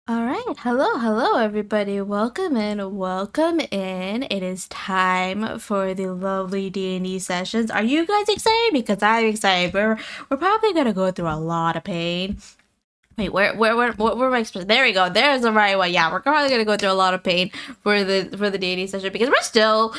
All right. Hello, everybody. Welcome in. Welcome in. It is time for the lovely D&D sessions. Are you guys excited? Because I'm excited. We're probably gonna go through a lot of pain. Wait, where am I supposed? There we go. There's the right one. Yeah, we're probably gonna go through a lot of pain for the D&D session because we're still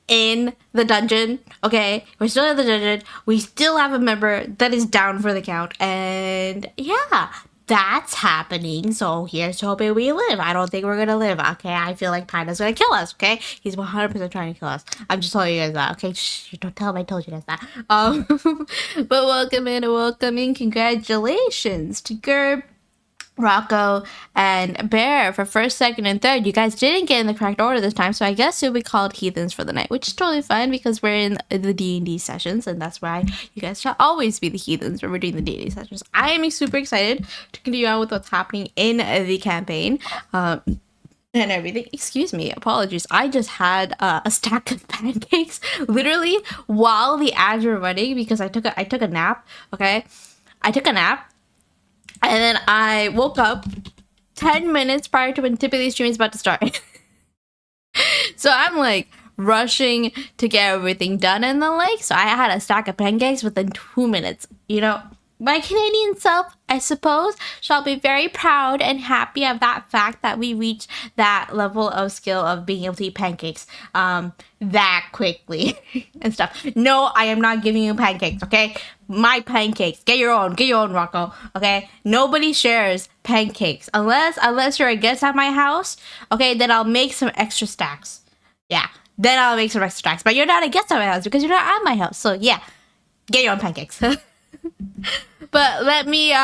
in the dungeon. Okay, we're still in the dungeon. We still have a member that is down for the count, and yeah, that's happening. So here's hoping we live. I don't think we're gonna live. Okay, I feel like Pina's gonna kill us. Okay, he's 100% trying to kill us. I'm just telling you guys that. Okay, shh, don't tell him I told you guys that. But welcome in and welcome in. Congratulations to Gerb, Rocco, and Bear for first, second, and third. You guys didn't get in the correct order this time, so I guess you'll be called heathens for the night, which is totally fine because we're in the D&D sessions, and that's why you guys shall always be the heathens when we're doing the D&D sessions. I am super excited to continue on with what's happening in the campaign. And everything. Excuse me, apologies. I just had a stack of pancakes literally while the ads were running because I took a nap. Okay, I took a nap and then I woke up 10 minutes prior to when typically stream is about to start. So I'm like rushing to get everything done and the like. So I had a stack of pancakes within 2 minutes. My Canadian self, I suppose, shall be very proud and happy of that fact that we reached that level of skill of being able to eat pancakes that quickly and stuff. No, I am not giving you pancakes, okay? My pancakes. Get your own, Rocco. Okay? Nobody shares pancakes unless you're a guest at my house. Okay, then I'll make some extra stacks. Yeah, then I'll make some extra stacks. But you're not a guest at my house because you're not at my house. So yeah, get your own pancakes. But let me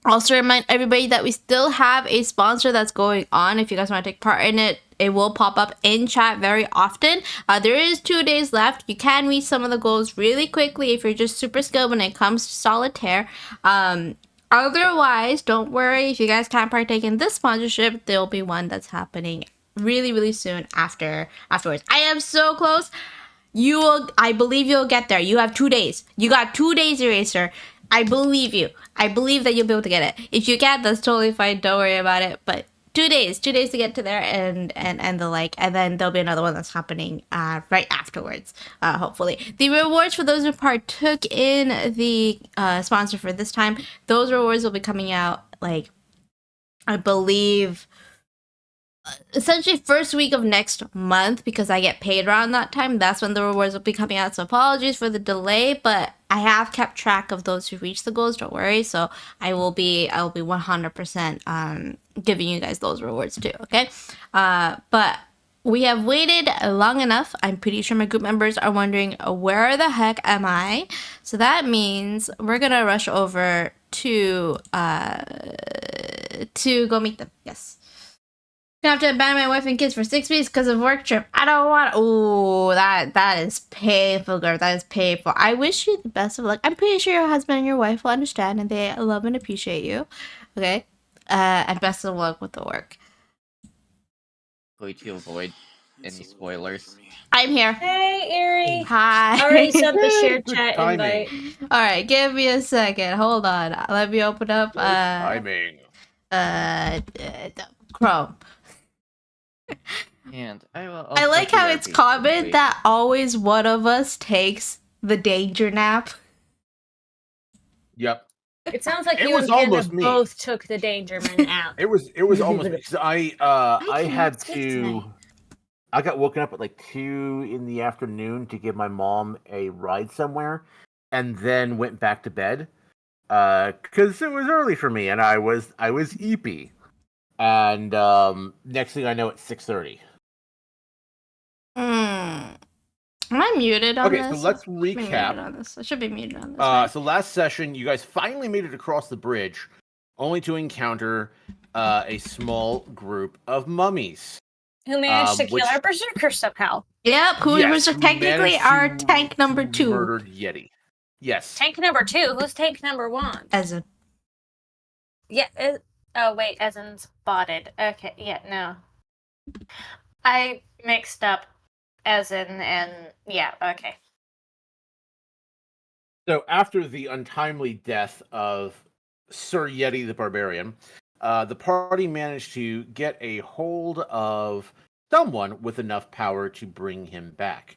also remind everybody that we still have a sponsor that's going on. If you guys want to take part in it, it will pop up in chat very often. There is 2 days left. You can reach some of the goals really quickly if you're just super skilled when it comes to solitaire. Otherwise, don't worry. If you guys can't partake in this sponsorship, there'll be one that's happening really soon afterwards. I am so close. I believe you'll get there. You have 2 days. You got 2 days, Eraser. I believe you. I believe that you'll be able to get it. If you can't, that's totally fine. Don't worry about it. But 2 days to get to there and the like, and then there'll be another one that's happening right afterwards. Hopefully, the rewards for those who partook in the sponsor for this time, those rewards will be coming out like I believe essentially first week of next month because I get paid around that time. That's when the rewards will be coming out. So apologies for the delay, but I have kept track of those who reach the goals. Don't worry. So I will be 100% giving you guys those rewards too. Okay, but we have waited long enough. I'm pretty sure my group members are wondering where the heck am I. So that means we're gonna rush over to go meet them. Yes. I have to abandon my wife and kids for 6 weeks because of work trip. I don't want. Ooh, that is painful, girl. That is painful. I wish you the best of luck. I'm pretty sure your husband and your wife will understand, and they love and appreciate you. Okay, and best of luck with the work. Going to avoid any spoilers. I'm here. Hey, Erie. Hi. Already sent the shared Good chat timing. invite. All right, give me a second. Hold on. Let me open up. Timing. Chrome. And I will. I like how it's common that always one of us takes the danger nap. Yep. It sounds like It you was and Panda almost me. both took the Dangerman out. It was almost because I had cannot sleep to. tonight. I got woken up at like 2 in the afternoon to give my mom a ride somewhere, and then went back to bed because it was early for me, and I was eepy. And next thing I know, it's 6:30. Am I muted on this? Okay, so let's recap. I should be muted on this. Right? So last session, you guys finally made it across the bridge, only to encounter a small group of mummies. Who managed to kill our berserker somehow. Yep, who was technically our tank number 2. Murdered Yeti. Yes. Tank number 2? Who's tank number 1? Ezen. Yeah. Oh, wait. Ezen's botted. Okay, yeah, no. I mixed up Ezen and... Yeah, okay. So after the untimely death of Sir Yeti the Barbarian, the party managed to get a hold of someone with enough power to bring him back.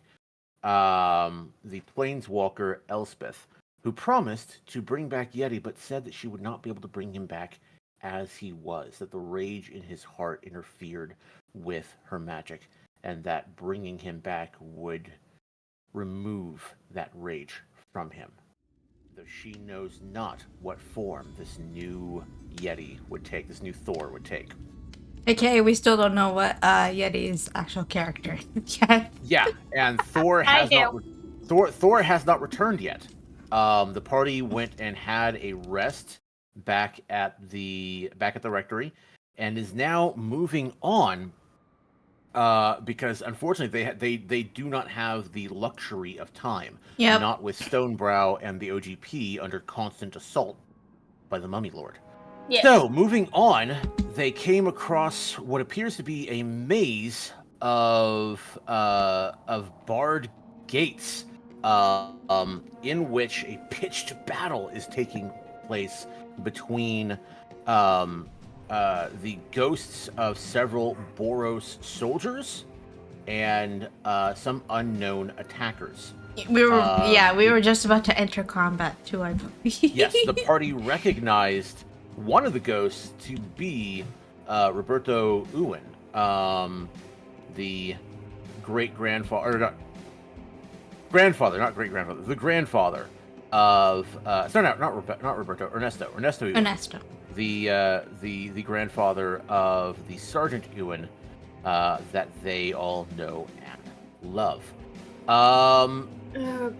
The planeswalker Elspeth, who promised to bring back Yeti, but said that she would not be able to bring him back as he was, that the rage in his heart interfered with her magic, and that bringing him back would remove that rage from him. Though she knows not what form this new Yeti would take, this new Thor would take. Okay, we still don't know what Yeti's actual character is yet. Yeah, and Thor has Thor has not returned yet. The party went and had a rest back at the rectory, and is now moving on. Because unfortunately they do not have the luxury of time. Yep. Not with Stonebrow and the OGP under constant assault by the Mummy Lord. Yes. So, moving on, they came across what appears to be a maze of barred gates, in which a pitched battle is taking place between the ghosts of several Boros soldiers and some unknown attackers. We were just about to enter combat too, I believe. Yes, the party recognized one of the ghosts to be Roberto Uwin, the great-grandfather, not great-grandfather, the grandfather of not Roberto, Ernesto Uwin. Ernesto. The grandfather of the Sergeant Ewan that they all know and love.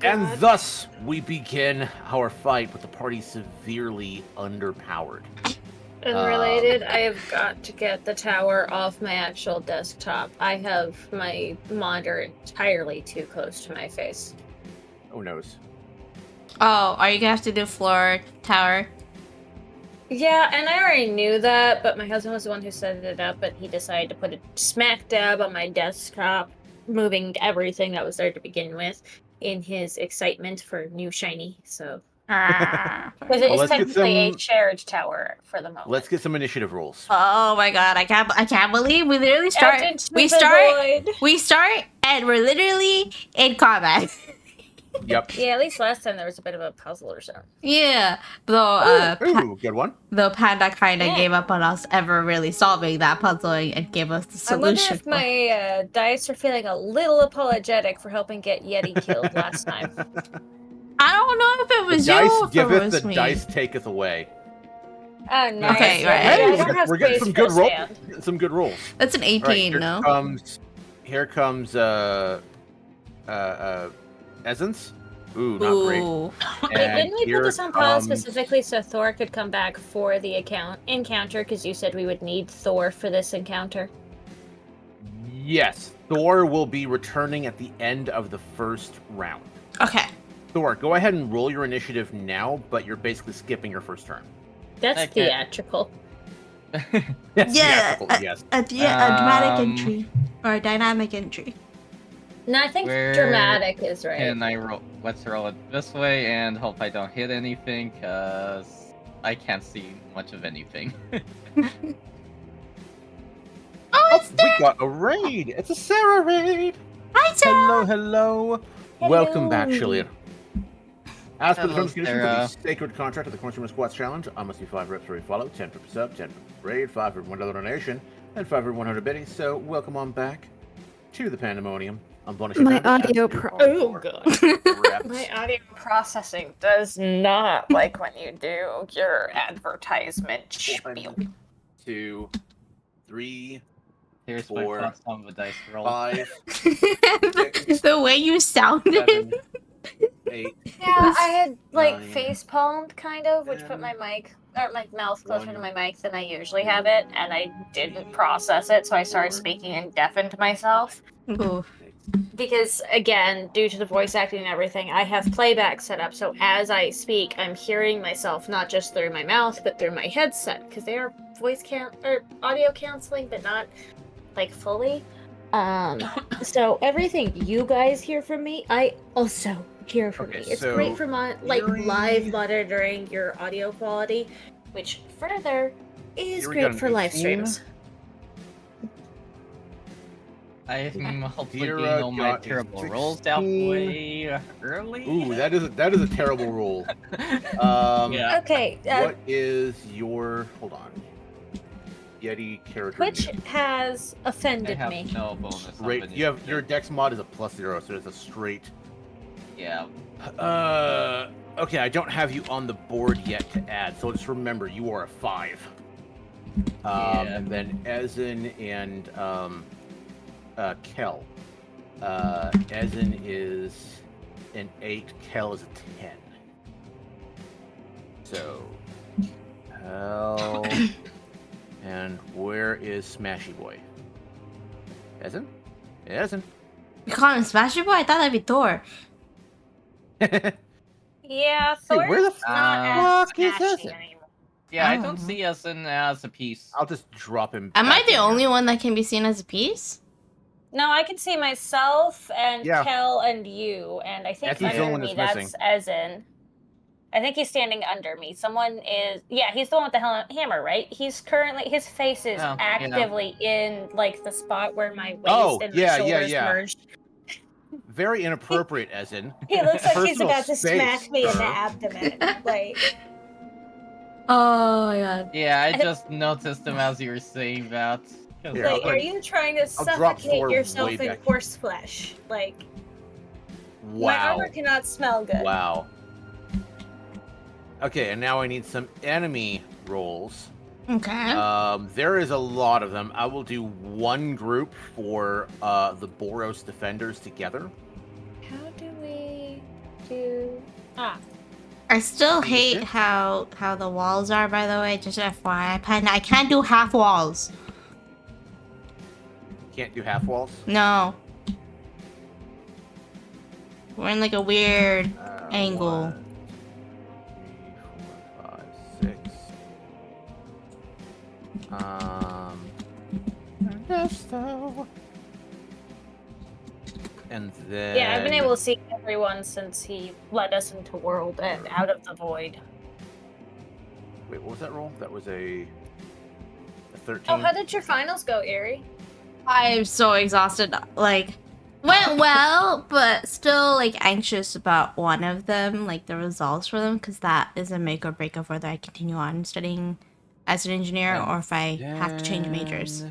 And thus we begin our fight with the party severely underpowered. Unrelated, I have got to get the tower off my actual desktop. I have my monitor entirely too close to my face. Oh noes. Oh, are you gonna have to do floor tower? Yeah, and I already knew that, but my husband was the one who set it up, but he decided to put it smack dab on my desktop, moving everything that was there to begin with in his excitement for new shiny, so... Because it is technically a shared tower for the moment. Let's get some initiative rolls. Oh my god, I can't believe we literally start, and we're literally in combat. Yep. Yeah, at least last time there was a bit of a puzzle or something. Yeah, though Good one. Though Panda kind of gave up on us ever really solving that puzzle and gave us the solution. I wonder if my dice are feeling a little apologetic for helping get Yeti killed last time. I don't know if it was you or if it was me. The dice taketh away. Oh, nice. Okay, right. Hey, we're getting some good rolls. Some good rolls. That's an 18, right, no? Here comes Essence. Ooh, not great. Wait, didn't we put this on pause specifically so Thor could come back for the encounter? Because you said we would need Thor for this encounter. Yes, Thor will be returning at the end of the first round. Okay. Thor, go ahead and roll your initiative now, but you're basically skipping your first turn. That's theatrical. Yes. A dramatic entry. Or a dynamic entry. No, I think dramatic is right. Can I roll? Let's roll it this way and hope I don't hit anything, because I can't see much of anything. We got a raid! It's a Sarah raid! Hi, Sarah! Hello. Welcome back, Shillian. As per the terms and conditions Sarah. of the Sacred Contract of the Consumer Squats Challenge, I must be 5 reps for a follow, 10 for sub, 10 for raid, 5 for $1 donation, and 5 for 100 biddies. So, welcome on back to the Pandemonium. I'm Bonus. My audio My audio processing does not like when you do your advertisement spiel. 1, 2, 3, Here's 4, my thoughts on the dice roll. 5, 6, the way you sounded. 7, 8. Yeah, I had like 9, face palmed kind of, which put my mic or my mouth closer to my mic than I usually have it, and I didn't process it, so I started speaking and deafened myself. Ooh. Because again, due to the voice acting and everything, I have playback set up, so as I speak, I'm hearing myself not just through my mouth, but through my headset, because they are audio canceling, but not like fully. So everything you guys hear from me, I also hear from me. It's great for live monitoring your audio quality, which further is Here we great got for an live 18. streams. I'm hopefully Kira getting all my got a terrible rolls out the 16. way early. Ooh, that is a terrible roll. Yeah. Okay, What is your hold on? Yeti character Twitch name. has I offended have me. no bonus. Straight. You have your dex mod is a +0, so it's a straight. Yeah. Okay, I don't have you on the board yet to add, so just remember you are a 5. Yeah. And then Ezen and Kel. Ezen is an 8, Kel is a 10. So Kel. And where is Smashy Boy? Ezen? Ezen. You call him Smasher Boy? I thought that'd be Thor. Yeah, Hey, Thor's where the not as fuck is smashy Essen? anymore. Yeah, I Oh. don't see us in as a piece. I'll just drop him. Am I back the in only here. one that can be seen as a piece? No, I can see myself and Yeah. Kel and you, and I think Essen's the under one me that's that's missing. Ezen. I think he's standing under me. Someone is, yeah, he's the one with the hammer, right? He's currently, his face is Oh, yeah. actively in like the spot where my waist Oh, and yeah, my yeah, shoulders yeah. merged. Very inappropriate, Ezen. He looks like he's Personal about to smack space, me in the sir. abdomen. Like, Oh my god. Yeah, I just noticed him as you were saying that. 'Cause Here, like, I'll are you trying to drop suffocate Thor yourself way in back. horse flesh? Like, my Wow. armor cannot smell good. Wow. Okay, and now I need some enemy rolls. Okay. There is a lot of them. I will do one group for the Boros defenders together. How do we do? Ah, I still hate shit. how the walls are, by the way. Just FYI, I can't do half walls. Can't do half walls. No. We're in like a weird angle. 1, 2, 3, 4, 5, 6. Yes, though. And then. yeah, I've been able to see everyone since he led us into World and out of the void. Wait, what was that roll? That was a 13. Oh, how did your finals go, Erie? I'm so exhausted. Like, went well, but still like anxious about one of them, like the results for them, because that is a make or break of whether I continue on studying as an engineer or if I have to change majors.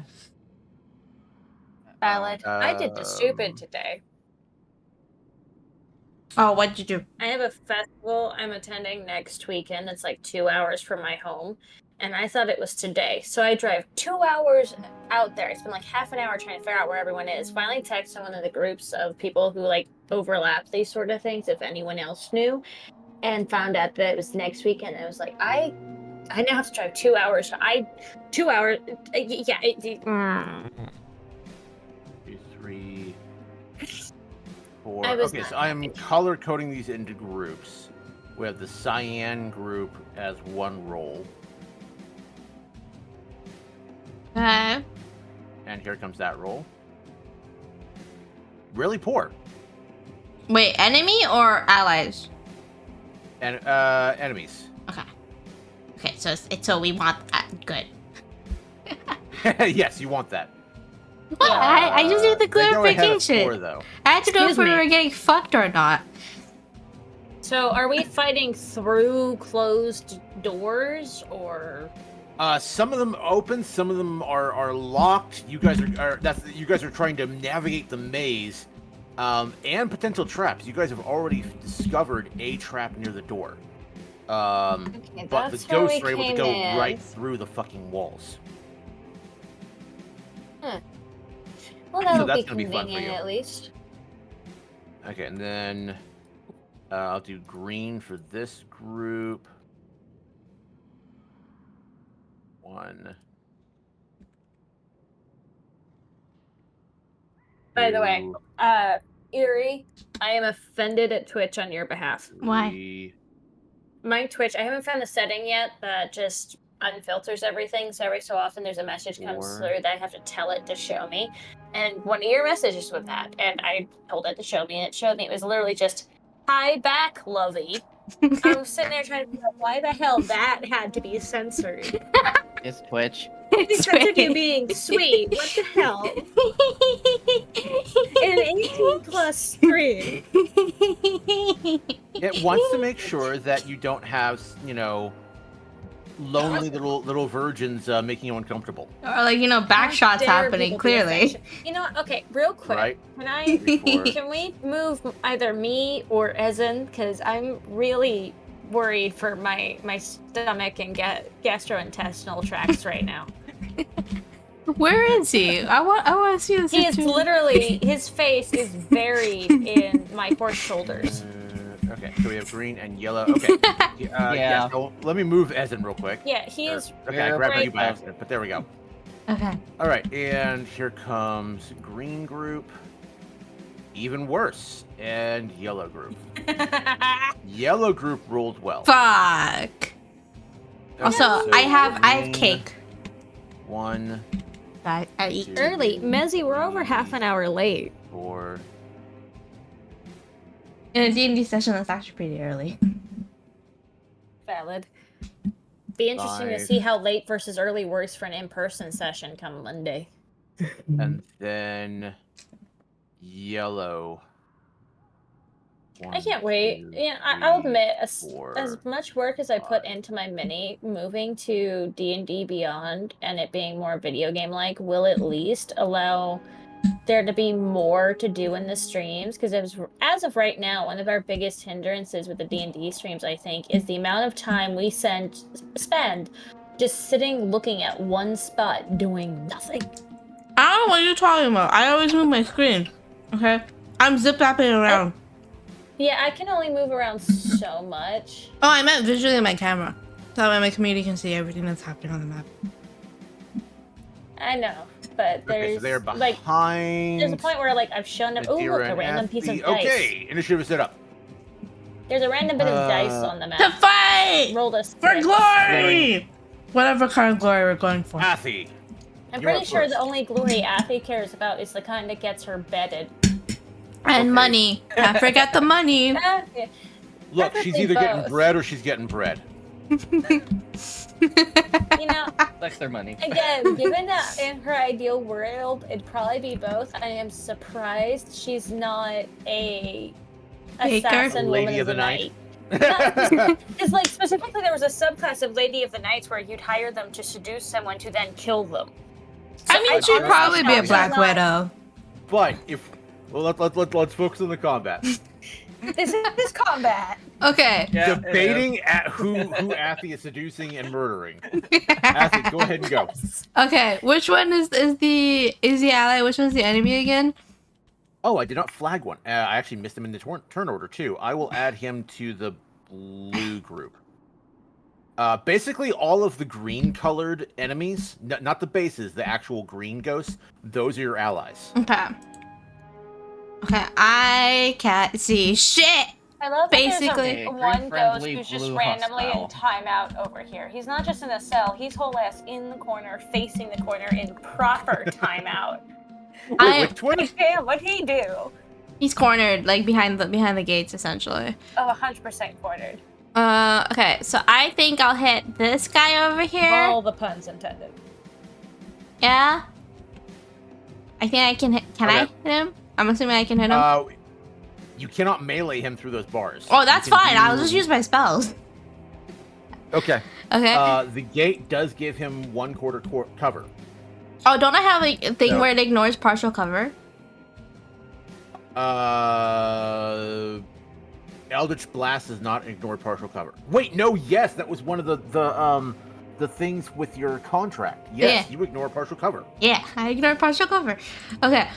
Valid. I did the stupid today. Oh, what'd you do? I have a festival I'm attending next weekend that's like 2 hours from my home, and I thought it was today. So I drive 2 hours out there. I spend like half an hour trying to figure out where everyone is. Finally texted one of the groups of people who like overlap these sort of things, if anyone else knew, and found out that it was next weekend. And I was like, I now have to drive 2 hours. 2 hours. Yeah. 2, 3, 4. I was Okay, not so I'm happy. color coding these into groups. We have the cyan group as one roll, Okay. and here comes that roll. Really poor. Wait, enemy or allies? And enemies. Okay. Okay, so so we want that. Good. Yes, you want that. Well, I just need the They go ahead of clarification. four, though. I had to know if Excuse we me. were getting fucked or not. So are we fighting through closed doors or? Some of them open, some of them are locked. You guys are trying to navigate the maze, and potential traps. You guys have already discovered a trap near the door. But the that's where ghosts we are able to came go in. right through the fucking walls. Well, that'll that's be gonna be fun for convenient you. at least. Okay, and then I'll do green for this group. 1. By the way, 2, Erie, I am offended at Twitch on your behalf. Why? 3. My Twitch, I haven't found the setting yet that just unfilters everything. So every so often there's a message comes 4. through that I have to tell it to show me. And one of your messages was that. And I told it to show me, and it showed me. It was literally just, hi back, lovey. I was sitting there trying to figure out why the hell that had to be censored. It's Twitch. Because of you being sweet. What the hell? An 18 plus stream. It wants to make sure that you don't have, lonely little virgins making you uncomfortable. Or like, back How shots dare happening, people be clearly. affectionate. You know what? Okay, real quick. Right. Can we move either me or Ezen? Because I'm really worried for my stomach and gastrointestinal tracts right now. Where is he? I want to see this. He is literally, his face is buried in my horse shoulders. Okay, so we have green and yellow. Okay. Yeah. So let me move Ezen real quick. Yeah, he Or- is. Okay, I Yeah, grabbed right. you by accident, but there we go. Okay. All right, and here comes green group. Even worse, and yellow group. Yellow group rolled well. Fuck. Okay, Also, so I have green, cake. 1, I eat. 2, Early. Mezzy, we're over half an hour late. 4. In a D&D session, that's actually pretty early. Valid. Be interesting to 5. see how late versus early works for an in-person session come Monday. And then yellow. I can't 1, wait. 2, Yeah, I'll 3, admit, as 4. much work as I put 5. into my mini, moving to D&D Beyond and it being more video game-like will at least allow there to be more to do in the streams. Because as of right now, one of our biggest hindrances with the D&D streams, I think, is the amount of time we spend just sitting looking at one spot doing nothing. I don't know what you're talking about. I always move my screen. Okay? I'm zip-zapping around. Yeah, I can only move around so much. Oh, I meant visually on my camera. That way my community can see everything that's happening on the map. I know, but Okay, there's so they're like behind. there's a point where like I've shown them. Oh, look, Adira a and random piece of Athy. dice. Okay, initiative is set up. There's a random bit of dice on the To map. fight! Rolled a For 6. glory! Whatever kind of glory we're going for. Athy. I'm You're pretty up sure first. the only glory Athy cares about is the kind that gets her bedded. And Okay. money. Can't forget the money. Ah, yeah. Look, she's Preferably either getting both. bread or she's getting bread. You know, That's their money. again, given that in her ideal world, it'd probably be both. I am surprised she's not a Baker? assassin Lady woman of the night. Because, like, specifically, there was a subclass of Lady of the Nights where you'd hire them to seduce someone to then kill them. So I mean, I'm she'd honestly probably be a shocked Black she's not- Widow. But if let's focus on the combat. This is combat. Okay. Yeah, Debating at who Athy is seducing and murdering. Athy, go ahead and go. Okay, which one is the ally? Which one's the enemy again? Oh, I did not flag one. I actually missed him in the turn order too. I will add him to the blue group. Basically, all of the green-colored enemies, not the bases, the actual green ghosts, those are your allies. Okay. Okay, I can't see shit. I love that Basically- there's Green one ghost friendly, who's just blue randomly in hostile. timeout over here. He's not just in a cell, he's whole ass in the corner, facing the corner in proper timeout. I- Which one? Damn, what'd he do? He's cornered, like behind the gates, essentially. Oh, 100% cornered. Okay, so I think I'll hit this guy over here. All the puns intended. Yeah. I think I can hit. Can I Okay. hit him? I'm assuming I can hit him. You cannot melee him through those bars. Oh, that's You can fine. I'll do- just use my spells. Okay. Okay. The gate does give him 1/4 cover. Oh, don't I have like a thing No. where it ignores partial cover? Eldritch Blast does not ignore partial cover. Wait, no, yes, that was one of the things with your contract. Yes, Yeah. you ignore partial cover. Yeah, I ignore partial cover. Okay.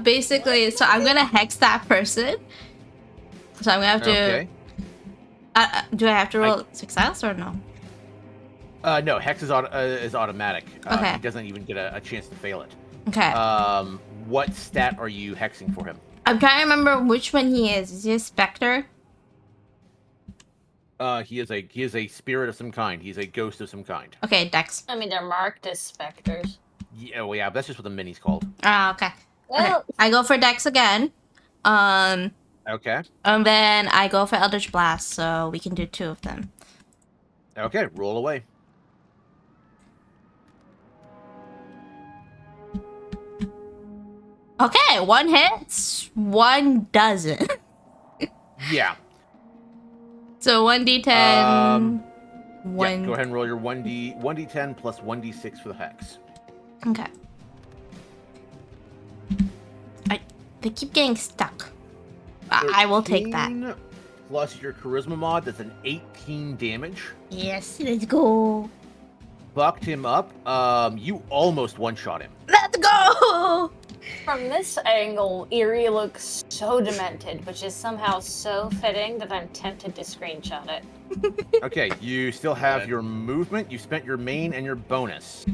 Basically, so I'm gonna hex that person. So I'm gonna have to. Okay. Do I have to roll success or no? No, Hex is automatic. Okay. He doesn't even get a chance to fail it. Okay. What stat are you hexing for him? I'm trying to remember which one he is. Is he a specter? He is a spirit of some kind. He's a ghost of some kind. Okay, Dex. I mean, they're marked as specters. Yeah, well, yeah, that's just what the mini's called. Ah, okay. Well, Okay, I go for Dex again. Okay. And then I go for Eldritch Blast, so we can do 2 of them. Okay, roll away. Okay, 1 hits, 1 doesn't. Yeah. So 1d10. Yeah, go ahead and roll your 1d10 plus 1d6 for the hex. Okay. They keep getting stuck. I will take that. 13 plus your charisma mod, that's an 18 damage. Yes, let's go. Bucked him up. You almost one-shot him. Let's go! From this angle, Eerie looks so demented, which is somehow so fitting that I'm tempted to screenshot it. Okay, you still have Good. your movement. You spent your main and your bonus.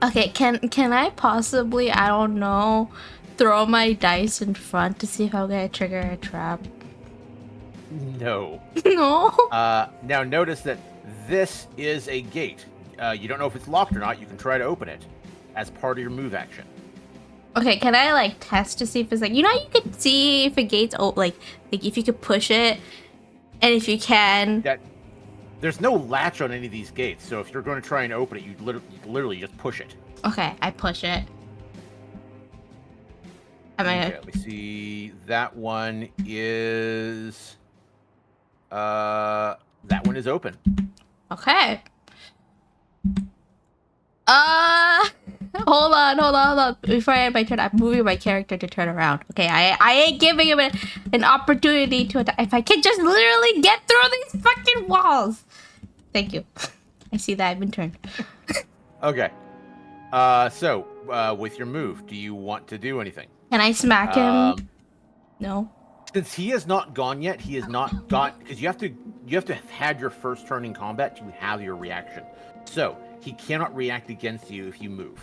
Okay, can I possibly, I don't know, throw my dice in front to see if I'll get a trigger a trap? No. No? Now notice that this is a gate. You don't know if it's locked or not. You can try to open it as part of your move action. Okay, can I like test to see if it's like, you know, you could see if a gate's like if you could push it, and if you can. There's no latch on any of these gates, so if you're going to try and open it, you literally just push it. Okay, I push it. Okay, let me see. That one is. That one is open. Okay. Hold on. Before I end my turn, I'm moving my character to turn around. Okay, I ain't giving him an opportunity to attack. If I can just literally get through these fucking walls. Thank you. I see that I've been turned. Okay. So, with your move, do you want to do anything? Can I smack him? No. Since he has not gone yet, he has not got, because you have to have had your first turn in combat to have your reaction. So he cannot react against you if you move.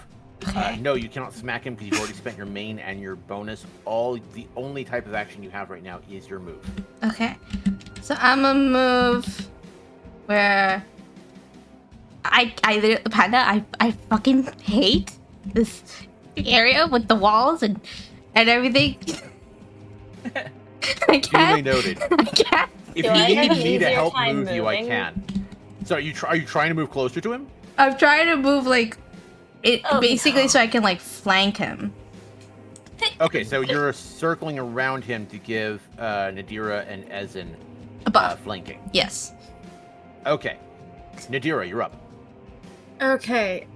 Okay. No, you cannot smack him because you've already spent your main and your bonus. The only type of action you have right now is your move. Okay. So I'm gonna move where Panda, I fucking hate this area with the walls and everything. I Duly can't. noted. I can't. If Do you I have need an me to easier help time move you, I moving? can. So are you trying to move closer to him? I'm trying to move like it Oh, basically no. so I can like flank him. Okay, so you're circling around him to give Nadira and Ezen Above. flanking. Yes. Okay. Nadira, you're up. Okay,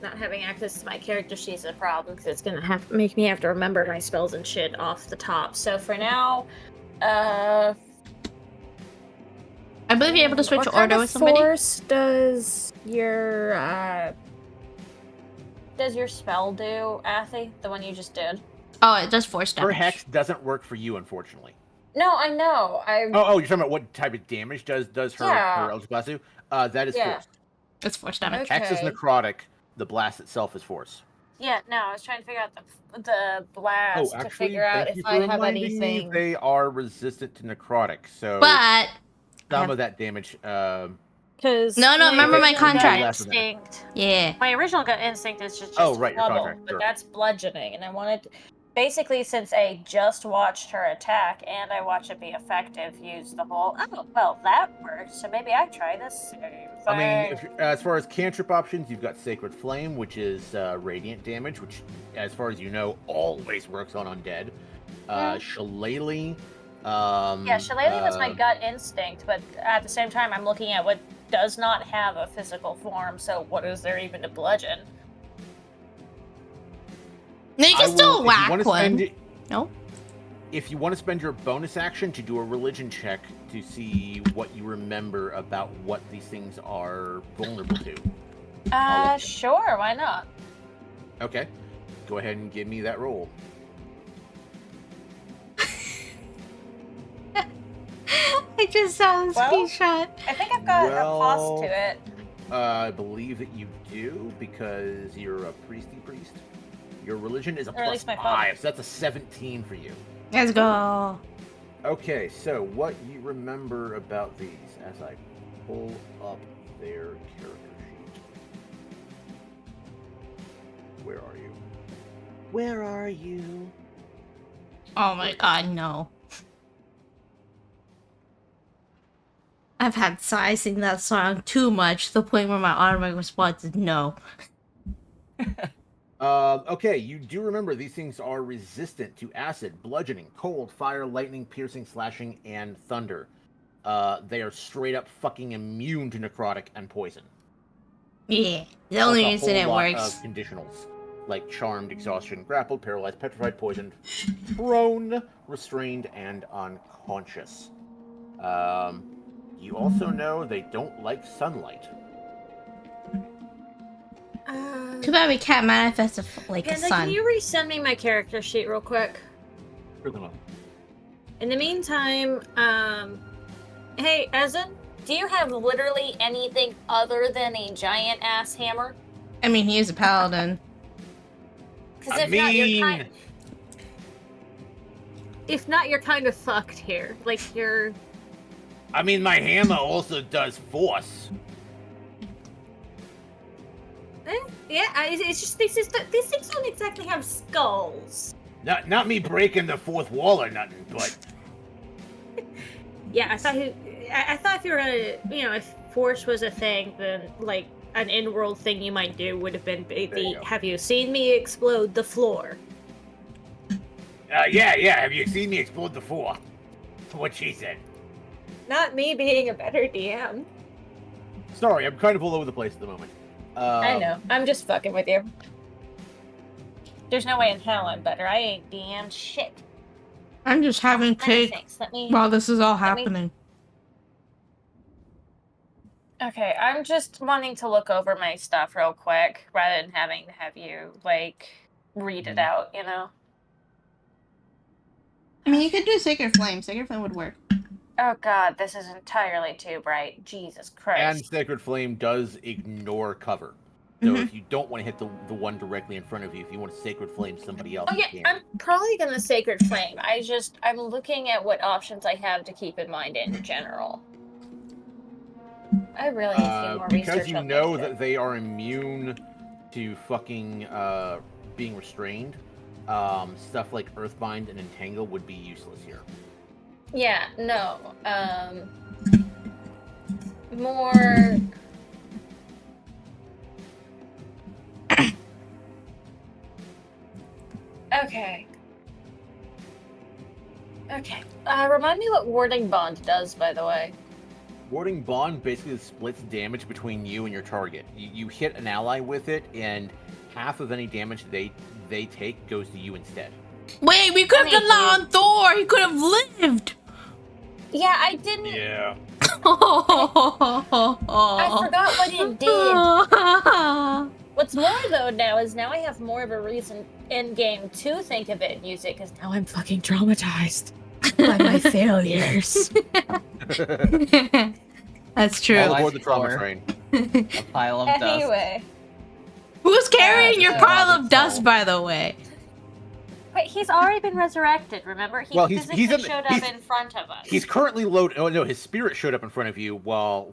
not having access to my character sheet is a problem because it's gonna make me have to remember my spells and shit off the top. So for now, I believe you're able to switch what kind order of with somebody. force does your spell do, Athy? The one you just did? Oh, it does force Her damage. hex doesn't work for you, unfortunately. No, I know. Oh, you're talking about what type of damage does her Yeah. Eldritch Blast do? That is Yeah. force. It's force damage. Okay. Hex is necrotic. The blast itself is force. Yeah, no, I was trying to figure out the blast Oh, to actually, figure out thank you if for I have reminding anything. me. They are resistant to necrotic, so But some of that damage. Because No, remember my contract. Instinct. yeah. My original gut instinct is just Oh, right, your trouble, contract, but sure. that's bludgeoning, and I wanted basically since I just watched her attack and I watched it be effective, use the whole that worked, so maybe I try this same thing. I mean, as far as cantrip options, you've got Sacred Flame, which is radiant damage, which, as far as you know, always works on undead. Shillelagh. Shillelagh was my gut instinct, but at the same time, I'm looking at what does not have a physical form. So what is there even to bludgeon? No, you can still whack one. No. If you want to spend your bonus action to do a religion check to see what you remember about what these things are vulnerable to. Sure, why not? Okay. Go ahead and give me that roll. I just saw the screenshot. I think I've got a plus to it. I believe that you do because you're a priest. Your religion is a plus 5, so that's a 17 for you. Let's go. Okay, so what you remember about these as I pull up their character sheet. Where are you? Where are you? Oh my god, no. I've had Sai sing that song too much to the point where my automatic response is no. Okay, you do remember these things are resistant to acid, bludgeoning, cold, fire, lightning, piercing, slashing, and thunder. They are straight up fucking immune to necrotic and poison. Yeah, the Plus only a reason whole it lot works. of conditionals, like charmed, exhaustion, grappled, paralyzed, petrified, poisoned, prone, restrained, and unconscious. You also know they don't like sunlight. Too bad we can't manifest like a Panda, sun. can you resend me my character sheet real quick? In the meantime, hey, Ezen, do you have literally anything other than a giant ass hammer? I mean, he is a paladin. Because if not, you're kind of fucked here. Like you're. I mean, my hammer also does force. Yeah, it's just these things don't exactly have skulls. Not me breaking the fourth wall or nothing, but Yeah, I thought if you were gonna, if force was a thing, then like an in-world thing you might do would have been you go. have you seen me explode the floor? yeah. Have you seen me explode the floor? What she said. Not me being a better DM. Sorry, I'm kind of all over the place at the moment. I know. I'm just fucking with you. There's no way in hell I'm better. I ain't DM shit. I'm just having cake Thanks. Let me. while this is all happening. Okay, I'm just wanting to look over my stuff real quick rather than having to have you like read it out. You know. I mean, you could do Sacred Flame. Sacred Flame would work. Oh god, this is entirely too bright. Jesus Christ. And Sacred Flame does ignore cover. So if you don't want to hit the one directly in front of you, if you want to Sacred Flame somebody else, Oh yeah, you can. I'm probably gonna Sacred Flame. I'm looking at what options I have to keep in mind in general. I really need to do more because research you on know this that shit. they are immune to fucking being restrained. Stuff like Earthbind and Entangle would be useless here. Yeah, no. More. Okay. Okay. Remind me what Warding Bond does, by the way. Warding Bond basically splits damage between you and your target. You hit an ally with it, and half of any damage they take goes to you instead. Wait, we could have done that on Thor. He could have lived. Yeah, I didn't. Yeah. I forgot what it did. What's more, though, now I have more of a reason in game to think of it and use it, because now I'm fucking traumatized by my failures. That's true. All aboard the trauma train. A pile of dust. Anyway. Who's carrying your Yeah, pile of that's dust, all. by the way? Wait, he's already been resurrected, remember? He physically showed up in front of us. He's currently loaded. Oh no, his spirit showed up in front of you while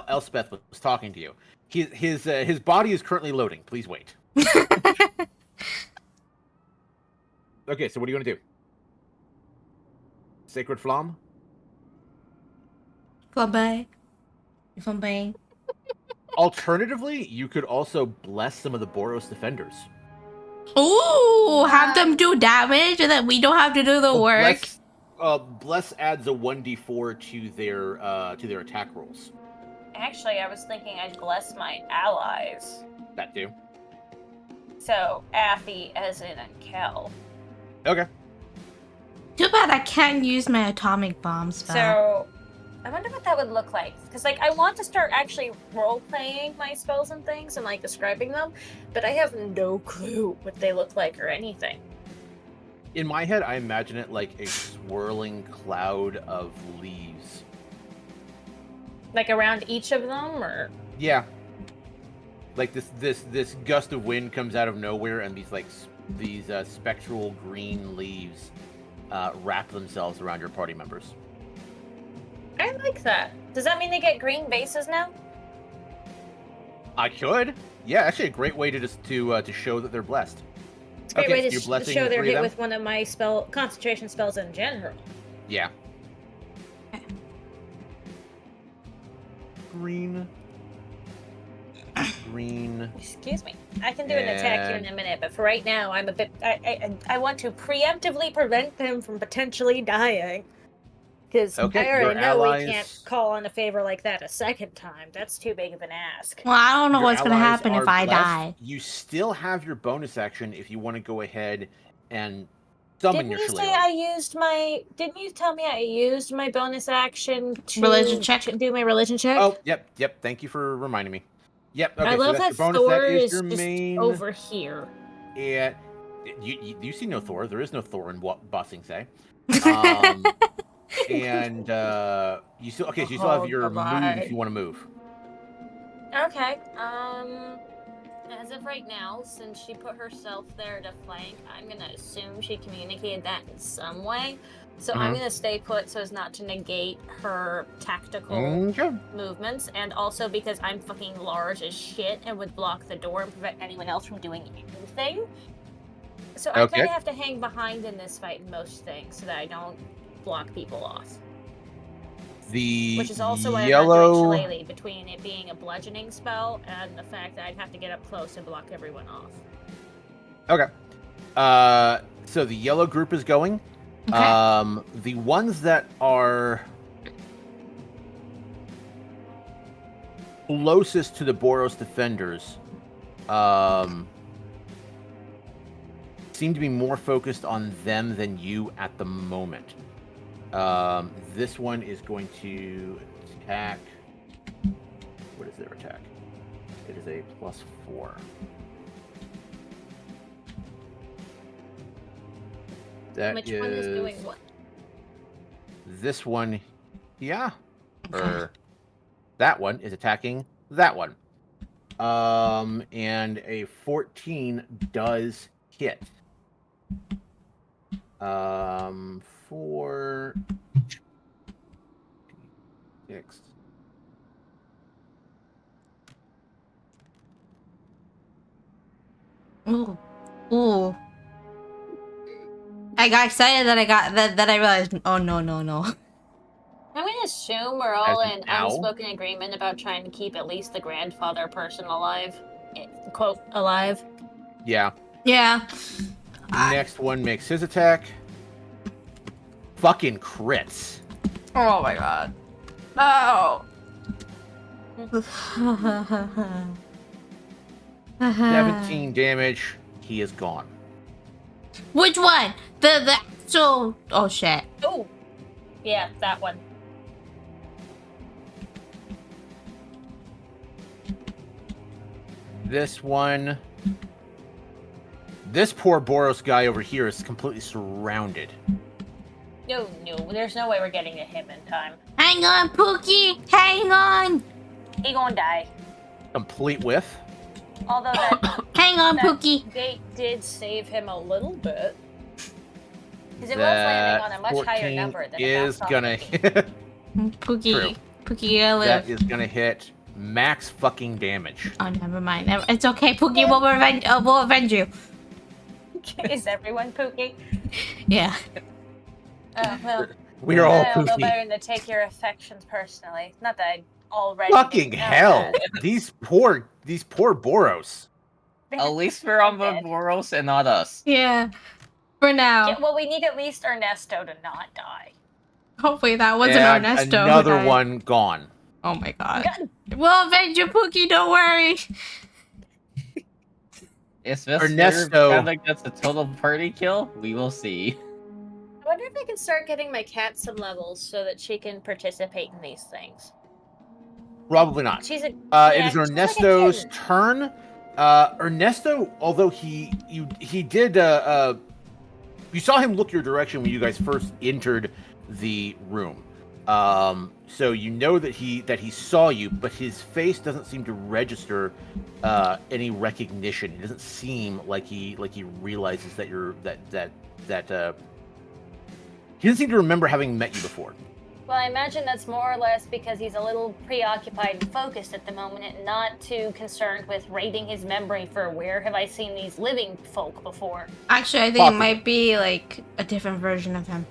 Elspeth was talking to you. His body is currently loading. Please wait. Okay, so what are you gonna do? Sacred Flamme? Flambe. Alternatively, you could also bless some of the Boros defenders. Ooh, have them do damage and then we don't have to do the work. Bless adds a 1d4 to their attack rolls. Actually, I was thinking I'd bless my allies. That too. So, Affy, Ezen, and Kel. Okay. Too bad I can't use my atomic bomb spell. So, I wonder what that would look like. Because, I want to start actually role-playing my spells and things and, describing them, but I have no clue what they look like or anything. In my head, I imagine it like a swirling cloud of leaves. Like, around each of them, or? Yeah. Like this gust of wind comes out of nowhere, and these spectral green leaves wrap themselves around your party members. I like that. Does that mean they get green bases now? I could. Yeah, actually, a great way to just to show that they're blessed. It's a great Okay, way you're to blessing show the they're three of hit them? with one of my concentration spells in general. Yeah. Green. Green. Excuse me. I can do an attack here in a minute, but for right now, I'm a bit. I want to preemptively prevent them from potentially dying. Because Okay, I your already know we can't allies. call on a favor like that a second time. That's too big of an ask. Well, I don't know Your what's gonna allies happen if are I blessed. die. You still have your bonus action if you want to go ahead and summon Didn't your you say shillelagh. I used my? Didn't you tell me I used my bonus action to Religion check. do my religion check? Oh, yep. Thank you for reminding me. Yep. I Okay, so love that's that your bonus. Thor That is is your just main. over here. Yeah. You see no Thor. There is no Thor in what Bossing say. Um, and you still okay. So you still have Oh, your move goodbye. if you want to move. Okay. As of right now, since she put herself there to flank, I'm gonna assume she communicated that in some way. So I'm Mhm. gonna stay put so as not to negate her tactical Okay. movements, and also because I'm fucking large as shit and would block the door and prevent anyone else from doing anything. So I kind Okay. of have to hang behind in this fight in most things so that I don't block people off. The Which is also why I'm not yellow. doing Shillelagh, between it being a bludgeoning spell and the fact that I'd have to get up close and block everyone off. Okay. So the yellow group is going. Okay. The ones that are closest to the Boros defenders, seem to be more focused on them than you at the moment. This one is going to attack. What is their attack? It is a +4. That Which one is doing what? This one, yeah. Okay. Or that one is attacking that one. And a 14 does hit. 4, 6. Ooh. Ooh. I got excited that I got that I realized. Oh no. I'm gonna assume we're all As an in owl? unspoken agreement about trying to keep at least the grandfather person alive. Quote, alive. Yeah. Yeah. Next one makes his attack. Fucking crits. Oh my god. No. 17 damage. He is gone. Which one? The actual. Oh shit. Oh! Yeah, that one. This one. This poor Boros guy over here is completely surrounded. No, there's no way we're getting to him in time. Hang on, Pookie. Hang on. He gonna die. Complete whiff. Although that Hang on, that Pookie. gate did save him a little bit. Because it was That landing on a much higher 14 number than is a gonna hit. hit. Pookie. True. Pookie, you gotta That live. is gonna hit max fucking damage. Oh, never mind. It's okay, Pookie. We'll avenge you. Is everyone Pookie? Yeah. Oh, well. We are all I don't know poopy. better than to take your affections personally. Not that I already Fucking didn't know hell! that. These poor Boros. At least we're on the Dead. Boros and not us. Yeah. For now. Yeah, well, we need at least Ernesto to not die. Hopefully that wasn't And Ernesto. who another died. one gone. Oh my god. God. We'll avenge you, Pookie. Don't worry. Is this Ernesto. where Panda gets a total party kill? We will see. I wonder if I can start getting my cat some levels so that she can participate in these things. Probably not. She's a It yeah, is she's like a Ernesto's kitten. turn. Ernesto, although he did you saw him look your direction when you guys first entered the room. So you know that he saw you, but his face doesn't seem to register any recognition. It doesn't seem like he realizes that you're that he doesn't seem to remember having met you before. Well, I imagine that's more or less because he's a little preoccupied and focused at the moment and not too concerned with raiding his memory for where have I seen these living folk before. Actually, I think it Possibly. might be like a different version of him.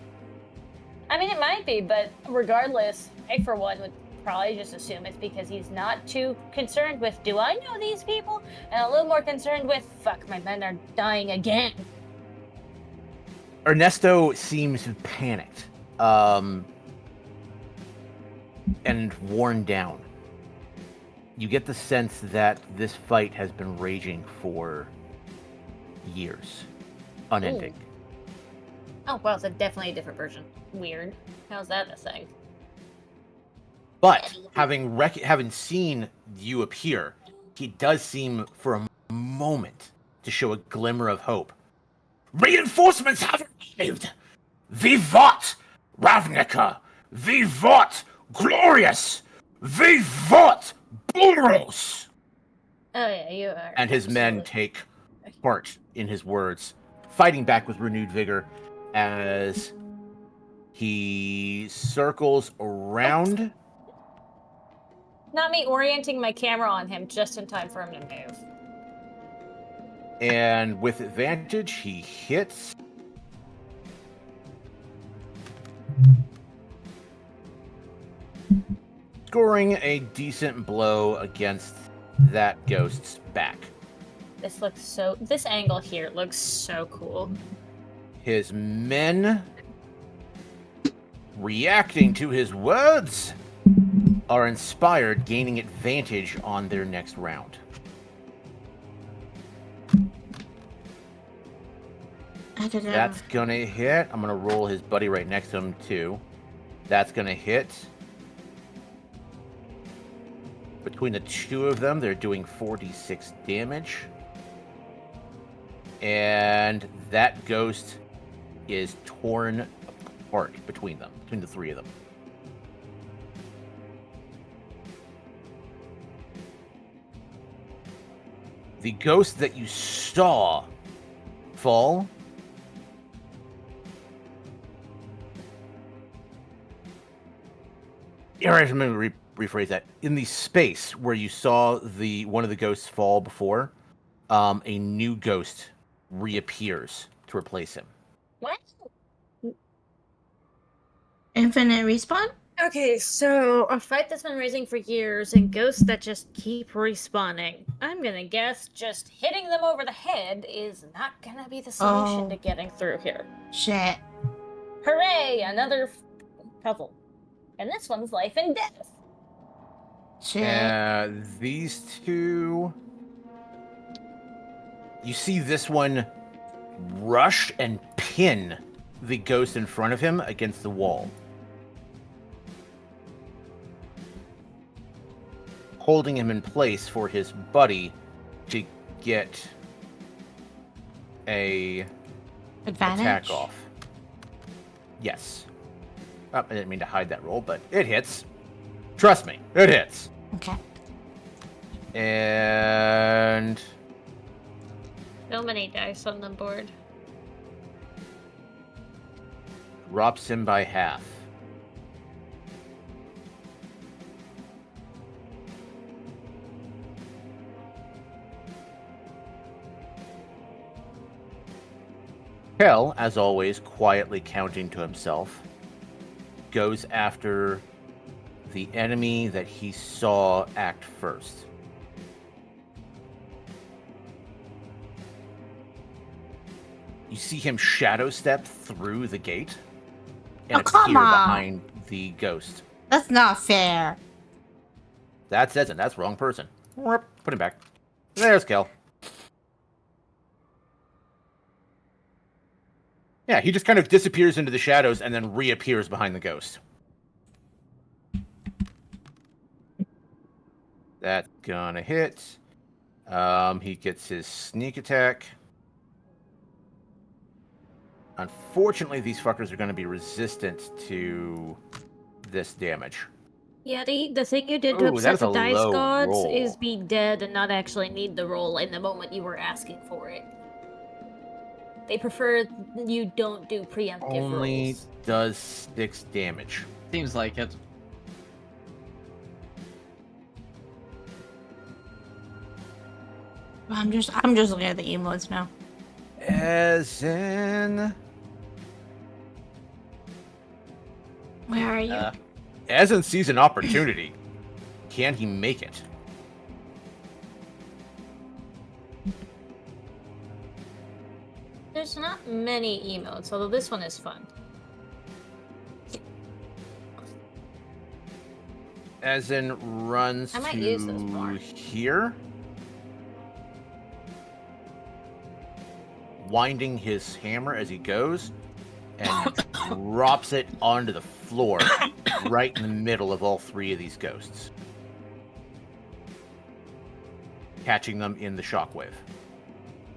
I mean, it might be, but regardless, I, for one, would probably just assume it's because he's not too concerned with, do I know these people? And a little more concerned with, fuck, my men are dying again. Ernesto seems panicked and worn down. You get the sense that this fight has been raging for years, unending. Oh, well, it's definitely a different version. Weird. How's that a thing? But having seen you appear, he does seem for a moment to show a glimmer of hope. Reinforcements have arrived! Vivat Ravnica! Vivat Glorious! Vivat Bullros! Oh, yeah, you are. And his men take part in his words, fighting back with renewed vigor as he circles around. Not me orienting my camera on him just in time for him to move. And with advantage, he hits. Scoring a decent blow against that ghost's back. This angle here looks so cool. His men, reacting to his words, are inspired, gaining advantage on their next round. That's gonna hit. I'm gonna roll his buddy right next to him too. That's gonna hit. Between the two of them, they're doing 4d6 damage. And that ghost is torn apart between them, between the three of them. The ghost that you saw fall I'm going to rephrase that. In the space where you saw one of the ghosts fall before, a new ghost reappears to replace him. What? Infinite respawn? Okay, so a fight that's been raging for years and ghosts that just keep respawning. I'm gonna guess just hitting them over the head is not gonna be the solution to getting through here. Shit. Hooray! Another puzzle. And this one's life and death. Shit. These two... You see this one rush and pin the ghost in front of him against the wall. Holding him in place for his buddy to get a Advantage? attack off. Yes. Oh, I didn't mean to hide that roll, but it hits. Trust me, it hits. Okay. And So many dice on the board. drops him by half. Kel, as always, quietly counting to himself, goes after the enemy that he saw act first. You see him shadow step through the gate and come appear on. behind the ghost. That's not fair. That's isn't. That's wrong person. Put him back. There's Kel. Yeah, he just kind of disappears into the shadows and then reappears behind the ghost. That's gonna hit. He gets his sneak attack. Unfortunately, these fuckers are going to be resistant to this damage. Yeah, the thing you did to Ooh, upset that's the a dice low gods roll. is be dead and not actually need the roll in the moment you were asking for it. They prefer you don't do preemptive Only rolls. does 6 damage. Seems like it. I'm just looking at the emotes now. As in, Where are you? as in sees an opportunity. Can he make it? There's not many emotes, although this one is fun. As in runs I might use this more. to here. Winding his hammer as he goes and drops it onto the floor right in the middle of all three of these ghosts. Catching them in the shockwave.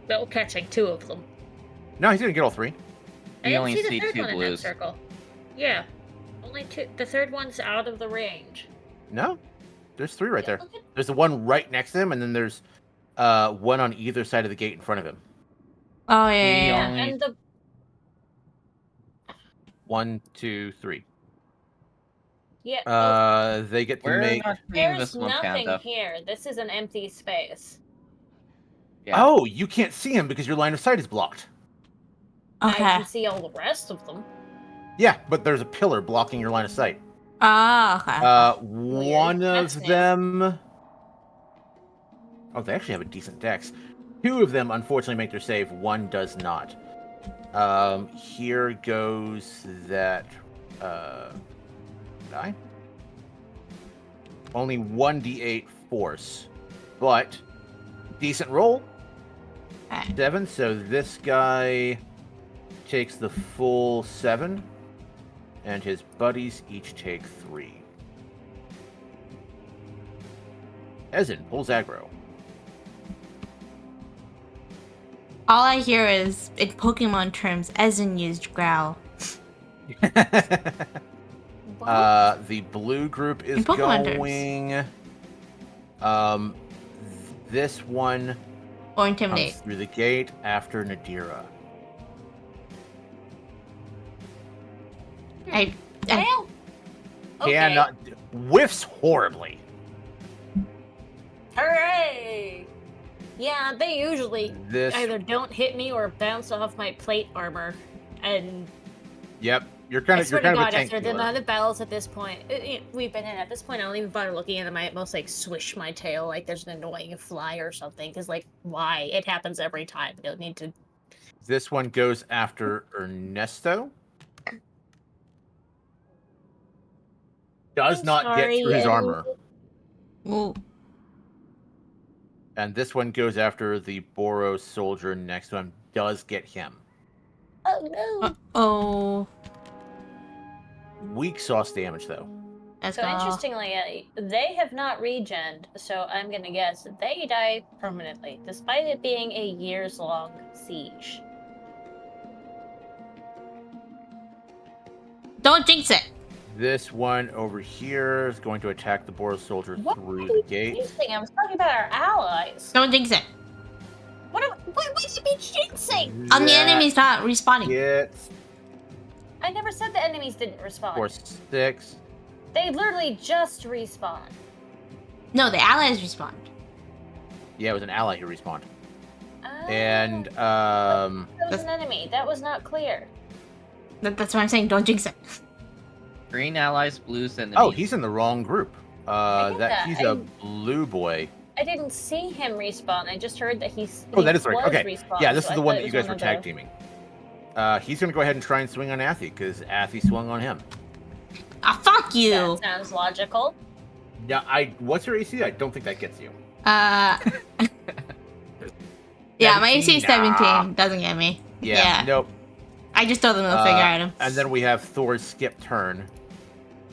Well, catching 2 of them. No, he's gonna get all 3. I You didn't only see the see third 2 one in that blues. circle. Yeah, only 2. The third one's out of the range. No, there's 3 right there. Look at- There's the one right next to him, and then there's one on either side of the gate in front of him. Oh yeah, He yeah, only- And the 1, 2, 3. yeah. They get to We're make. not seeing There's this one, nothing Panda. here. This is an empty space. Yeah. Oh, you can't see him because your line of sight is blocked. I Okay. can see all the rest of them. Yeah, but there's a pillar blocking your line of sight. Oh, okay. One That's of new. them. Oh, they actually have a decent dex. 2 of them, unfortunately, make their save. 1 does not. Here goes that die. Only 1d8 force, but decent roll. Okay. 7. So this guy takes the full 7, and his buddies each take 3. Ezin pulls aggro. All I hear is, in Pokemon terms, Ezen used growl. The blue group is In Pokemon terms. going. This one Or comes intimidate. through the gate after Nadira. I Well, okay. Cannot whiffs horribly. Hooray! Yeah, they usually This. either don't hit me or bounce off my plate armor. And Yep. You're kind I of swear you're to kind of a God, tank after the killer. amount of battles at this point, we've been in at this point, I don't even bother looking at them. I at most like swish my tail like there's an annoying fly or something. Because like, why? It happens every time. You don't need to. This one goes after Ernesto. Does I'm not get sorry, through his and- armor. ooh. And this one goes after the Boros soldier next to him. Does get him. Oh no! Oh, Weak sauce damage though. let's So go. interestingly, they have not regened, so I'm gonna guess that they die permanently, despite it being a years-long siege. Don't jinx it. This one over here is going to attack the Boros soldier What through are the you gate. jinxing? I was talking about our allies. Don't jinx it. What do you mean jinxing? On the That enemy's not respawning. gets I never said the enemies didn't respond. for 6. They literally just respawn. No, the allies respawned. Yeah, it was an ally who respawned. Oh, And that was an enemy. That was not clear. That's what I'm saying. Don't jinx it. Green allies, blues enemies. oh, he's in the wrong group. I get that. He's a blue boy. I didn't see him respawn. I just heard that Oh, that is he right. was Okay. respawned, Yeah, this so is I the one thought that it you was guys were one of tag the- teaming. He's gonna go ahead and try and swing on Athy because Athy swung on him. Ah, fuck you. That sounds logical. Yeah, what's your AC? I don't think that gets you. Yeah, my AC is 17. 17. Doesn't get me. Yeah. Nope. I just told them to figure item. And then we have Thor's skip turn,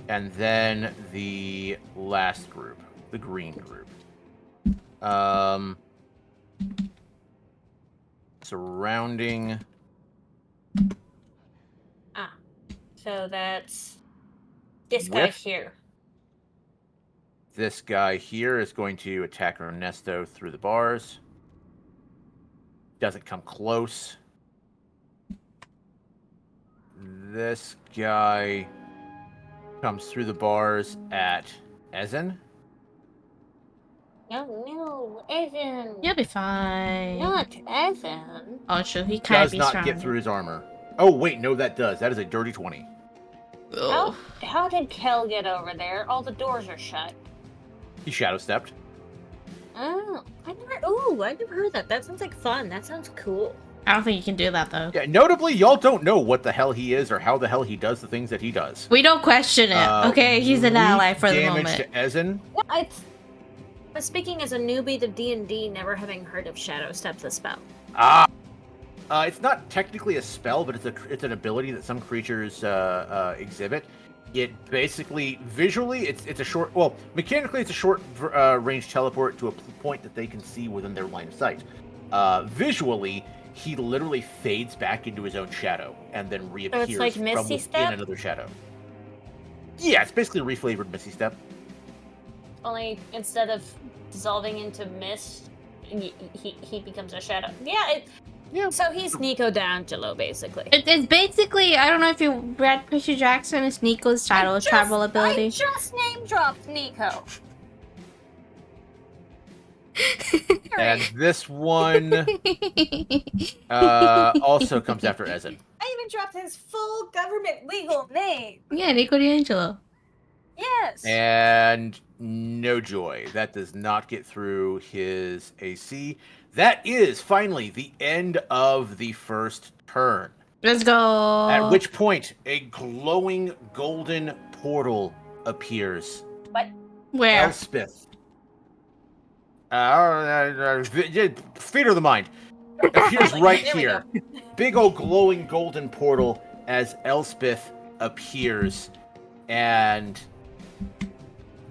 and then the last group, the green group. Surrounding. So that's this guy Whiff? here. This guy here is going to attack Ernesto through the bars. Doesn't come close. This guy comes through the bars at Ezen. No, Evan. You'll be fine. Not Evan. Oh, true. He can't Does be not get through his armor. Oh, wait, no, that does. That is a dirty 20. How did Kel get over there? All the doors are shut. He shadow stepped. Oh, I never heard that. That sounds like fun. That sounds cool. I don't think you can do that, though. Yeah, notably, y'all don't know what the hell he is or how the hell he does the things that he does. We don't question it, okay? He's an ally for the damage moment. to Ezen. Yeah, but speaking as a newbie to D&D, never having heard of Shadow Step the spell. It's not technically a spell, but it's an ability that some creatures exhibit. It basically, visually, it's a short, well, mechanically it's a short range teleport to a point that they can see within their line of sight. Visually, he literally fades back into his own shadow and then reappears it's like from Misty within Step? another shadow. Yeah, it's basically a reflavored Misty Step. Only instead of dissolving into mist, he becomes a shadow. Yeah, Yeah. so he's Nico D'Angelo, basically. It's basically, I don't know if you read Percy Jackson, it's Nico's travel ability. I just name dropped Nico. And this one also comes after Ezen. I even dropped his full government legal name. Yeah, Nico D'Angelo. Yes. And no joy. That does not get through his AC. That is finally the end of the first turn. Let's go. At which point, a glowing golden portal appears. What? Where? Elspeth. Theater of the mind. Appears right There we here. Big old glowing golden portal as Elspeth appears and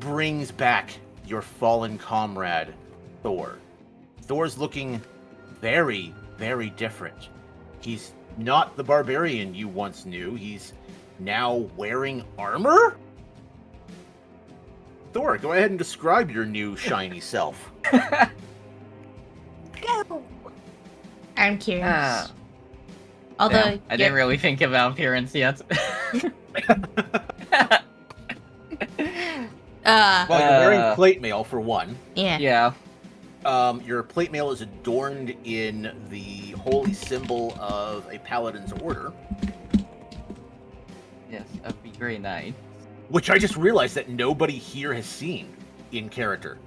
brings back your fallen comrade, Thor. Thor's looking very, very different. He's not the barbarian you once knew. He's now wearing armor? Thor, go ahead and describe your new shiny self. Go. I'm curious. Ah. Although, Damn, I didn't really think about appearance yet. Uh, Well, you're wearing plate mail for one. yeah. Yeah. Your plate mail is adorned in the holy symbol of a paladin's order, Yes, that'd be very nice. which I just realized that nobody here has seen in character.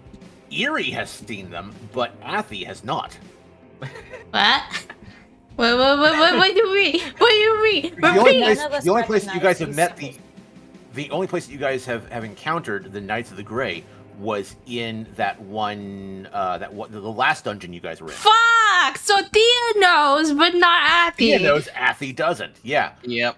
Eerie has seen them, but Athy has not. What? What do you mean? What do you mean? The only Repeat. place, the only place that you guys have met the only place that you guys have encountered the Knights of the Grey was in that one the last dungeon you guys were in. Fuck! So Thea knows, but not Athy. Thea knows, Athy doesn't. Yeah. Yep.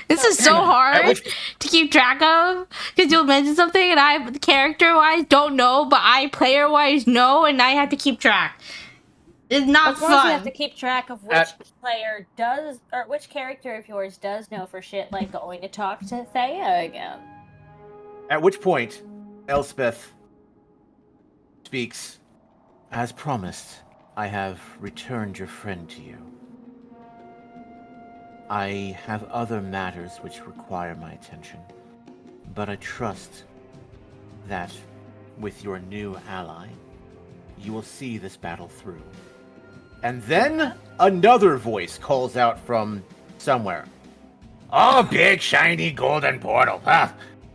This is so At hard which- to keep track of because you'll mention something and I, character-wise, don't know, but I, player-wise, know, and I have to keep track. It's not Of course, you have fun. to keep track of which player does, or which character of yours does know for shit, like going to talk to Thea again. At which point, Elspeth speaks. As promised, I have returned your friend to you. I have other matters which require my attention, but I trust that with your new ally, you will see this battle through. And then another voice calls out from somewhere. Oh, big shiny golden portal. Huh?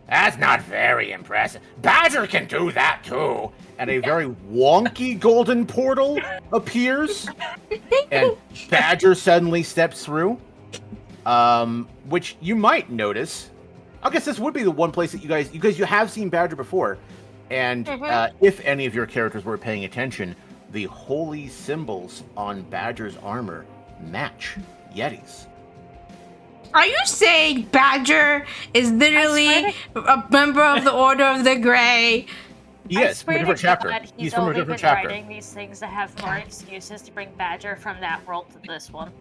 That's not very impressive. Badger can do that too. And a very wonky golden portal appears. And Badger suddenly steps through. Which you might notice. I guess this would be the one place that you have seen Badger before. And if any of your characters were paying attention, the holy symbols on Badger's armor match Yeti's. Are you saying Badger is literally a member of the Order of the Grey? Yes, from a different chapter. He's from a different chapter. Writing these things to have more excuses to bring Badger from that world to this one.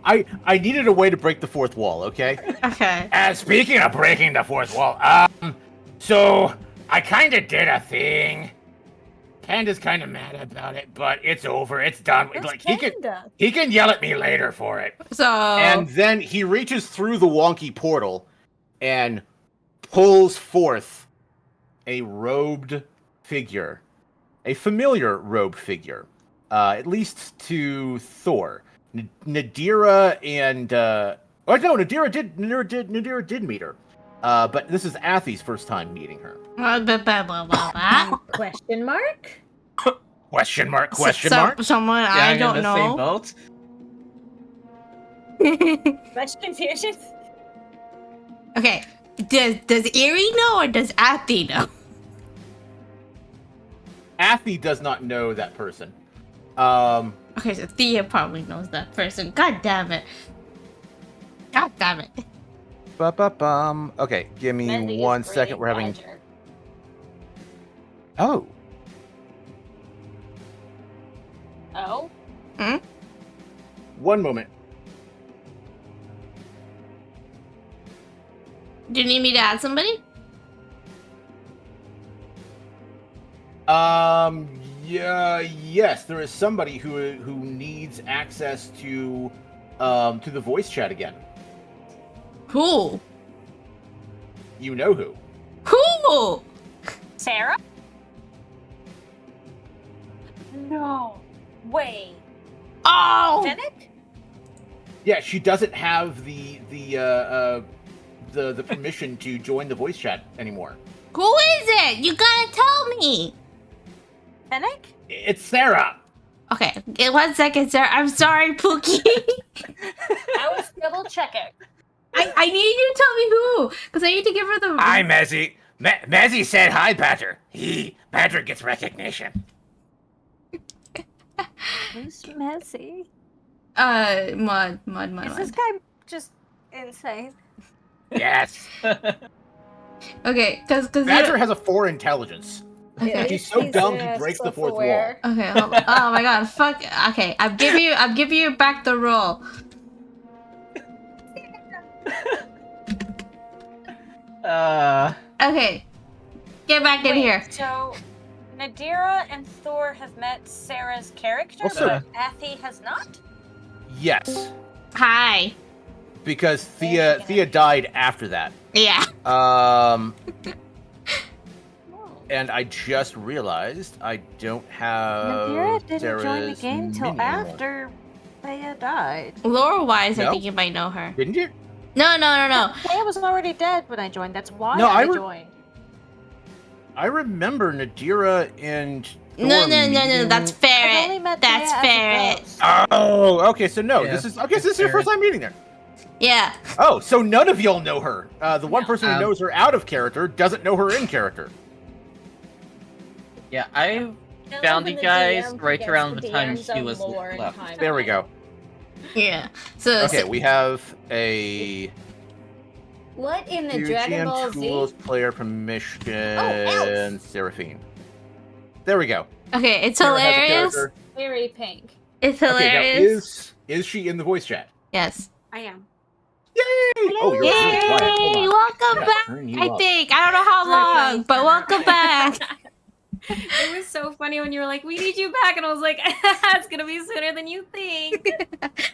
I needed a way to break the fourth wall, okay? Okay. And speaking of breaking the fourth wall, so I kind of did a thing. Panda's kind of mad about it, but it's over. It's done. Like he can yell at me later for it. So And then he reaches through the wonky portal and pulls forth a robed figure, a familiar robed figure, at least to Thor. Nadira and Nadira did meet her, but this is Athi's first time meeting her. Question mark? Question mark? Question mark? Someone Yeah, I I'm in don't the same know. boat. Much confusion? Okay, does Erie know or does Athi know? Athi does not know that person. Okay, so Thea probably knows that person. God damn it. God damn it. Okay, give me Mezzy is 1 second. breeding We're having. badger. Oh, Oh? one moment. Do you need me to add somebody? Yeah, yes, there is somebody who needs access to the voice chat again. Who? You know who? Who? Sarah? No. Wait. Oh! Fennec? Yeah, she doesn't have the permission to join the voice chat anymore. Who is it? You gotta tell me. Fennec? It's Sarah. Okay, 1 second, sir. I'm sorry, Pookie. I was double checking. I need you to tell me who, because I need to give her the. Hi, Mezzy. Mezzy said hi, Badger. Badger gets recognition. Who's messy? Mud. Is this guy just insane? Yes. Okay, because Badger has a 4 intelligence. Okay. He's so dumb he breaks the fourth wall. Okay, hold on. Oh my god, fuck. Okay, I'm giving you back the roll. Okay, get back in here. So, Nadira and Thor have met Sarah's character, Also- but Athi has not? Yes, Hi. because Thea died after that. Yeah. And I just realized I don't have Nadira didn't Sarah's join the game till mini anymore. after Thea died. Lore-wise, I No? think you might know her. Didn't you? No. Thea was already dead when I joined. That's why No, I I joined. I remember Nadira and Thor No. meeting- That's I've only Ferret. met That's Thea as a Ferret. ghost. Oh, okay. So no, Yeah, this is your first time meeting her. Yeah. Oh, so none of y'all know her. The one person who Um, knows her out of character doesn't know her in character. Yeah, I found you guys right around the time she was left. There we go. Yeah. So. Okay, we have a What in the two Dragon GM Ball tools, Z? player permission, Elf. Seraphine. There we go. Okay, it's Sarah has a hilarious. character. Very pink. It's Okay, now hilarious. is she in the voice chat? Yes. I am. Yay! Oh, you're really quiet. Hold Yay! on. Welcome Yeah, back. turn you I up. think I don't know how long, but welcome back. It was so funny when you were like, "We need you back," and I was like, "It's gonna be sooner than you think."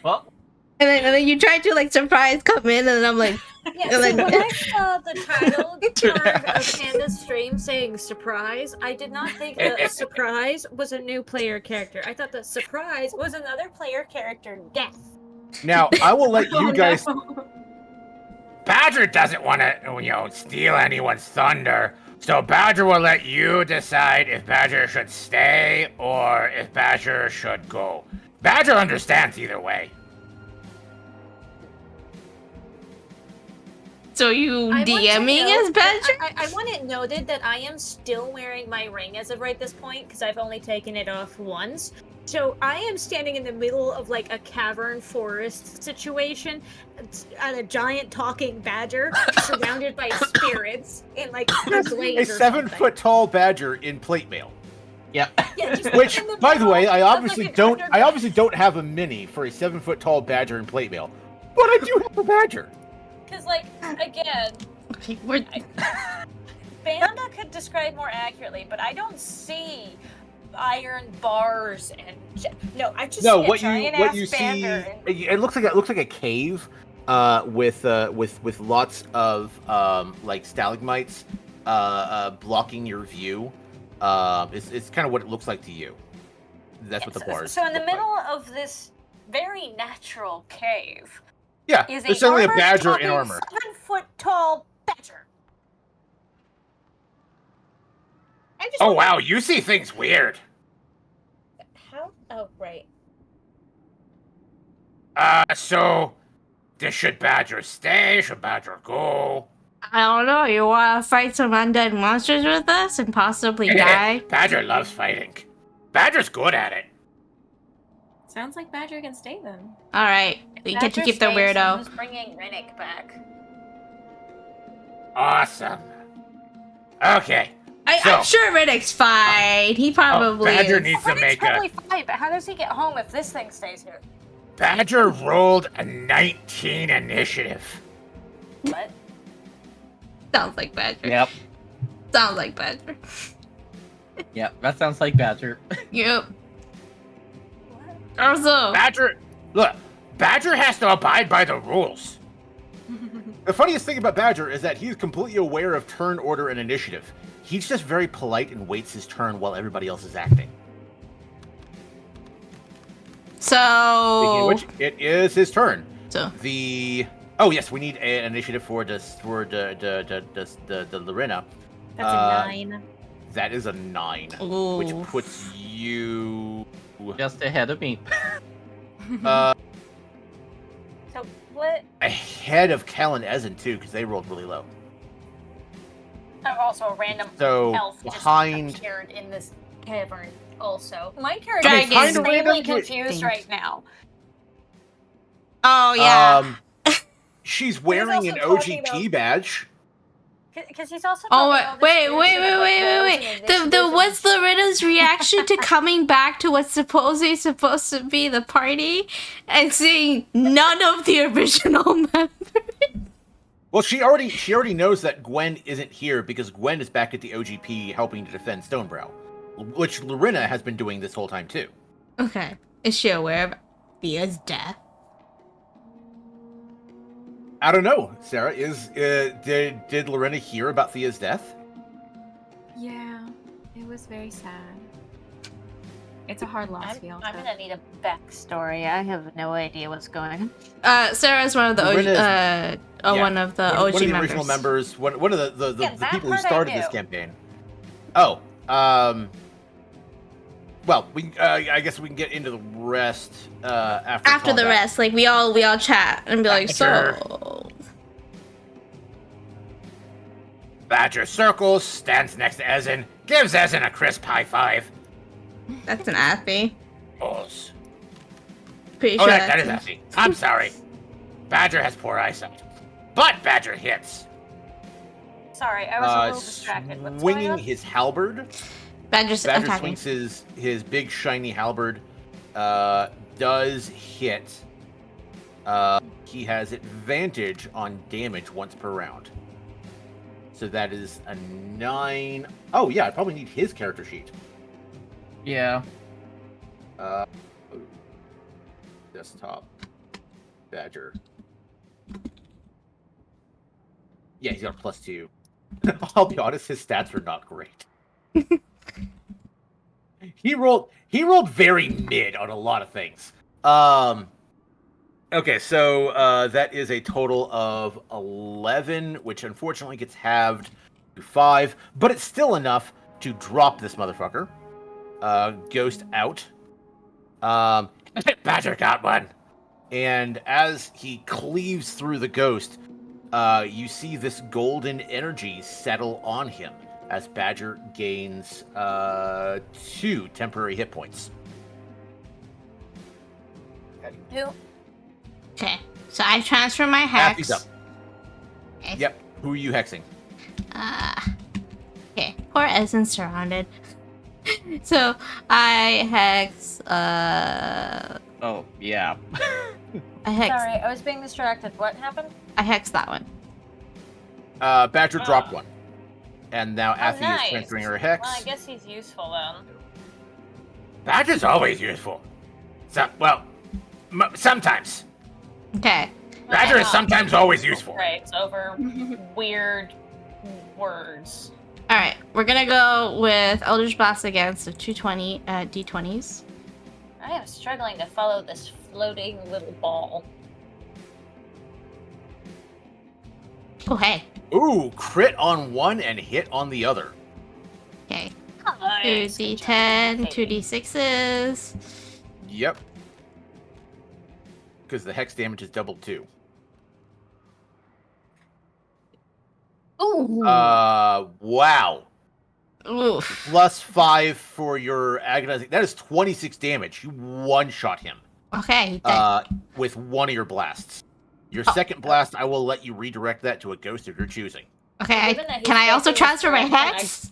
Well, And then you tried to like surprise come in, and I'm like, Yeah, so when I saw the title card of Panda's stream saying surprise, I did not think that surprise was a new player character. I thought that surprise was another player character death. Now, I will let you Oh, guys. no. Badger doesn't want to, steal anyone's thunder. So Badger will let you decide if Badger should stay or if Badger should go. Badger understands either way. so you I want to DMing note as that- Badger? I want it noted that I am still wearing my ring as of right this point because I've only taken it off once. So I am standing in the middle of like a cavern forest situation at a giant talking badger surrounded by spirits in like a glade A or something. 7 foot tall Badger in plate mail. yeah. Yeah, just Which, in the by the middle way, I of, like, obviously an don't. I underground- obviously don't have a mini for a 7 foot tall Badger in plate mail, but I do have a Badger. Because, like, again, We're- Banda could describe more accurately, but I don't see iron bars and no, I just No, see a what giant you ass see, Banda and it looks like a cave, with lots of like stalagmites blocking your view. It's kind of what it looks like to you. That's what the bars. So in the look middle like. of this very natural cave Yeah, is there's certainly a armored, badger in talking, armor. 7-foot tall badger. Oh wow, you see things weird. How? Oh, right. So should badger stay? Should badger go? I don't know. You want to fight some undead monsters with us and possibly die? Badger loves fighting. Badger's good at it. Sounds like Badger can stay then. All right, we get to Badger keep the stays, so weirdo. Who's bringing Rinnick back? Awesome. Okay. I'm sure Riddick's fine. He probably Badger is. needs to Riddick's make probably a. fine, but how does he get home if this thing stays here? Badger rolled a 19 initiative. What? Sounds like Badger. Yep. Sounds like Badger. Yep. That sounds like Badger. Yep. Also, Badger has to abide by the rules. The funniest thing about Badger is that he's completely aware of turn order and initiative. He's just very polite and waits his turn while everybody else is acting. so Speaking of which, it is his turn. So Oh yes, we need an initiative for the Lorena. That's a 9. That is a 9, Ooh. which puts you Just ahead of me. So what? ahead of Kel and Ezen too, because they rolled really low. Also, a random So elf behind. just appeared in this cavern. Also, my character Dragon. is Kinda extremely random, confused right now. Oh yeah. She's wearing an also talking OGP badge. Because he's also. Oh talking all this wait, weird wait, shit wait, about wait, roles wait, and wait. The initiatives what's and- Loretta's reaction to coming back to what's supposedly supposed to be the party and seeing none of the original members? Well, she already knows that Gwen isn't here because Gwen is back at the OGP helping to defend Stonebrow, which Lorena has been doing this whole time too. Okay. Is she aware of Thea's death? I don't know, Sarah. Did Lorena hear about Thea's death? Yeah, it was very sad. It's a hard loss. We all I'm felt. gonna need a backstory. I have no idea what's going on. Sarah's one of the Lorena's- one of the OG one of the members. original members. One of the Yeah, that people who part I started this knew. campaign. Oh, well, I guess we can get into the rest After the combat. rest, like we all chat and be like, Badger. so Badger circles, stands next to Ezen, gives Ezen a crisp high five. that's an Affy. Pulls. Pretty Oh, sure that is that's Effie. I'm sorry. Badger has poor eyesight, but Badger hits. Sorry, I was a little distracted. What's going Swinging on? his halberd. Badger's Badger attacking. swings his big shiny halberd. Does hit. He has advantage on damage once per round. So that is a 9. Oh yeah, I probably need his character sheet. Yeah. Desktop. Badger. Yeah, he's got a +2. I'll be honest, his stats are not great. He rolled very mid on a lot of things. Okay, so that is a total of 11, which unfortunately gets halved to 5, but it's still enough to drop this motherfucker. Ghost out. Badger got one. And as he cleaves through the ghost, you see this golden energy settle on him as Badger gains 2 temporary hit points. Who? Okay, so I transfer my Affy's hex. up. Okay. Yep. Who are you hexing? Okay, poor Ezen's surrounded. So I hex. Oh, yeah. I hex. Sorry, I was being distracted. What happened? I hex that one. Badger dropped one. And now Affy nice. is transferring her hex. Well, I guess he's useful then. Badger's always useful. So, well, sometimes. Okay, Badger is sometimes always useful. Right, over weird words. All right, we're gonna go with Eldritch Blast again, so 220 d20s. I am struggling to follow this floating little ball. Oh hey. Ooh, crit on one and hit on the other. Okay. Nice. 2d10, Baby. 2d6s. Yep. Because the hex damage is doubled too. Ooh. Wow. Oof. +5 for your agonizing. That is 26 damage. You one-shot him. Okay. Dead. With one of your blasts. Your Oh. second blast, I will let you redirect that to a ghost of your choosing. Okay. Given that he's Can I also facing transfer my this direction, hex?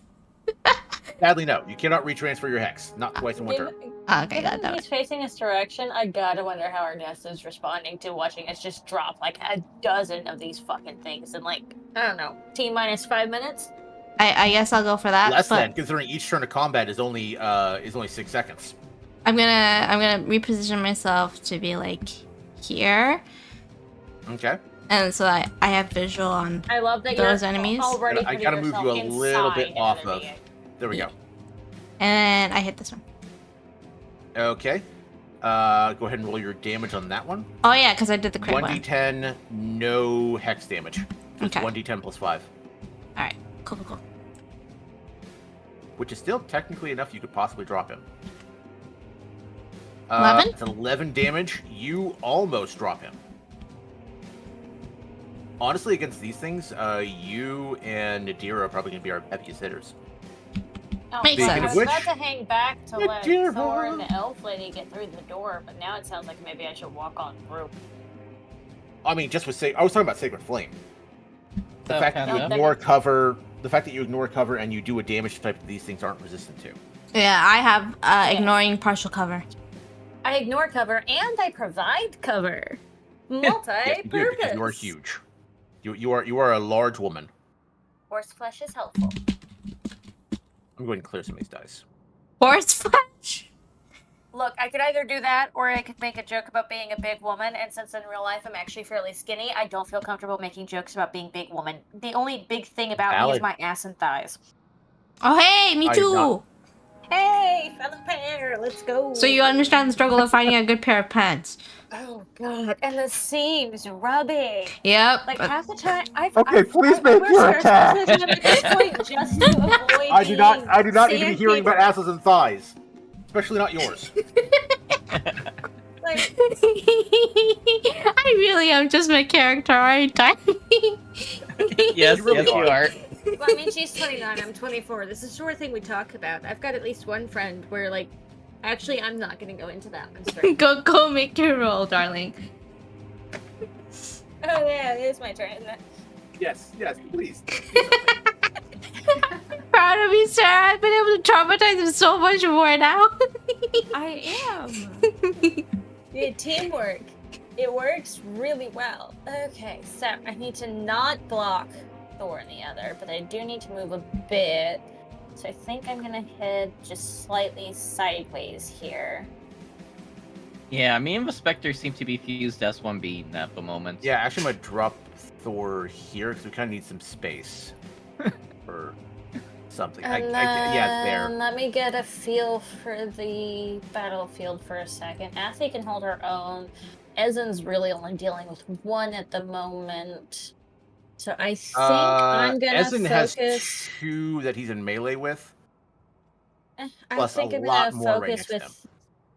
Sadly, no. You cannot retransfer your hex. Not twice in one turn. Okay, got Given that. he's facing this direction, I gotta wonder how our nest is responding to watching us just drop like a dozen of these fucking things in like, I don't know, T-5 minutes? I guess I'll go for that. Less but than, considering each turn of combat is only 6 seconds. I'm gonna reposition myself to be like here, Okay. and so I have visual on. I love that Those you're enemies? already I putting gotta move you a yourself little bit inside off an of. enemy. There we Yeah. go. And I hit this one. Okay. Go ahead and roll your damage on that one. Oh yeah, because I did the crit one. 1d10, no hex damage. Just Okay. 1d10 plus 5. All right. Cool. Which is still technically enough you could possibly drop him. 11? It's 11 damage. You almost drop him. Honestly, against these things, you and Nadira are probably going to be our heaviest hitters. Oh, Makes fuck, sense. I was about to hang back to let Dear Thor and Lord. the elf lady get through the door, but now it sounds like maybe I should walk on through. I mean, just with I was talking about Sacred Flame. The Oh, fact that you Panda. ignore cover, and you do a damage type that these things aren't resistant to. Yeah, I have ignoring partial cover. I ignore cover and I provide cover. Yes, Multi-purpose. you do, because you are huge. You are a large woman. Horse flesh is helpful. I'm going to clear some of these dice. Horse flesh. Look, I could either do that or I could make a joke about being a big woman, and since in real life I'm actually fairly skinny, I don't feel comfortable making jokes about being big woman. The only big thing about me Valid. is my ass and thighs. Oh hey, me I did too. not- Hey, fellow pair, let's go. So you understand the struggle of finding a good pair of pants. Oh god, and the seams rubbing. Yep. Like but- half the time, Okay, please make wear your skirts attack. most of the time at this point just to avoid. I do not need to be seeing hearing about people. asses and thighs, especially not yours. Like, I really am just my character, aren't I? Yes, You really yes, you are. are. well, I mean, she's 29, I'm 24. This is the sort of thing we talk about. I've got at least one friend where, like, actually, I'm not gonna go into that one. Sorry. Go make your roll, darling. Oh yeah, it is my turn, isn't it? Yes, please. Proud of you, Sarah. I've been able to traumatize him so much more now. I am. Yeah, teamwork. It works really well. Okay, so I need to not block Thor and the other, but I do need to move a bit. So I think I'm gonna head just slightly sideways here. Yeah, me and the Spectre seem to be fused S1B at the moment. Yeah, actually, I'm gonna drop Thor here because we kind of need some space for something. Yeah, there. Let me get a feel for the battlefield for a second. Athy can hold her own. Ezen's really only dealing with one at the moment. So I think I'm gonna Essen focus. has 2 that he's in melee with. I plus think a I'm lot gonna more right focus next to him. with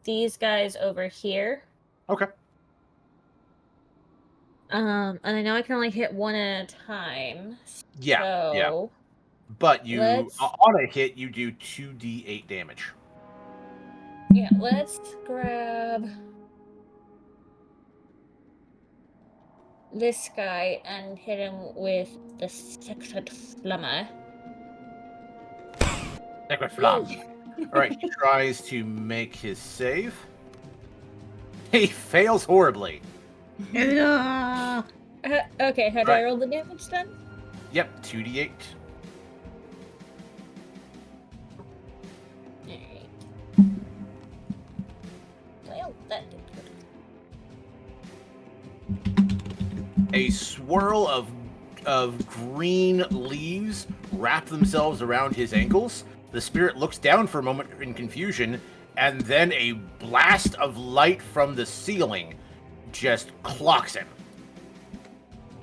these guys over here. Okay. And I know I can only hit one at a time. Yeah, yeah. So But you let's- on a hit, you do 2d8 damage. yeah, let's grab this guy and hit him with the Sacred Flamme. Sacred Flamme. All right, he tries to make his save. He fails horribly. Okay, how do I Right. roll the damage then? Yep, 2d8. Alright. Well, that did good. swirl of green leaves wrap themselves around his ankles. The spirit looks down for a moment in confusion, and then a blast of light from the ceiling just clocks him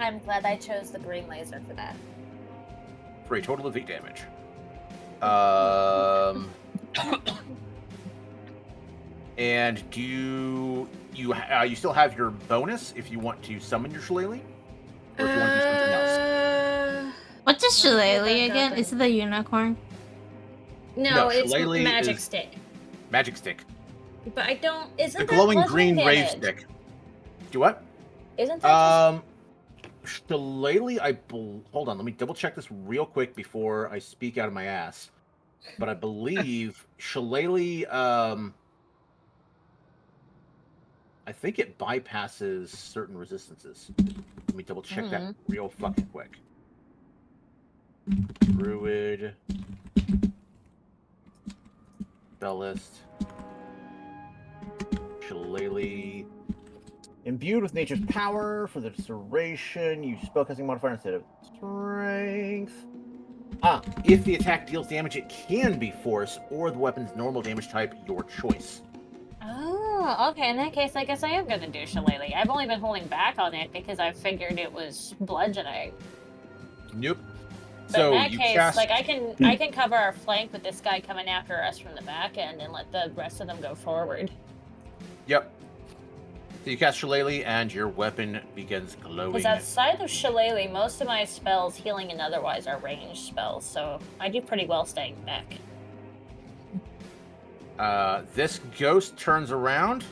I'm glad I chose the green laser for that. for a total of 8 damage. And do you still have your bonus if you want to summon your shillelagh, or if you want to do something else? What's a Let me pull it shillelagh back again? up Is it the unicorn? No, it's shillelagh magic is- stick. Magic stick, But I don't. Isn't the that glowing bludgeoning green rave damage? stick. Do what? Isn't that Shillelagh, hold on, let me double check this real quick before I speak out of my ass. But I believe Shillelagh, I think it bypasses certain resistances. Let me double check that real fucking quick. Druid. Bellist. Shillelagh. Imbued with nature's power for the duration, use spellcasting modifier instead of strength. If the attack deals damage, it can be force or the weapon's normal damage type, your choice. Oh, okay. In that case, I guess I am gonna do Shillelagh. I've only been holding back on it because I figured it was bludgeoning. Nope. But So in that you case, cast. like I can cover our flank with this guy coming after us from the back end and let the rest of them go forward. Yep. So you cast Shillelagh and your weapon begins glowing. Because outside of Shillelagh, most of my spells, healing and otherwise, are ranged spells, so I do pretty well staying back. This ghost turns around,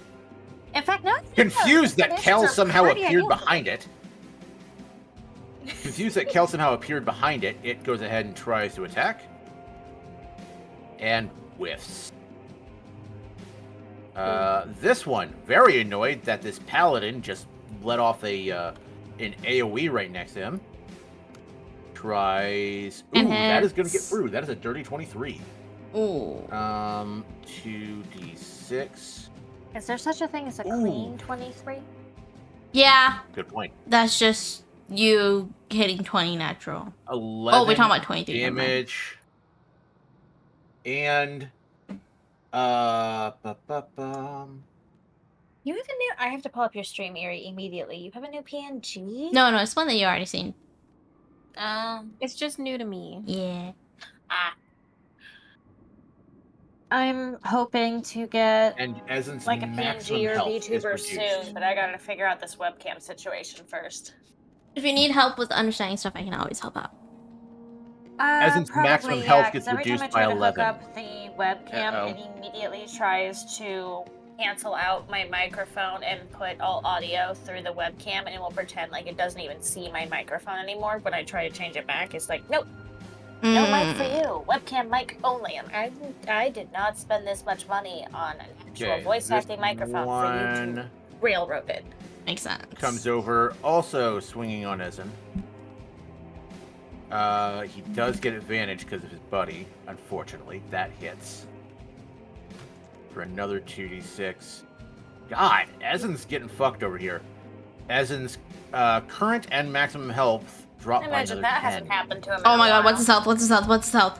In fact, no. confused that Kel somehow appeared behind it. Confused that Kel somehow appeared behind it, it goes ahead and tries to attack. And whiffs. This one, very annoyed that this paladin just let off an AoE right next to him. Tries. Ooh, that is going to get through. That is a dirty 23. Ooh. 2d6. Is there such a thing as a clean 23? Yeah, Good point. that's just you hitting 20 natural. 11 Oh, we're talking about 23 damage. And You have a new. I have to pull up your stream, Erie, immediately. You have a new PNG. No, it's one that you already seen. It's just new to me. Yeah. I'm hoping to get and Ezen's like a maximum PNG or health is VTuber reduced. soon, but I gotta figure out this webcam situation first. If you need help with understanding stuff, I can always help out. Ezen's maximum Probably, health because gets every time I reduced try by to 11. hook up the webcam, Uh-oh. it immediately tries to cancel out my microphone and put all audio through the webcam, and it will pretend like it doesn't even see my microphone anymore. When I try to change it back, it's like, nope, no mic for you, webcam mic only. And I did not spend this much money on an actual voice acting microphone for you to railroad it. Makes sense. Comes over, also swinging on Ezen. He does get advantage because of his buddy, unfortunately. That hits. For another 2d6. God, Ezen's getting fucked over here. Ezen's current and maximum health drop by Imagine another that 10. hasn't happened to him. Oh in my a god, while. what's his health? What's his health? What's his health?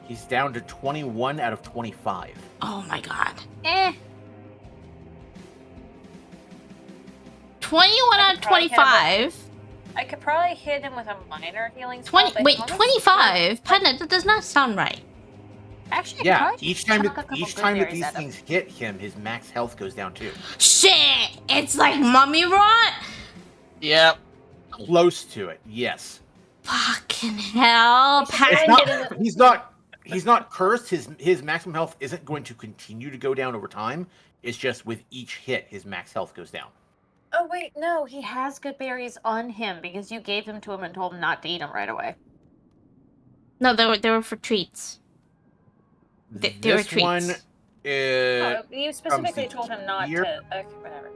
He's down to 21 out of 25. Oh my god. 21 out of probably hit him 25. I could probably hit him with a minor healing spell. 20. but Wait, how much- 25? Panda, that does not sound right. Actually, I could Yeah, probably each time chuck a couple each good time that berries these at him. things hit him, his max health goes down too. Shit! It's like mummy rot? Yep. Close to it, yes. Fucking hell. It's not. He's not cursed. His maximum health isn't going to continue to go down over time. It's just with each hit, his max health goes down. Oh wait, no, he has good berries on him because you gave them to him and told him not to eat them right away. No, they were for treats. They were This treats. one is You specifically the told him not here. to. Okay, whatever.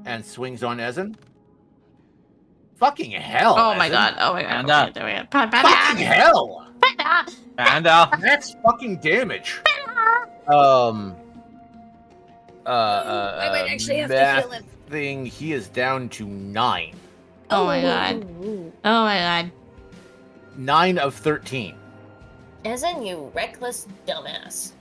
and swings on Ezen. Fucking hell! Oh my Ezen. god. Oh my god. Panda. There we go. Panda. Fucking hell! Panda. Panda. That's fucking damage. I might actually have to math heal him. thing. He is down to 9. Oh my god. Ooh. Oh my god. 9 of 13. As in, you reckless dumbass.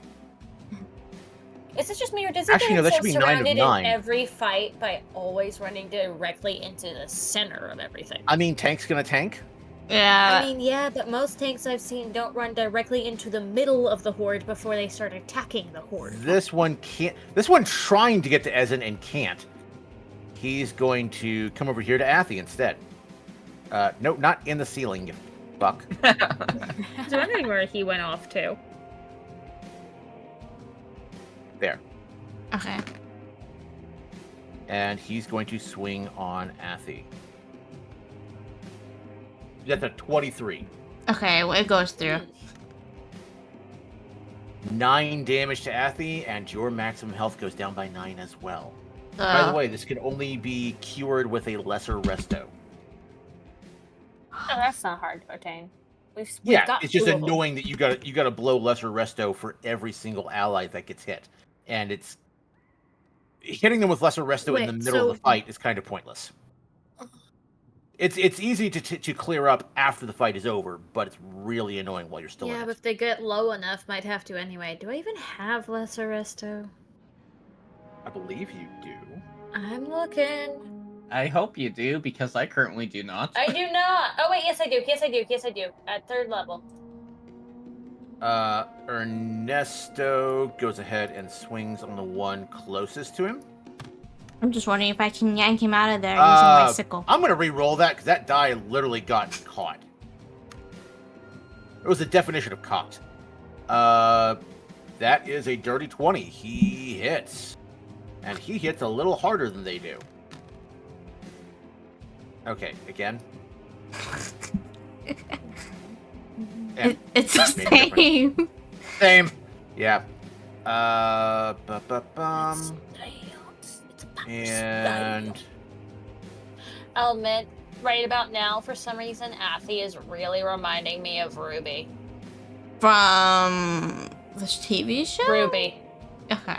Is it just me, or does he Actually, no, get that should himself be 9 of surrounded 9. in every fight by always running directly into the center of everything? I mean, tank's gonna tank. Yeah. I mean, yeah, but most tanks I've seen don't run directly into the middle of the horde before they start attacking the horde. This one can't. This one trying to get to Ezen and can't. He's going to come over here to Athy instead. No, not in the ceiling, you fuck. I was wondering where he went off to. There. Okay. And he's going to swing on Athy. That's a 23. Okay, well, it goes through. 9 damage to Athy, and your maximum health goes down by 9 as well. By the way, this can only be cured with a lesser resto. Oh, that's not hard to attain. We've Yeah, got it's just 2 of them. annoying that you gotta blow lesser resto for every single ally that gets hit, and it's hitting them with lesser resto in the Wait, middle of so- the fight is kind of pointless. It's easy to clear up after the fight is over, but it's really annoying while you're still Yeah, in but it. if they get low enough, might have to anyway. Do I even have lesser resto? I believe you do. I'm looking. I hope you do, because I currently do not. I do not. Oh wait, yes I do. Yes I do. Yes I do. At 3rd level. Ernesto goes ahead and swings on the one closest to him. I'm just wondering if I can yank him out of there using my sickle. I'm gonna re-roll that because that die literally got caught. It was the definition of caught. That is a dirty 20. He hits. And he hits a little harder than they do. Okay, again. Yeah, It's the made a difference. same. Same. Yeah. And I'll admit, right about now, for some reason, Athy is really reminding me of Ruby. From this TV show? Ruby. Okay.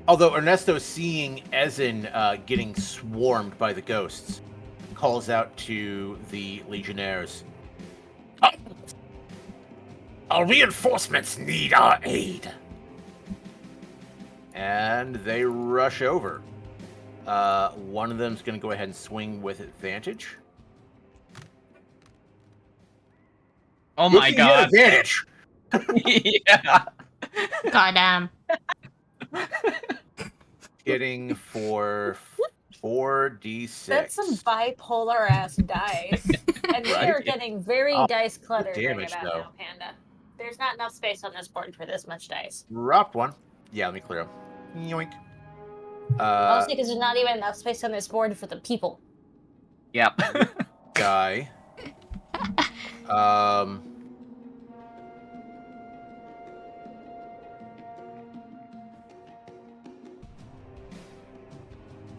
although Ernesto seeing Ezen getting swarmed by the ghosts, calls out to the legionnaires. Our reinforcements need our aid. And they rush over. One of them's going to go ahead and swing with advantage. Oh my Looking at god. advantage. Yeah. Goddamn. Hitting for 4d6. That's some bipolar ass dice. And we Right? are getting very Oh, dice cluttered right damage, about though. now, Panda. There's not enough space on this board for this much dice. Dropped one. Yeah, let me clear them. Yoink. Mostly because there's not even enough space on this board for the people. Yep. Guy.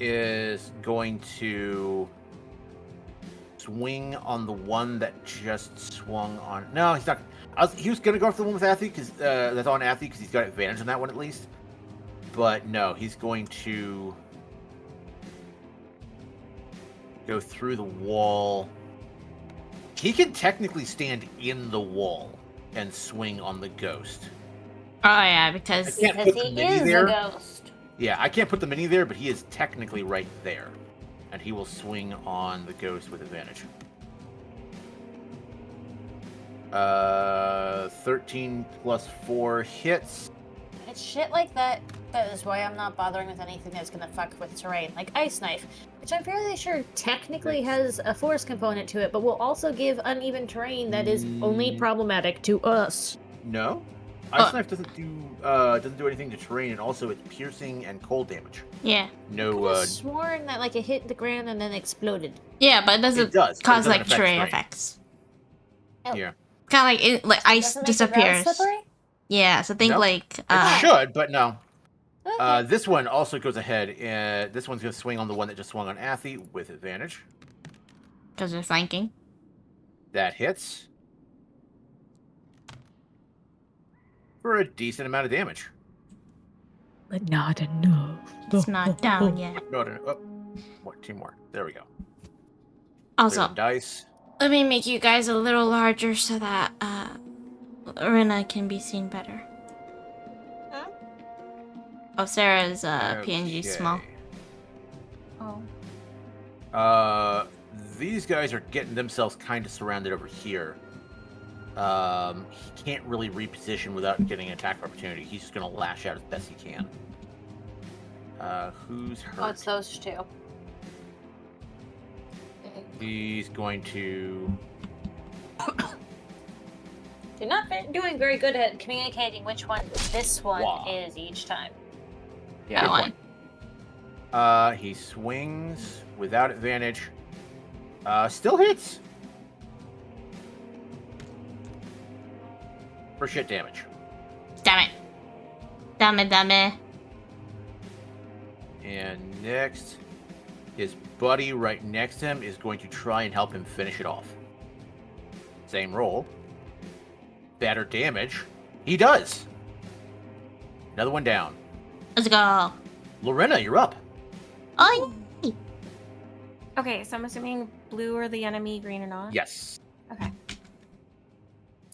Is going to swing on the one that just swung on. No, he's not. He was going to go for the one with Athy because that's on Athy because he's got advantage on that one at least. But no, he's going to go through the wall. He can technically stand in the wall and swing on the ghost. Oh yeah, because I can't Because put the he mini is there. a ghost. Yeah, I can't put the mini there, but he is technically right there. And he will swing on the ghost with advantage. 13 plus 4 hits. It's shit like that. That is why I'm not bothering with anything that's gonna fuck with terrain, like Ice Knife, which I'm fairly sure technically has a force component to it, but will also give uneven terrain that is only problematic to us. No. Ice Knife doesn't do anything to terrain, and also it's piercing and cold damage. yeah, No, I've sworn that like it hit the ground and then exploded. yeah, but it doesn't it does. but it cause doesn't like affect terrain effects. Yeah. Kind of like ice Doesn't make the ground disappears. slippery? Yeah, so think Nope. like It should, but no. Okay. This one also goes ahead. This one's going to swing on the one that just swung on Athy with advantage. because they're flanking. That hits. For a decent amount of damage. But not enough. It's not down yet. No, What? 2 more. There we go. Also, Dice. let me make you guys a little larger so that Rina can be seen better. Huh? Oh, Sarah's PNG small. Oh. These guys are getting themselves kind of surrounded over here. He can't really reposition without getting an attack opportunity. He's just gonna lash out as best he can. Who's hurt? Oh, it's those two. He's going to. You're not doing very good at communicating which one this one Wow. is each time. That one. He swings without advantage. Still hits. For shit damage. Damn it. Damn it. And next, his buddy right next to him is going to try and help him finish it off. Same roll. Better damage. He does. Another one down. Let's go. Lorena, you're up. Oh, Okay, so I'm assuming blue are the enemy, green or not? Yes. Okay.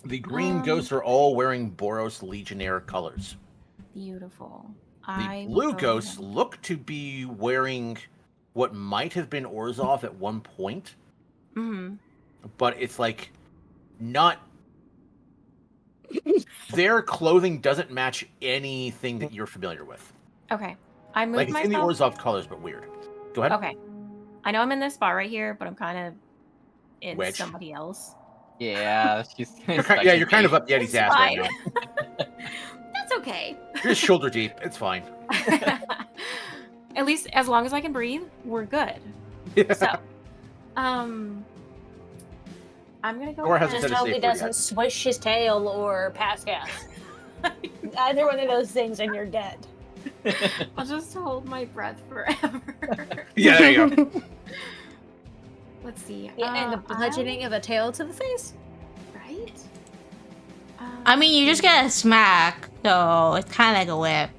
The green ghosts are all wearing Boros Legionnaire colors. Beautiful. The blue ghosts look to be wearing what might have been Orzhov at one point, Mm-hmm. but it's like not. Their clothing doesn't match anything that you're familiar with. Okay. I moved Like it's in the myself. Orzhov colors, but weird. Go ahead. Okay. I know I'm in this spot right here, but I'm kind of in Wedge. somebody else. Yeah, she's You're kind of up Yeti's It's ass right fine. now. That's okay. You're just shoulder deep. It's fine. At least as long as I can breathe, we're good. So, I'm gonna go. Or has ahead to Just set a hope safe he word doesn't yet. swish his tail or pass gas. Either one of those things and you're dead. I'll just hold my breath forever. Yeah, there you go. Let's see. Yeah, and the bludgeoning of a tail to the face. Right? I mean, you just get a smack, so it's kind of like a whip.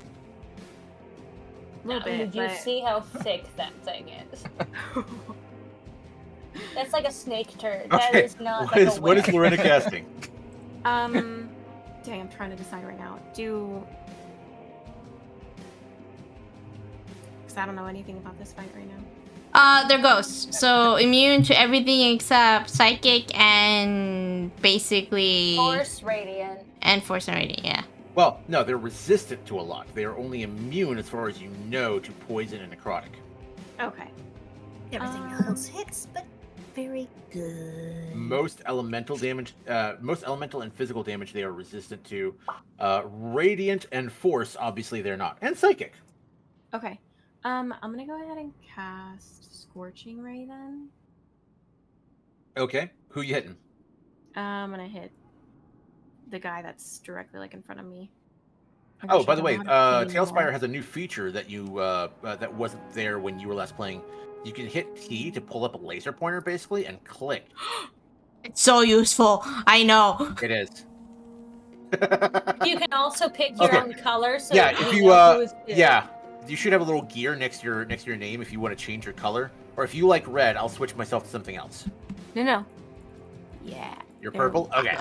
a little bit. Did you but- see how thick that thing is? That's like a snake turd. That Okay. is not What like is a what is whip. Lorena casting? Dang, I'm trying to decide right now. Because I don't know anything about this fight right now. They're ghosts, so immune to everything except psychic and basically Force radiant. and force and radiant. Yeah. Well, no, they're resistant to a lot. They are only immune, as far as you know, to poison and necrotic. Okay. Everything Um, else hits, but very good. Most elemental damage, most elemental and physical damage, they are resistant to. Radiant and force, obviously, they're not, and psychic. Okay. I'm gonna go ahead and cast Scorching Ray then. Okay, who you hitting? I'm gonna hit the guy that's directly like in front of me. I Oh, actually by the don't way, know how to see Tailspire anymore. has a new feature that you that wasn't there when you were last playing. You can hit T to pull up a laser pointer, basically, and click. It's so useful. I know. It is. You can also pick your Okay. own color, so Yeah, that if we you know who's who. yeah, you should have a little gear next to your name if you want to change your color. Or if you like red, I'll switch myself to something else. No. Yeah. You're There we purple? Okay.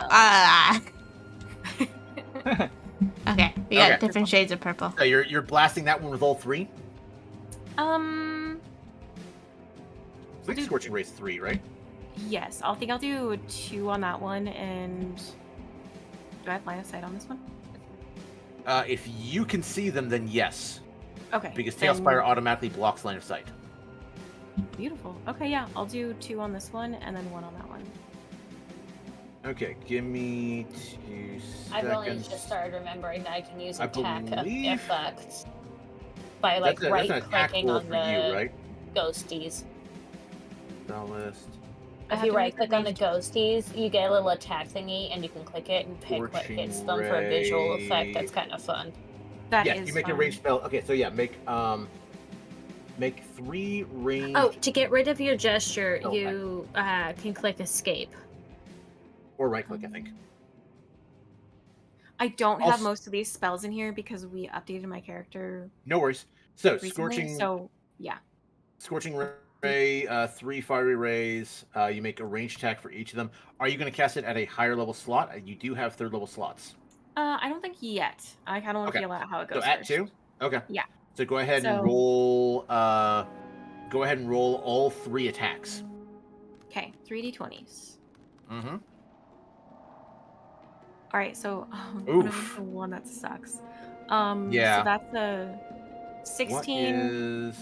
Okay, we got Okay. different shades of purple. So you're blasting that one with all three? Um. I think Scorching Ray's 3, right? Yes, I'll do 2 on that one, and do I have line of sight on this one? If you can see them, then yes. Okay. Because then- Tailspire automatically blocks line of sight. Beautiful. Okay, yeah, I'll do 2 on this one, and then 1 on that one. Okay, give me 2 seconds. I've only just started remembering that I can use I attack believe- effects by like That's an attack right-clicking roll on for the you, right? ghosties. Spell list. I If have you to make right-click on the range- ghosties, you get a little attack thingy, and you can click it and pick what Scorching hits them for a visual ray. effect. That's kind of fun. That Yeah, is you make a fun. range spell. Okay, so yeah, make 3 range. Oh, to get rid of your gesture, Oh, you can click escape. Or right click, I think. I don't have Also- most of these spells in here because we updated my character No worries. So recently. scorching. So yeah. Scorching Ray, 3 fiery rays. You make a ranged attack for each of them. Are you going to cast it at a higher level slot? You do have 3rd level slots. I don't think yet. I kind of want to Okay. feel out how it So goes at first. 2? Okay. Yeah. So go ahead and So- roll. Go ahead and roll all 3 attacks. Okay, 3d20s. Mm-hmm. All right, so one of them's Oof. the one that sucks. Yeah. So that's a 16, What is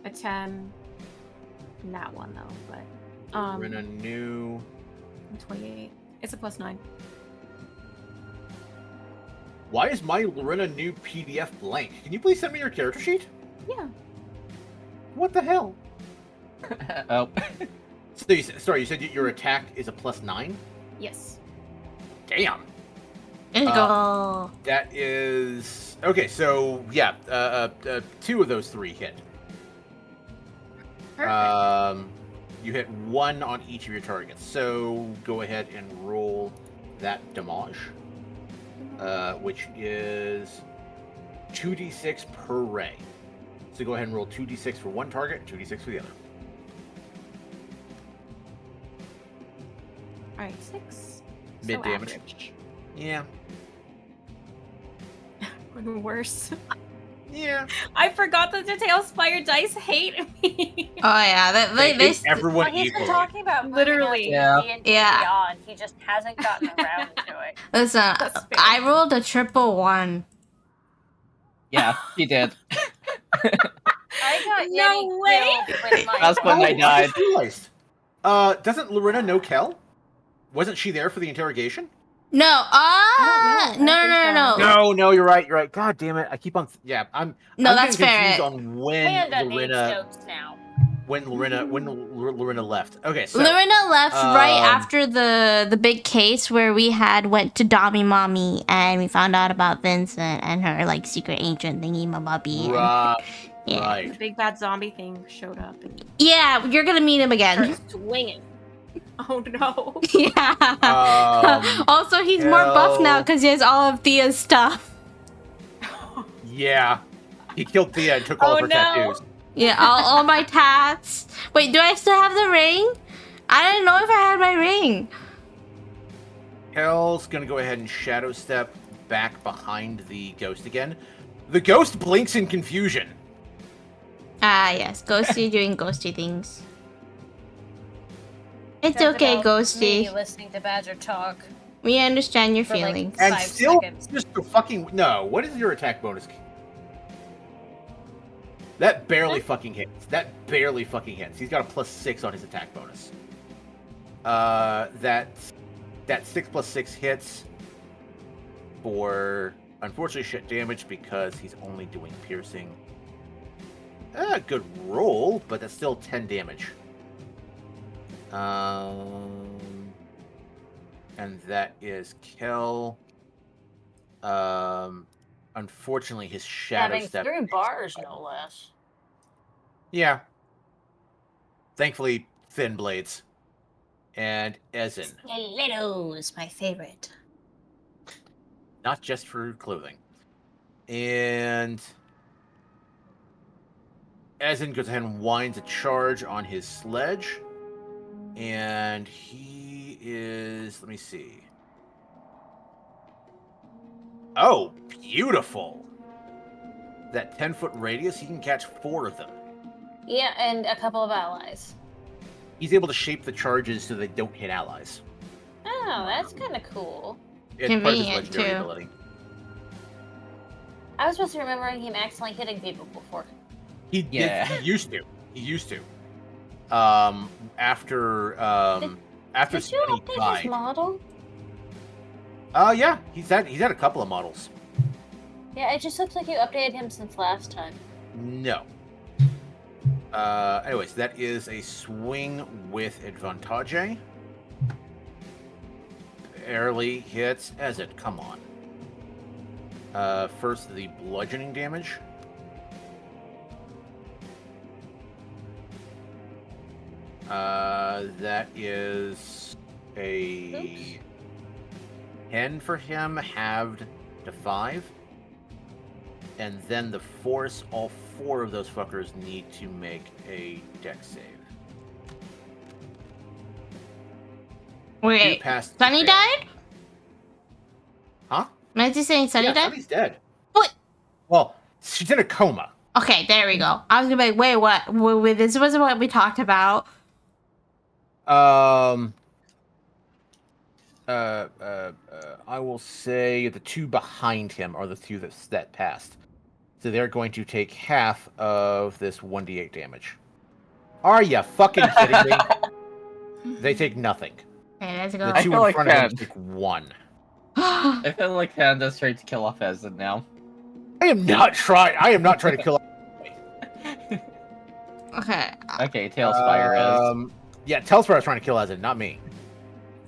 a 10, and that one though, but we're in a new 28. It's a +9. Why is my Lorena new PDF blank? Can you please send me your character sheet? Yeah. What the hell? Oh. So you said your attack is a +9? Yes. Damn. Let's go. That is okay. So yeah, 2 of those 3 hit. Perfect. You hit 1 on each of your targets. So go ahead and roll that damage, which is 2d6 per ray. So go ahead and roll 2d6 for one target, and 2d6 for the other. All right, 6. Mid So damage. average. Yeah. Worse. Yeah. I forgot that the Tailspire dice hate me. Oh yeah, They they hate everyone Well, he's been equally. talking about moving Literally. out to Yeah. D&D Yeah. Beyond. He just hasn't gotten around to it. Listen. That's fair. I rolled a triple 1. Yeah, he did. I got No Yeti way. killed with my That's when I I died. just realized. Doesn't Lorena know Kel? Wasn't she there for the interrogation? No, I don't know. no, I no, don't no, think no, No, you're right. You're right. God damn it! I keep on. Yeah, I'm. No, I'm that's getting fair. confused on when Panda needs Lorena jokes now. when Lorena left. Okay, so Lorena left right um, after the big case where we had went to Dommy Mommy and we found out about Vincent and her like secret agent thingy mabobby. right, Yeah. The right. big bad zombie thing showed up and Yeah, you're gonna meet him again. Start swinging. oh no. Yeah. Also, he's more buff now because he has all of Thea's stuff. Yeah, he killed Thea and took all Oh, of her no. tattoos. Yeah, all my tats. Wait, do I still have the ring? I didn't know if I had my ring. Kel's gonna go ahead and shadow step back behind the ghost again. The ghost blinks in confusion. Ah, yes, Ghosty doing ghosty things. It's Talked okay, about Ghosty. Me listening to Badger talk. We understand your For, like, feelings. And 5 still seconds. just a fucking no. What is your attack bonus? That barely fucking hits. That barely fucking hits. He's got a +6 on his attack bonus. That 6 + 6 hits for unfortunately shit damage because he's only doing piercing. Good roll, but that's still 10 damage. And that is Kel. Unfortunately, his shadow Having step. through bars, no less. Yeah. Thankfully, thin blades. And Ezen, Stilettos, my favorite. not just for clothing. And Ezen goes ahead and winds a charge on his sledge. And he is. Let me see. Oh, beautiful. That 10-foot radius, he can catch 4 of them. Yeah, and a couple of allies. He's able to shape the charges so they don't hit allies. Oh, that's kind of cool. It's part of his Convenient, legendary too. ability. I was supposed to remembering him accidentally hitting people before. He did. Yeah. He used to. After Did you Sonny update his died. model? Yeah. He's had a couple of models. Yeah, it just looks like you updated him since last time. No. Anyways, that is a swing with advantage. Barely hits as it. Come on. First, the bludgeoning damage. That is a 10 for him, halved to 5. and then the force, all 4 of those fuckers need to make a dex save. Wait, Passed Sunny failed. died? Huh? Am I saying Sunny Yeah, died? Sunny's dead. What? Well, she's in a coma. Okay, there we go. I was gonna be like, wait, what? Wait, this wasn't what we talked about. I will say the 2 behind him are the 2 that passed. So they're going to take half of this 1d8 damage. Are you fucking kidding me? They take nothing. Okay, let's The go. 2 feel in like front of him that. take 1. I feel like Panda's trying to kill off Ezra now. I am not trying to kill. Okay. Okay, Tailspire is. Yeah, Tailspire is trying to kill Ezra, not me.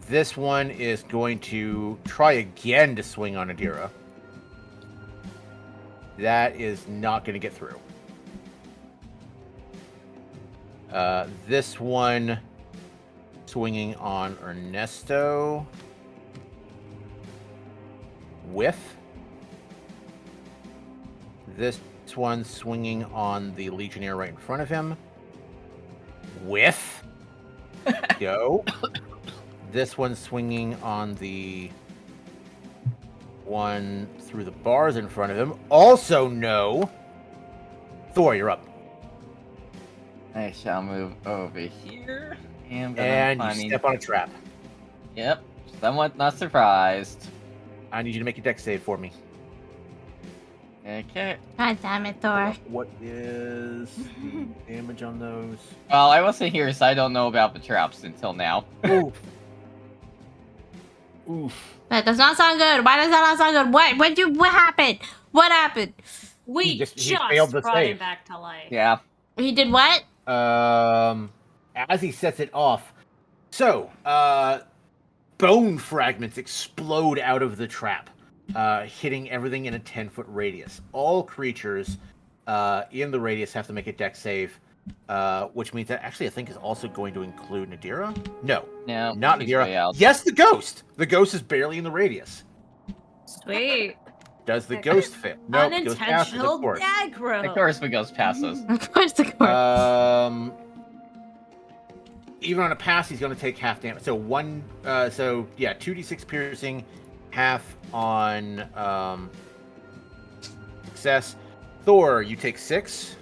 This one is going to try again to swing on Adira. That is not going to get through. This one swinging on Ernesto. Whiff. This one swinging on the Legionnaire right in front of him. Whiff. Go. This one swinging on the one through the bars in front of him. Also no. Thor, you're up. I shall move over here. And You step on a trap. Yep, somewhat not surprised. I need you to make a dex save for me. Okay. God damn it, Thor. What is the damage on those? Well, I wasn't here, so I don't know about the traps until now. Oof. Oof. That does not sound good. Why does that not sound good? What happened? What happened? We He just failed the brought him save. back to life. Yeah. He did what? As he sets it off, so bone fragments explode out of the trap, hitting everything in a 10-foot radius. All creatures in the radius have to make a dex save, which means that actually I think is also going to include Nadira. No, No, not she's way Nadira. out. Yes, the ghost. The ghost is barely in the radius. Sweet. Does the ghost fit? No, the ghost passes, of Unintentional course. aggro. Of course, the ghost passes. Of course, the court. Even on a pass, he's going to take half damage. So 2d6 piercing, half on success. Thor, you take 6.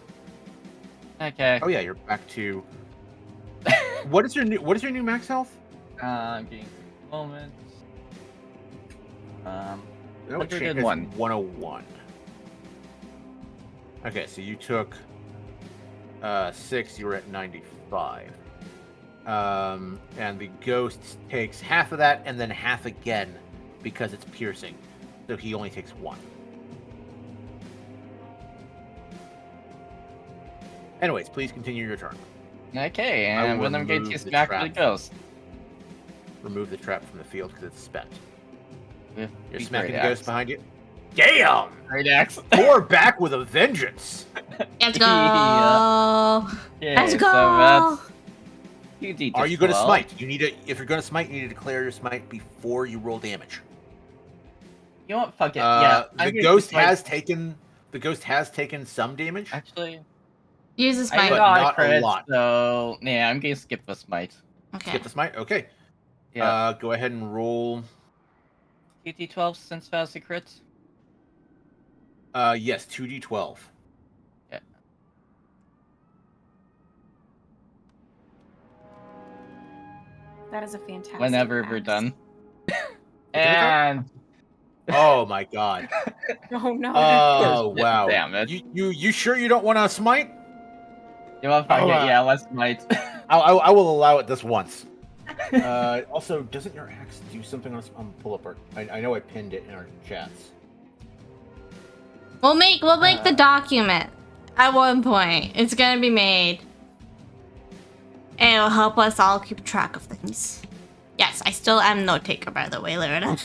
Okay. Oh yeah, you're back to. What is your new max health? I'm getting a moment. No, it 101. 101. Okay, so you took 6. You were at 95. And the ghost takes half of that and then half again because it's piercing. So he only takes 1. Anyways, please continue your turn. Okay, I and will then I'm going remove to the smack the trap. ghost. Remove the trap from the field because it's spent. With You're the smacking the great ghost axe. behind you. Damn! Great axe. Thor back with a vengeance. Let's go. Okay, Let's go. So that's 2d12. Are you going to smite? You need to. If you're going to smite, you need to declare your smite before you roll damage. You know what? Fuck it. Yeah. The I'm gonna ghost smite. has taken. The ghost has taken some damage. Actually, Use the I smite. But got not a crit, lot. so yeah, I'm gonna skip the smite. Okay. Skip the smite. Okay. Yeah. Go ahead and roll. 2d12 since that was a crit. Yes, 2d12. Yeah. That is a fantastic. Whenever we're axe. done. Okay, And Oh my god. Oh no. Oh wow. Damn it. You sure you don't want to smite? you know what? Fuck Oh, it. Yeah, let's smite. I will allow it this once. Also, doesn't your axe do something on pull up? I know I pinned it in our chats. We'll make the document at one point. It's gonna be made. And it'll help us all keep track of things. Yes, I still am note taker, by the way, Lorena.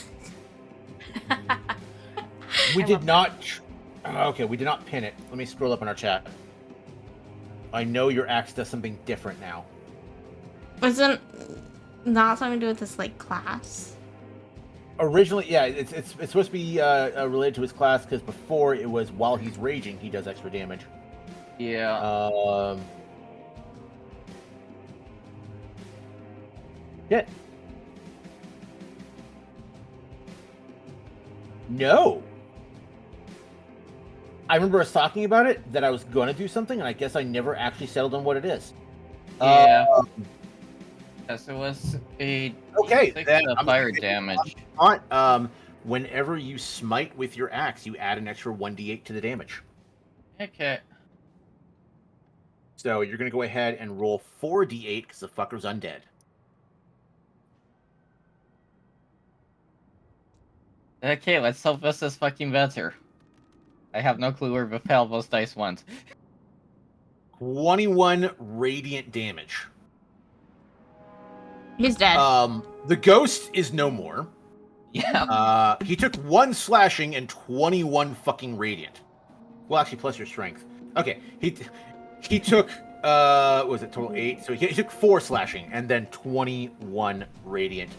We did not. Okay, we did not pin it. Let me scroll up in our chat. I know your axe does something different now. Wasn't not something to do with this like class? Originally, yeah, it's supposed to be related to his class because before it was while he's raging, he does extra damage. Yeah. Hit. No. I remember us talking about it, that I was going to do something, and I guess I never actually settled on what it is. Yeah. Yes, it was a Okay, D6 then of fire damage. Whenever you smite with your axe, you add an extra 1d8 to the damage. Okay. So you're going to go ahead and roll 4d8 because the fucker's undead. Okay, let's hope this is fucking better. I have no clue where the hell those dice went. 21 radiant damage. He's dead. The ghost is no more. Yeah. He took 1 slashing and 21 fucking radiant. Well, actually, plus your strength. Okay, he took what was it, total 8? So he took 4 slashing and then 21 radiant.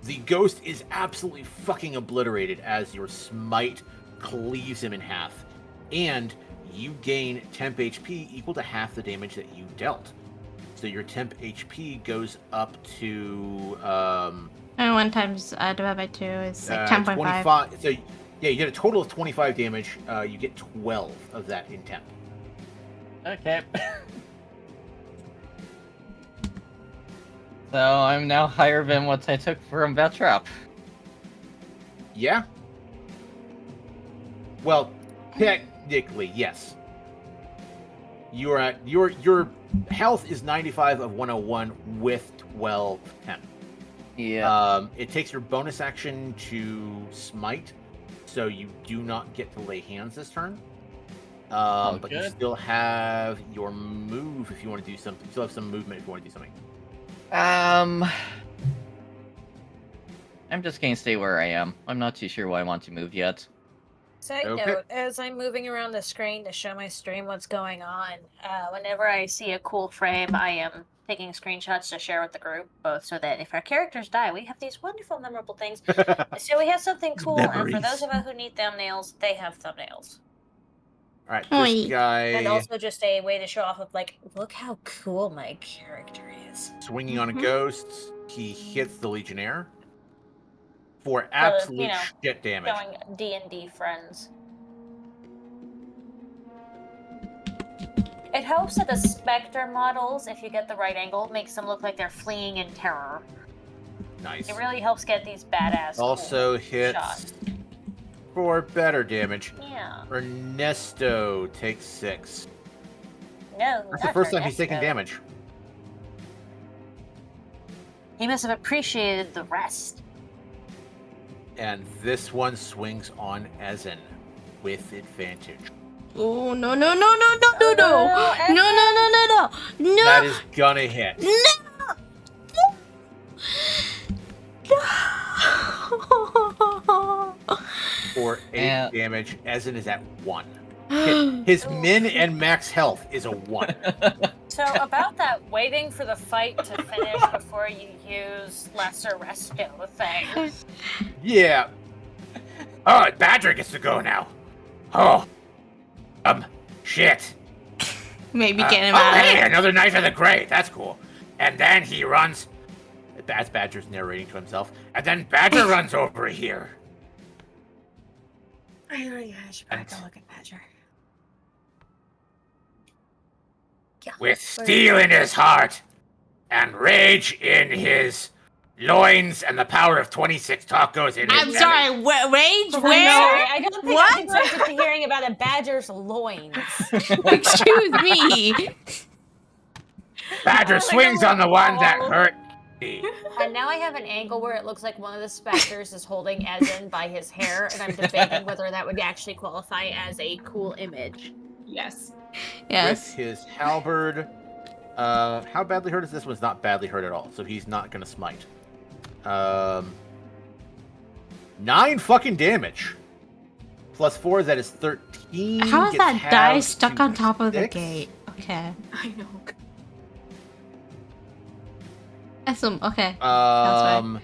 The ghost is absolutely fucking obliterated as your smite cleaves him in half, and you gain temp HP equal to half the damage that you dealt. So your temp HP goes up to And 1 times divided by 2 is like 10.5. 25. So yeah, you get a total of 25 damage. You get 12 of that in temp. Okay. So I'm now higher than what I took from that trap. Yeah. Well, technically, yes. You are at your health is 95 of 101 with 12 temp. Yeah. It takes your bonus action to smite, so you do not get to lay hands this turn. But you good. still have your move if you want to do something. You still have some movement if you want to do something. I'm just gonna stay where I am. I'm not too sure why I want to move yet. Side Okay. note, as I'm moving around the screen to show my stream what's going on, whenever I see a cool frame, I am taking screenshots to share with the group, both so that if our characters die, we have these wonderful, memorable things. So we have something cool, and for Memories. those of us who need thumbnails, they have thumbnails. All right, Oi. this guy And also just a way to show off of, like, look how cool my character is. swinging on a ghost. He hits the Legionnaire for absolute shit damage. Showing D&D friends. It helps that the Spectre models, if you get the right angle, makes them look like they're fleeing in terror. Nice. It really helps get these badass Also cool hits shots. for better damage. Yeah. Ernesto takes 6. No, That's the first time he's taken damage. He must have appreciated the rest. And this one swings on Ezen with advantage. Oh, no, no, no, no, no, no, no. No, no, no, no, no. No. That is gonna hit. No. For 8 damage. Ezen is at 1. His min and max health is a 1. So about that waiting for the fight to finish before you use lesser resto thing. Yeah. Oh, Badger gets to go now. Oh. Shit. Maybe get him Oh, out of hey, it. another Knight of the Grave. That's cool. And then he runs. That's Badger's narrating to himself. And then Badger runs over here. I should probably go look at Badger. Yeah. With steel in his heart and rage in his loins and the power of 26 tacos in his I'm belly. sorry, rage? I'm Where? sorry, I don't think What? I'm interested in hearing about a badger's loins. Excuse me. Badger swings on the one that hurt me. And now I have an angle where it looks like one of the specters is holding Ezen by his hair, and I'm debating whether that would actually qualify as a cool image. Yes. Yes. With his halberd. How badly hurt is this? One's not badly hurt at all, so he's not gonna smite. 9 fucking damage. Plus 4, that is 13. How is Gets that die halved stuck to on top of the 6. gate? Okay. I know. Okay. That's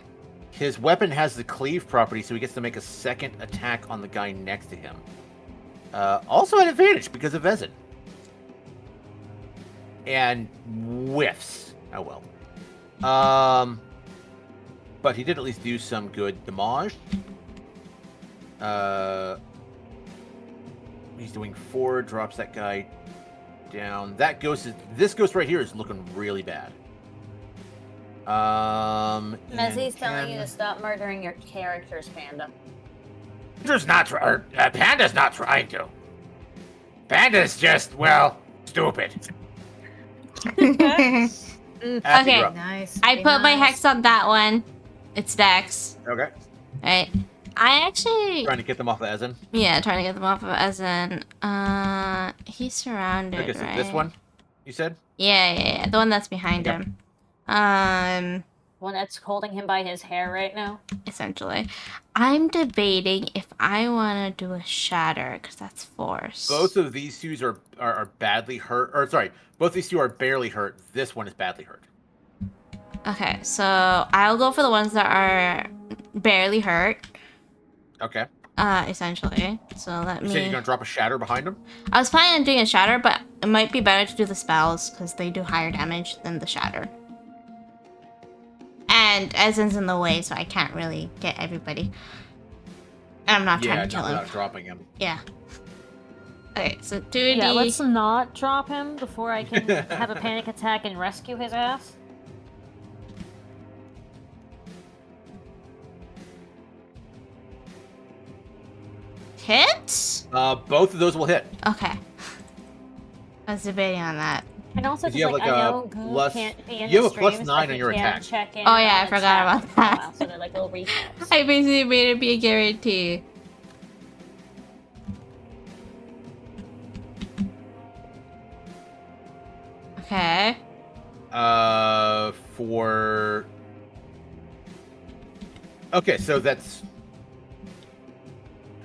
His weapon has the cleave property, so he gets to make a second attack on the guy next to him. Also an advantage because of Vezin. And whiffs. Oh well. But he did at least do some good damage. He's doing 4, drops that guy down. This ghost right here is looking really bad. Mezzy's telling you to stop murdering your characters, Panda. Panda's not trying to. Panda's just, well, stupid. okay. Okay. Nice. I very put my nice. hex on that one. It's Dex. Okay. Right. I actually Trying to get them off of Ezen. trying to get them off of Ezen. He's surrounded, Okay, so right? this one, you said? Yeah. The one that's behind Okay. him. One that's holding him by his hair right now. Essentially. I'm debating if I want to do a shatter, because that's force. Both of these two are badly hurt. Or, sorry, both these two are barely hurt. This one is badly hurt. Okay, so I'll go for the ones that are barely hurt. Okay. Essentially. So let You me... said you're going to drop a shatter behind him? I was planning on doing a shatter, but it might be better to do the spells, because they do higher damage than the shatter. And Ezen's in the way, so I can't really get everybody. And I'm not trying to kill him. without dropping him. Yeah. Okay, so 2D... Yeah, let's not drop him before I can have a panic attack and rescue his ass. Hit? Both of those will hit. Okay. I was debating on that. And also, You just have like, like I a know Goon plus- can't be in you the have a plus streams, 9 but on your he can attack. check in Oh, yeah, I on forgot chat about once in a that. while, so they're like little recaps. I basically made it be a guarantee. Okay. Okay, so that's...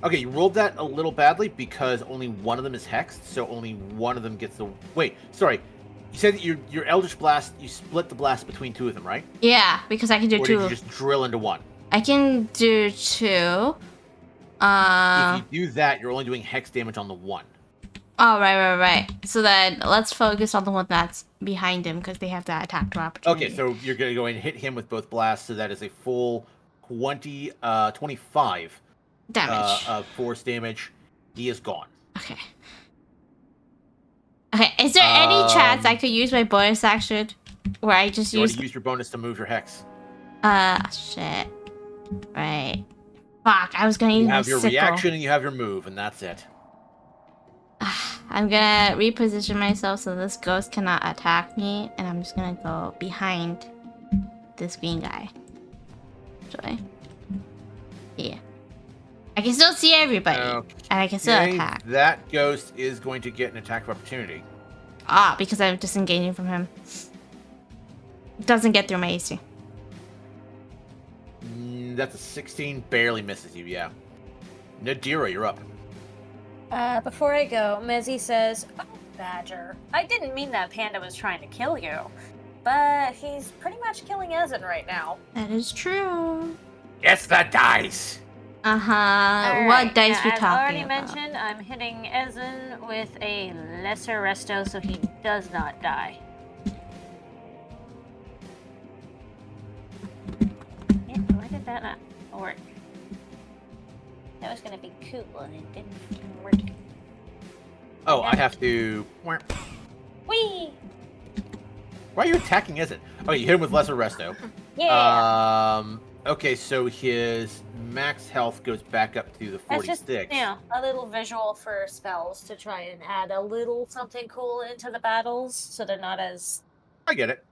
Okay, you rolled that a little badly because only one of them is hexed, so only one of them gets the... Wait, sorry. You said that your Eldritch Blast, you split the blast between 2 of them, right? Yeah, because I can do Or 2. did you just drill into one? I can do 2. If you do that, you're only doing hex damage on the one. Oh, right. So then let's focus on the one that's behind him because they have that attack of opportunity. Okay, so you're going to go and hit him with both blasts, so that is a full 25 damage. of force damage. He is gone. Okay. Okay, is there any chance I could use my bonus action where I just You want use... to use your bonus to move your hex. Shit. Right. Fuck, I was gonna use You my have your sickle. reaction and you have your move, and that's it. I'm gonna reposition myself so this ghost cannot attack me, and I'm just gonna go behind this green guy. Actually. Yeah. I can still see everybody, and I can still Okay, attack. that ghost is going to get an attack of opportunity. Because I'm disengaging from him. Doesn't get through my AC. That's a 16, barely misses you, yeah. Nadira, you're up. Before I go, Mezzy says, "Oh, Badger, I didn't mean that Panda was trying to kill you, but he's pretty much killing Ezen right now." That is true. It's the dice. Uh-huh. All What right, dice we as talking already about? mentioned, I'm hitting Ezen with a lesser resto so he does not die. Yeah, why did that not work? That was gonna be cool and it didn't work. Oh, I have to... Whee! Why are you attacking Ezen? Oh, you hit him with lesser resto. Yeah! Okay, so his max health goes back up to the That's 46. just, a little visual for spells to try and add a little something cool into the battles so they're not as I get it.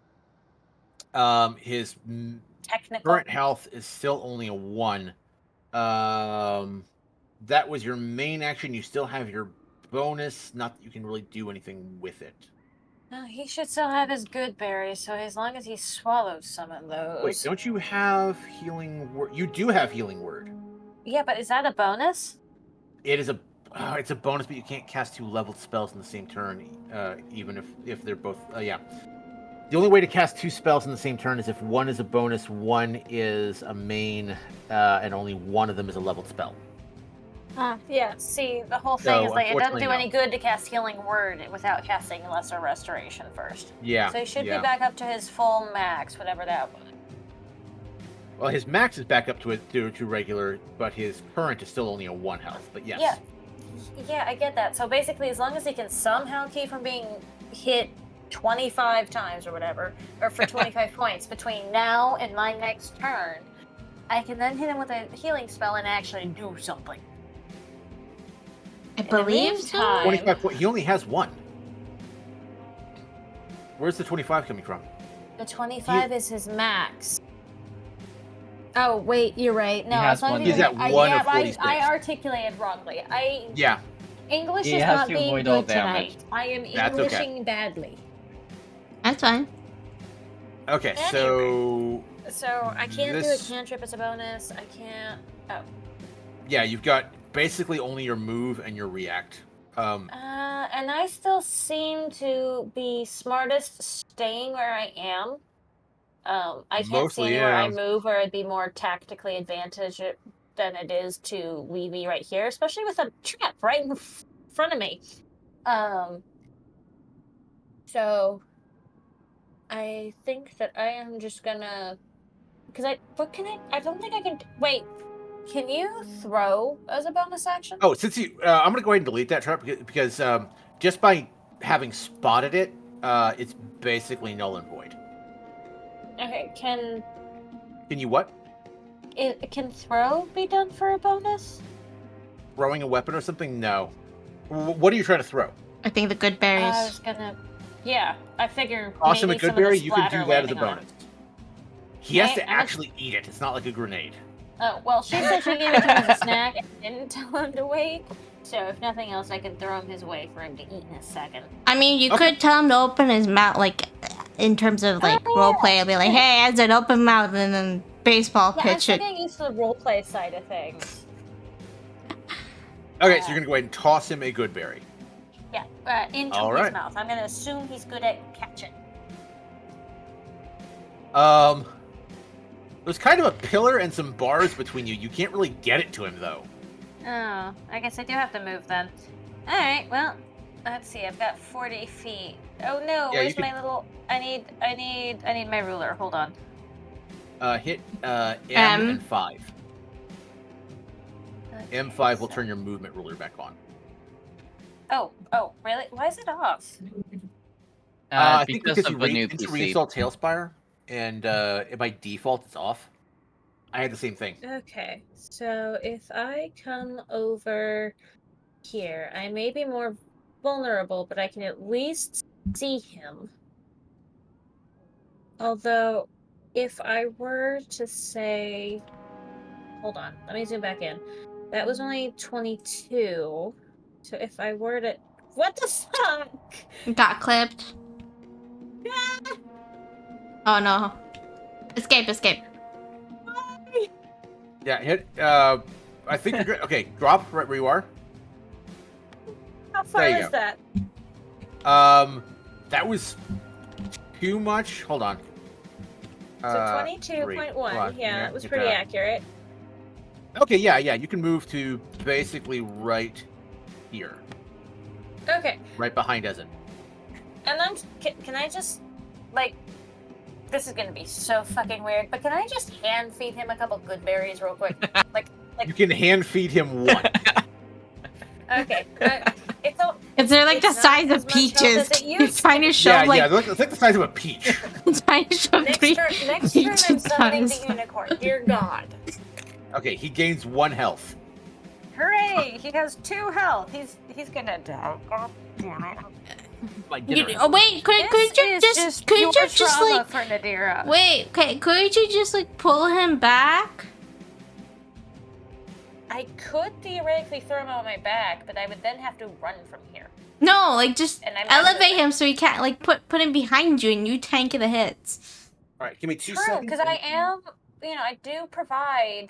His technical. current health is still only a 1. That was your main action. You still have your bonus. Not that you can really do anything with it. No, he should still have his good berries, so as long as he swallows some of those. Wait, don't you have healing word? You do have healing word. Yeah, but is that a bonus? It is it's a bonus, but you can't cast 2 leveled spells in the same turn, even if they're both. Yeah. The only way to cast 2 spells in the same turn is if one is a bonus, one is a main, and only one of them is a leveled spell. Yeah, see, the whole thing is So, like it doesn't unfortunately, do no. any good to cast Healing Word without casting Lesser Restoration first. Yeah. So he should yeah. be back up to his full max, whatever that was. Well, his max is back up to regular, but his current is still only a 1 health. But yes. Yeah. Yeah, I get that. So basically, as long as he can somehow keep from being hit 25 times or whatever, or for 25 points between now and my next turn, I can then hit him with a healing spell and actually do something. I In the believe so. meantime- 25 points. He only has 1. Where's the 25 coming from? The 25 is his max. Oh, wait, you're right. No, He has as long one as he He's at I, 1 yeah, of 46. I articulated wrongly. Yeah. English He is has not to being avoid all good tonight. damage. I am That's okay. Englishing badly. That's fine. Okay, so So I can't This- do a cantrip as a bonus. I can't. Oh. yeah, you've got basically only your move and your react. And I still seem to be smartest staying where I am. I can't Mostly, see anywhere I yeah. move where I'd be more tactically advantaged than it is to leave me right here, especially with a trap right in front of me. So I think that I am just gonna, because I don't think I can. Wait, can you throw as a bonus action? Oh, since you, I'm gonna go ahead and delete that trap because just by having spotted it, it's basically null and void. Okay, can Can you what? can throw be done for a bonus? Throwing a weapon or something? No. What are you trying to throw? I think the good I berries. was gonna. Yeah, I figure. Awesome, a maybe some good of the berry. You can splatter do that as a landing on bonus. him. He has Okay, to I'm gonna- actually eat it. It's not like a grenade. Oh, well, she said she gave it to him as a snack and didn't tell him to wait. So if nothing else, I can throw him his way for him to eat in a second. I mean, you Okay. could tell him to open his mouth, like, in terms of, like, role play. I'd be like, hey, has an open mouth, and then baseball Yeah, I'm pitch still it. getting used to the roleplay side of things. Okay, so you're gonna go ahead and toss him a good berry. Yeah, into All his right. mouth. I'm gonna assume he's good at catching. There's kind of a pillar and some bars between you. You can't really get it to him though. Oh, I guess I do have to move then. Alright, well, let's see, I've got 40 feet. Oh no, Yeah, you where's can- my little I need my ruler, hold on. Hit M M. and 5. M5 will turn your movement ruler back on. Oh, really? Why is it off? I think Because because of you a new into PC. reinstall Tailspire, and by default it's off. I had the same thing. Okay, so if I come over here, I may be more vulnerable, but I can at least see him. Although, if I were to say. Hold on, let me zoom back in. That was only 22. So if I were to. What the fuck? Got clipped. Oh, no. Escape, escape. Yeah, hit. I think you're good. Okay, drop right where you are. How far There you is go. that? That was too much. Hold on. So 22.1. Hold on. Yeah, it was get pretty that. accurate. Okay, yeah. You can move to basically right here, Okay, right behind Ezen. and then can I just like. This is gonna be so fucking weird, but can I just hand feed him a couple good berries real quick? Like, You can hand feed him one. okay. It's all. Is there, like, the It's not size as of much health peaches? as it You're used to trying to be. show, Yeah, like, it's like the size of a peach. trying to show Next three turn, I'm peaches summoning size. the unicorn. Dear God. Okay, he gains 1 health. Hooray! He has 2 health. He's gonna die. Like You, dinner. oh, wait, could you just like, for Nadira. wait, okay, could you just, like, pull him back? I could theoretically throw him on my back, but I would then have to run from here. No, like, just And I'm not elevate moving. him so he can't, like, put him behind you and you tank the hits. All right, give me 2 True, seconds. because I am, I do provide,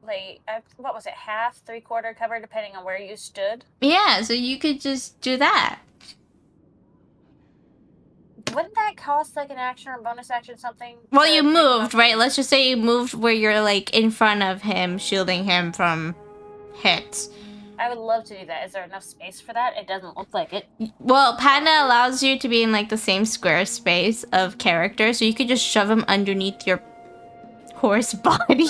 like, what was it, half, 3/4 cover, depending on where you stood. Yeah, so you could just do that. Wouldn't that cost like an action or a bonus action something? Well, to you pick him moved, up? right? Let's just say you moved where you're like in front of him, shielding him from hits. I would love to do that. Is there enough space for that? It doesn't look like it. Well, Panda allows you to be in like the same square space of characters, so you could just shove him underneath your horse body.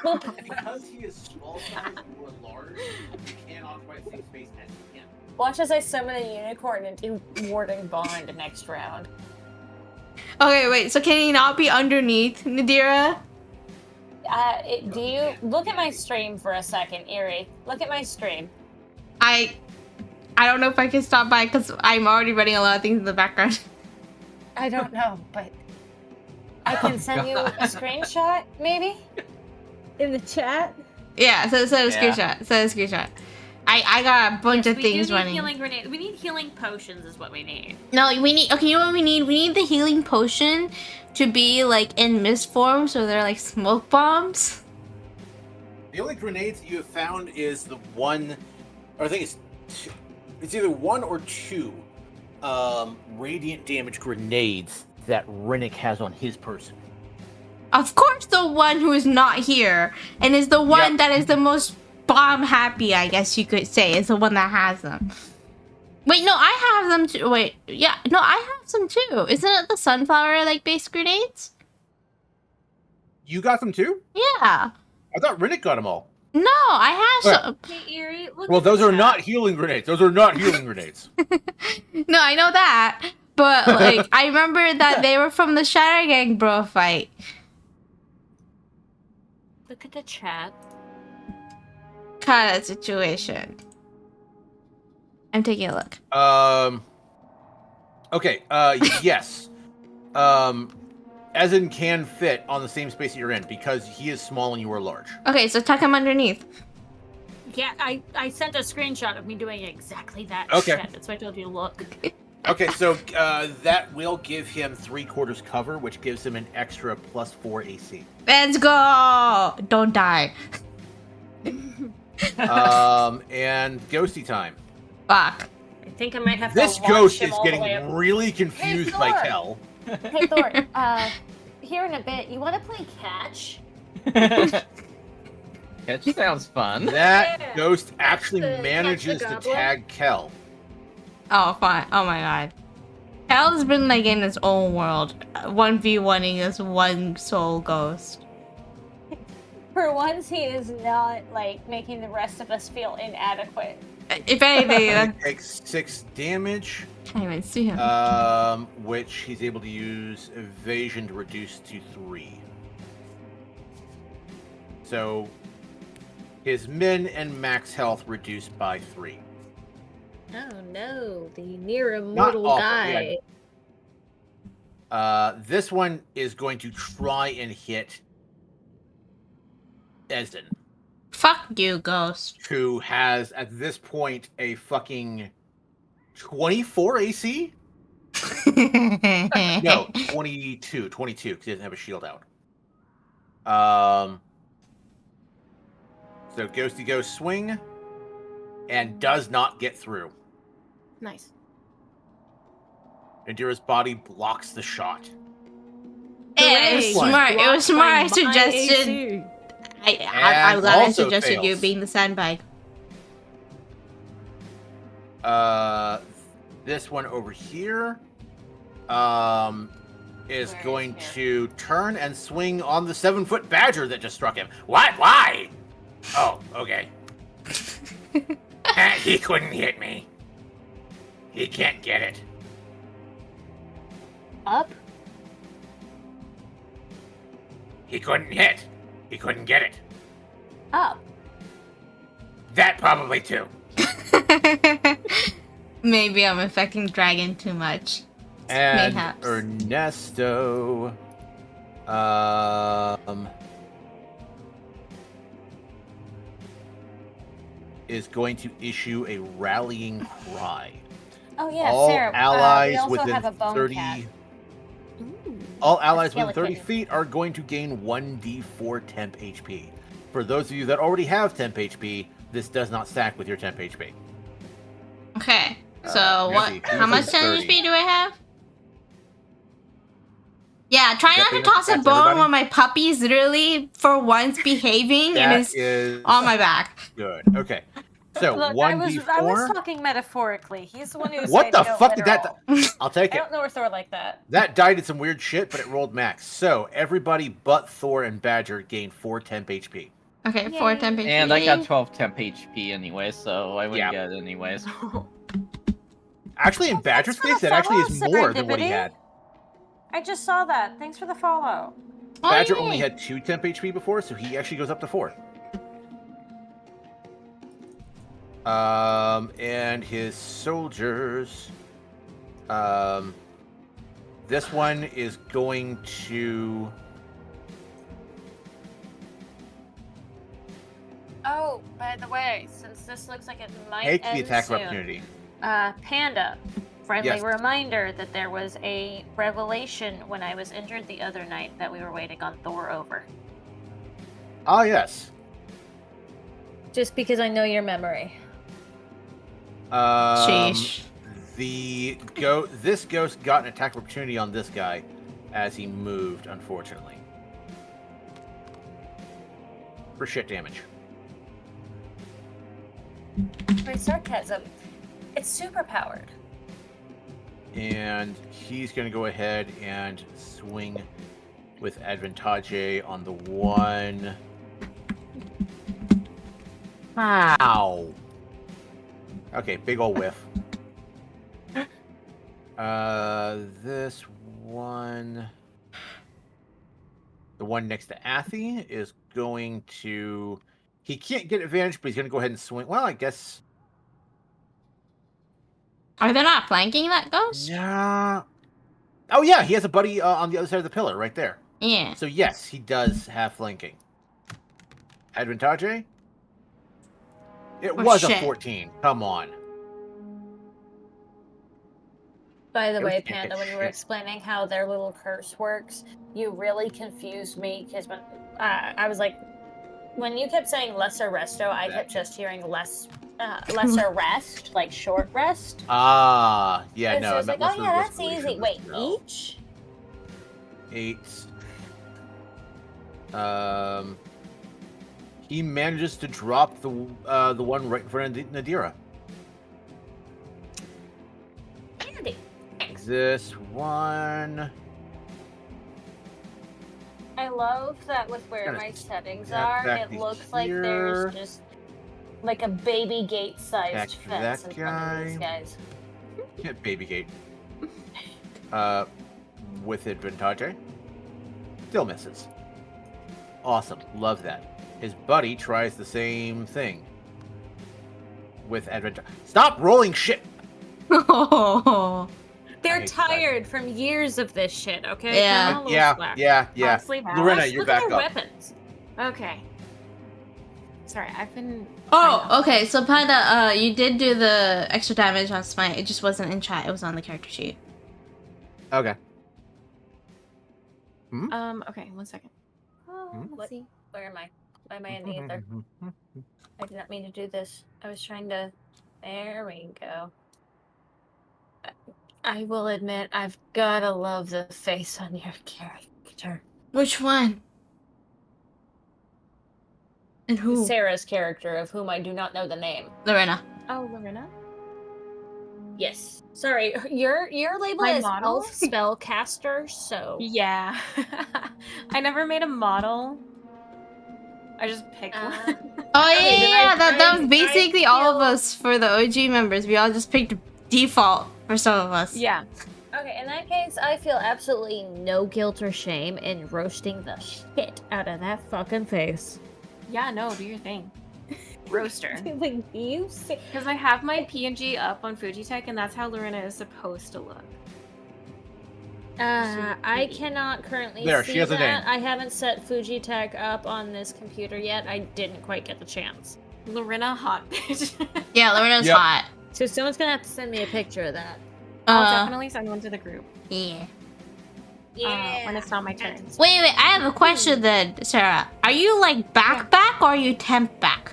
Because he is small size or large, you can't occupy the same space as him. Watch as I summon a unicorn and do warding bond next round. Okay, wait. So can he not be underneath Nadira? Do you look at my stream for a second, Eerie? Look at my stream. I don't know if I can stop by because I'm already running a lot of things in the background. I don't know, but I can send you a screenshot, maybe, in the chat. Yeah, send a screenshot. Send a screenshot. I got a bunch of things running. Healing grenade. We need healing potions is what we need. No, we need. Okay, you know what we need? We need the healing potion to be like in mist form, so they're like smoke bombs. The only grenades you have found is the one, or I think it's either one or two radiant damage grenades that Rennick has on his person. Of course, the one who is not here and is the one that is the most bomb happy, I guess you could say, is the one that has them. Wait, no, I have them too. Wait, yeah, no, I have some too. Isn't it the sunflower like base grenades? You got them too? Yeah. I thought Rennick got them all. No, I have some. Hey, Eerie, look Well, at those the are chat. not healing grenades. Those are not healing grenades. No, I know that, but like I remember that they were from the Shatter Gang bro fight. Look at the chat. Kind of situation. I'm taking a look. Okay. Yes. As in can fit on the same space that you're in because he is small and you are large. Okay, so tuck him underneath. Yeah, I sent a screenshot of me doing exactly that. Okay. Chat. That's why I told you to look. Okay, so that will give him 3/4 cover, which gives him an extra +4 AC. Let's go! Don't die. And ghosty time. Fuck. I think I might have This to launch ghost him is all the way getting up. really confused by Thor. Kel. Hey Thor, here in a bit, you want to play catch? Catch sounds fun. That Yeah. ghost actually Catch the manages to goblin. tag Kel. Oh, fine. Oh my god. Hell's been like in his own world. 1v1ing this one soul ghost. For once, he is not like making the rest of us feel inadequate. If anything, He I takes 6 damage, can't even see him. which he's able to use evasion to reduce to 3. So his min and max health reduced by 3. Oh no, the near Not immortal awful, guy. yeah. This one is going to try and hit Esden, Fuck you, ghost. who has at this point a fucking 24 AC? No, 22 because he doesn't have a shield out. So Ghosty goes swing and does not get through. Nice. Nadira's body blocks the shot. It was smart. It was smart. I suggested. I'm glad I also suggested you fails. being the sandbag. This one over here is Where going is to turn and swing on the 7-foot badger that just struck him. What? Why? Oh, okay. He couldn't hit me. He can't get it. Up? He couldn't hit. He couldn't get it. Up. That probably too. Maybe I'm affecting dragon too much. And Mayhaps. Ernesto is going to issue a rallying cry. Oh yeah, All Sarah. allies we also within have a bone 30 cat. All allies within 30 skeleton. feet are going to gain 1d4 temp HP. For those of you that already have temp HP, this does not stack with your temp HP. Okay. So here's what? the- How here's much the 10 30. HP do I have? Yeah, try not to toss a That's bone everybody? when my puppy's literally, for once, behaving and That is is on my back. good. Okay. So Look, I was 1d4. talking metaphorically. He's the one who What said the go fuck did literal. that? I'll take I it. don't know Thor like that. That die did some weird shit, but it rolled max. So everybody but Thor and Badger gained 4 temp HP. Okay, 4 temp Yay. HP. And I got 12 temp HP anyway, so I wouldn't Yeah. get it anyways. Actually, in Badger's for case, the that actually is follow, more than what he Serendipity. had. I just saw that. Thanks for the follow. Badger yay. only had 2 temp HP before, so he actually goes up to 4. And his soldiers. This one is going to. Oh, by the way, since this looks like it might Take the end attack soon, of opportunity. Panda, friendly Yes. reminder that there was a revelation when I was injured the other night that we were waiting on Thor over. Ah, yes. Just because I know your memory. Sheesh. This ghost got an attack of opportunity on this guy as he moved, unfortunately. For shit damage. My sarcasm. It's super powered. And he's going to go ahead and swing with advantage on the one. Ow. Okay, big ol' whiff. This one. The one next to Athy is going to. He can't get advantage, but he's going to go ahead and swing. Well, I guess. Are they not flanking that ghost? Yeah. Oh, yeah, he has a buddy on the other side of the pillar right there. Yeah. So, yes, he does have flanking. Advantage? It Oh, was shit. a 14. Come on. By the It way, was Panda, epic when you were shit. explaining how their little curse works, you really confused me because when I was like, when you kept saying lesser resto, I kept just hearing lesser rest, like short rest. Ah, yeah, And no, so I it's meant like, oh lesser yeah, that's restoration easy. of Wait, spell. each? 8. He manages to drop the one right in front of Nadira. Andy. Thanks. This one. I love that with where Gonna my settings snap are, back it these looks like here. there's just like a baby gate-sized Back fence that in front of these guy. guys. Yeah, baby gate. With advantage. Still misses. Awesome. Love that. His buddy tries the same thing. With advantage. Stop rolling shit! Oh. They're hate tired from years of this shit, okay? Yeah. Give them a little Yeah, slack. yeah. Honestly, that- Lorena, Plus, you're look at back their up. weapons. Okay. Sorry, I've been. Oh, okay. So Panda, you did do the extra damage on Smite. It just wasn't in chat. It was on the character sheet. Okay. Okay, 1 second. Oh, What? see. Where am I? Why am I in the ether? I did not mean to do this. I was trying to. There we go. I will admit, I've gotta love the face on your character. Which one? And who? Sarah's character, of whom I do not know the name. Lorena. Oh, Lorena? Yes. Sorry, your label My is model? elf spellcaster, so Yeah. I never made a model. I just picked Uh, one. Oh Okay, then yeah, that was I basically all of feel- us for the OG members. We all just picked default for some of us. Yeah. okay, in that case, I feel absolutely no guilt or shame in roasting the shit out of that fucking face. Yeah, no, do your thing. Roaster. Like, you see. Because I have my PNG up on Fujitech, and that's how Lorena is supposed to look. I cannot currently There, see she has a that. name. I haven't set Fujitech up on this computer yet. I didn't quite get the chance. Lorena hot bitch. Yeah, Lorena's Yep. hot. So someone's gonna have to send me a picture of that. I'll definitely send one to the group. Yeah. When it's not my turn. Wait, I have a question then, Sarah. Are you like back or are you temp back?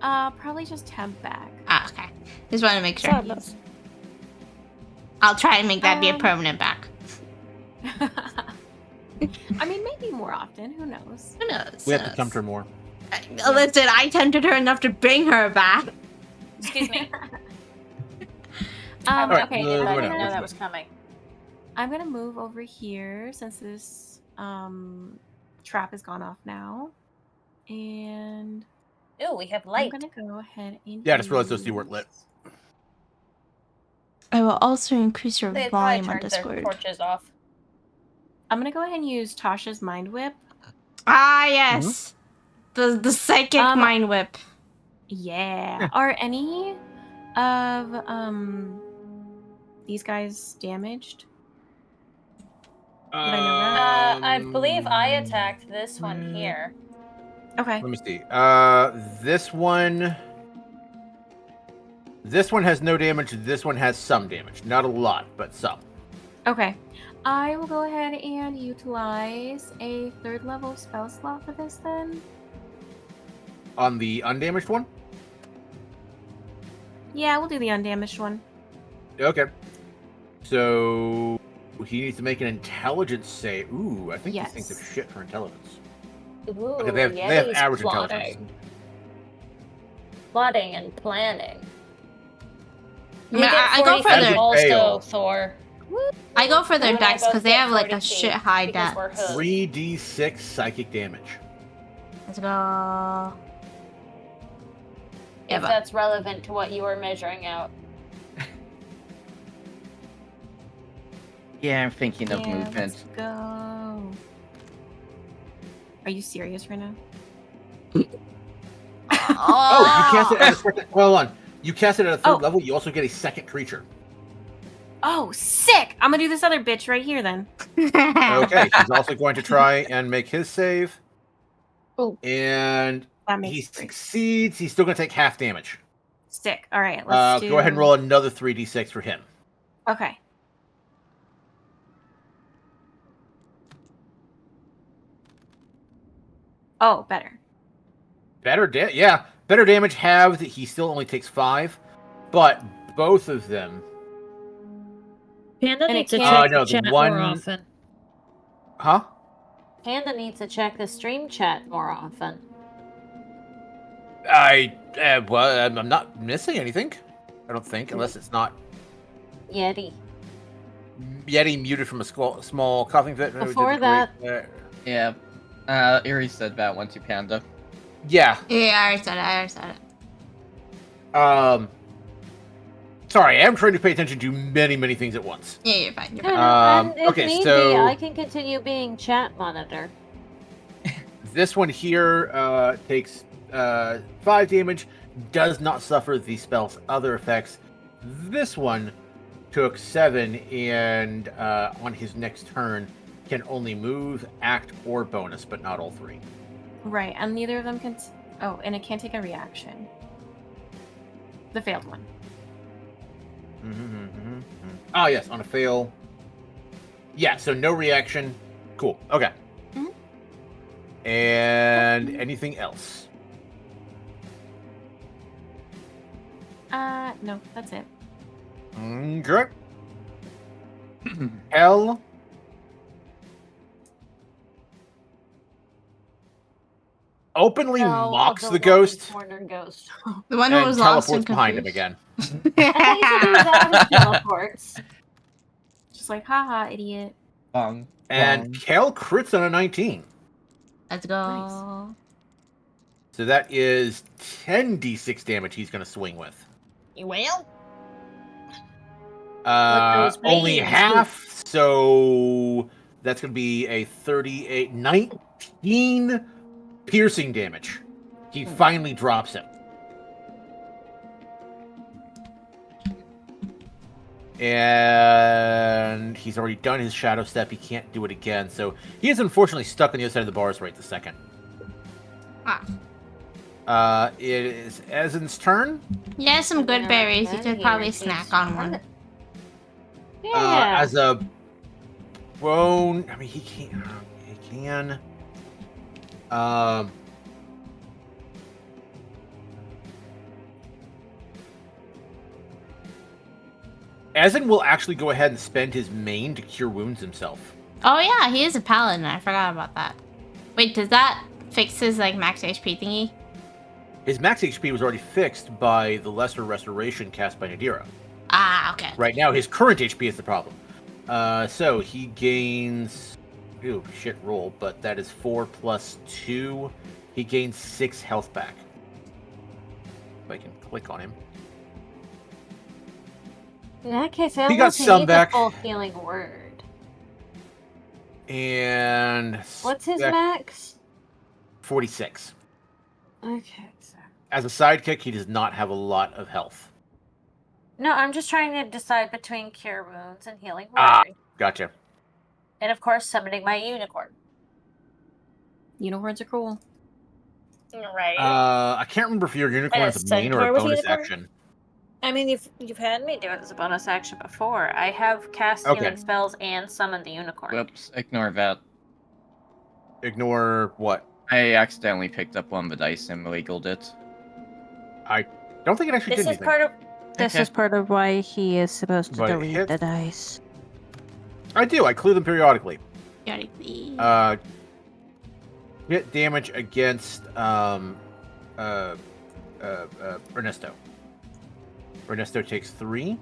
Probably just temp back. Ah, okay. Just want to make sure. Sadness. I'll try and make that be a permanent back. I mean, maybe more often. Who knows? Who knows? We have to tempt her more. Listen, I tempted her enough to bring her back. Excuse me. Alright, Okay. the- I the- didn't know what that you was got? coming. I'm gonna move over here since this trap has gone off now, and Ooh, we have I'm light. gonna go ahead and Yeah, I just realized those two weren't lit. I will also increase your They probably volume on turned their Discord. torches off. I'm gonna go ahead and use Tasha's Mind Whip. Ah, yes. The psychic mind whip. Yeah. Are any of these guys damaged? Would I know that? I believe I attacked this one here. Okay. Let me see. This one has no damage. This one has some damage. Not a lot, but some. Okay. I will go ahead and utilize a 3rd level spell slot for this then. On the undamaged one? Yeah, we'll do the undamaged one. Okay. So he needs to make an intelligence save. Ooh, I think these things have shit for intelligence. Ooh, Okay, they have Yeti's average plotting. intelligence. Plotting and planning. I mean, You get I go 40 for feet their- also, Fail. Thor. I go for their You and I decks both because they get have like 40 a feet shit high because we're dex. hoods. 3d6 psychic damage. Let's go. Yeah, If but that's relevant to what you were measuring out. Yeah, I'm thinking of Yeah, movement. let's go. Are you serious right now? Oh, you cast it at a second. Hold on. You cast it at a 3rd Oh. level. You also get a second creature. Oh, sick! I'm gonna do this other bitch right here then. Okay, he's also going to try and make his save. Oh. That And he makes great. succeeds. He's still going to take half damage. Sick. All right, let's do. Go ahead and roll another 3d6 for him. Okay. Oh, better. Better damage halved. He still only takes 5, but both of them. Panda And needs it to can't- check no, the the chat one- more often. Huh? Panda needs to check the stream chat more often. Well, I'm not missing anything. I don't think, unless it's not Yeti. Yeti muted from a small coughing fit. Before that- Yeah. Erie said that one to Panda. Yeah. Yeah, I already said it. Sorry, I am trying to pay attention to many things at once. Yeah, you're fine. You're fine. And if okay, need so- be, I can continue being chat monitor. This one here takes 5 damage, does not suffer the spell's other effects. This one took 7, and on his next turn can only move, act, or bonus, but not all 3. Right, and neither of them can. Oh, and it can't take a reaction. The failed one. Oh, yes, on a fail. Yeah, so no reaction. Cool. Okay. Mhm. And anything else? No, that's it. Okay. Hell. Openly Hell of mocks the Lonely ghost Corner ghost. The one who and was lost and teleports behind him confused. again. I thought you said he was out of teleports. Just like, haha, idiot. Bong. And Kel crits on a 19. Let's go. So that is 10d6 damage he's going to swing with. You will? those Only radiant half, so that's going to be a 19 piercing damage. He finally drops him. And he's already done his shadow step. He can't do it again, so he is unfortunately stuck on the other side of the bars right this second. It is Ezen's turn. Yeah, some good berries. You could probably snack on one. Yeah. As a bone, I mean, he can't. He can. Ezen will actually go ahead and spend his main to cure wounds himself. Oh yeah, he is a paladin. I forgot about that. Wait, does that fix his like max HP thingy? His max HP was already fixed by the lesser restoration cast by Nadira. Ah, okay. Right now, his current HP is the problem. So he gains. Ooh, shit roll, but that is 4 plus 2. He gains 6 health back. If I can click on him. In that case, I He got almost some need back. the full healing word. And. What's his spec- max? 46. Okay, so. As a sidekick, he does not have a lot of health. No, I'm just trying to decide between Cure Wounds and Healing Word. Ah, gotcha. And of course, summoning my unicorn. Unicorns are cool. Right. I can't remember if your unicorn And is a a main or a centaur with bonus unicorn? action. I mean, you've had me do it as a bonus action before. I have cast Okay. healing spells and summoned the unicorn. Whoops, ignore that. Ignore what? I accidentally picked up one of the dice and illegaled it. I don't think it actually This did is anything. part of. This Okay. is part of why he is supposed to But it delete hits. the dice. I do. I clear them periodically. Periodically. Hit damage against Ernesto. Ernesto takes 3.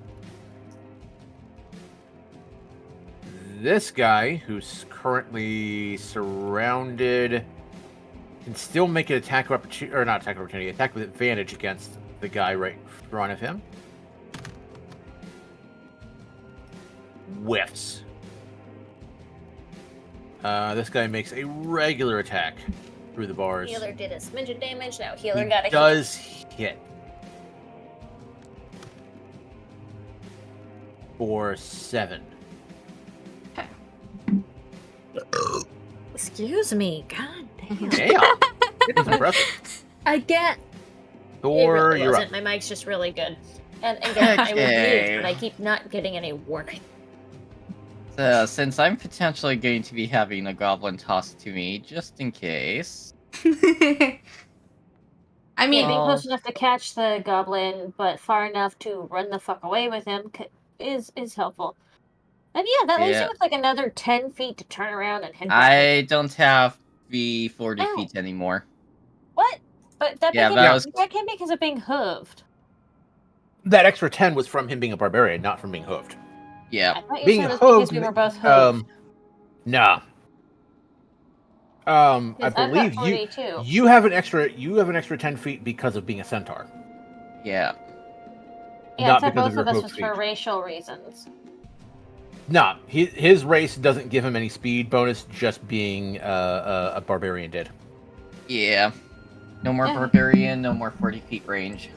This guy, who's currently surrounded, can still make an attack of opportunity, or not attack of opportunity, attack with advantage against the guy right in front of him. Whiffs. This guy makes a regular attack through the bars. Healer did a smidge of damage. Now healer He got a hit. does hit. For 7. Excuse me. God damn. Damn. It was impressive. Again. Thor, it really you're wasn't. up. My mic's just really good. And again, I would Okay. mute, but I keep not getting any warning. Since I'm potentially going to be having a goblin tossed to me, just in case. I mean, Yeah, being Oh. close enough to catch the goblin, but far enough to run the fuck away with him is helpful. And yeah, that leaves Yeah. you with like another 10 feet to turn around and head back. I don't have the 40 Ow. feet anymore. What? But that Yeah, became, that was- that came because of being hooved. That extra 10 was from him being a barbarian, not from being hooved. Yeah. I thought you Being said it was because hooved, we were both hooved. Nah. I Because I've got believe 42. you have an extra 10 feet because of being a centaur. Yeah. Yeah, not I thought because of both your of us hooved was for feet. racial reasons. Nah, his race doesn't give him any speed bonus, just being a barbarian did. Yeah. No more Yeah. barbarian, no more 40 feet range.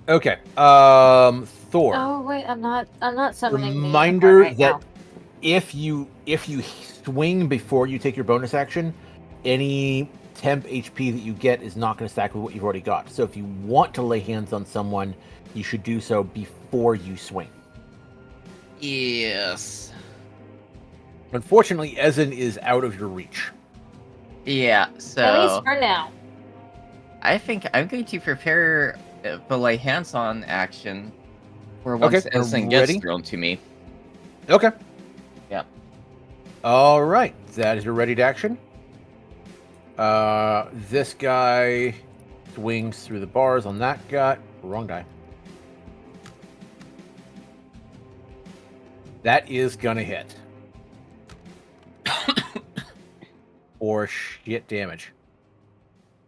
Okay. Thor. Oh wait, I'm not summoning the Reminder unicorn right that now. if you swing before you take your bonus action, any temp HP that you get is not going to stack with what you've already got. So if you want to lay hands on someone, you should do so before you swing. Yes. Unfortunately, Ezen is out of your reach. Yeah, At least so for now. I think I'm going to prepare the lay hands on action for once Okay, Essen ready? gets thrown to me. Okay. Yeah. All right, that is your ready to action. This guy swings through the bars on that guy. Wrong die. That is gonna hit. Or shit damage.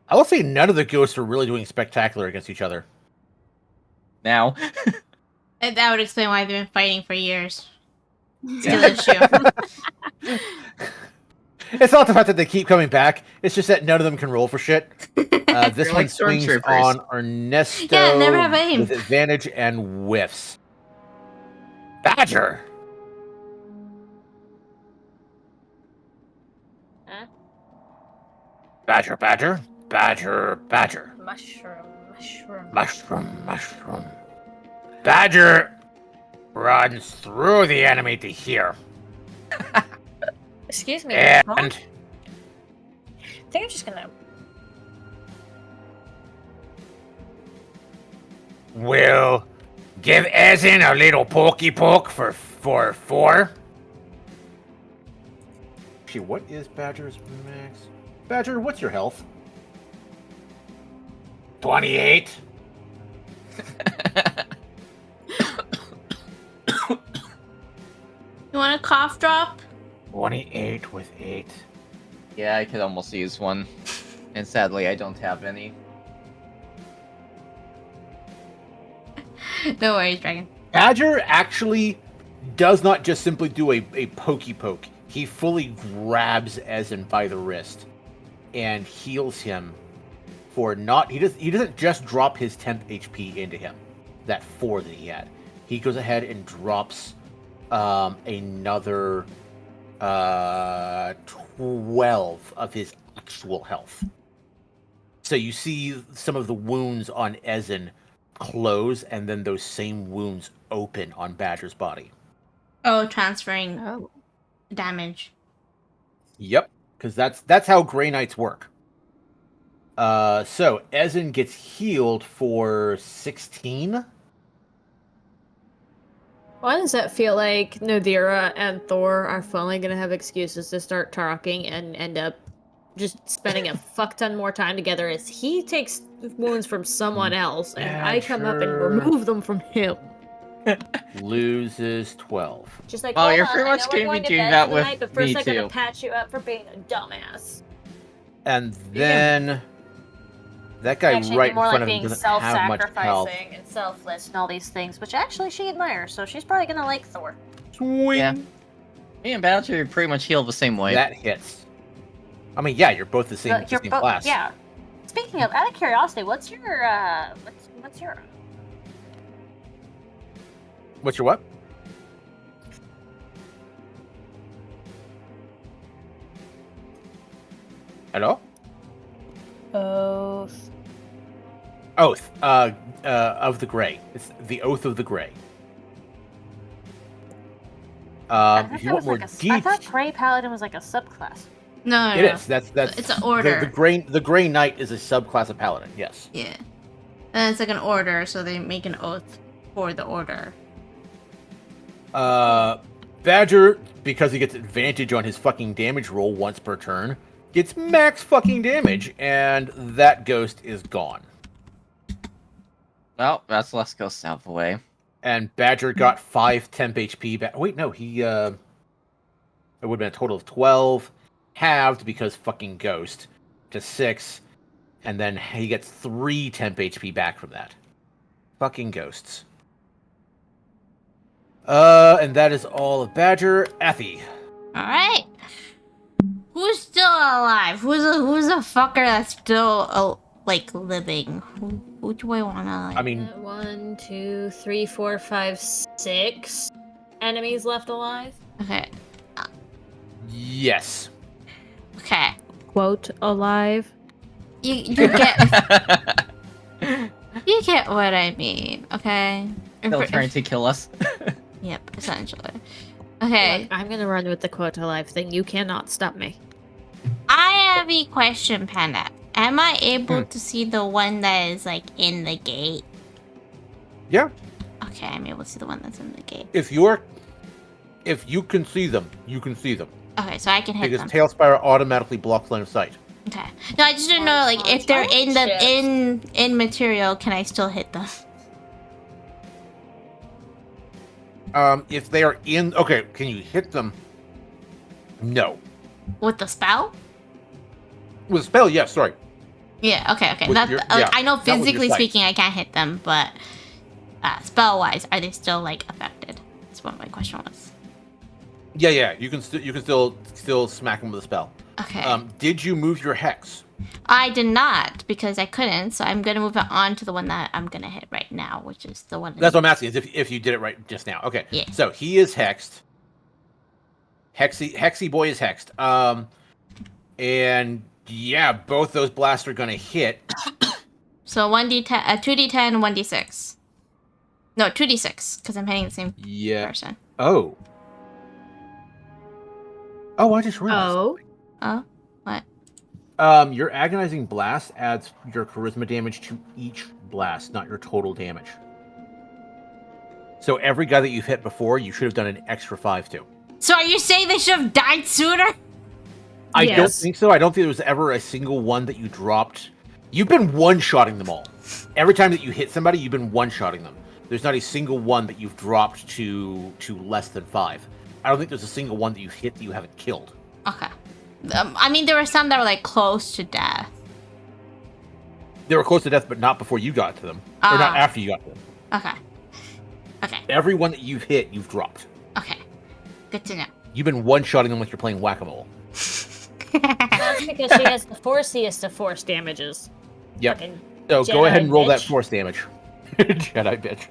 I will say none of the ghosts are really doing spectacular against each other. Now. and that would explain why they've been fighting for years. Yeah. Still issue. It's not the fact that they keep coming back. It's just that none of them can roll for shit. This They're one like swings stormtroopers. on Ernesto Yeah, never have aim. with advantage and whiffs. Badger! Huh? Badger, badger, badger, badger. Mushroom. Mushroom. Badger runs through the enemy to here. Excuse me. And I think I'm just gonna. we'll give Ezen a little pokey poke for 4. Actually, what is Badger's max? Badger, what's your health? 28. You want a cough drop? 28 with 8. Yeah, I could almost use one. And sadly, I don't have any. No worries, Dragon. Badger actually does not just simply do a pokey poke. He fully grabs Ezen by the wrist and heals him for not. He doesn't just drop his temp HP into him, that 4 that he had. He goes ahead and drops another 12 of his actual health. So you see some of the wounds on Ezen close, and then those same wounds open on Badger's body. Oh, transferring Oh. damage. Yep, because that's how Grey Knights work. So Ezen gets healed for 16. Why does that feel like Nadira and Thor are finally gonna have excuses to start talking and end up just spending a fuck ton more time together as he takes wounds from someone else and I come up and Badger. remove them from him? Loses 12. Just like, Oh, hold you're on, pretty I much know we're gonna be going to doing bed that for the with night, but first me I'm gonna too. patch you up for being a dumbass. And then that guy Actually, right in more front like of him being doesn't have much health. self-sacrificing and selfless and all these things, which actually she admires, so she's probably gonna like Thor. Swing. Yeah. Me and Badger pretty much heal the same way. That hits. I mean, yeah, you're both the same, But you're same both, class. yeah. Speaking of, out of curiosity, what's your What's your what? Hello? oath? Oath. Of the Grey. It's the Oath of the Grey. If you want more I details, thought Grey Paladin was like a subclass. No, it is. That's It's an order. The Grey Knight is a subclass of Paladin. Yes. Yeah. And it's like an order, so they make an oath for the order. Badger, because he gets advantage on his fucking damage roll once per turn, gets max fucking damage, and that ghost is gone. Well, that's less ghosts out of the way. And Badger got 5 temp HP back. Wait, no, he it would have been a total of 12, halved because fucking ghost, to 6, and then he gets 3 temp HP back from that. Fucking ghosts. And that is all of Badger. Effie. Alright. Who's still alive? Who's a fucker that's still like living? Who do I wanna like? I mean, 1, 2, 3, 4, 5, 6 enemies left alive. Okay. yes. Okay. Quote alive. You get you get what I mean, okay? Still trying to kill us. Yep, essentially. Okay. Look, I'm gonna run with the quote alive thing. You cannot stop me. I have a question, Panda. Am I able to see the one that is like in the gate? Yeah. Okay, I'm able to see the one that's in the gate. If you can see them, you can see them. Okay, so I can hit Because them. Tailspire automatically blocks line of sight. Okay. No, I just didn't know like if they're in the in material, can I still hit them? If they are in, okay, can you hit them? No. With the spell? With spell, yes. Sorry. Yeah, okay. With That, your- yeah, I know not with your physically sight. speaking I can't hit them, but spell-wise, are they still like affected? That's what my question was. Yeah. You can still smack them with a spell. Okay. Did you move your hex? I did not because I couldn't, so I'm gonna move it on to the one that I'm gonna hit right now, which is the one. That's what I'm asking. Is if you did it right just now. Okay. Yeah. So he is hexed. Hexy boy is hexed. And yeah, both those blasts are gonna hit. So 1d10, 2d10, 1d6. No, 2d6 because I'm hitting the same person. Oh, I just realized. Oh, what? Your agonizing blast adds your charisma damage to each blast, not your total damage. So every guy that you've hit before, you should have done an extra 5 to. So are you saying they should have died sooner? I don't Yes. think so. I don't think there was ever a single one that you dropped. You've been one-shotting them all. Every time that you hit somebody, you've been one-shotting them. There's not a single one that you've dropped to less than 5. I don't think there's a single one that you've hit that you haven't killed. Okay. I mean, there were some that were like close to death. They were close to death, but not before you got to them. Or not after you got to them. Okay. Okay. Every one that you've hit, you've dropped. Okay. Good to know. You've been one-shotting them like you're playing whack-a-mole. That's because she has the forciest of force damages. Yep. Fucking So go ahead and roll that bitch. force damage. Jedi bitch.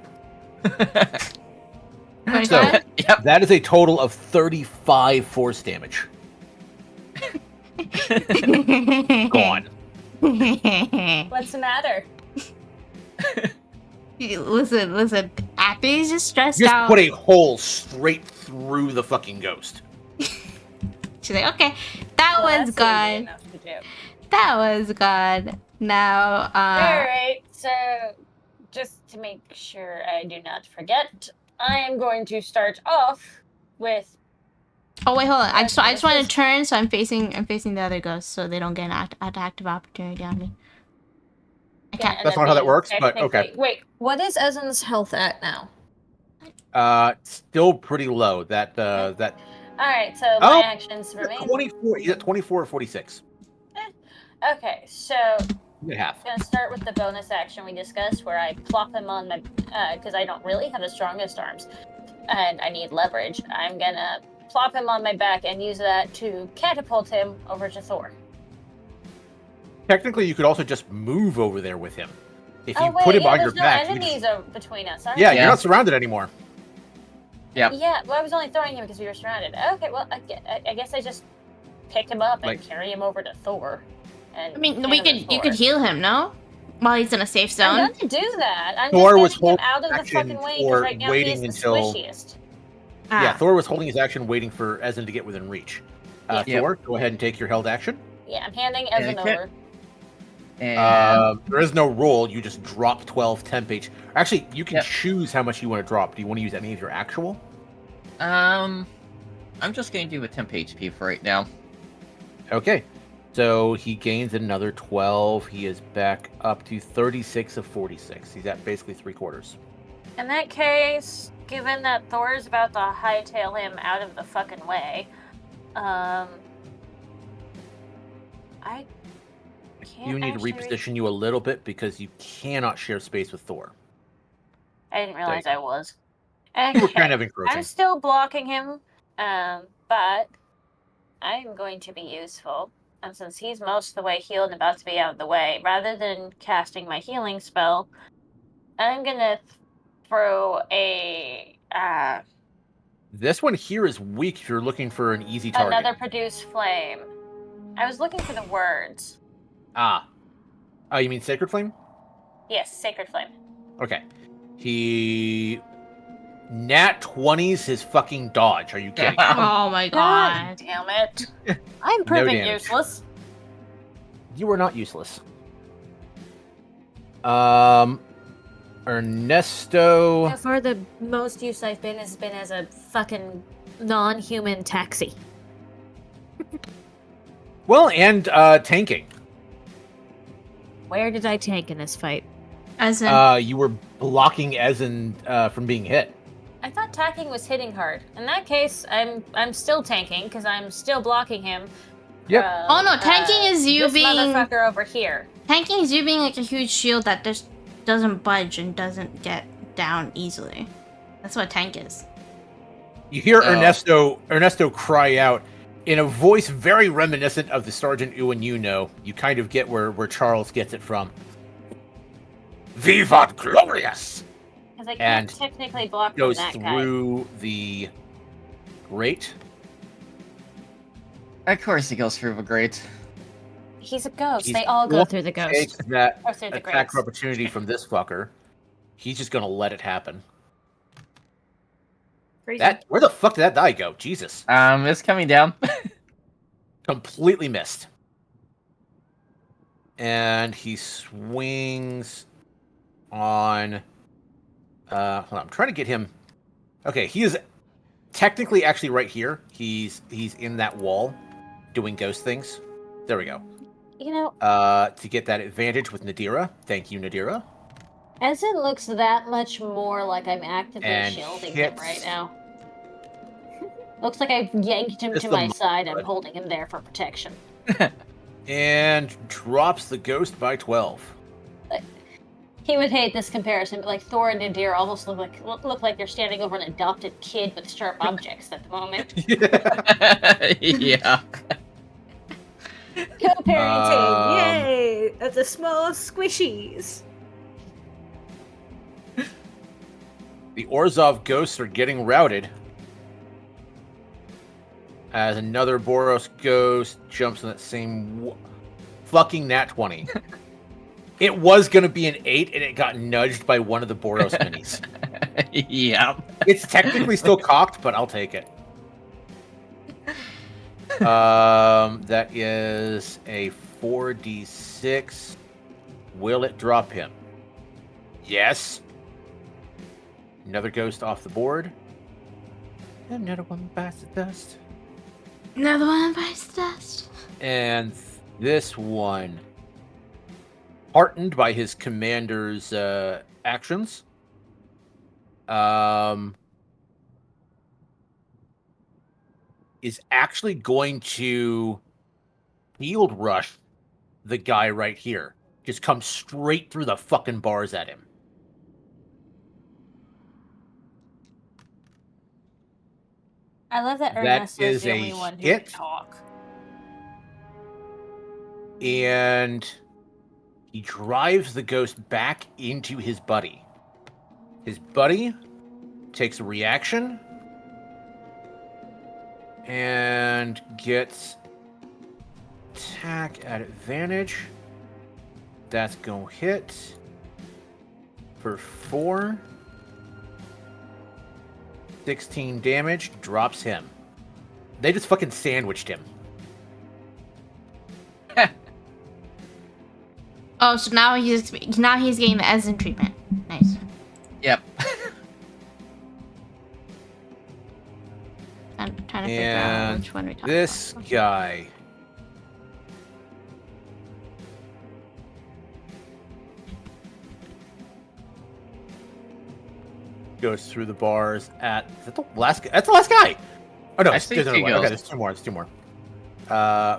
So 25? Yep. that is a total of 35 force damage. Gone. What's the matter? Listen. Appy's just stressed Just out. put a hole straight through the fucking ghost. She's like, okay, that was That's easy good. enough to do. That was good. Now, Alright, so just to make sure I do not forget, I am going to start off with oh wait, hold on. I just this want is- to turn so I'm facing the other ghosts so they don't get an attack of opportunity on me. I gonna can't. end That's up not how that being works, but okay. technically- Wait, What is Ezen's health at now? Still pretty low. That alright, so Oh, my actions remain. 24. He's at 24 or 46. Okay, so You get half. I'm gonna start with the bonus action we discussed where I plop him on my because I don't really have the strongest arms and I need leverage. I'm gonna plop him on my back and use that to catapult him over to Thor. Technically, you could also just move over there with him. If you Oh wait, put him yeah, on your there's no back, you enemies just... between us. Aren't Yeah, there? you're not surrounded anymore. Yeah, well, I was only throwing him because we were surrounded. Okay, well, I guess I just pick him up and Like- carry him over to Thor. And I mean, hand we him to could. You Thor. could heal him, no? While he's in a safe zone. I'm gonna do that. I'm Thor was just getting him holding out of the action fucking way for because right now waiting he's the until- squishiest. Yeah, Ah. Thor was holding his action, waiting for Ezen to get within reach. Yep. Thor, go ahead and take your held action. Yeah, I'm handing Evan Okay. over. And There is no roll. You just drop 12 temp H. Actually, you can Yep. choose how much you want to drop. Do you want to use any of your actual? I'm just gonna do a temp HP for right now. Okay. So he gains another 12. He is back up to 36 of 46. He's at basically 3/4. In that case, given that Thor's about to hightail him out of the fucking way, I can't You need to actually reposition you a little bit because you cannot share space with Thor. I didn't realize There I was. You were Okay. kind of I'm encroaching. still blocking him, but I'm going to be useful. And since he's most of the way healed and about to be out of the way, rather than casting my healing spell, I'm gonna throw a This one here is weak if you're looking for an easy target. another produce flame. I was looking for the words. Ah. Oh, you mean Sacred Flame? Yes, sacred flame. Okay. He... Nat 20s his fucking dodge. Are you kidding? Oh my god. Damn it! I'm proving damage. useless. You are not useless. Ernesto... So far, the most use I've been has been as a fucking non-human taxi. Well, and tanking. Where did I tank in this fight? As in, You were blocking Ezen from being hit. I thought tacking was hitting hard. In that case, I'm still tanking because I'm still blocking him. Yep. Oh, no, tanking is you this being- motherfucker over here. tanking is you being like a huge shield that just doesn't budge and doesn't get down easily. That's what a tank is. You hear Oh. Ernesto cry out in a voice very reminiscent of the Sergeant Ewan you know. You kind of get where Charles gets it from. Vivat Glorious! Because I And can't technically block from Goes that guy. through the grate. Of course, he goes through the grate. He's a ghost. He's They all go going through the to take ghost. that Or through the attack grates. opportunity from this fucker. He's just gonna let it happen. Crazy. Where the fuck did that die go? Jesus. It's coming down. Completely missed. And he swings on... hold on, I'm trying to get him... Okay, he is technically actually right here. He's in that wall. doing ghost things. There we go. You know, To get that advantage with Nadira. Thank you, Nadira. as it looks that much more like I'm actively And shielding him hits- right now. Looks like I've yanked him Just to the my mo- side. I'm bud. holding him there for protection. And drops the ghost by 12. He would hate this comparison, but like Thor and Nadir almost look like they're standing over an adopted kid with sharp objects at the moment. Yeah. Co-parenting, yay! At the small squishies. The Orzhov ghosts are getting routed. As another Boros ghost jumps in that same fucking nat 20. It was going to be an 8, and it got nudged by one of the Boros minis. Yeah. It's technically still cocked, but I'll take it. That is a 4d6. Will it drop him? Yes. Another ghost off the board. Another one bites the dust. Another one bites the dust. And this one, heartened by his commander's actions, is actually going to field rush the guy right here. Just come straight through the fucking bars at him. I love that That Ernesto is is the a only one who hit. can talk. And he drives the ghost back into his buddy. His buddy takes a reaction and gets attack at advantage. That's gonna hit for 4. 16 damage, drops him. They just fucking sandwiched him. Oh, so now he's getting the Essen treatment. Nice. Yep. I'm trying to figure out And which one we talked this about. guy goes through the bars at. Is that the last guy? That's the last guy. Oh no, I see there's another two one. Okay, ghosts. there's two more. There's two more.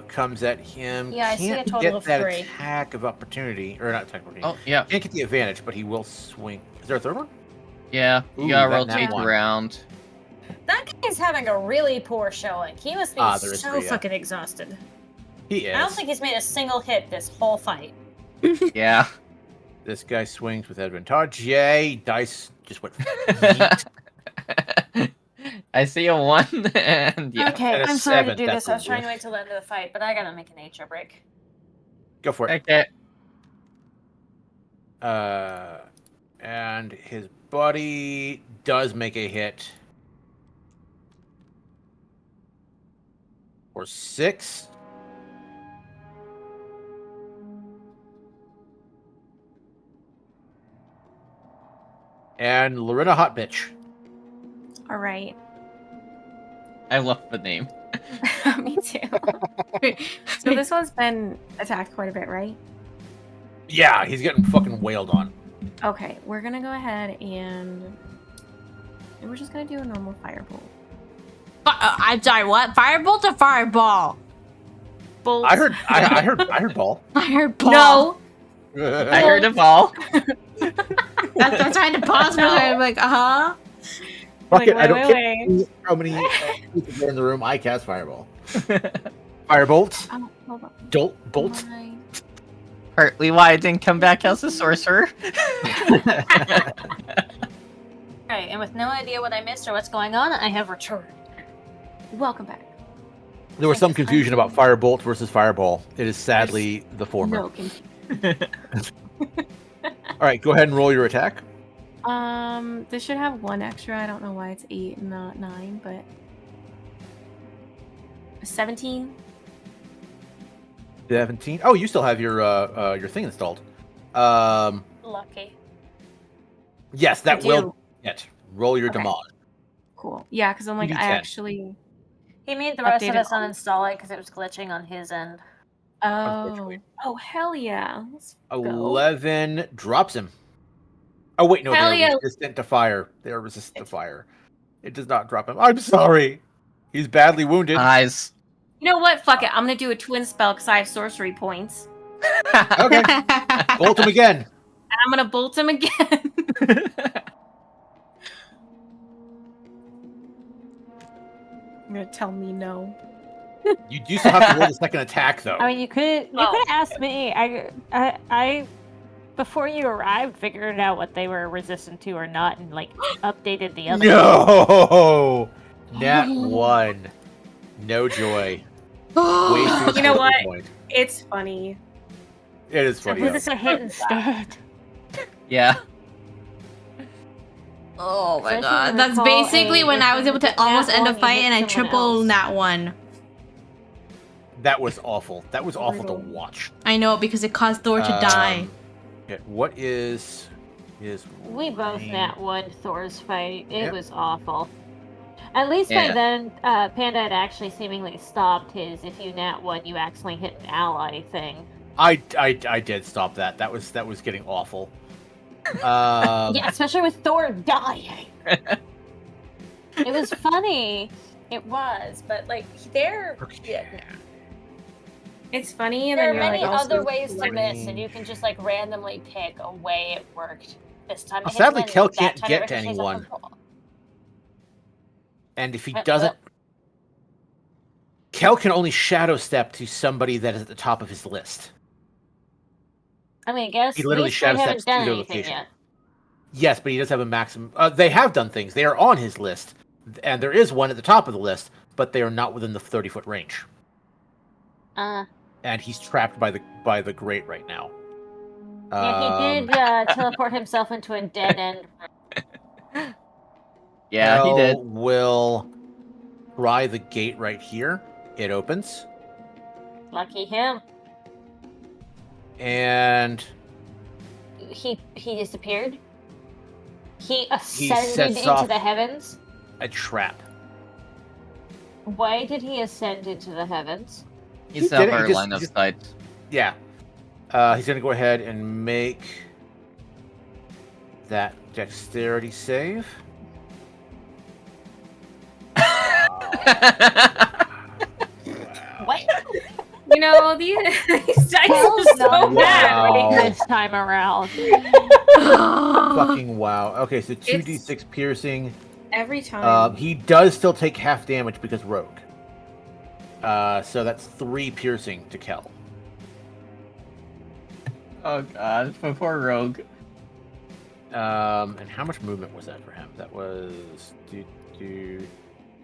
Comes at him. Yeah, I see a Can't total get of that 3. attack of opportunity, or not attack of opportunity. Oh, yeah. Can't get the advantage, but he will swing. Is there a third one? Yeah. You Ooh, gotta that nat rotate one. around. That guy's having a really poor showing. He must be There is so 3, yeah. fucking exhausted. He is. I don't think he's made a single hit this whole fight. Yeah. This guy swings with advantage. Yay! Dice just went. yeet. I see a 1 and yeah. Okay, And a I'm sorry to 7, do that's this. I was a trying to whiff. wait till the end of the fight, but I gotta make a nature break. Go for it. Okay. And his buddy does make a hit for 6. And Lorena Hot Bitch. All right. I love the name. Me too. So this one's been attacked quite a bit, right? Yeah, he's getting fucking wailed on. Okay, we're gonna go ahead and we're just gonna do a normal firebolt. I'm sorry, what? Firebolt or fireball? Bolt. I heard ball. I heard ball. No. I heard a ball. That's trying to pause for a second. I'm like, uh-huh. Fuck Like, it, I don't wait. care how many people are in the room. I cast fireball. Firebolt. Oh, hold on. Bolt. My- Partly why I didn't come back as a sorcerer. Alright, and with no idea what I missed or what's going on, I have returned. Welcome back. There was some confusion about firebolt versus fireball. It is sadly the former. No confusion. All right, go ahead and roll your attack. This should have 1 extra. I don't know why it's 8 and not 9, but 17. 17. Oh, you still have your thing installed. Lucky. Yes, that I will do. hit. Roll your Okay. damage. Cool. Yeah, because I'm like, I 2d10. actually. He made the rest of Updated us uninstall it because it was glitching on his end. Oh. Oh, hell yeah. Let's go. 11 drops him. Oh, wait, no, Hell they're yeah. resistant to fire. They're resistant to fire. It does not drop him. I'm sorry. He's badly wounded. Eyes. You know what? Fuck it. I'm gonna do a twin spell because I have sorcery points. Okay. Bolt him again. And I'm gonna bolt him again. You're gonna tell me no. You do still have to roll the second attack, though. I mean, you could ask me. I before you arrived, figured out what they were resistant to or not, and like updated the other. No! Nat 1. No joy. Wasting You know a what? point. It's funny. It is So funny. who though. does a hit instead? Yeah. Oh my Especially god. That's recall basically a- when I was able to if almost nat end a one, you fight hit and I someone triple else. that one. That was awful. That was awful to Brutal. watch. I know, because it caused Thor to die. Okay, what is We both range? nat one Thor's fight. It Yep. was awful. At least Yeah. by then, Panda had actually seemingly stopped his "if you nat one, you accidentally hit an ally" thing. I did stop that. That was getting awful. Yeah, especially with Thor dying. It was funny. It was, but like there, Okay. It's funny, and there are then you're many like also other ways to like, miss, and you can just like randomly pick a way it worked this time. Well, It sadly, hasn't been Kel like that can't time get it to ricochets off anyone. the wall. And if he Well- doesn't, Kel can only shadow step to somebody that is at the top of his list. I mean, I guess He literally these three shadow haven't steps to done their anything location. yet. Yes, but he does have a maximum. They have done things. They are on his list, and there is one at the top of the list, but they are not within the 30-foot range. And he's trapped by the grate right now. Yeah, he did teleport himself into a dead end. Yeah, he did. Kel will try the gate right here. It opens, Lucky him. and He disappeared. He ascended sets into off- the heavens. a trap. Why did he ascend into the heavens? He's did it, over he just- line of just- sight. Yeah. He's going to go ahead and make that dexterity save. What? you know, these dice are Hell's so not bad. Wow. this time around. Fucking wow. Okay, so 2d6 piercing. Every time. He does still take half damage because rogue. So that's 3 piercing to Kel. Oh god, before Rogue. And how much movement was that for him? That was...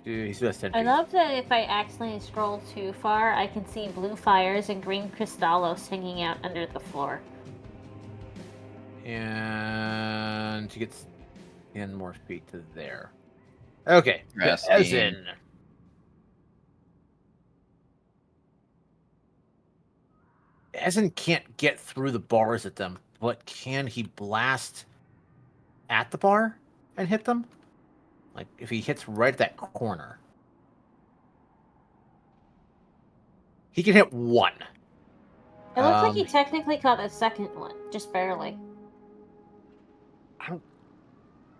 He still has 10 I feet. love that if I accidentally scroll too far, I can see blue fires and green crystallos hanging out under the floor. And he gets 10 more feet to there. Okay. Interesting. Ezen. Ezen can't get through the bars at them, but can he blast at the bar and hit them? Like, if he hits right at that corner. He can hit one. It looks like Um, he technically caught the second one, just barely.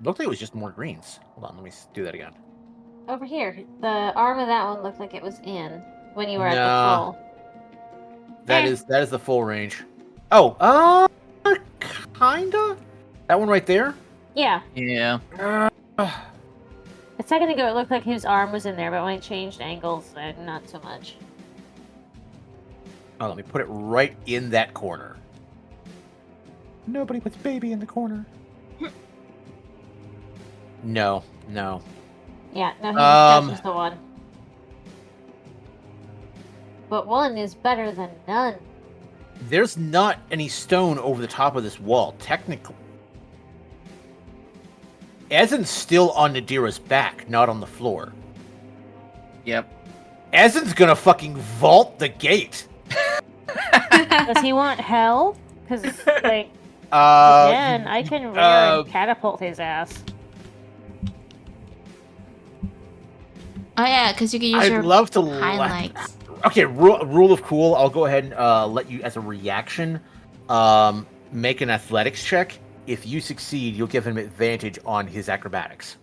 Looked like it was just more greens. Hold on, let me do that again. Over here, the arm of that one looked like it was in when you were at Nah. the full. That Eh. is the full range. Oh, kinda. That one right there. Yeah, Yeah. a second ago it looked like his arm was in there, but when I changed angles, not so much. Oh, let me put it right in that corner. Nobody puts baby in the corner. No. Yeah, no, he Um, touches the one. But one is better than none. There's not any stone over the top of this wall, technically. Ezen's still on Nadira's back, not on the floor. Yep. Ezen's gonna fucking vault the gate. Does he want hell? Because, like, Again, I can rear and catapult his ass. Oh yeah, because you can use I'd your love to hind let. legs. Okay, rule of cool. I'll go ahead and let you, as a reaction, make an athletics check. If you succeed, you'll give him advantage on his acrobatics.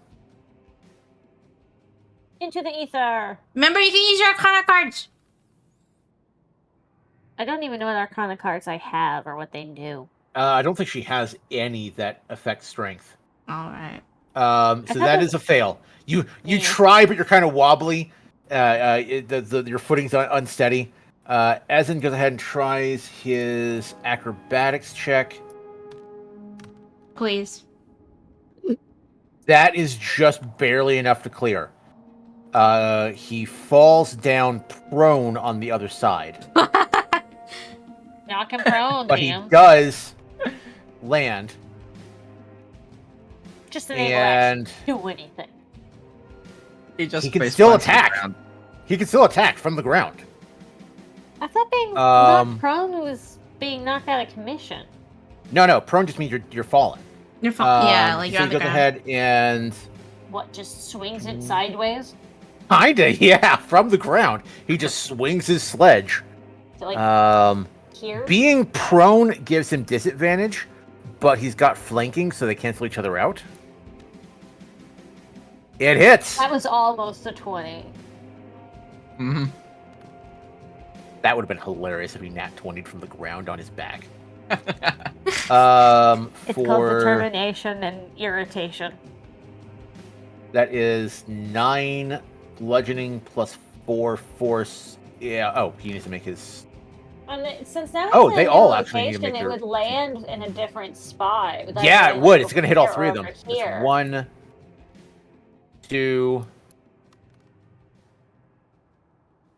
Into the ether. Remember, you can use your Arcana cards. I don't even know what Arcana cards I have or what they do. I don't think she has any that affect strength. All right. So thought that that- is a fail. You Yeah. try, but you're kind of wobbly. Your footing's unsteady. Ezen goes ahead and tries his acrobatics check. Please. That is just barely enough to clear. He falls down prone on the other side, Knock him prone, but he damn. does land. Just enable And action. Do anything. He just he can face still plants to the attack. ground. He can still attack from the ground. I thought being Um, knocked prone was being knocked out of commission. No, prone just means you're falling. You're fine. Yeah, like so you're on he the goes ground. ahead and What, just swings it sideways? kinda, yeah, from the ground. He just swings his sledge. So, like, here? Being prone gives him disadvantage, but he's got flanking, so they cancel each other out. It hits. That was almost a 20. Mm-hmm. That would have been hilarious if he nat 20'd from the ground on his back. It's called For determination and irritation. that is 9 bludgeoning plus 4 force. Yeah. Oh, he needs to make his. And since now Oh, it's they in a all new actually need to location, make it their- would land in a different spot. It would either Yeah, land, it would. like, It's gonna hit all over 3 of here them. or over It's here. 1, 2,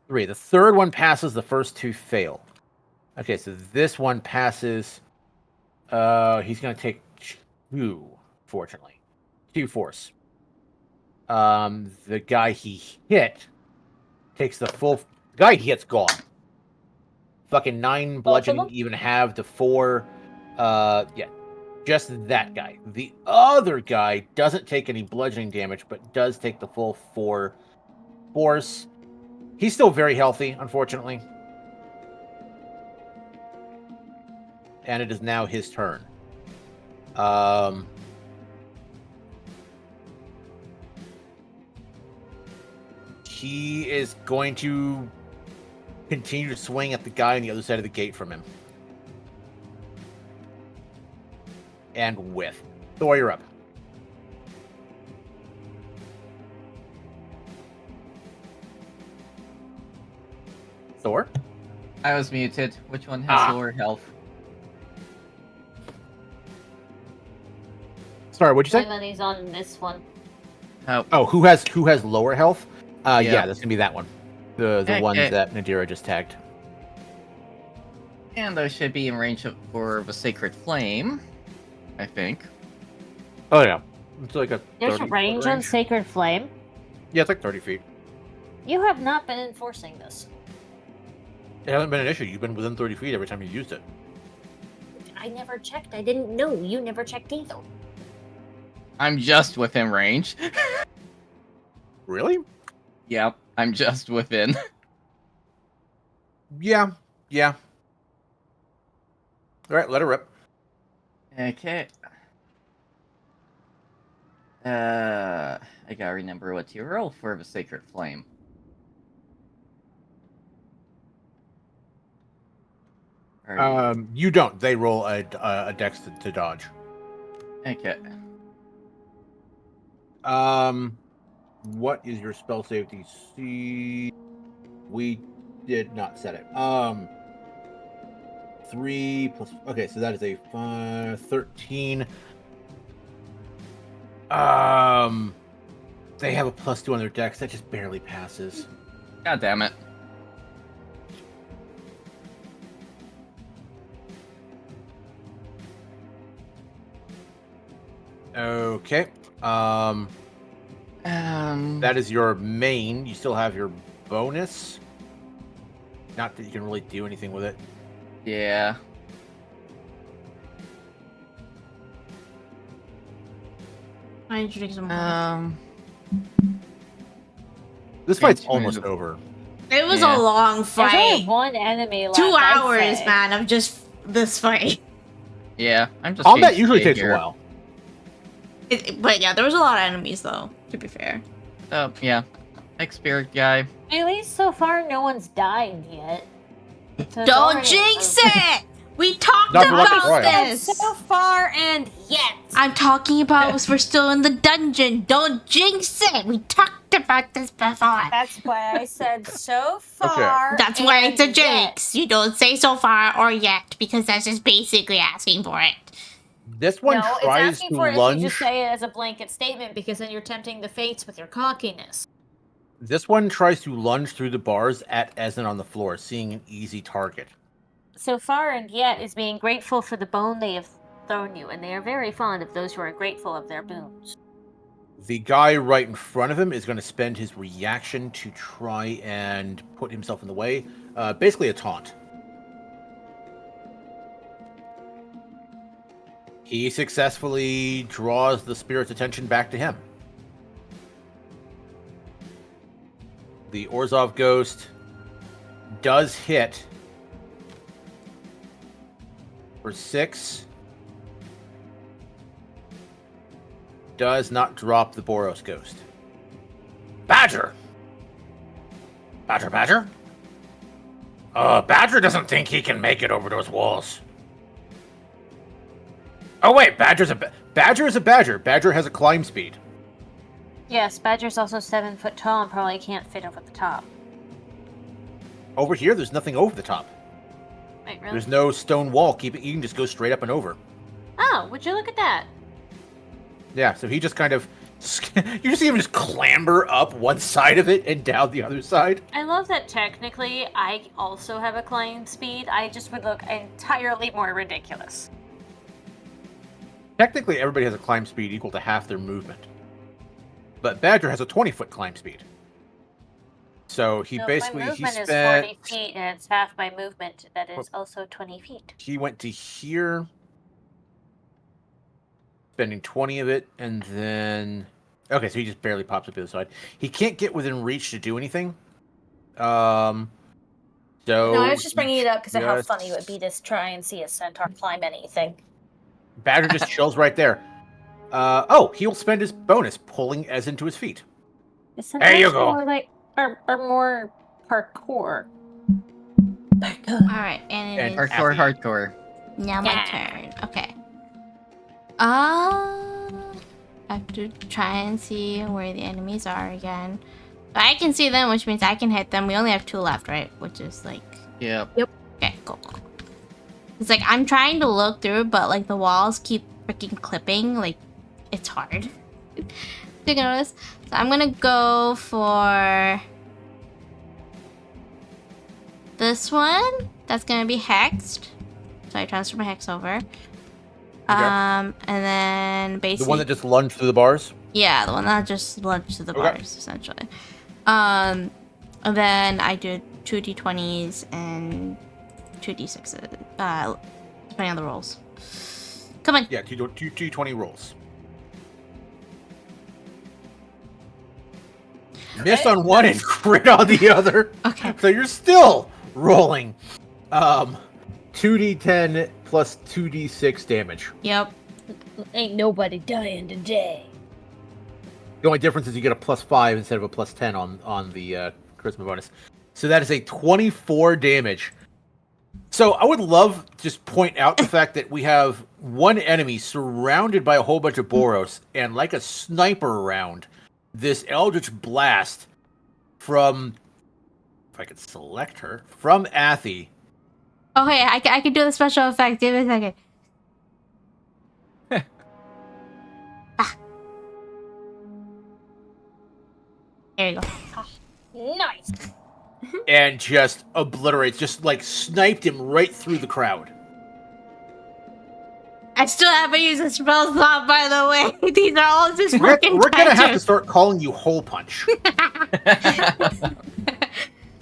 3. The third one passes. The first 2 fail. Okay, so this one passes. He's gonna take 2, fortunately. 2 force. The guy he hit takes the full. The guy he hit's gone. Fucking 9 bludgeoning, them? even have the 4. Yeah, just that guy. The other guy doesn't take any bludgeoning damage, but does take the full 4 force. He's still very healthy, unfortunately. And it is now his turn. He is going to continue to swing at the guy on the other side of the gate from him. And whiff. Thor, you're up. Thor? I was muted. Which one has lower health? Sorry, what'd you My say? money's on this one. Oh, who has lower health? Yeah. Yeah, that's gonna be that one. The one Okay. that Nadira just tagged. And I should be in range for the Sacred Flame, I think. Oh yeah. It's like a There's a 30 range on Sacred Flame. Yeah, it's like 30 feet. You have not been enforcing this. It hasn't been an issue. You've been within 30 feet every time you used it. I never checked. I didn't know. You never checked either. I'm just within range. Really? Yep, I'm just within. Yeah. Alright, let her rip. Okay. I gotta remember what to roll for the Sacred Flame. You don't. They roll a dex to dodge. Okay. What is your spell save DC? We did not set it. 3 plus. Okay, so that is a 13. They have a +2 on their dex. That just barely passes. God damn it. Okay. That That is your main. You still have your bonus. Not that you can really do anything with it. yeah. I need to drink some water. This fight's It's almost move. over. It was Yeah. a long There's only fight. one enemy left. 2 I'd hours, say. man, of just this fight. Yeah, I'm just. Combat HJ usually takes here. a while. But yeah, there was a lot of enemies, though, to be fair. Oh yeah, ex-spirit guy. At least so far, no one's died yet. So it's Don't already jinx improved. it! We talked Not for lucky about strike. this! So far and yet. I'm talking about we're still in the dungeon. Don't jinx it! We talked about this before. That's why I said so far. That's why and it's a yet. jinx. You don't say so far or yet, because that's just basically asking for it. This one No, it's tries asking to for it if lunge. you just say it as a blanket statement because then you're tempting the fates with your cockiness. This one tries to lunge through the bars at Ezen on the floor, seeing an easy target. So far and yet is being grateful for the bone they have thrown you, and they are very fond of those who are grateful of their boons. The guy right in front of him is going to spend his reaction to try and put himself in the way. Basically a taunt. He successfully draws the spirit's attention back to him. The Orzhov ghost does hit for 6. Does not drop the Boros ghost. Badger! Badger, Badger? Badger doesn't think he can make it over those walls. Oh wait, Badger is a badger. Badger has a climb speed. Yes, Badger's also 7 foot tall and probably can't fit over the top. Over here, there's nothing over the top. Wait, really? There's no stone wall. You can just go straight up and over. Oh, would you look at that? Yeah, so he just kind of... You just see him just clamber up one side of it and down the other side. I love that technically I also have a climb speed. I just would look entirely more ridiculous. Technically, everybody has a climb speed equal to half their movement. But Badger has a 20-foot climb speed. So he No, basically... my movement he is spent... 40 feet and it's half my movement that is also 20 feet. He went to here, spending 20 of it, and then... Okay, so he just barely pops up to the side. He can't get within reach to do anything. So... No, I was just bringing it up because of how just- funny it would be to try and see a centaur climb anything. Badger just chills right there. He'll spend his bonus, pulling Ezen to his feet. There you go. More like, or more parkour. Alright, and it And is Hardcore, Happy. hardcore. now my turn. Okay. I have to try and see where the enemies are again. But I can see them, which means I can hit them. We only have 2 left, right? Which is like... Yep. Okay, cool. It's like, I'm trying to look through, but like the walls keep freaking clipping. Like, it's hard. You notice? So I'm gonna go for this one. That's gonna be hexed. So I transfer my hex over. And then basically The one that just lunged through the bars? yeah, the one that just lunged to the Okay. bars, essentially. And then I do 2 d20s and 2 d6s, depending on the rolls. Come on. Yeah, 2d20 rolls. Miss on one and crit on the other. Okay. So you're still rolling 2d10 plus 2d6 damage. Yep. Ain't nobody dying today. The only difference is you get a +5 instead of a +10 on the charisma bonus. So that is a 24 damage. So I would love to just point out the fact that we have one enemy surrounded by a whole bunch of Boros, and like a sniper round, this Eldritch Blast from, if I could select her, from Athy. Okay, I can do the special effect. Give me a second. There you go. Nice. And just obliterates, just like sniped him right through the crowd. I still haven't used a spell slot, by the way. These are all just We're fucking gonna have to tangents. start calling you Hole Punch.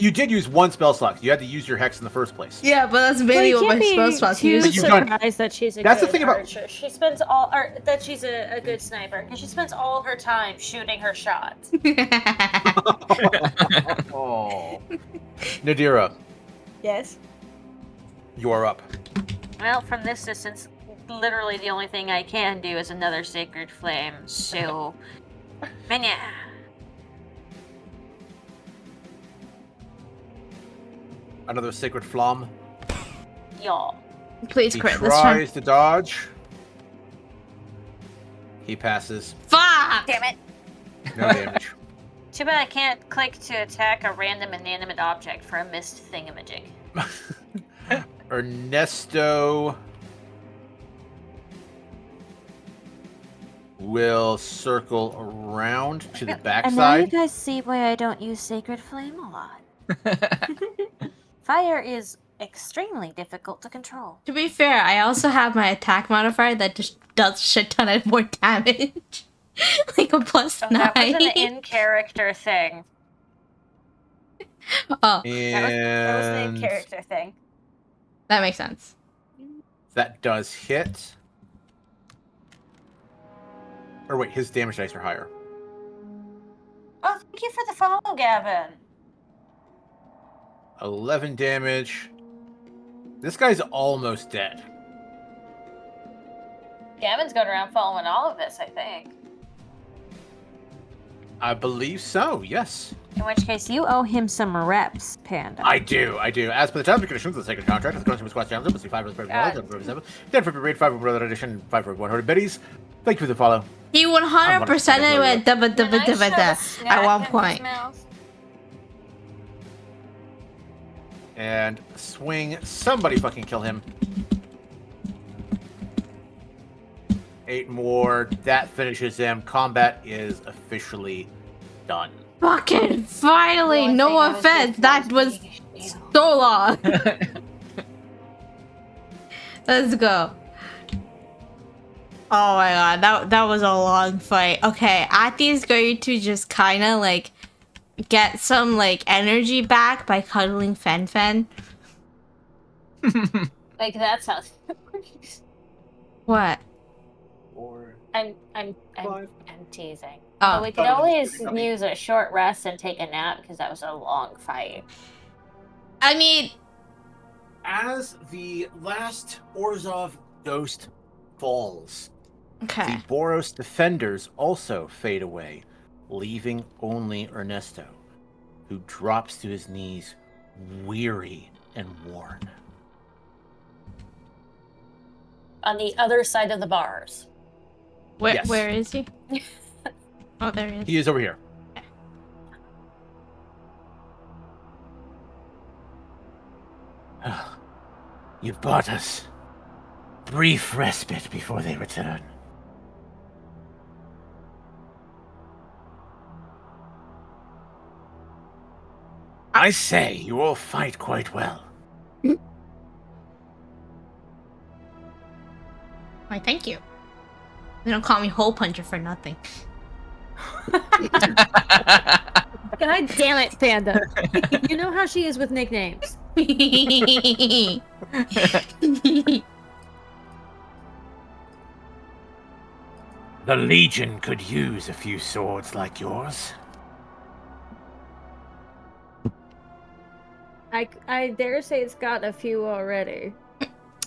You did use one spell slot. You had to use your hex in the first place. Yeah, but that's mainly what my spell spots too use. But you've done- surprised that she's a That's the good thing about- archer. She spends all, or that she's a good sniper, because she spends all her time shooting her shots. Oh. Nadira, Yes. you are up. Well, from this distance, literally the only thing I can do is another sacred flame. So, Menya. Another sacred flam. Y'all. Please He crit this time. tries to dodge. He passes. Fuck! Damn it. No damage. Too bad I can't click to attack a random inanimate object for a missed thingamajig. Ernesto will circle around to the And now you backside. guys see why I don't use Sacred Flame a lot. Fire is extremely difficult to control. To be fair, I also have my attack modifier that just does shit ton of more damage. Like a plus Oh, 9. that was an in-character thing. Oh, That was the And character thing. that makes sense. that does hit. Or wait, his damage dice are higher. Oh, thank you for the follow, Gavin. 11 damage. This guy's almost dead. Gavin's going around following all of this, I think. I believe so, yes. In which case, you owe him some reps, Panda. I do. As per the terms and conditions of the sacred contract, the condition was quite challenging. Let's see 5 for knowledge, 7 for 7. 10 for raid, 5 for brother edition, 5 for 100 biddies. Thank you for the follow. He 100% went Can I shove a at snack one in his point. mouth? And swing. Somebody fucking kill him. 8 more. That finishes him. Combat is officially done. Fucking finally! The only No thing I was offense, good that for was being a shield. so long. Let's go. Oh my god, that was a long fight. Okay, Ati's going to just kind of like get some like energy back by cuddling Fen Fen. Like, that sounds... What? I'm Five. teasing. Oh. But we could always use a short rest and take a nap, because that was a long fight. I mean, As the last Orzhov ghost falls, okay. the Boros defenders also fade away, leaving only Ernesto, who drops to his knees, weary and worn. On the other side of the bars. Yes. Where is he? Oh, there he is. He is over here. You've bought us brief respite before they return. I say you all fight quite well. Why, thank you. They don't call me Hole Puncher for nothing. God damn it, Panda. You know how she is with nicknames. The Legion could use a few swords like yours. I dare say it's got a few already.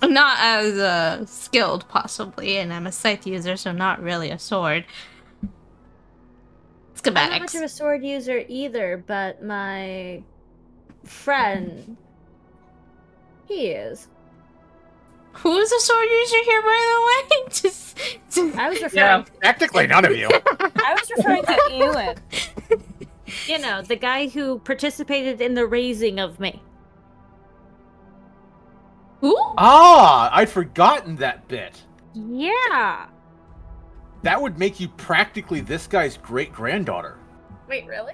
Not as skilled, possibly, and I'm a scythe user, so not really a sword. I'm not much Schematics. of a sword user either, but my friend, he is. Who's a sword user here, by the way? Just I was referring, Yeah, technically none of you. I was referring to Ewan. you know, the guy who participated in the raising of me. Who? Ah, I'd forgotten that bit. Yeah. That would make you practically this guy's great-granddaughter. Wait, really?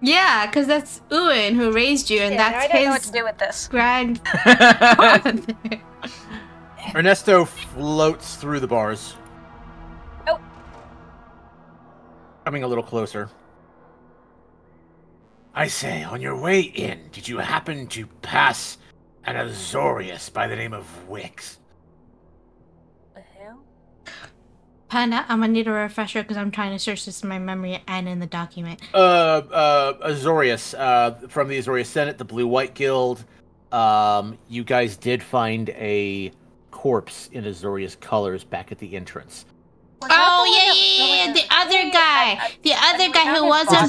Yeah, because that's Ewan who raised you, and Yeah, that's I don't know what his to do with this. grandfather. Ernesto floats through the bars. Oh. Coming a little closer. I say, on your way in, did you happen to pass an Azorius by the name of Wix? The hell? Panda, I'm gonna need a refresher because I'm trying to search this in my memory and in the document. Azorius, from the Azorius Senate, the Blue-White Guild. You guys did find a corpse in Azorius colors back at the entrance. Was that the Oh one yeah, that- the other guy, the other guy who Which wasn't.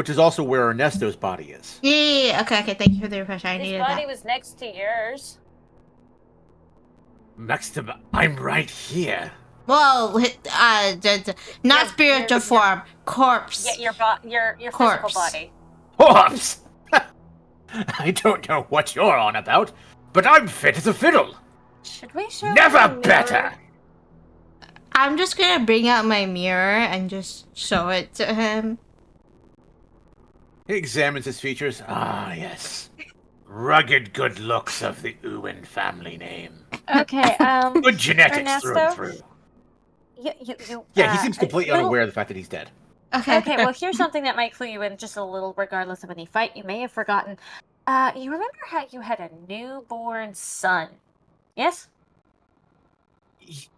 is also where Ernesto's body is. Yeah. Okay. Thank you for the refresher. I His needed body that. was next to yours. Next to I'm right here. Whoa, not Your- spiritual your- form, corpse. Yeah, your physical Corpse. body. Corpse! I don't know what you're on about, but I'm fit as a fiddle. Should we show him Never the mirror? better. I'm just gonna bring out my mirror and just show it to him. He examines his features. Ah, yes. Rugged good looks of the Uwin family name. Okay, Good genetics through and Ernesto? through. You, Yeah, he seems completely little- unaware of the fact that he's dead. Okay. Okay, well, here's something that might clue you in just a little, regardless of any fight you may have forgotten. You remember how you had a newborn son? Yes?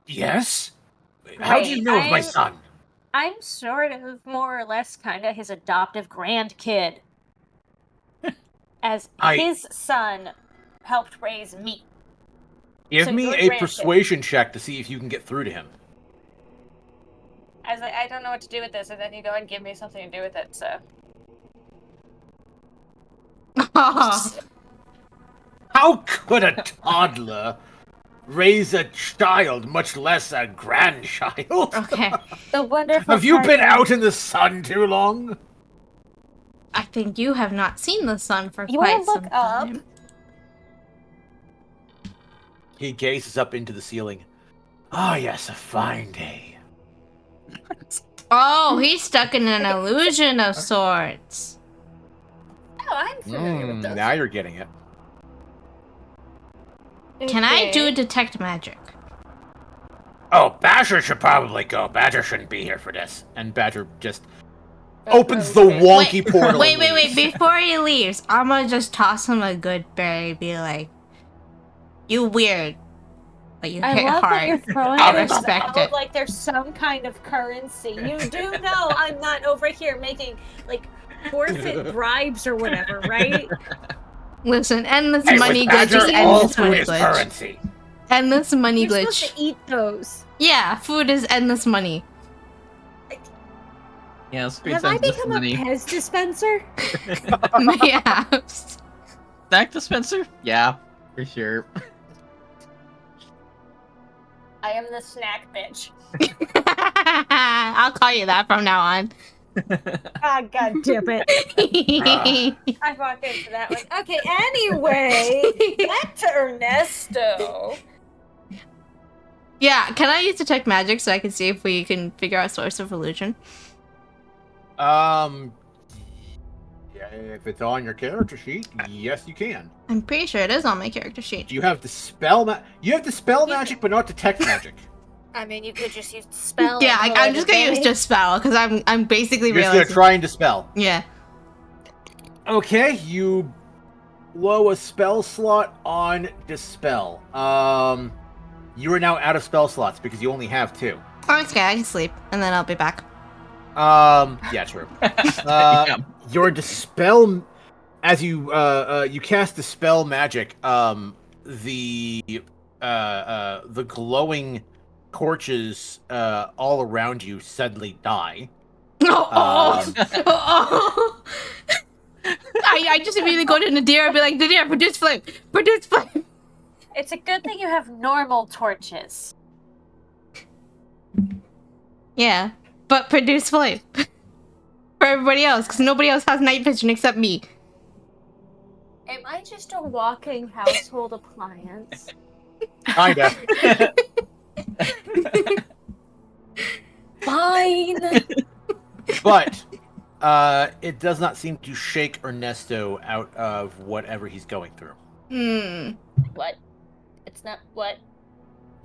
Yes? How do you Right, know of my I'm- son? I'm sort of, more or less, kind of his adoptive grandkid. As his son helped raise me. Give So me you're a granted. persuasion check to see if you can get through to him. I was like, I don't know what to do with this, and then you go and give me something to do with it, so. How could a toddler raise a child, much less a grandchild? Okay. The wonderful. Have you part been is- out in the sun too long? I think you have not seen the sun for You quite wanna look some up? time. He gazes up into the ceiling. Ah, yes, a fine day. Oh, he's stuck in an illusion of sorts. Oh, I'm familiar with this. Now you're getting it. Can I do Okay. detect magic? Oh, Badger should probably go. Badger shouldn't be here for this. And Badger just That's opens what the I was wonky portal. Wait, and wait, wait! leaves. Before he leaves, I'm gonna just toss him a good berry. Be like, "You weird, but you I hit love that hard." you're throwing I this- respect it. Like there's some kind of currency. You do know I'm not over here making like forfeit bribes or whatever, right? Listen, endless Hey, money with glitch Badger, is all endless food money is glitch. currency. Endless money You're supposed glitch. to eat those. Yeah, food is endless money. Yeah, speed Have I sense this become a money. Pez dispenser? Yeah. Snack dispenser? Yeah, for sure. I am the snack bitch. I'll call you that from now on. Ah, god damn it. I walked into that one. Okay, anyway, back to Ernesto. Yeah, can I use detect magic so I can see if we can figure out source of illusion? Yeah, if it's on your character sheet, yes, you can. I'm pretty sure it is on my character sheet. You have dispel magic, but not detect magic. I mean, you could just use spell. Yeah, and call I'm it just a gonna use day. dispel because I'm basically You're just gonna realizing. try and dispel. Yeah. Okay, you blow a spell slot on dispel. You are now out of spell slots because you only have 2. Oh, it's okay. I can sleep and then I'll be back. Yeah, true. Yeah. Your dispel, as you cast dispel magic, the glowing torches all around you suddenly die. I just immediately go to Nadir and be like, Nadir, produce flame, produce flame. It's a good thing you have normal torches. Yeah, but produce flame for everybody else because nobody else has night vision except me. Am I just a walking household appliance? Kinda. Fine. But it does not seem to shake Ernesto out of whatever he's going through. What? It's not what?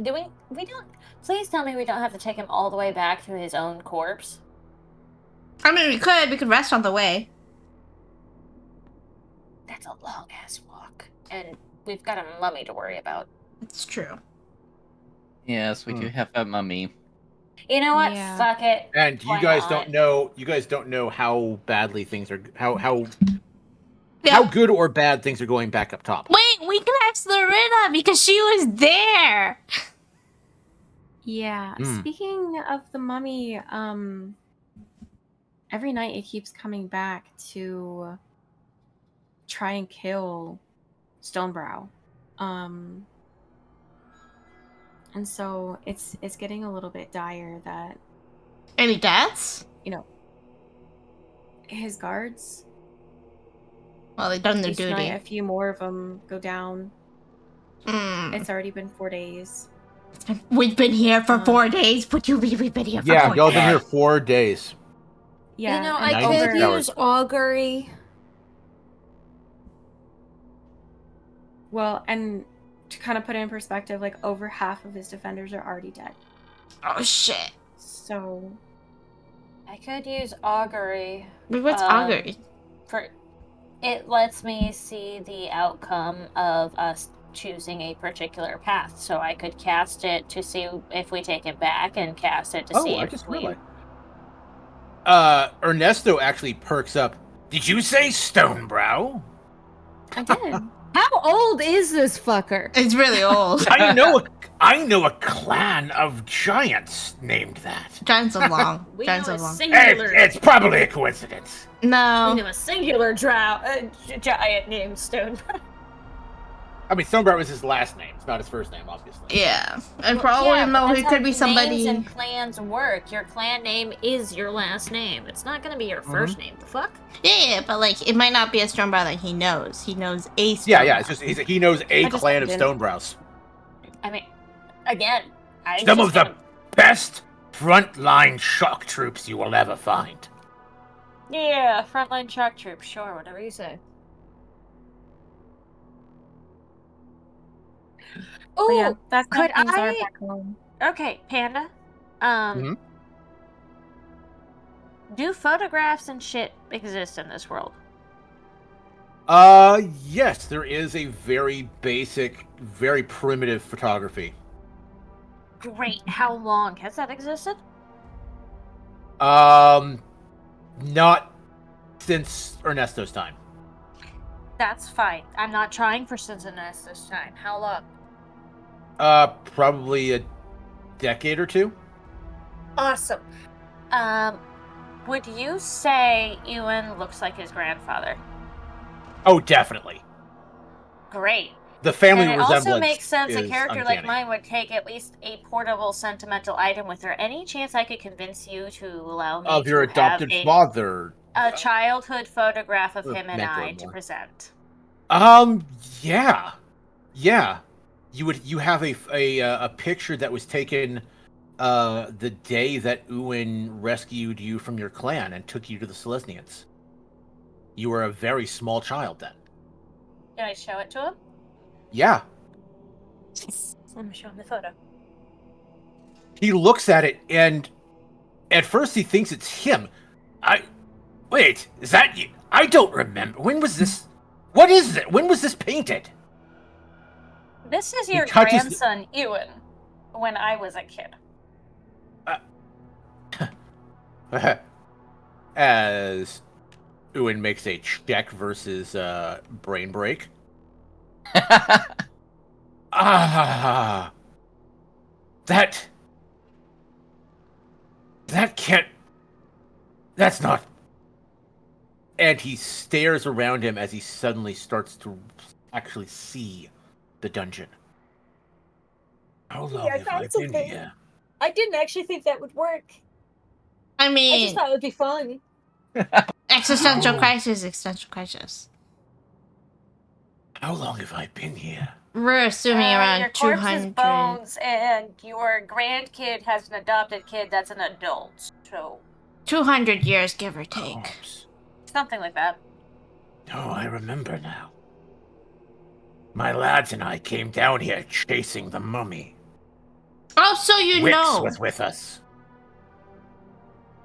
Do we don't. Please tell me we don't have to take him all the way back to his own corpse. I mean, we could rest on the way. That's a long ass walk, and we've got a mummy to worry about. It's true. Yes, we do have a mummy. You know what? Yeah. Fuck it. And you Why guys not? don't know. You guys don't know how badly things are. How Yeah. good or bad things are going back up top. Wait, we can ask Lorena because she was there. Yeah. Mm. Speaking of the mummy, every night it keeps coming back to try and kill Stonebrow. And so it's getting a little bit dire that, Any deaths? you know, his guards, Well, they've done their each night duty. a few more of them go down. It's already been 4 days. We've been here for 4 days. What do you mean we've been here for Yeah, 4 y'all days? been here 4 days. Yeah, You know, and I 96 could hours. use augury. Well, and to kind of put it in perspective, like over half of his defenders are already dead. Oh shit. So I could use augury. Wait, what's augury? For it lets me see the outcome of us choosing a particular path, so I could cast it to see if we take it back, and cast it to see I if just we. realized. Ernesto actually perks up. Did you say Stonebrow? I did. How old is this fucker? It's really old. I know a clan of giants named that. Giants of long. We Giants know of a long. singular. It's probably a coincidence. We No. know a singular Giant named Stone. I mean, Stonebrow was his last name. It's not his first name, obviously. Yeah. And for all we know, he could be somebody. Names and clans work. Your clan name is your last name. It's not gonna be your first name. The fuck? Yeah, but like, it might not be a Stormbrow that he knows. He knows a Stormbrow. Yeah. It's just he knows a I just clan of didn't. Stonebrows. I mean, again, I'm Some just of the gonna- best frontline shock troops you will ever find. Yeah, frontline shock troops. Sure, whatever you say. But yeah, Oh, that's how could things are I- back home. okay, Panda. Mhm. Do photographs and shit exist in this world? Yes, there is a very basic, very primitive photography. Great. How long has that existed? Not since Ernesto's time. That's fine. I'm not trying for Cincinnati this time. How long? Probably a decade or two. Awesome. Would you say Ewan looks like his grandfather? Oh, definitely. Great. The family And it resemblance also makes sense a is character like uncanny. mine would take at least a portable sentimental item with her. Any chance I could convince you to allow me Of your to have adopted father. a childhood photograph of Or him and mentor I to more. present? Yeah. You have a picture that was taken the day that Ewan rescued you from your clan and took you to the Selesnians. You were a very small child then. Can I show it to him? Yeah. Let me show him the photo. He looks at it and at first he thinks it's him. Wait, is that you? I don't remember. When was this? What is it? When was this painted? This is He your touches grandson, Ewan, when I was a kid. As Ewan makes a check versus brain break. That can't. That's not. And he stares around him as he suddenly starts to actually see the dungeon. How long have I been here? I didn't actually think that would work. I I mean, just thought it would be fun. existential crisis. How long have I been here? We're assuming around your corpse is 200. bones, and your grandkid has an adopted kid that's an adult. So 200 years, give or take. Corpse. something like that. Oh, I remember now. My lads and I came down here chasing the mummy. Oh, so you Wix know. was with us.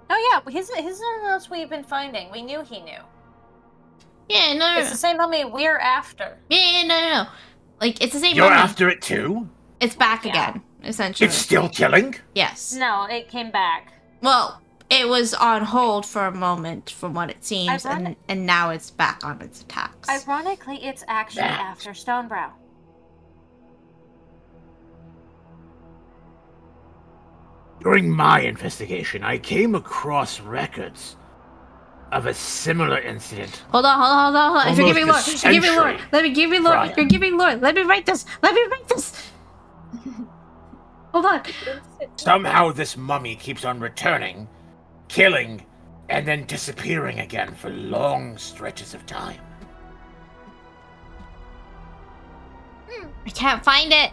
Oh yeah, his notes we've been finding. We knew he knew. Yeah, no, It's the same mummy we're after. no. Like, it's the same You're mummy. after it too? It's back Yeah. again, essentially. It's still killing? Yes. No, it came back. Well, it was on hold for a moment, from what it seems, Ironic- and now it's back on its attacks. Ironically, it's actually That- after Stonebrow. During my investigation, I came across records of a similar incident. Hold on. If you're giving lore, Almost a you're giving lore. century Let me give you lore. prior. You're giving lore. Let me write this. Hold on. Somehow this mummy keeps on returning, killing, and then disappearing again for long stretches of time. I can't find it.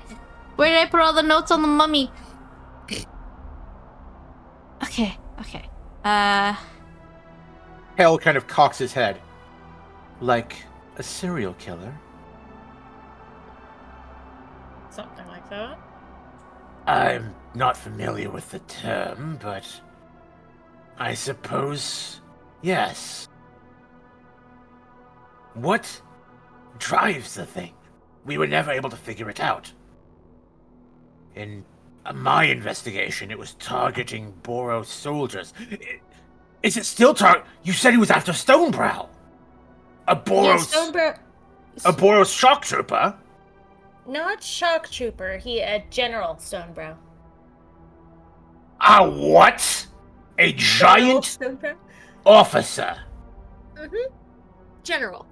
Where did I put all the notes on the mummy? Okay. Hell kind of cocks his head. Like a serial killer? Something like that. I'm not familiar with the term, but I suppose yes. What drives the thing? We were never able to figure it out. In my investigation, it was targeting Boros soldiers. Is it still You said he was after Stonebrow. A Boros... Yeah, A Boros shock trooper? Not shock trooper. He a General Stonebrow. A what? A giant Stonebrow. officer? General.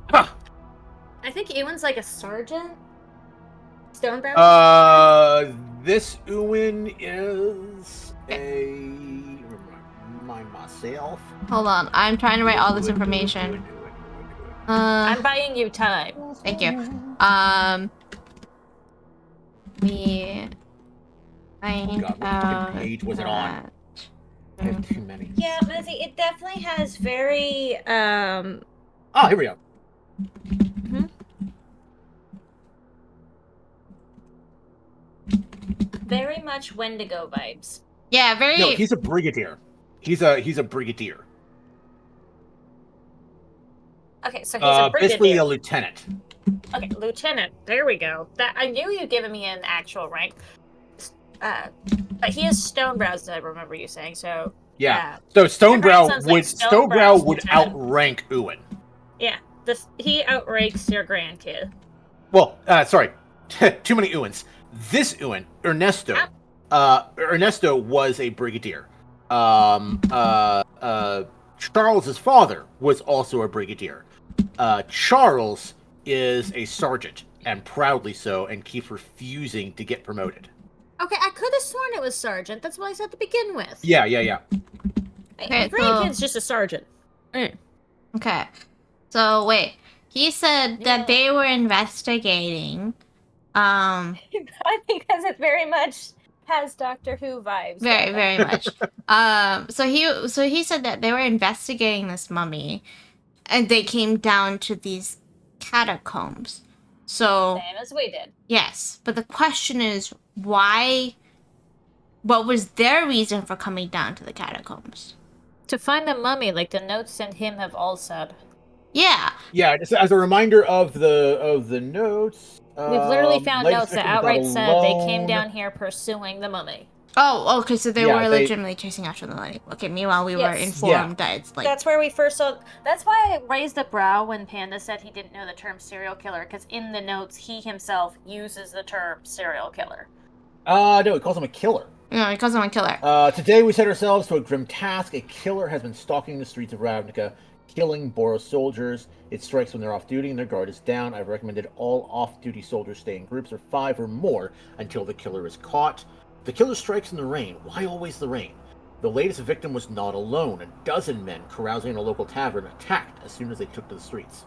Huh. I think Ewan's like a sergeant. Stonebrow. This Ewan is a. Remind myself. Hold on. I'm trying to write all this information. I'm buying you time. Thank you. We find God, what out fucking page was it on? that- I have too many. Yeah, Mizzy, it definitely has very Oh, here we go. very much Wendigo vibes. Yeah, very. No, he's a brigadier. He's a brigadier. Okay, so he's a Basically brigadier. a lieutenant. Okay, lieutenant. There we go. That I knew you'd given me an actual rank. But he is Stonebrow, as I remember you saying. So Yeah. So Stonebrow sounds like would Stonebrow's would lieutenant. outrank Ewan. yeah, he outranks your grandkid. Well, sorry, too many Ewans. This Ewan, Ernesto. Ernesto was a brigadier. Charles's father was also a brigadier. Charles is a sergeant, and proudly so, and keeps refusing to get promoted. Okay, I could have sworn it was sergeant. That's what I said to begin with. Yeah. Okay, Grandkid's just a sergeant. Okay. So wait. He said that they were investigating. Because it very much has Doctor Who vibes. Very much. So he said that they were investigating this mummy, and they came down to these catacombs. So Same as we did. yes, but the question is why? What was their reason for coming down to the catacombs? To find the mummy, like the notes and him have all said. Yeah. Yeah, just as a reminder of the notes. We've literally found latest notes that victim was outright not said they came alone. down here pursuing the mummy. Oh, okay. So they Yeah, were they- legitimately chasing after the money. Okay. Meanwhile, we were Yes. informed that it's like. That's where we first saw. That's why I raised a brow when Panda said he didn't know the term serial killer, because in the notes he himself uses the term serial killer. No, he calls him a killer. No, he calls him a killer. Today we set ourselves to a grim task. A killer has been stalking the streets of Ravnica, killing Boros soldiers. It strikes when they're off duty and their guard is down. I've recommended all off-duty soldiers stay in groups of 5 or more until the killer is caught. The killer strikes in the rain. Why always the rain? The latest victim was not alone. A dozen men carousing in a local tavern attacked as soon as they took to the streets.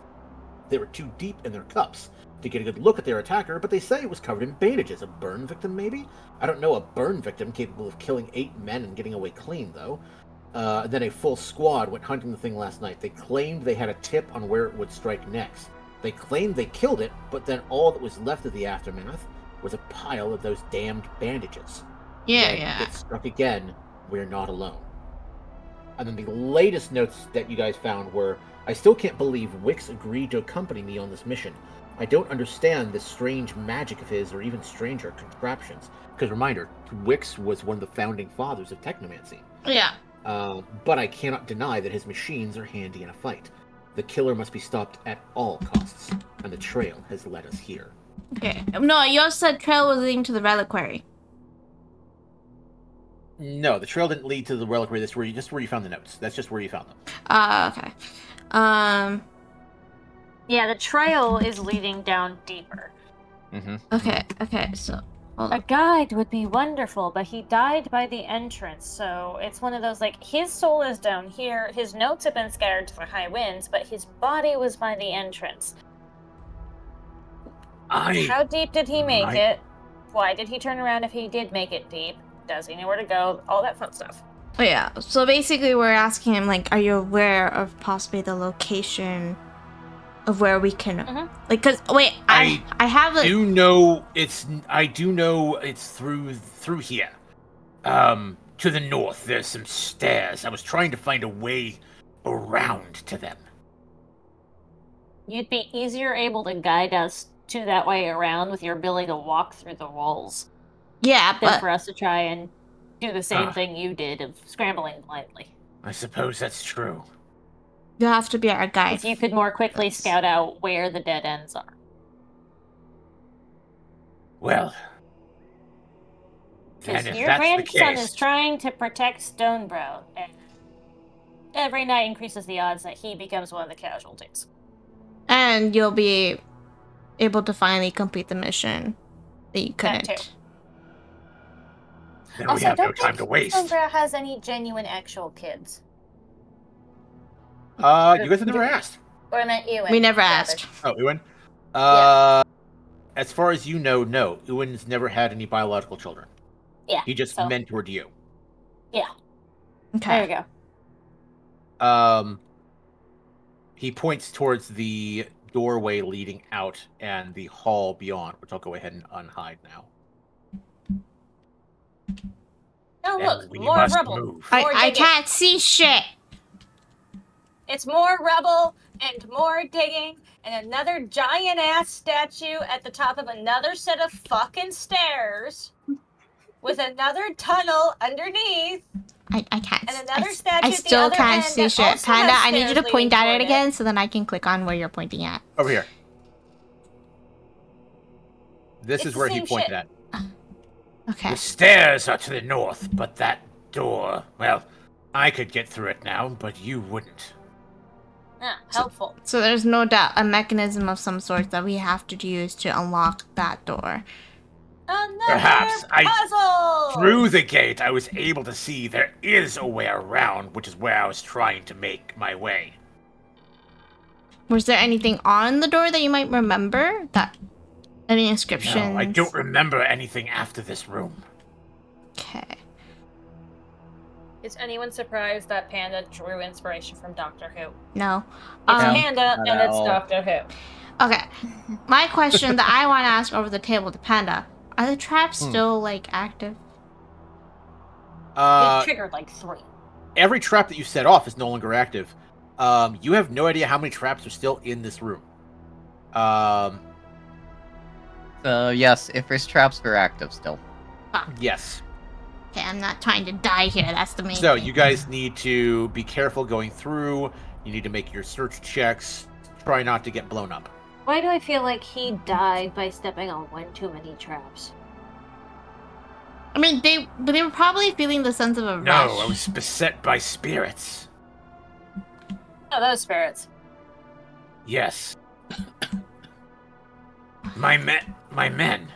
They were too deep in their cups to get a good look at their attacker, but they say it was covered in bandages. A burn victim, maybe? I don't know a burn victim capable of killing 8 men and getting away clean, though. Then a full squad went hunting the thing last night. They claimed they had a tip on where it would strike next. They claimed they killed it, but then all that was left of the aftermath was a pile of those damned bandages. Yeah, When yeah. it struck again, we're not alone. And then the latest notes that you guys found were, I still can't believe Wix agreed to accompany me on this mission. I don't understand this strange magic of his or even stranger contraptions. Because reminder, Wix was one of the founding fathers of technomancy. Yeah. But I cannot deny that his machines are handy in a fight. The killer must be stopped at all costs, and the trail has led us here. Okay. No, you also said trail was leading to the reliquary. No, the trail didn't lead to the reliquary. That's just where you found the notes. That's just where you found them. Okay. Yeah, the trail is leading down deeper. Mm-hmm. Okay, so hold A on. guide would be wonderful, but he died by the entrance, so it's one of those, like, his soul is down here, his notes have been scattered to the high winds, but his body was by the entrance. How deep did he make it? Why did he turn around if he did make it deep? Does he know where to go? All that fun stuff. Oh, yeah. So basically, we're asking him, like, are you aware of possibly the location of where we can, like, cause wait, I have I a. do know it's through here. To the north, there's some stairs. I was trying to find a way around to them. You'd be easier able to guide us to that way around with your ability to walk through the walls Yeah, than but for us to try and do the same thing you did of scrambling blindly. I suppose that's true. you have to be our guide. If you could more quickly scout out where the dead ends are. Well, Because then if your that's the grandson case, is trying to protect Stonebrow, and every night increases the odds that he becomes one of the casualties. And you'll be able to finally complete the mission that you That too. couldn't. then we Also, have no don't time to think waste. Stonebrow has any genuine actual kids. You guys have never asked. Or I meant Ewan. We never rather. asked. Oh, Ewan? Yeah. As far as you know, no. Ewan's never had any biological children. Yeah. He just so- mentored you. Yeah. Okay. There we go. He points towards the doorway leading out and the hall beyond, which I'll go ahead and unhide now. Oh, And look, we more must rubble. move. More I digging. can't see shit. It's more rubble and more digging and another giant ass statue at the top of another set of fucking stairs with another tunnel underneath. I can't. And another I statue at the still other can't end see that shit. also Panda, has I need you to stairs point leading at it toward again so then I can click on where you're pointing at. Over here. This It's is the where he same pointed shit. at. Okay. The stairs are to the north, but that door, well, I could get through it now, but you wouldn't. Yeah, helpful. So there's no doubt a mechanism of some sort that we have to use to unlock that door. Another Perhaps puzzle! Through the gate, I was able to see there is a way around, which is where I was trying to make my way. Was there anything on the door that you might remember? Any inscriptions? No, I don't remember anything after this room. Okay. Is anyone surprised that Panda drew inspiration from Doctor Who? No. It's No. Panda not and at it's all. Doctor Who. Okay. My question that I want to ask over the table to Panda: are the traps still like active? It triggered like 3. Every trap that you set off is no longer active. You have no idea how many traps are still in this room. So yes, if his traps were active still. Yes. Okay, I'm not trying to die here. That's the main So thing. you guys need to be careful going through. You need to make your search checks. Try not to get blown up. Why do I feel like he died by stepping on one too many traps? I mean, they were probably feeling the sense of a rush. No, I was beset by spirits. Oh, those spirits. Yes. My men.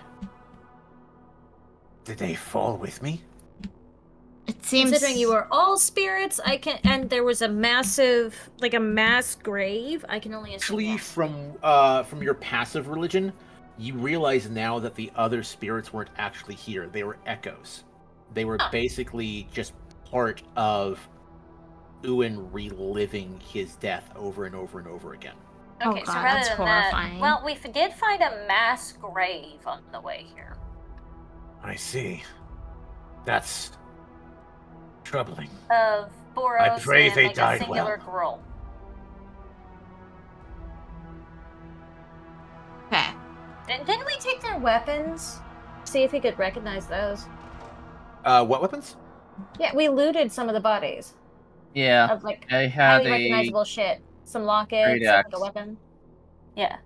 Did they fall with me? It seems. Considering you were all spirits, and there was a massive, like a mass grave, I can only assume. Actually, yes. from your passive religion, you realize now that the other spirits weren't actually here. They were echoes. They were basically just part of Ewan reliving his death over and over and over again. Oh Okay, so God, rather that's than horrifying. that, well, we did find a mass grave on the way here. I see. That's troubling. Of Boros pray and they like a died singular well. girl. Okay. Didn't we take their weapons? See if we could recognize those. What weapons? Yeah, we looted some of the bodies Yeah, of like I had highly a recognizable shit. Some great lockets, like a axe. weapon. Yeah,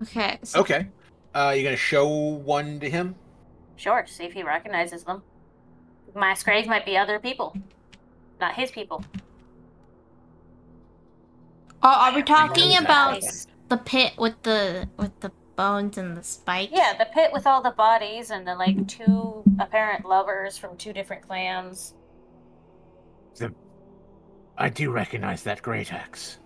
Okay. So Okay. You gonna show one to him? sure. See if he recognizes them. My scraves might be other people, not his people. are we Where talking is that about weapon? the pit with the bones and the spikes? Yeah, the pit with all the bodies and the like two apparent lovers from two different clans. I do recognize that great axe.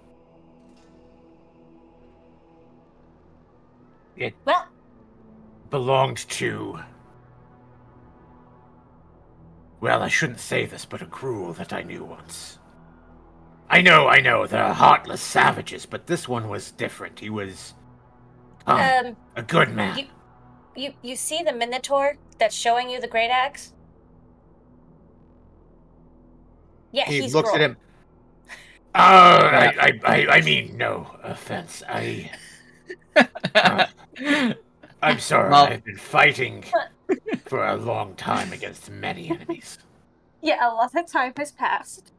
It Well, belonged to. Well, I shouldn't say this, but a cruel that I knew once. I know, they're heartless savages, but this one was different. He was a good man. you see the Minotaur that's showing you the great axe? Yeah, He he's looks at Grohl. him. Oh, I mean, no offense. I'm sorry. Well- I've been fighting for a long time against many enemies. Yeah, a lot of time has passed.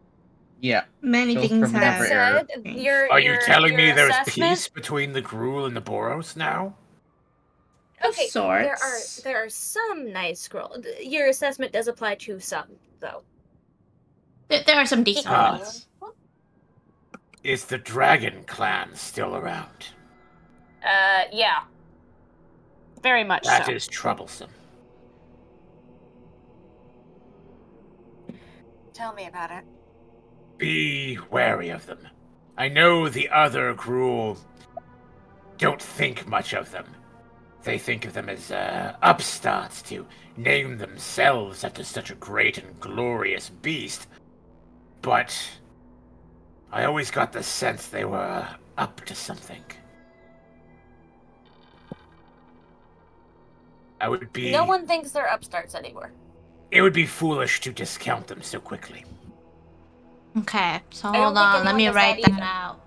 Yeah. Many Goes things from That never have. error. said, your Are you telling me there's assessment? peace between the Gruul and the Boros now? Of Okay, sorts. there are some nice scrolls. Your assessment does apply to some, though. There are some decent Ah. ones. Is the Dragon Clan still around? Yeah. Very much That so. is troublesome. Tell me about it. Be wary of them. I know the other Gruul don't think much of them. They think of them as upstarts to name themselves after such a great and glorious beast. But I always got the sense they were up to something. No one thinks they're upstarts anymore. It would be foolish to discount them so quickly. Okay, so I don't hold think on. Let anyone me does write that that either. out.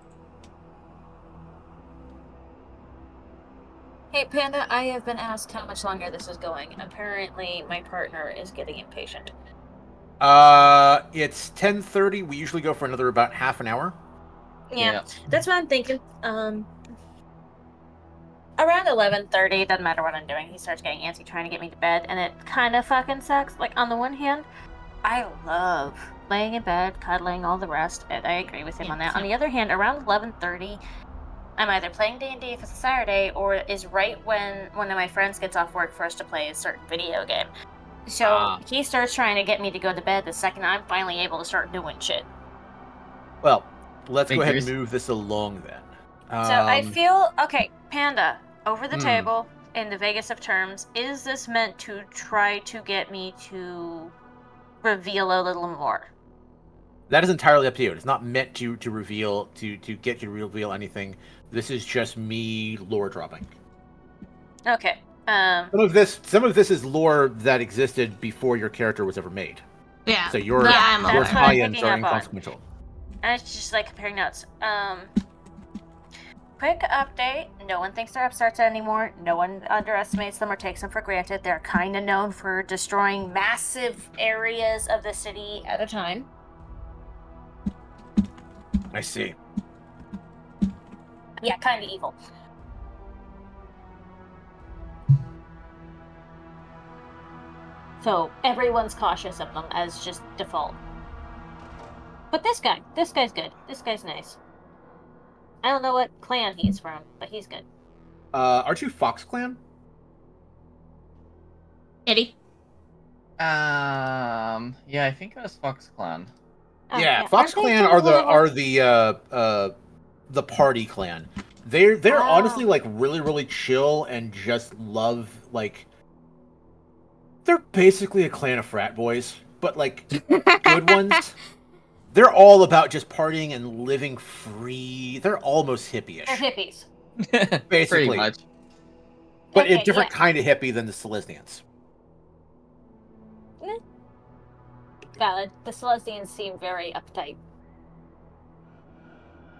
Hey, Panda, I have been asked how much longer this is going. Apparently, my partner is getting impatient. It's 10:30. We usually go for another about half an hour. Yeah, that's what I'm thinking. Around 11:30, doesn't matter what I'm doing, he starts getting antsy trying to get me to bed, and it kind of fucking sucks. Like, on the one hand, I love laying in bed, cuddling, all the rest, and I agree with him on that. On the other hand, around 11:30, I'm either playing D&D if it's a Saturday, or is right when one of my friends gets off work for us to play a certain video game. So he starts trying to get me to go to bed the second I'm finally able to start doing shit. Well, let's go ahead and Figures. move this along then. So I feel, okay, Panda, over the Hmm. table, in the vaguest of terms, is this meant to try to get me to reveal a little more? That is entirely up to you. It's not meant to reveal to get you to reveal anything. This is just me lore dropping. Okay. Some of this is lore that existed before your character was ever made. Yeah, So your that I'm that's your what I'm tie-ins picking are up on. inconsequential. And it's just like comparing notes. Quick update. No one thinks they're upstarts anymore. No one underestimates them or takes them for granted. They're kind of known for destroying massive areas of the city at a time. I see. Yeah, kind of evil. So everyone's cautious of them as just default. But this guy's good. This guy's nice. I don't know what clan he's from, but he's good. Aren't you Fox Clan? Eddie. Yeah, I think it was Fox Clan. Oh, Yeah, Fox Aren't they Clan from are Illinois? the party clan. They're Oh. honestly like really chill and just love like they're basically a clan of frat boys, but like good ones. They're all about just partying and living free. They're almost hippie-ish. They're hippies. Basically. Pretty much. But Okay, a different kind of hippie than the Selesnians. Valid. The Celestians seem very uptight.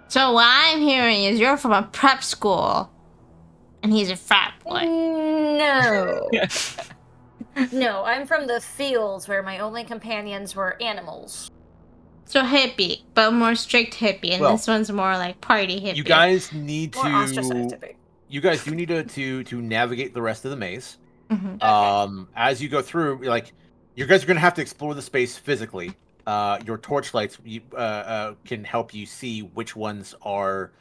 So what I'm hearing is you're from a prep school, and he's a frat boy. No. No, I'm from the fields where my only companions were animals. So hippie, but more strict hippie, and Well, this one's more like party hippie. You guys need More ostracized to to. be. You guys do need to navigate the rest of the maze. Mhm. Okay. As you go through, like, you guys are gonna have to explore the space physically. Your torchlights can help you see which ones are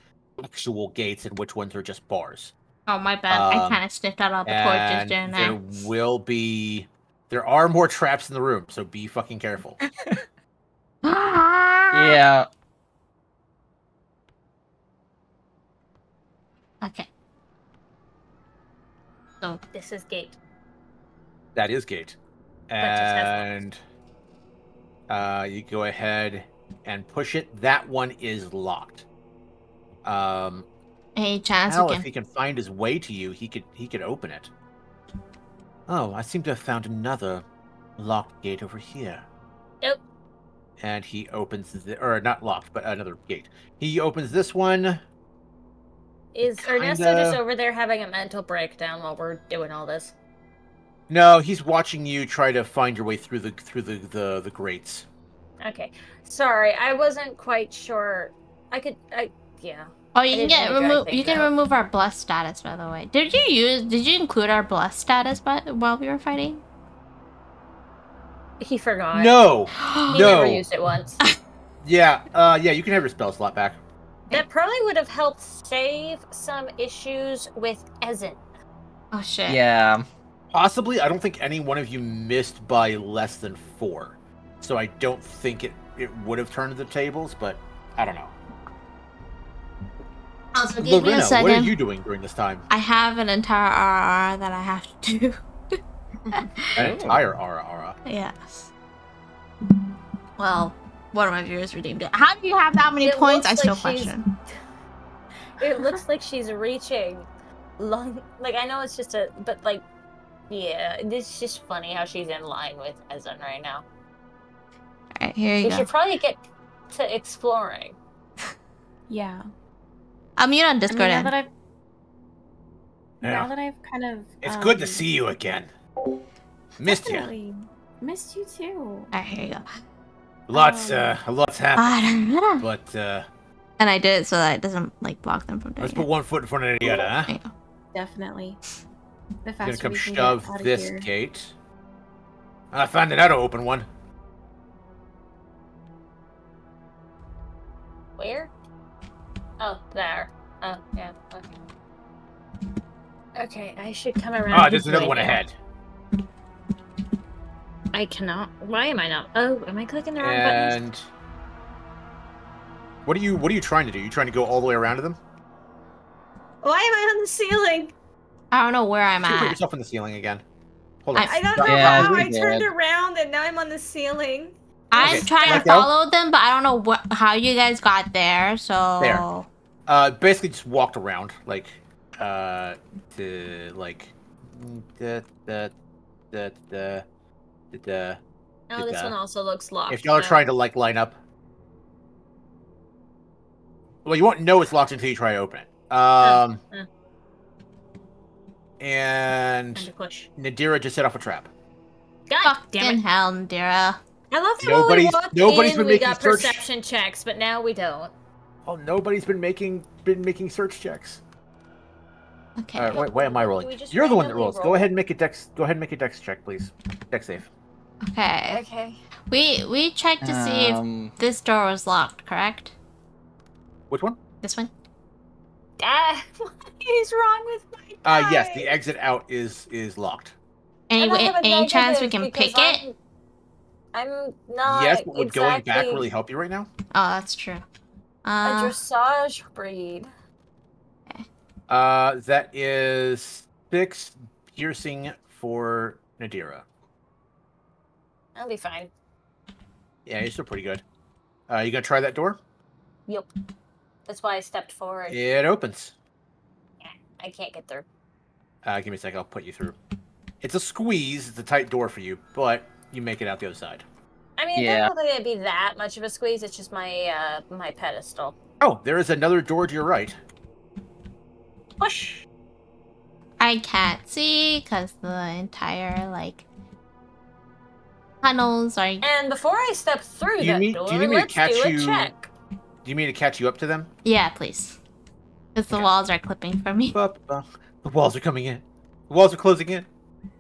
actual gates and which ones are just bars. Oh, my bad. I Um, kind of sniffed out all the torches, And didn't there are more traps in the room, so be fucking careful. I? Yeah. Okay. So This is gate. That is gate. But just has And you go ahead and push it. That one is locked. any chance Hell, we if can? he can find his way to you, he could open it. Oh, I seem to have found another locked gate over here. Nope. And he opens or not locked, but another gate. He opens this one. Is Kinda- Ernesto just over there having a mental breakdown while we're doing all this? No, he's watching you try to find your way through the grates. Okay. Sorry, I wasn't quite sure. Yeah. Oh, you I can didn't get wanna drag remove. You things can out. remove our bless status, by the way. Did you include our bless status while we were fighting? He forgot. No, He no. never used it once. Yeah, you can have your spell slot back. That probably would have helped save some issues with Ezen. Oh shit. Yeah. Possibly, I don't think any one of you missed by less than 4, so I don't think it would have turned the tables. But I don't know. Also, give me a Lorena, second. what are you doing during this time? I have an entire RR that I have to do. An entire aura. Yes. Well, one of my viewers redeemed it. How do you have that many It points? I looks still like she's- question. It looks like she's reaching long. Like, I know it's just but like, yeah, it's just funny how she's in line with Ezen right now. Alright, here you We go. should probably get to exploring. Yeah. I'm mute on I Discord. mean, now and- that I've Yeah. now that I've kind of It's good to see you again. Missed you. definitely missed you too. Alright, here you go. Lots happened, but And I did it so that it doesn't like block them from doing let's it. put one foot in front of the other, huh? There you go. Definitely. The I'm gonna faster come we can shove get out of this here. gate. I found another open one. Where? Oh, there. Oh, yeah. Okay. Okay, I should come around. Ah, there's this another way one now. ahead. I cannot. Why am I not? Oh, am I clicking the wrong buttons? And what are you trying to do? You trying to go all the way around to them? Why am I on the ceiling? I don't know where I'm You should put at. yourself in the ceiling again. Hold on. I I don't know Yeah, how. you I turned did. around and now I'm on the ceiling. I'm Okay, trying let to go. follow them, but I don't know how you guys got there. So Basically just walked around, like, to like, da. Oh, this one also looks locked. If y'all are so- trying to like line up, well, you won't know it's locked until you try to open it. And Time to push. Nadira just set off a trap. God damn fucking it! hell, Nadira. I love that when we walked nobody's in, been we making got search- perception checks, but now we don't. Oh, nobody's been making search checks. Okay. All right, why am I We rolling? just You're the one that randomly rolls. Go roll. ahead and make a dex. Go ahead and make a dex check, please. Dex save. Okay. Okay. We checked to see if this door was locked, correct? Which one? This one? Ah, what is wrong with my die? Yes, the exit out is locked. I don't have a Any chance we negative can because pick it? I'm not. Yes, but would going back exactly really help you right now? Oh, that's true. a dressage breed. That is 6 piercing for Nadira. I'll be fine. Yeah, you're still pretty good. You gonna try that door? Yep. That's why I stepped forward. It opens. I can't get through. Give me a sec, I'll put you through. It's a squeeze, it's a tight door for you, but you make it out the other side. I mean, Yeah. it doesn't really be that much of a squeeze. It's just my my pedestal. Oh, there is another door to your right. Push. I can't see because the entire tunnels are. And before I step through Do you that need- door, do you need me to let's catch do a you- check. Do you mean to catch you up to them? Yeah, please. Because the Okay. walls are clipping for me. The walls are coming in. The walls are closing in.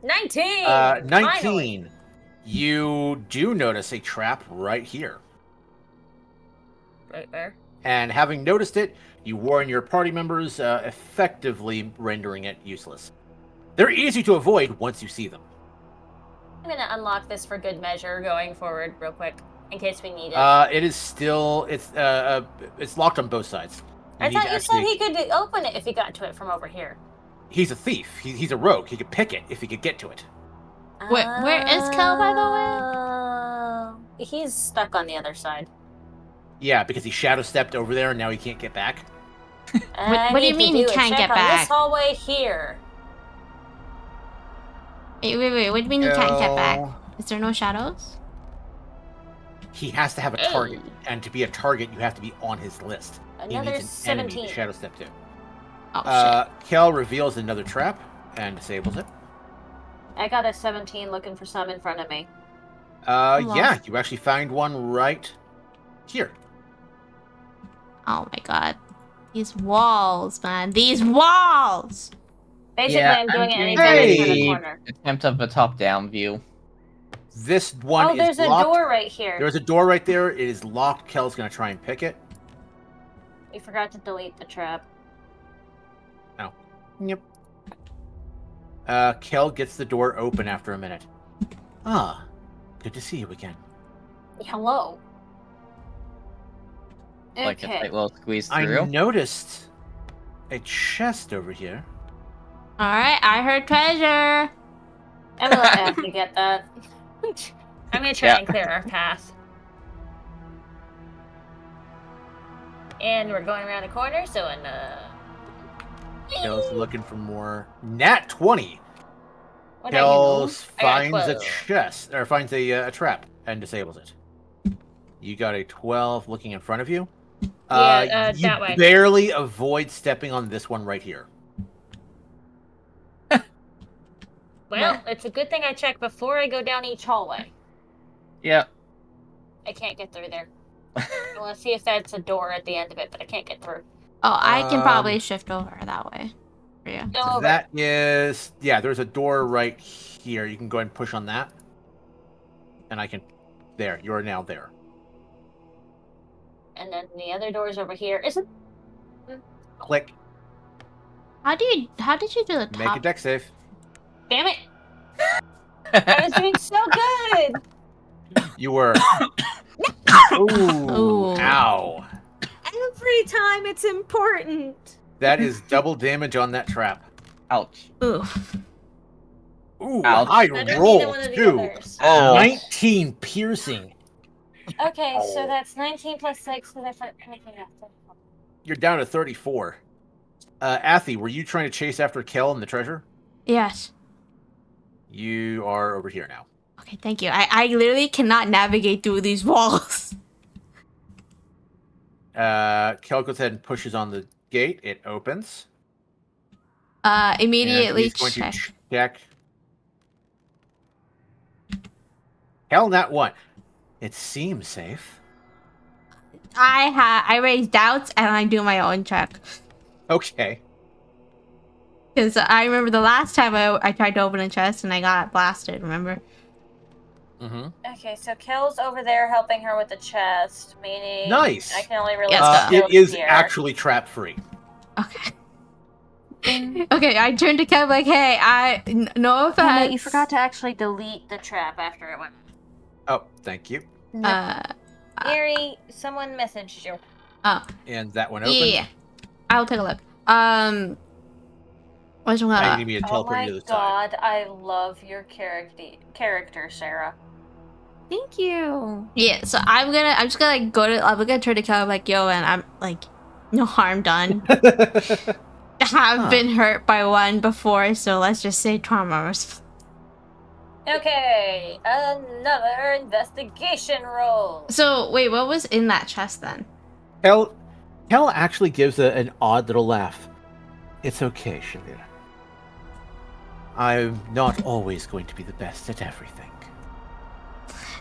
19. 19. Finally. You do notice a trap right here. Right there. And having noticed it, you warn your party members, effectively rendering it useless. They're easy to avoid once you see them. I'm gonna unlock this for good measure going forward, real quick, in case we need it. It is still it's locked on both sides. I need thought to you said actually- he could open it if he got to it from over here. He's a thief. He's a rogue. He could pick it if he could get to it. Where is Kel, by the way? He's stuck on the other side. Yeah, because he shadow stepped over there and now he can't get back. What do you mean he can't get On back? this hallway here. Wait. What do you mean he can't get back? No. Is there no shadows? He has to have a target, and to be a target, you have to be on his list. He Another needs an enemy 17. to shadow step to. Oh, Kel reveals another trap and disables it. I got a 17 looking for some in front of me. Yeah, you actually find one right here. Oh my god. These walls, man. These walls! Basically, Yeah, I'm doing it doing anytime I turn Hey! a corner. Attempt of a top-down view. This one Oh, is there's a locked. door right here. There's a door right there. It is locked. Kel's gonna try and pick it. We forgot to delete the trap. Yep. Kel gets the door open after a minute. Ah, good to see you again. Hello. Like a Okay. tight little squeeze I through. noticed a chest over here. Alright, I heard treasure! I'm gonna let Ashley get that. I'm gonna try Yeah. and clear our path. And we're going around a corner, so Kel's looking for more. Nat 20. what about Kel you? I got finds a 12. chest, or finds a trap and disables it. You got a 12 looking in front of you. Yeah, you that way. barely avoid stepping on this one right here. Well, it's a good thing I check before I go down each hallway. Yeah. I can't get through there. I want to see if that's a door at the end of it, but I can't get through. Oh, I can probably Um, shift over that way. For you. Go over. That is, yeah, there's a door right here. You can go ahead and push on that. And I can, there, you are now there. And then the other door's over here. Isn't Click, How did you do the make a top? deck save. damn it! I was doing so good! You were. Ooh, Ooh. ow. Every time it's important. That is double damage on that trap. Ouch. Ooh. Ooh, Ouch. high Better roll, than one of the too. others. Oh. 19 piercing. Okay, so that's 19 plus 6. So that's like, You're down to 34. Athy, were you trying to chase after Kel and the treasure? Yes. You are over here now. Okay, thank you. I literally cannot navigate through these walls. Kel goes ahead and pushes on the gate. It opens. Immediately And he's going check. to check. Kel, not one. It seems safe. I raise doubts and I do my own check. Okay. Because I remember the last time I tried to open a chest and I got blasted, remember? Mm-hmm. Okay, so Kel's over there helping her with the chest, meaning Nice. I can only really Yes, see It those is here. actually trap free. Okay. Okay, I turned to Kev like, hey, no offense. Hannah, you forgot to actually delete the trap after it went. Oh, thank you. Gary, someone messaged you. Oh, And that one opened. yeah. I'll take a look. What's Now you going need me to Oh teleport my you to the side. god, I love your character, Sarah. Thank you. Yeah, so I'm just gonna like, I'm gonna turn to Kev like, yo, and I'm like, no harm done. Have been hurt by one before, so let's just say trauma. Okay, another investigation roll. So wait, what was in that chest then? Kel actually gives an odd little laugh. It's okay, Shalira. I'm not always going to be the best at everything.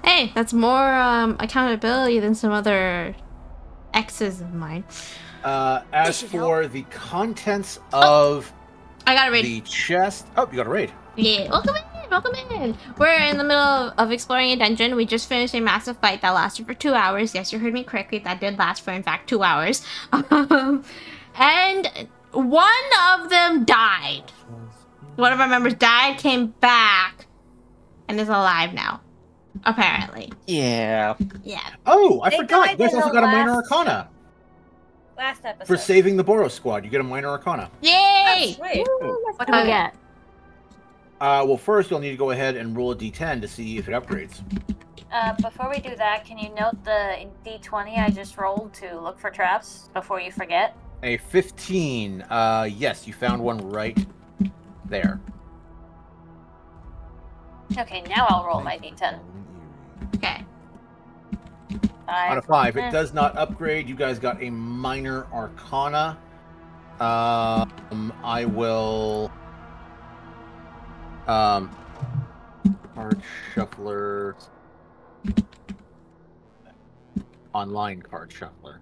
Hey, that's more accountability than some other exes of mine. As for the contents of I gotta read. the chest... Oh, you got a raid. Yeah, welcome in, welcome in. We're in the middle of exploring a dungeon. We just finished a massive fight that lasted for 2 hours. Yes, you heard me correctly. That did last for, in fact, 2 hours. And one of them died. One of our members died, came back, and is alive now. Apparently. Yeah. Yeah. Oh, I They forgot. You died guys in also the got a minor last- arcana. Last episode. For saving the Boros squad, you get a minor arcana. Yay! Sweet. What do we Okay. get? Well, first you'll need to go ahead and roll a d10 to see if it upgrades. Before we do that, can you note the d20 I just rolled to look for traps before you forget? A 15. Yes, you found one right there. Okay, now I'll roll my d10. Okay. On a 5, it does not upgrade. You guys got a minor arcana. I will... Card shuffler... Online card shuffler.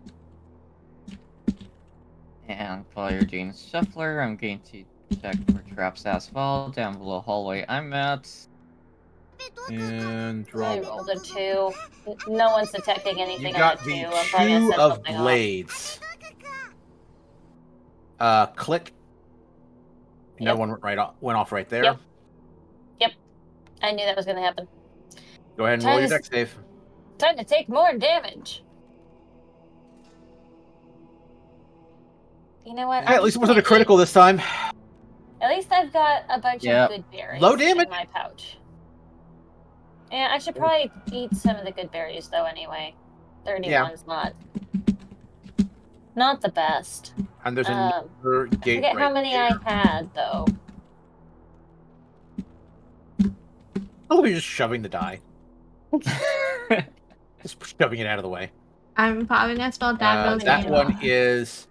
And while you're doing Shuffler, I'm going to check for traps as well. Down below hallway I'm at. And I draw... rolled a 2. No one's detecting anything You got on the the 2. I'm probably gonna 2 set of something blades. Click. No Yep. one went off right there. Yep. I knew that was gonna happen. Go ahead and roll your Titus- dex save. Time to take more damage. You know what? Hey, at least it wasn't a critical this time. At least I've got a bunch Yep. of good berries Low damage. in my pouch. Yeah, I should probably eat some of the good berries though anyway. 31's not the best. And there's I another gate forget right how many there. I had though. Oh, you're just shoving the die. Just shoving it out of the way. I'm probably gonna spell dad That one is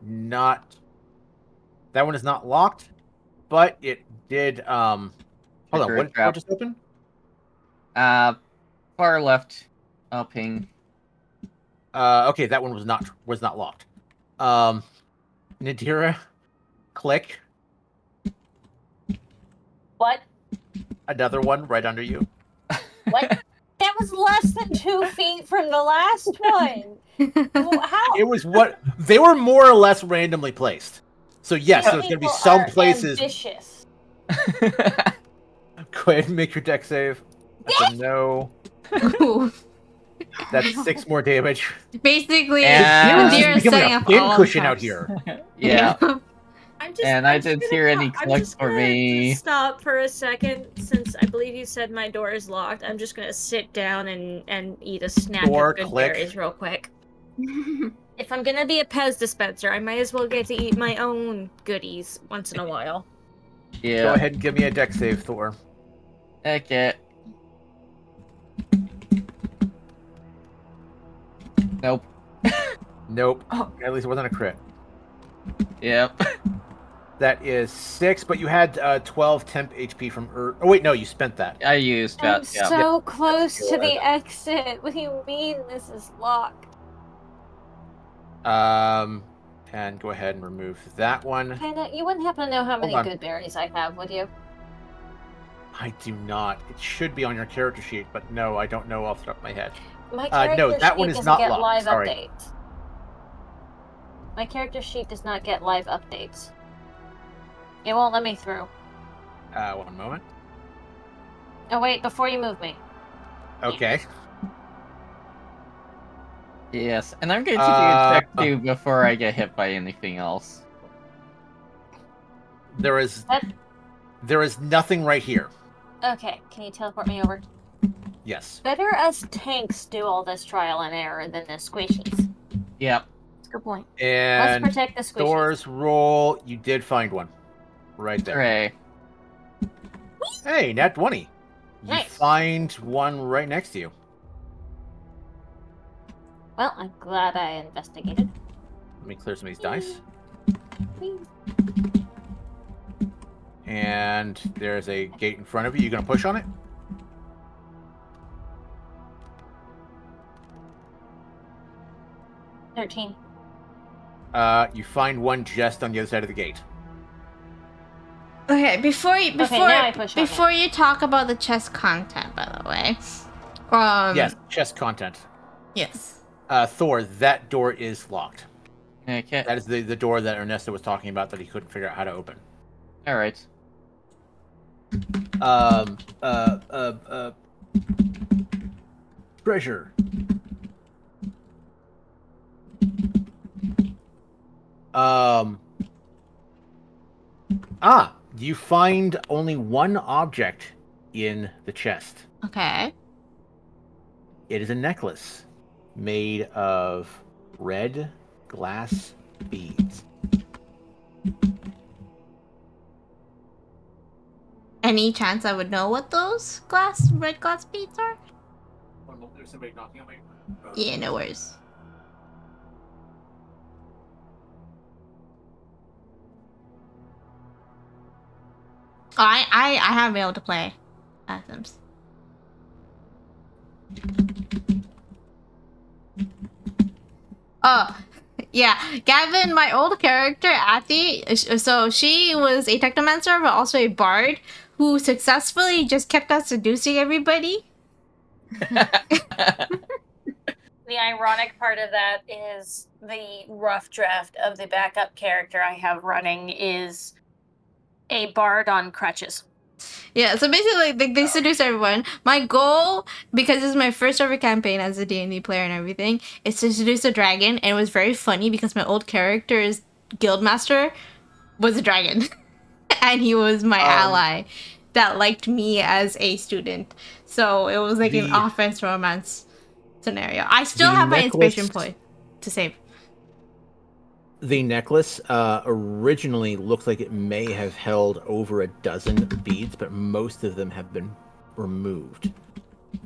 not... That one is not locked, but it did... Hold on, Trigger what door trap. just opened? Far left. Ping. Okay, that one was not locked. Nadira, click. What? Another one right under you. What? That was less than 2 feet from the last one. How? It was what... They were more or less randomly placed. So yes, You there's going to be people some are places... ambitious. Go ahead and make your deck save. That's a no. That's 6 more damage. Basically, And- Nadira's Becoming setting a up pin all cushion the out traps. here. Yeah. And I I'm just didn't gonna hear any pa- I'm clicks just for gonna me. Stop for a second, since I believe you said my door is locked. I'm just gonna sit down and eat a snack Door, of good click. berries real quick. If I'm gonna be a Pez dispenser, I might as well get to eat my own goodies once in a while. Go Yeah. ahead and give me a deck save, Thor. Okay. Nope. Nope. Oh. At least it wasn't a crit. Yep. That is 6, but you had 12 temp HP from Oh wait, no, you spent that. I used I'm that. Yeah. so close to Go the ahead. exit. What do you mean this is locked? And go ahead and remove that one. Kinda, you wouldn't happen to know how many on. good berries I have, would you? I do not. It should be on your character sheet, but no, I don't know off the top of my head. My character no, that sheet one is doesn't not get locked, live sorry. updates. My character sheet does not get live updates. It won't let me through. One moment. Oh wait, before you move me. Okay. Yes, and I'm going to do a check Uh, too before I get hit by anything else. There is What? there is nothing right here. Okay, can you teleport me over? Yes. Better us tanks do all this trial and error than the squishies. Yep. That's a good point. Let's And protect the squishies. Thor's roll, you did find one. Right there. Hooray. Hey, nat 20. You Nice. find one right next to you. Well, I'm glad I investigated. Let me clear some of these dice. And there's a gate in front of you. You gonna push on it? $13. You find one just on the other side of the gate. Okay, before now I push on before you talk about the chest content, by the way. Yes, chest content. Yes. Thor, that door is locked. Okay. That is the door that Ernesto was talking about that he couldn't figure out how to open. All right. Treasure. You find only one object in the chest. Okay. It is a necklace made of red glass beads. Any chance I would know what those red glass beads are? There's somebody knocking on my... Yeah, no worries. Oh, I haven't been able to play Sims. Oh, yeah. Gavin, my old character, Athy, so she was a technomancer, but also a bard who successfully just kept on seducing everybody. The ironic part of that is the rough draft of the backup character I have running is A bard on crutches. Yeah, so basically they seduce everyone. My goal, because this is my first ever campaign as a D&D player and everything, is to seduce a dragon. And it was very funny because my old character's guildmaster was a dragon. And he was my ally that liked me as a student. So it was like an offense romance scenario. I still have my inspiration point to save. The necklace originally looks like it may have held over a dozen beads, but most of them have been removed.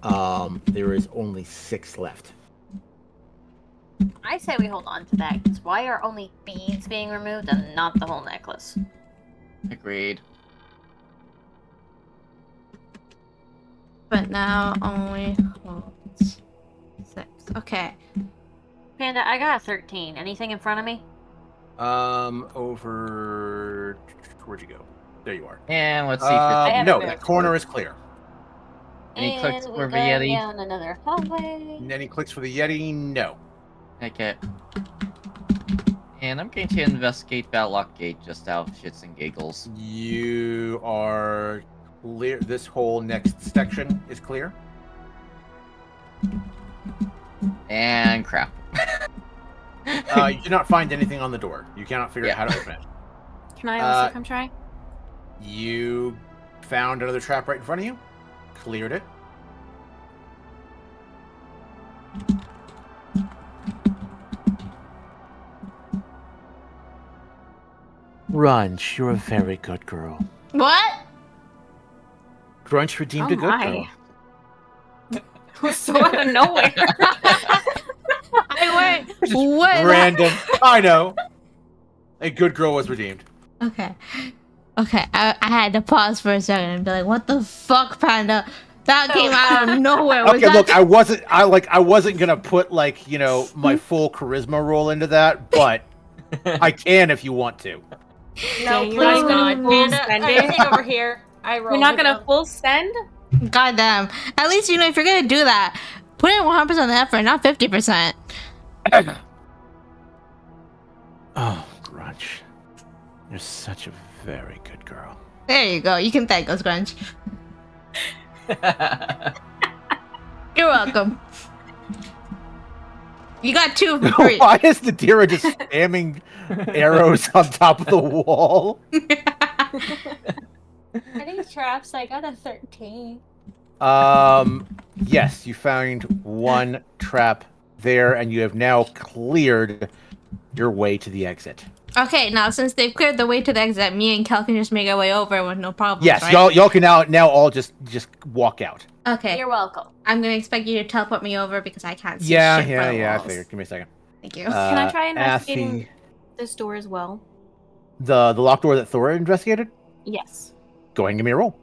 There is only 6 left. I say we hold on to that, because why are only beads being removed and not the whole necklace? Agreed. But now only holds 6. Okay. Panda, I got a 13. Anything in front of me? Over... Where'd you go? There you are. And let's see. No, that corner is clear. Any clicks And for we the go Yeti? down another hallway. Any clicks for the Yeti? No. Okay. And I'm going to investigate Batlock Gate just out of shits and giggles. You are clear. This whole next section is clear. And crap. You do not find anything on the door. You cannot figure out how to open it. Can I also come try? You found another trap right in front of you. Cleared it. Grunch, you're a very good girl. What? Grunch redeemed a good girl. It was so out of nowhere. I went. What? Random. I know. A good girl was redeemed. Okay. Okay. I had to pause for a second and be like, "What the fuck, Panda? That came out of nowhere." Was Okay, that look, I wasn't gonna put my full charisma roll into that, but I can if you want to. no, Dang, please you're not God, gonna Panda. send I'm it? sitting over here. I rolled. You're not it gonna up. full send? Goddamn. At least if you're gonna do that, put in 100% effort, not 50%. Oh, Grunch. You're such a very good girl. There you go. You can thank us, Grunch. You're welcome. You got 2 for free. Why is the Nadira just spamming arrows on top of the wall? Are these traps? I got a 13. Yes, you found one trap there, and you have now cleared your way to the exit. Okay, now since they've cleared the way to the exit, me and Kel can just make our way over with no problems. Yes, right? y'all can now all just walk out. Okay. You're welcome. I'm gonna expect you to teleport me over because I can't see Yeah, shit from the I walls. figured. Give me a second. Thank you. Can I try investigating Affy, this door as well? the locked door that Thor investigated? Yes. Go ahead and give me a roll.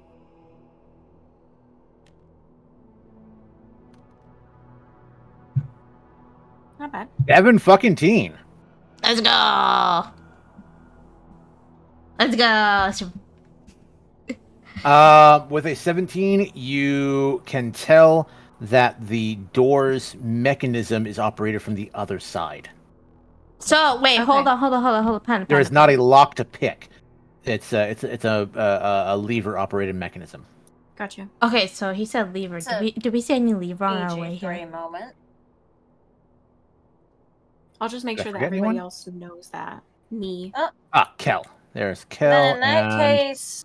Not bad. 17. Let's go. Let's go. With a 17, you can tell that the door's mechanism is operated from the other side. So wait, Okay. hold on, pen. There is not a lock to pick. It's a lever operated mechanism. Gotcha. Okay, so he said lever. Did we see any lever on our way PG-3 here? moment. I'll just make Did I sure that forget everybody anyone? else knows that. Me. Kel. There's Kel. Then in that and case,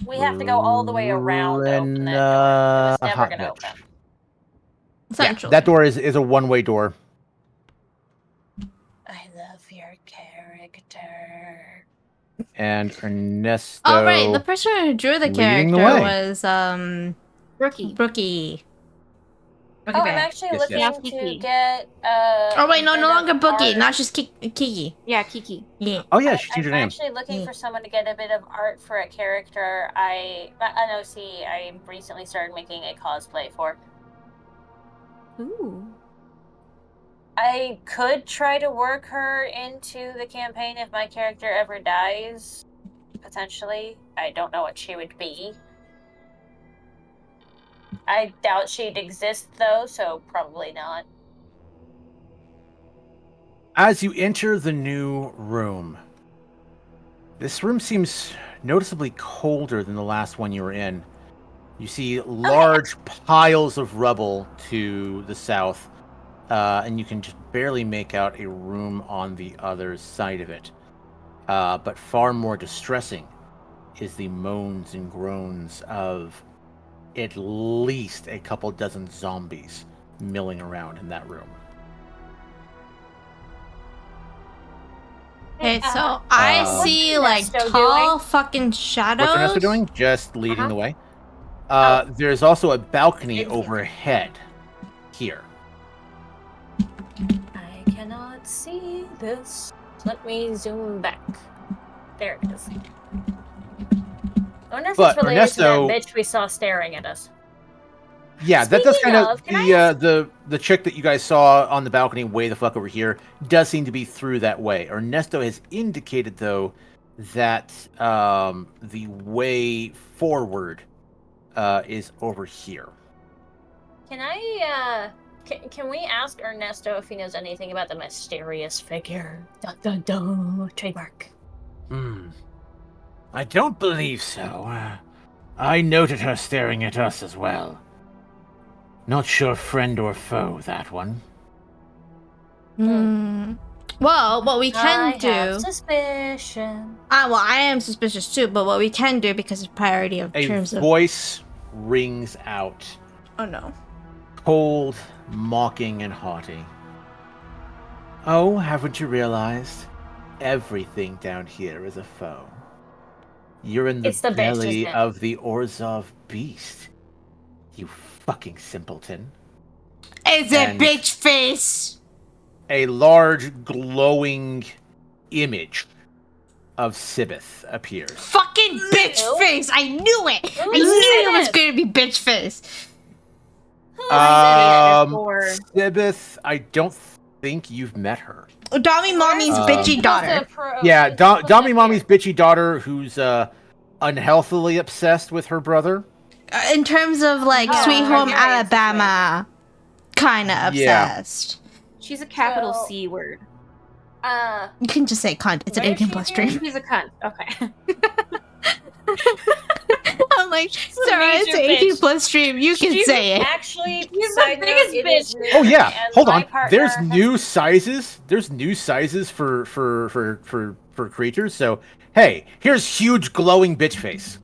we have to go all the way around to open that door. It was never Hot going to bitch. open. Essentially. That door is a one-way door. I love your character. And Ernesto. All right, the person who drew the leading the character way. was Rookie. Brookie. Oh, I'm Bear. actually Yes, looking yes. to Kiki. get. Oh wait, no, a no bit longer of Boogie. art. Now it's just Kiki. Yeah, Kiki. Yeah. Oh yeah, she changed her I'm name. actually looking Yeah. for someone to get a bit of art for a character an OC I recently started making a cosplay for. Ooh. I could try to work her into the campaign if my character ever dies. Potentially. I don't know what she would be. I doubt she'd exist though, so probably not. As you enter the new room, this room seems noticeably colder than the last one you were in. You see large piles of rubble to the south, and you can just barely make out a room on the other side of it. But far more distressing is the moans and groans of at least a couple dozen zombies milling around in that room. Okay, so I what's see like Ernesto tall doing? fucking shadows. What's Ernesto doing? Just leading the way. Oh. There's also a balcony Thank you. overhead here. I cannot see this. Let me zoom back. There it is. I wonder if But it's related Ernesto- to that bitch we saw staring at us. Yeah, that does Speaking kind of, of can I ask- the chick that you guys saw on the balcony way the fuck over here does seem to be through that way. Ernesto has indicated though that the way forward is over here. Can I, can we ask Ernesto if he knows anything about the mysterious figure? Dun dun dun. Trademark. I don't believe so. I noted her staring at us as well. Not sure friend or foe, that one. Well, what we can I do. have suspicion. Well, I am suspicious too, but what we can do because it's priority of A terms of. voice rings out, Oh no. cold, mocking, and haughty. Oh, haven't you realized? Everything down here is a foe. You're in the It's the bitch, belly isn't it? of the Orzhov beast. You fucking simpleton. It's a And- bitch face. A large, glowing image of Sibith appears. Fucking bitch Who? face. I knew it. I Who knew it was said? going to be bitch face. before. Sibith, I don't think you've met her. Dommy Mommy's bitchy daughter. Yeah, Dommy Mommy's bitchy daughter who's unhealthily obsessed with her brother. In terms of like Oh, Sweet Home very Alabama, kind of Yeah. obsessed. She's a capital So- C word. You can just say cunt. It's an Where 18 she plus doing? stream. She's a cunt. Okay. I'm like, a Sarah, it's an major 18 bitch. plus stream. You can She's say it. Actually, She's the side note, biggest it is bitch. new, Oh yeah, and hold my on. partner There's has- new sizes. There's new sizes for creatures. So hey, here's huge glowing bitch face.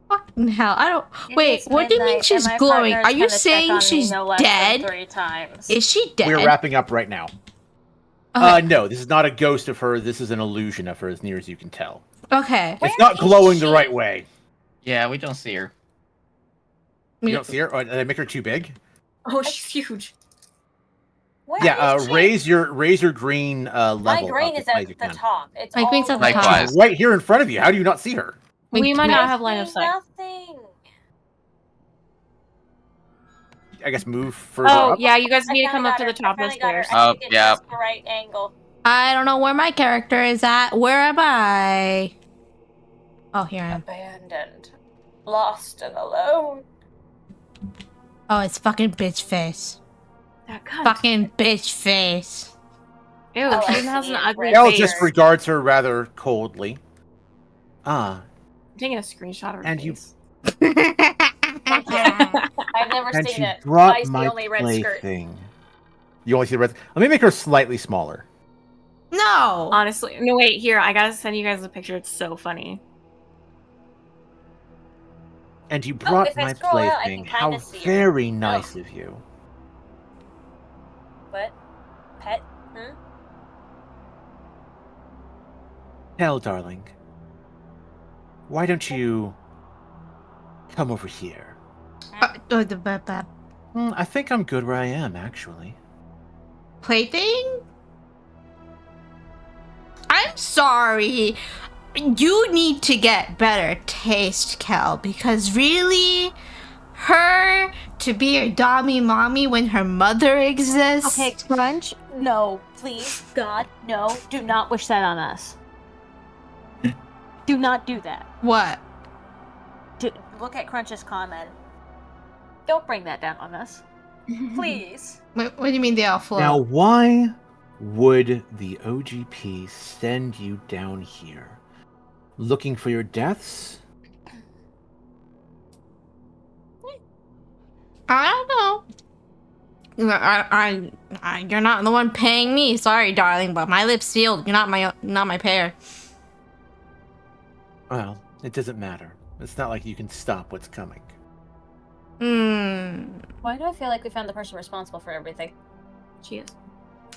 Fucking hell. I don't. It Wait, is what do you mean midnight, she's and my glowing? partner's Are you gonna check saying on me she's no less than dead? 3 times. Is she dead? We're wrapping up right now. Okay. No, this is not a ghost of her. This is an illusion of her, as near as you can tell. Okay. It's Where not is glowing the she? right way. Yeah, we don't see her. You don't see her? Or did I make her too big? Oh, she's huge. Where Yeah, is she? raise your green level My up green as is high at as you the can. top. It's My all green's the at the way top. up. Likewise. She's right here in front of you. How do you not see her? We might I not have line of see sight. nothing. I guess move further Oh, up. yeah, you guys I need to finally come up got to her. the top of the I finally got her. stairs. I need to get yeah. just the right angle. I don't know where my character is at. Where am I? Oh, here I am. Abandoned. Lost and alone. Oh, it's fucking bitch face. That cunt. Fucking bitch face. Ew, Oh, she I has see an it. ugly Red Elle face. just regards her rather coldly. Ah, I'm taking a screenshot of her And you- face. Thank you. I've never and seen she it. brought I see my only red skirt. plaything. You only see the red. Let me make her slightly smaller. No. Honestly, no, wait, here, I gotta send you guys a picture. It's so funny. And you brought if I my scroll out, I plaything. can kinda How see her. very nice of you. What? Pet? Hell, darling. Why don't you come over here? I think I'm good where I am, actually. Plaything? I'm sorry. You need to get better taste, Kel, because really, her to be your dommy mommy when her mother exists. Okay, Crunch. No, please, God, no. Do not wish that on us. Do not do that. What? Look at Crunch's comment. Don't bring that down on us. Please. What do you mean they all float? Now, why would the OGP send you down here? Looking for your deaths? I don't know. You're not the one paying me. Sorry, darling, but my lips sealed. You're not my pair. Well, it doesn't matter. It's not like you can stop what's coming. Why do I feel like we found the person responsible for everything? She is.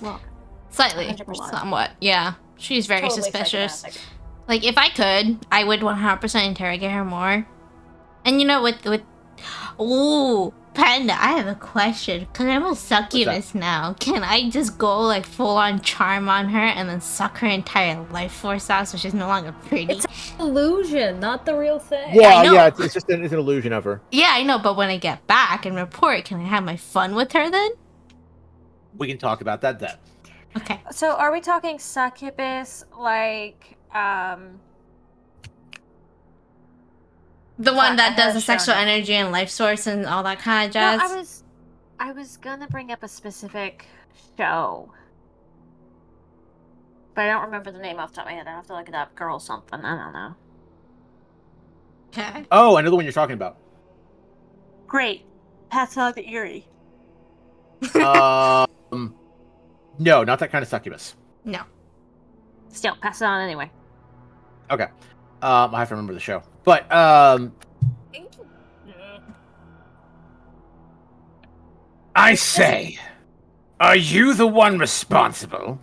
Well, Slightly. 100%. Somewhat. Yeah. She's very Totally suspicious. psychopathic. Like, if I could, I would 100% interrogate her more. And you know, with ooh, Panda, I have a question. Because I'm a succubus now. Can I just go, like, full-on charm on her and then suck her entire life force out so she's no longer pretty? It's an illusion, not the real thing. Yeah, I know. yeah, it's just it's an illusion of her. Yeah, I know, but when I get back and report, can I have my fun with her then? We can talk about that then. Okay. So, are we talking succubus, like, The one that I does have the sexual shown it. energy and life source and all that kind of No, jazz? I was gonna bring up a specific show. But I don't remember the name off the top of my head. I have to look it up. Girl something. I don't know. Okay. Oh, I know the one you're talking about. Great. Pass on the Eerie. No, not that kind of succubus. No. Still, pass it on anyway. Okay. I have to remember the show. But I say, are you the one responsible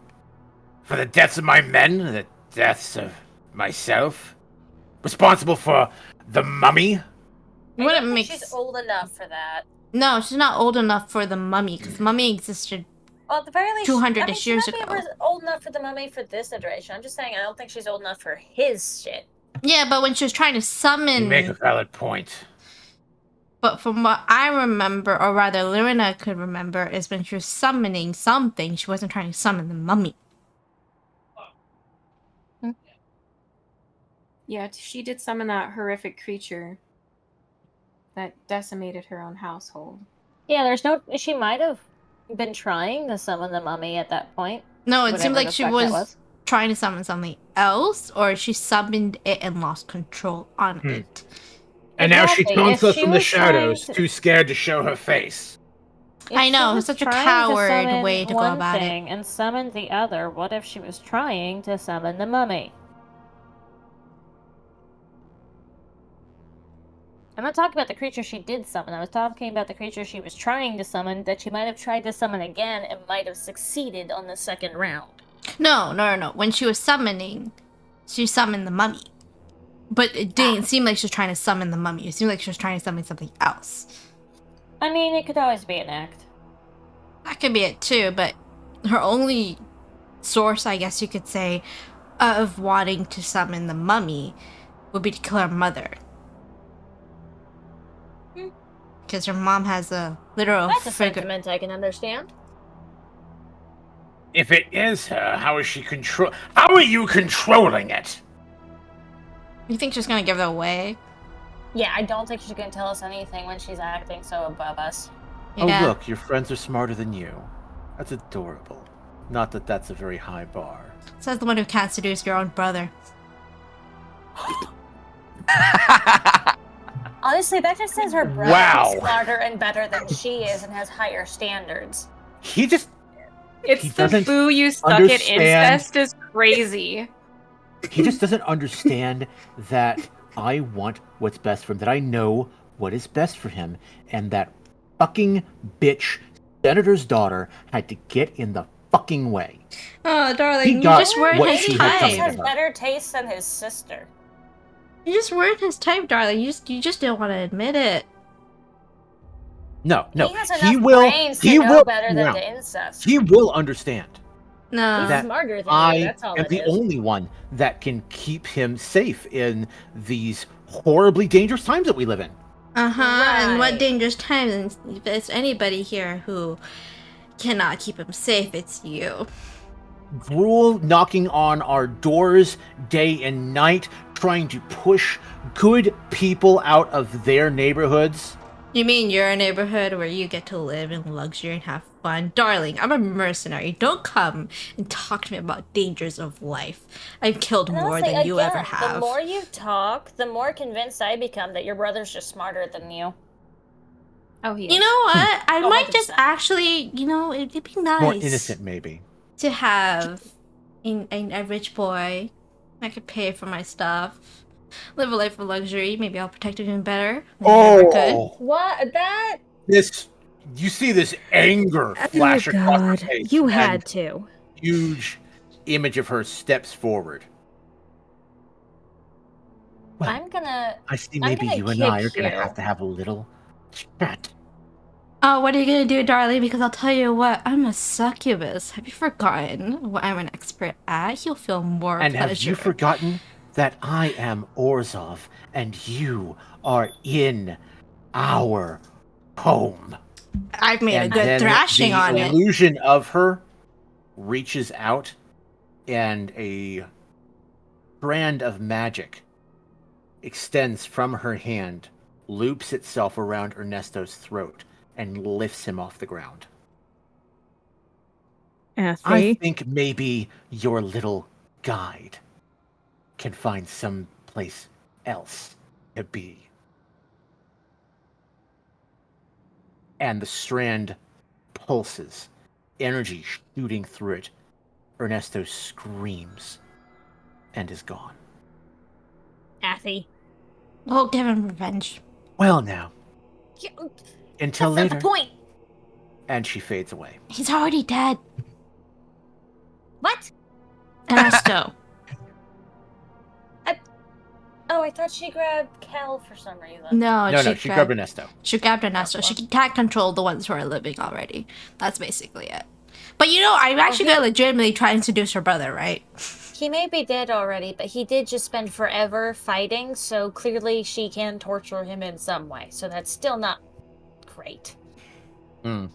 for the deaths of my men, the deaths of myself? Responsible for the mummy? I Wouldn't don't think make she's old enough for that. No, she's not old enough for the mummy, because mummy existed. Well, at the very least, 200-ish she years might ago. be old enough for the mummy for this iteration. I'm just saying, I don't think she's old enough for his shit. Yeah, but when she was trying to summon... You make a valid point. But from what I remember, or rather Lyrina could remember, is when she was summoning something, she wasn't trying to summon the mummy. yeah, she did summon that horrific creature that decimated her own household. Yeah, there's no... She might have been trying to summon the mummy at that point. No, it seemed Whatever like the she fuck that was trying to summon something else, or she summoned it and lost control on it. And now she Exactly. taunts If us she from the was trying shadows, to- too scared to show her face. If I she know, was such a trying to coward summon way to go one about it. thing and summon the other, what if she was trying to summon the mummy? I'm not talking about the creature she did summon. I was talking about the creature she was trying to summon that she might have tried to summon again and might have succeeded on the second round. No. When she was summoning, she summoned the mummy. But it didn't seem like she was trying to summon the mummy. It seemed like she was trying to summon something else. I mean, it could always be an act. That could be it too, but her only source, I guess you could say, of wanting to summon the mummy would be to kill her mother. Because her mom has a literal That's a figure. sentiment I can understand. If it is her, how is she control? How are you controlling it? You think she's gonna give it away? Yeah, I don't think she's gonna tell us anything when she's acting so above us. Yeah. Oh, look, your friends are smarter than you. That's adorable. Not that that's a very high bar. Says the one who can't seduce your own brother. Honestly, that just says her brother Wow. is smarter and better than she is and has higher standards. He just... It's He the doesn't boo you suck at understand- incest is crazy. He just doesn't understand that I want what's best for him, that I know what is best for him, and that fucking bitch senator's daughter had to get in the fucking way. Oh, darling, He you got just weren't what his she had He coming type. to has her. better taste than his sister. You just weren't his type, darling. You just didn't want to admit it. No. He has enough He will. brains to He know will. better no. than the incest. He will understand No. He's that smarter than you, I that's all am it the is. only one that can keep him safe in these horribly dangerous times that we live in. Uh-huh. And what Right. dangerous times? If there's anybody here who cannot keep him safe, it's you. Gruel knocking on our doors day and night, trying to push good people out of their neighborhoods. You mean your neighborhood where you get to live in luxury and have fun? Darling, I'm a mercenary. Don't come and talk to me about dangers of life. I've killed And more honestly, than you again, ever have. The more you talk, the more convinced I become that your brother's just smarter than you. Oh, he is. You know what? I Oh, might just 100%. actually, it'd be nice. More innocent, maybe. To have a rich boy that could pay for my stuff, live a life of luxury. Maybe I'll protect him better than I ever could. What? That? This, you see this anger flash across her face. You and had to. Huge image of her steps forward. Well, I'm gonna. I see I'm maybe gonna you and I are kick going to you. have to have a little chat. Oh, what are you gonna do, darling? Because I'll tell you what, I'm a succubus. Have you forgotten what I'm an expert at? You'll feel more And pleasure. have you forgotten that I am Orzov and you are in our home? I've made a And good then thrashing the on it. illusion of her reaches out and a strand of magic extends from her hand, loops itself around Ernesto's throat, and lifts him off the ground. I think maybe your little guide can find some place else to be. And the strand pulses, energy shooting through it. Ernesto screams and is gone. Athy. We'll give him revenge. Well, now, Yeah, until that's later. not the point. And she fades away. He's already dead. What? Ernesto. Oh, I thought she grabbed Cal for some reason. No, No, she grabbed Ernesto. She grabbed Ernesto. Oh, She can't control the ones who are living already. That's basically it. But I'm actually he- gonna legitimately try and seduce her brother, right? He may be dead already, but he did just spend forever fighting, so clearly she can torture him in some way. So that's still not great. Mm.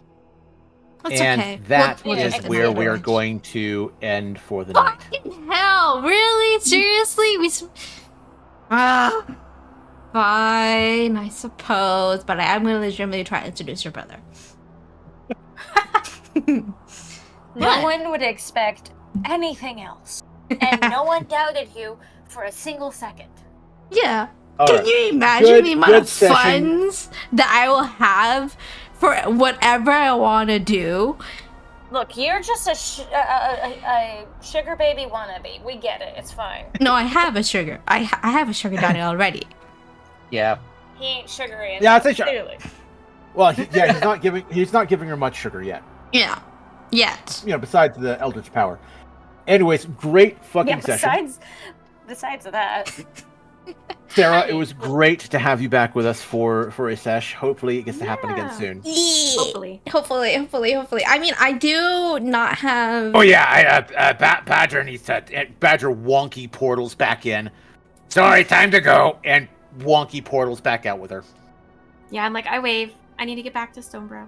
It's And okay. that We'll yeah, is just where consider we're it. going to end for the night. Fucking hell! Really? Seriously? Fine, I suppose, but I am gonna legitimately try and seduce your brother. No What? one would expect anything else. And no one doubted you for a single second. Yeah. All Can right. you imagine Good- the amount good of session. funds that I will have for whatever I want to do? Look, you're just a sugar baby wannabe. We get it. It's fine. No, I have a sugar. I have a sugar daddy already. Yeah. He ain't sugary enough. Yeah, I'd say sure. Clearly. Well, he's not giving her much sugar yet. Yeah. Yet. Besides the Eldritch power. Anyways, great fucking session. Besides that. Sarah, it was great to have you back with us for a sesh. Hopefully it gets to happen again soon. Hopefully. Hopefully. I mean, I do not have. Oh yeah, Badger needs to Badger wonky portals back in. Sorry, time to go, and wonky portals back out with her. Yeah, I'm like, I wave. I need to get back to Stonebrow.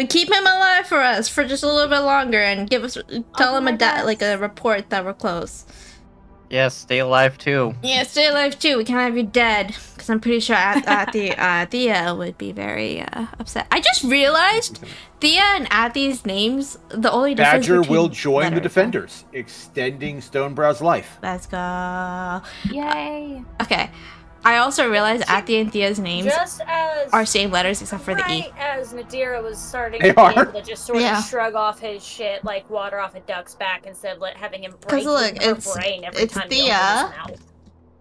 Keep him alive for us for just a little bit longer, and tell him a report that we're close. Yes, stay alive too. Yeah, stay alive too. We can't have you dead, because I'm pretty sure Thea would be very upset. I just realized Thea and Athi's names, the only difference Badger between will join the letters. Defenders, extending Stonebrow's life. Let's go. Yay. Okay. I also realized Athi and Thea's names Just as are same letters except for the E. right as Nadira was starting They to be are? able to just sort of shrug off his shit like water off a duck's back instead of having him break look, her it's- brain every it's time Thea. he opens his mouth.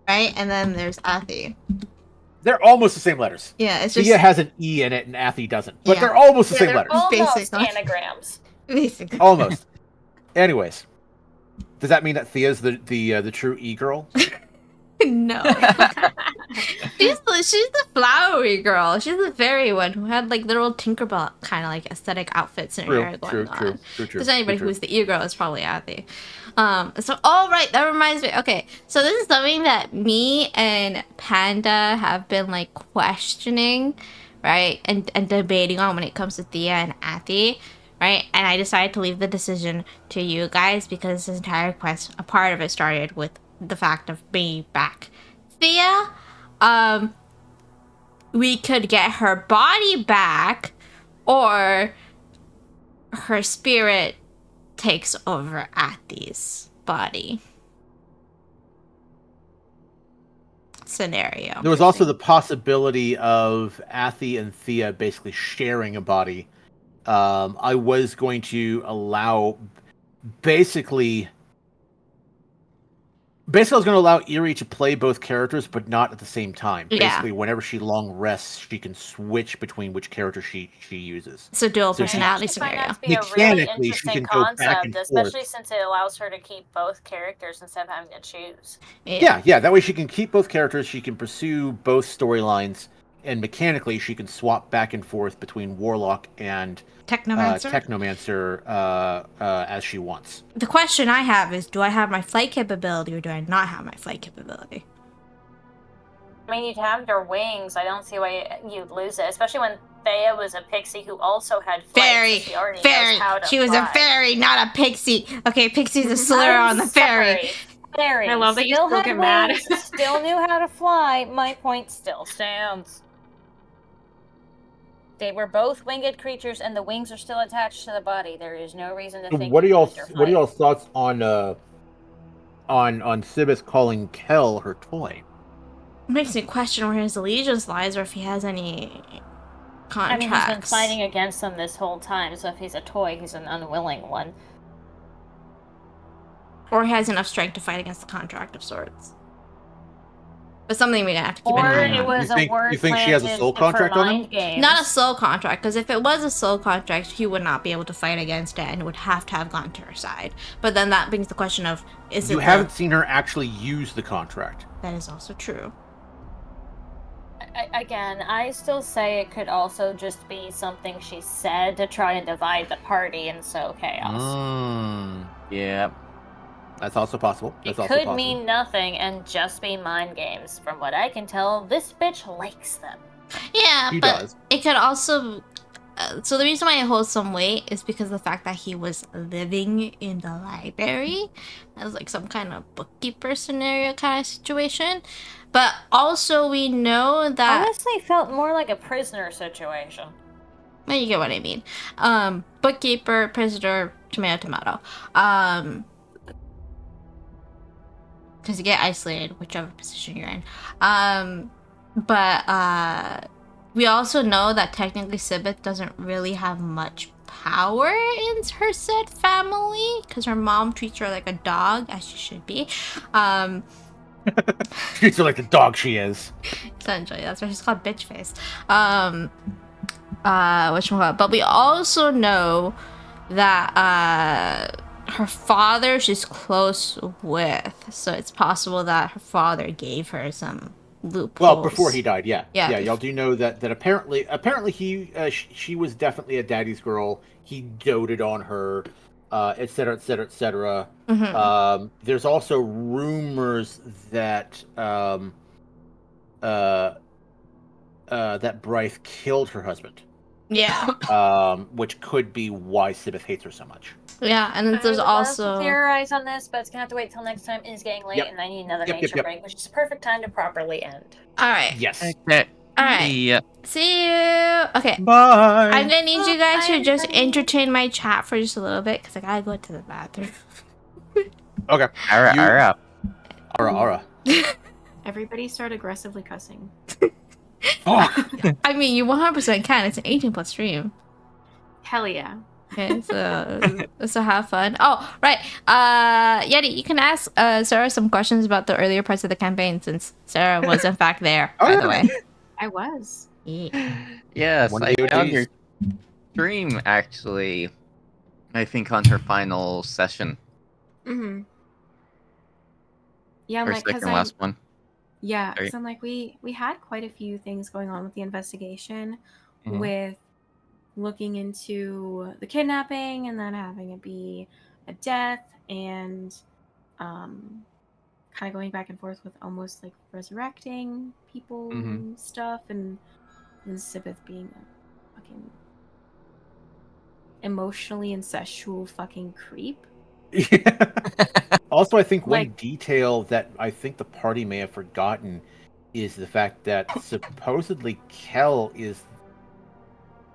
Right? And then there's Athi. They're almost the same letters. Yeah, it's just Thea has an E in it and Athy doesn't. But Yeah. they're almost the Yeah, same they're letters. almost Basically. anagrams. basically. Almost. Anyways. Does that mean that Thea's the true E-girl? No. she's the flowery girl. She's the fairy one who had like little Tinkerbell kind of like aesthetic outfits in her hair going on. Because anybody who's the E-girl is probably Athi. So all right, that reminds me. Okay, so this is something that me and Panda have been like questioning, right, and debating on when it comes to Thea and Athi, right? And I decided to leave the decision to you guys because this entire quest, a part of it started with the fact of being back. Thea, we could get her body back, or her spirit takes over Athi's body. Scenario. There was also the possibility of Athi and Thea basically sharing a body. I was going to allow basically I was going to allow Eerie to play both characters, but not at the same time. Yeah. Basically, whenever she long rests, she can switch between which character she uses. So dual So she- personality I find scenario. that to be a really Mechanically, she interesting can go back concept, and forth. especially since it allows her to keep both characters instead of having to choose. Yeah. That way she can keep both characters, she can pursue both storylines, and mechanically she can swap back and forth between Warlock and Technomancer. Technomancer as she wants. The question I have is, do I have my flight capability or do I not have my flight capability? I mean, you'd have your wings. I don't see why you'd lose it, especially when Thea was a pixie who also had flight. Fairy, so she already fairy. knows how to She was fly. a fairy, not a pixie. Okay, pixie's a slur on the fairy. Fairy. I love that you still still had get mad. wings, still knew how to fly. My point still stands. They were both winged creatures, and the wings are still attached to the body. There is no reason to think. What are they lose their flight. y'all's thoughts on Sibis calling Kel her toy? Makes me question where his allegiance lies, or if he has any I mean, he's been contracts. fighting against them this whole time, so if he's a toy, he's an unwilling one. Or he has enough strength to fight against the contract of sorts. But something we're gonna have to keep an Or eye it on. was You think- a word you think she has a planted soul for contract on him? mind games. Not a soul contract, because if it was a soul contract, he would not be able to fight against it and would have to have gone to her side. But then that brings the question of, is You it haven't seen her actually use the contract. That is also true. Again, I still say it could also just be something she said to try and divide the party and sow chaos. Yeah. That's also possible. It could mean nothing and just be mind games. From what I can tell, this bitch likes them. Yeah, He but does. it could also... so the reason why it holds some weight is because of the fact that he was living in the library as like some kind of bookkeeper scenario kind of situation. But also we know that... Honestly, felt more like a prisoner situation. Well, you get what I mean. Bookkeeper, prisoner, tomato. Because you get isolated, whichever position you're in. But we also know that technically Sibith doesn't really have much power in her said family, because her mom treats her like a dog, as she should be. Treats her like the dog she is. Essentially, that's why she's called bitch face. But we also know that her father she's close with, so it's possible that her father gave her some loopholes. Well, before he died, yeah. Yeah, Y'all do know that apparently he she was definitely a daddy's girl. He doted on her, et cetera, et cetera, et cetera. There's also rumors that that Brythe killed her husband. Yeah. Which could be why Sibeth hates her so much. Yeah, and then I there's would love to also theorize on this, but it's gonna have to wait till next time. It is getting late, Yep. and I need another Yep, nature yep. break, which is the perfect time to properly end. all right. Yes. Okay. All right. Yeah. See you. Okay. Bye. I'm gonna need you guys to Bye, just everybody. entertain my chat for just a little bit because I gotta go to the bathroom. Okay. Alright, alright. Aura. Everybody start aggressively cussing. Fuck. I mean, you 100% can. It's an 18+ stream. Hell yeah. Okay, so have fun. Oh, right. Yeti, you can ask Sarah some questions about the earlier parts of the campaign since Sarah was in fact there, by the way. I was. Yeah. Yes, One of I the found OGs. your stream actually. I think on her final session. Mm-hmm. Yeah, I'm Or like, because second last one. yeah, Right. because I'm like, we had quite a few things going on with the investigation, Mhm. with looking into the kidnapping and then having it be a death and kind of going back and forth with almost like resurrecting people and stuff, and Sibeth being a fucking emotionally incestual fucking creep. Yeah. Also, I think one Like- detail that I think the party may have forgotten is the fact that supposedly Kel is,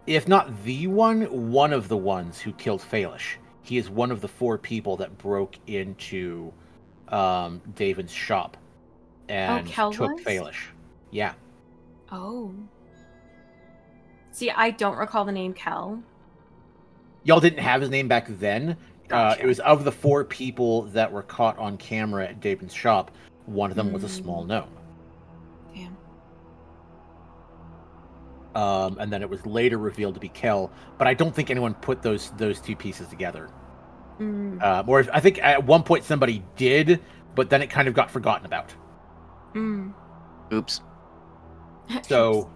if not the one of the ones who killed Falish. He is one of the 4 people that broke into Davin's shop and Kel took was? Falish. Yeah. Oh. See, I don't recall the name Kel. Y'all didn't have his name back then. Gotcha. It was of the 4 people that were caught on camera at Davin's shop. One of them was a small gnome. Damn. And then it was later revealed to be Kel, but I don't think anyone put those 2 pieces together. Or I think at one point somebody did, but then it kind of got forgotten about. Oops. So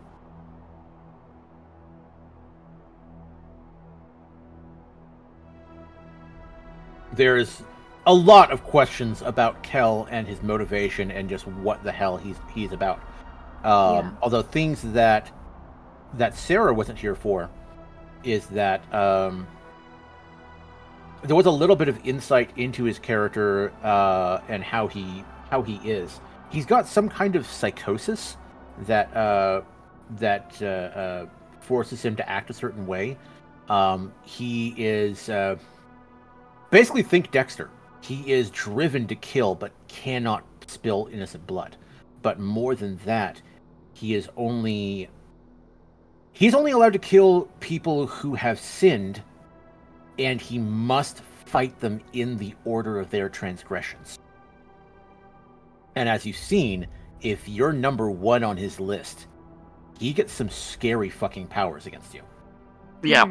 there's a lot of questions about Kel and his motivation and just what the hell he's about. Although things that Sarah wasn't here for is that there was a little bit of insight into his character and how he is. He's got some kind of psychosis that forces him to act a certain way. He is basically, think Dexter. He is driven to kill, but cannot spill innocent blood. But more than that, he's only allowed to kill people who have sinned, and he must fight them in the order of their transgressions. And as you've seen, if you're number 1 on his list, he gets some scary fucking powers against you. Yeah.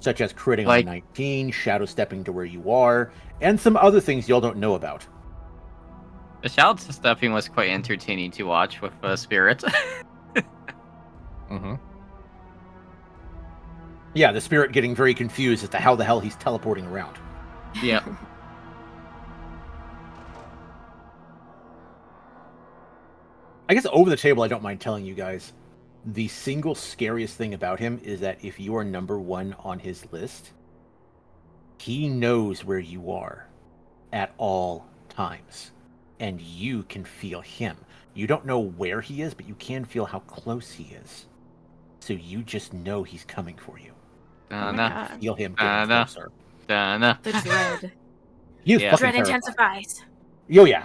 Such as critting Like- on 19, shadow stepping to where you are, and some other things y'all don't know about. The shadow stepping was quite entertaining to watch with Spirit. Yeah, the spirit getting very confused as to how the hell he's teleporting around. Yeah. I guess over the table, I don't mind telling you guys, the single scariest thing about him is that if you are number 1 on his list, he knows where you are at all times, and you can feel him. You don't know where he is, but you can feel how close he is. So you just know he's coming for you. Oh my Dana. God. Feel him getting Dana. closer. Dana. The dread. He is Yeah. fucking Dread terrifying. intensifies. Oh yeah.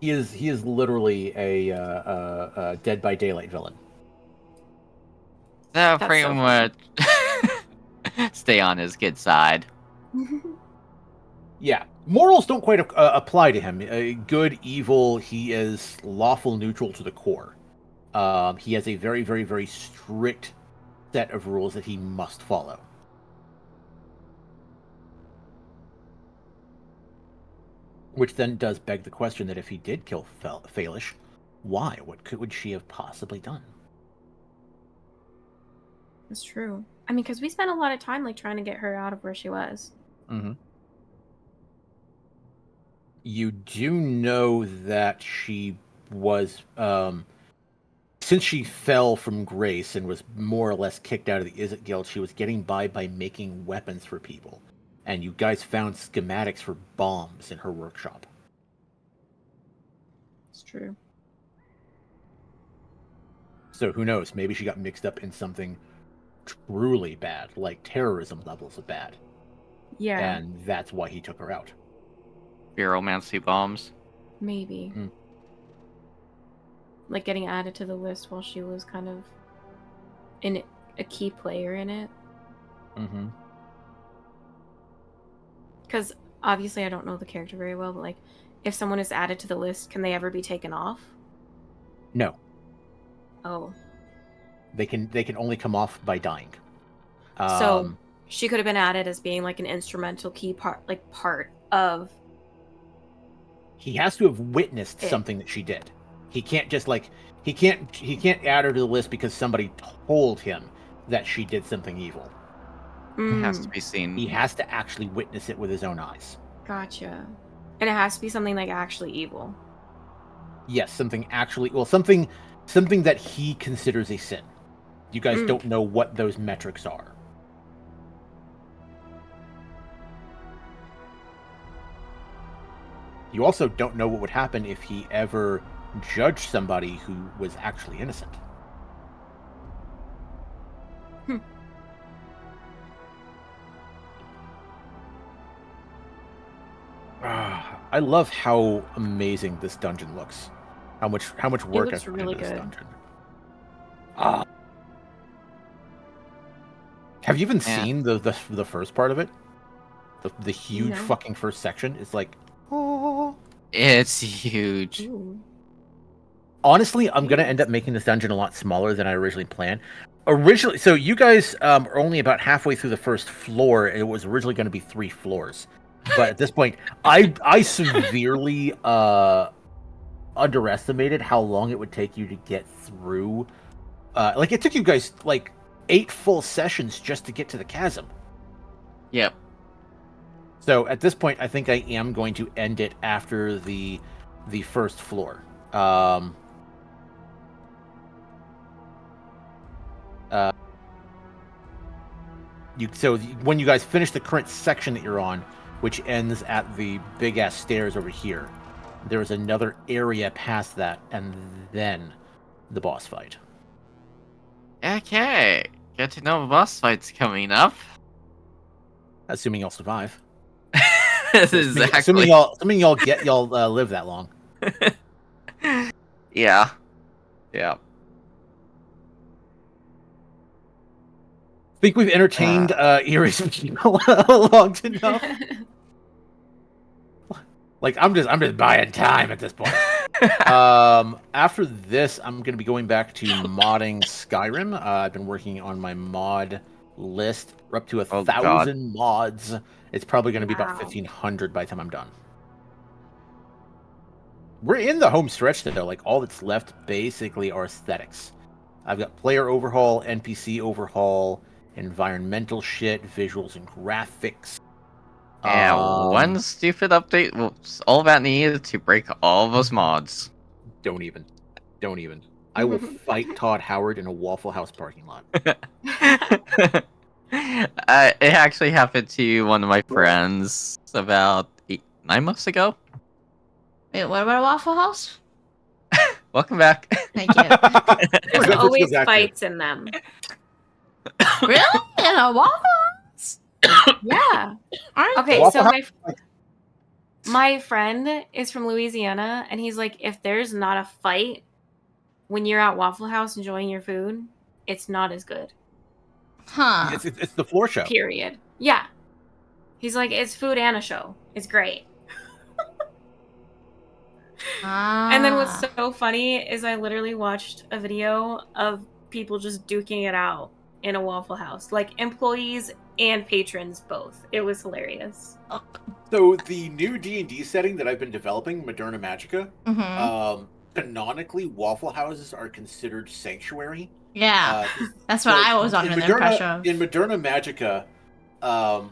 He is literally a Dead by Daylight villain. So That's pretty so much stay on his good side. Yeah, morals don't quite apply to him. Good, evil, he is lawful neutral to the core. He has a very, very, very strict set of rules that he must follow. Which then does beg the question that if he did kill Faelish, why? What would she have possibly done? That's true. I mean, because we spent a lot of time like trying to get her out of where she was. Mm-hmm. You do know that she was, since she fell from grace and was more or less kicked out of the Izzet Guild, she was getting by making weapons for people. And you guys found schematics for bombs in her workshop. It's true. So who knows? Maybe she got mixed up in something truly bad, like terrorism levels of bad. Yeah. And that's why he took her out. Pyromancy bombs. Maybe. Mm. Like getting added to the list while she was kind of a key player in it. Mm-hmm. Because obviously I don't know the character very well, but like if someone is added to the list, can they ever be taken off? No. Oh. They can only come off by dying. So she could have been added as being like an instrumental key part of. He has to have witnessed something that she did. He can't just he can't add her to the list because somebody told him that she did something evil. It has to be seen. He has to actually witness it with his own eyes. Gotcha. And it has to be something like actually evil. Yes, something that he considers a sin. You guys don't know what those metrics are. You also don't know what would happen if he ever judged somebody who was actually innocent. I love how amazing this dungeon looks. How much work I've put really into this good. dungeon. Have you even seen the first part of it? The huge fucking first section? It's like, oh. It's huge. Ooh. Honestly, I'm gonna end up making this dungeon a lot smaller than I originally planned. So you guys are only about halfway through the first floor. It was originally going to be 3 floors, but at this point, I severely underestimated how long it would take you to get through. Like it took you guys like 8 full sessions just to get to the chasm. Yep. So at this point, I think I am going to end it after the first floor. When you guys finish the current section that you're on, which ends at the big ass stairs over here, there is another area past that, and then the boss fight. Okay. Get to know the boss fight's coming up. Assuming y'all survive. Exactly. Assuming y'all live that long. Yeah. Yeah. Think we've entertained Erie's people long enough. Like I'm just buying time at this point. After this, I'm gonna be going back to modding Skyrim. I've been working on my mod list. We're up to 1,000 mods. It's probably gonna be about 1,500 by the time I'm done. We're in the home stretch though. Like all that's left basically are aesthetics. I've got player overhaul, NPC overhaul, environmental shit, visuals and graphics. And one stupid update was all that needed to break all those mods. Don't even. I will fight Todd Howard in a Waffle House parking lot. It actually happened to one of my friends about 9 months ago. Wait, what about Waffle House? Welcome back. Thank you. There's always fights in them. Really? In a Waffle House? Yeah. Okay, Waffle so House? my friend is from Louisiana, and he's like, if there's not a fight when you're at Waffle House enjoying your food, it's not as good. Huh. It's the floor show. Period. Yeah. He's like, it's food and a show. It's great. And then what's so funny is I literally watched a video of people just duking it out in a Waffle House, like employees and patrons both. It was hilarious. So the new D&D setting that I've been developing, Moderna Magica, Mm-hmm. canonically, Waffle Houses are considered sanctuary. Yeah, 'Cause, that's what so I was in under the impression Moderna Magica,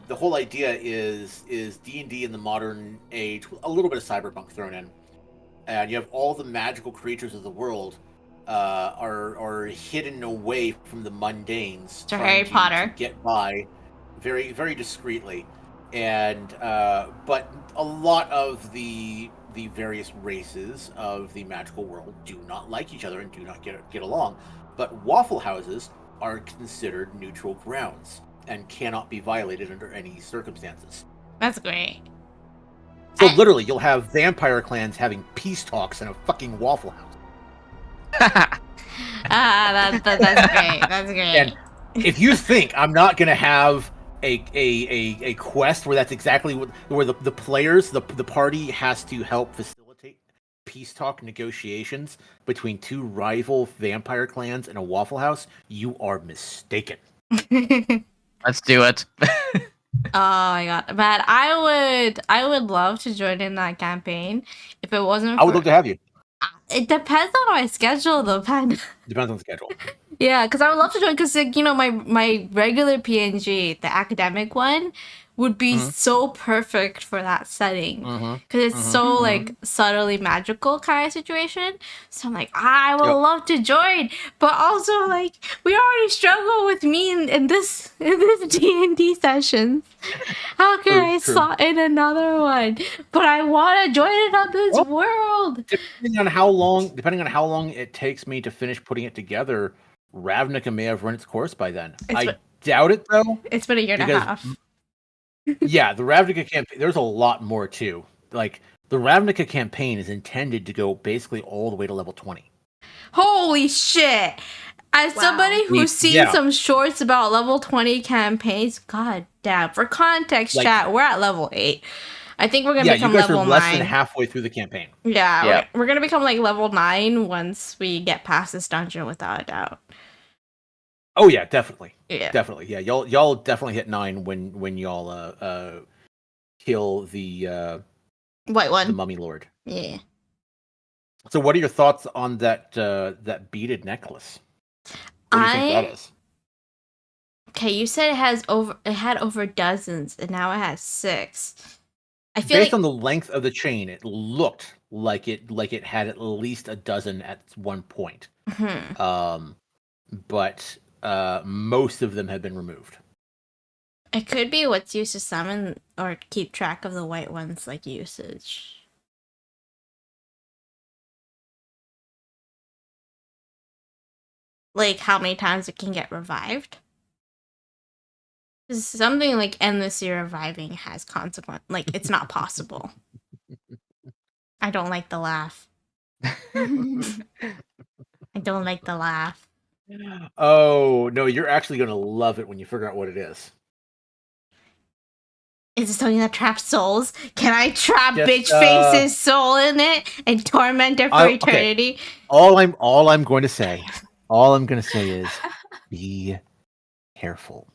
the whole idea is D&D in the modern age, a little bit of cyberpunk thrown in, and you have all the magical creatures of the world are hidden away from the mundanes, to trying Harry to Potter. get by very very discreetly, and but a lot of the various races of the magical world do not like each other and do not get along. But waffle houses are considered neutral grounds and cannot be violated under any circumstances. That's great. So literally, you'll have vampire clans having peace talks in a fucking waffle house. That's great. That's great. And if you think I'm not going to have a quest where that's exactly where the players, the party has to help facilitate peace talk negotiations between two rival vampire clans in a waffle house, you are mistaken. Let's do it. Oh my god, man! I would love to join in that campaign if it wasn't I would for. love to have you. It depends on my schedule, though, Pen. Depends on the schedule. Yeah, because I would love to join. Because like, my regular PNG, the academic one, would be so perfect for that setting. Because it's so like subtly magical kind of situation. So I'm like, I would love to join, but also like we already struggle with me in this D&D sessions. How can I slot in another one? But I want to join it on this world. Depending on how long it takes me to finish putting it together, Ravnica may have run its course by then. I doubt it though. It's been a year and a half. Yeah, the Ravnica campaign. There's a lot more too. Like the Ravnica campaign is intended to go basically all the way to level 20. Holy shit! As somebody who's seen some shorts about level 20 campaigns, god damn. For context, chat, we're at level 8. I think we're gonna become you guys level are less 9. than halfway through the campaign. Yeah, we're gonna become like level 9 once we get past this dungeon, without a doubt. Oh yeah, definitely. Yeah, definitely. Yeah, y'all definitely hit 9 when y'all kill the white one, the mummy lord. Yeah. So, what are your thoughts on that beaded necklace? What do you think that is? Okay, you said it had over dozens, and now it has 6. I feel Based on the length of the chain, it looked like it had at least a dozen at one point. But most of them have been removed. It could be what's used to summon or keep track of the white ones, like usage. Like how many times it can get revived. Something like endlessly reviving has consequence. Like it's not possible. I don't like the laugh. I don't like the laugh. Oh no, you're actually gonna love it when you figure out what it is. Is it something that traps souls? Can I trap bitch face's soul in it and torment it for eternity? Okay. All I'm going to say is be careful.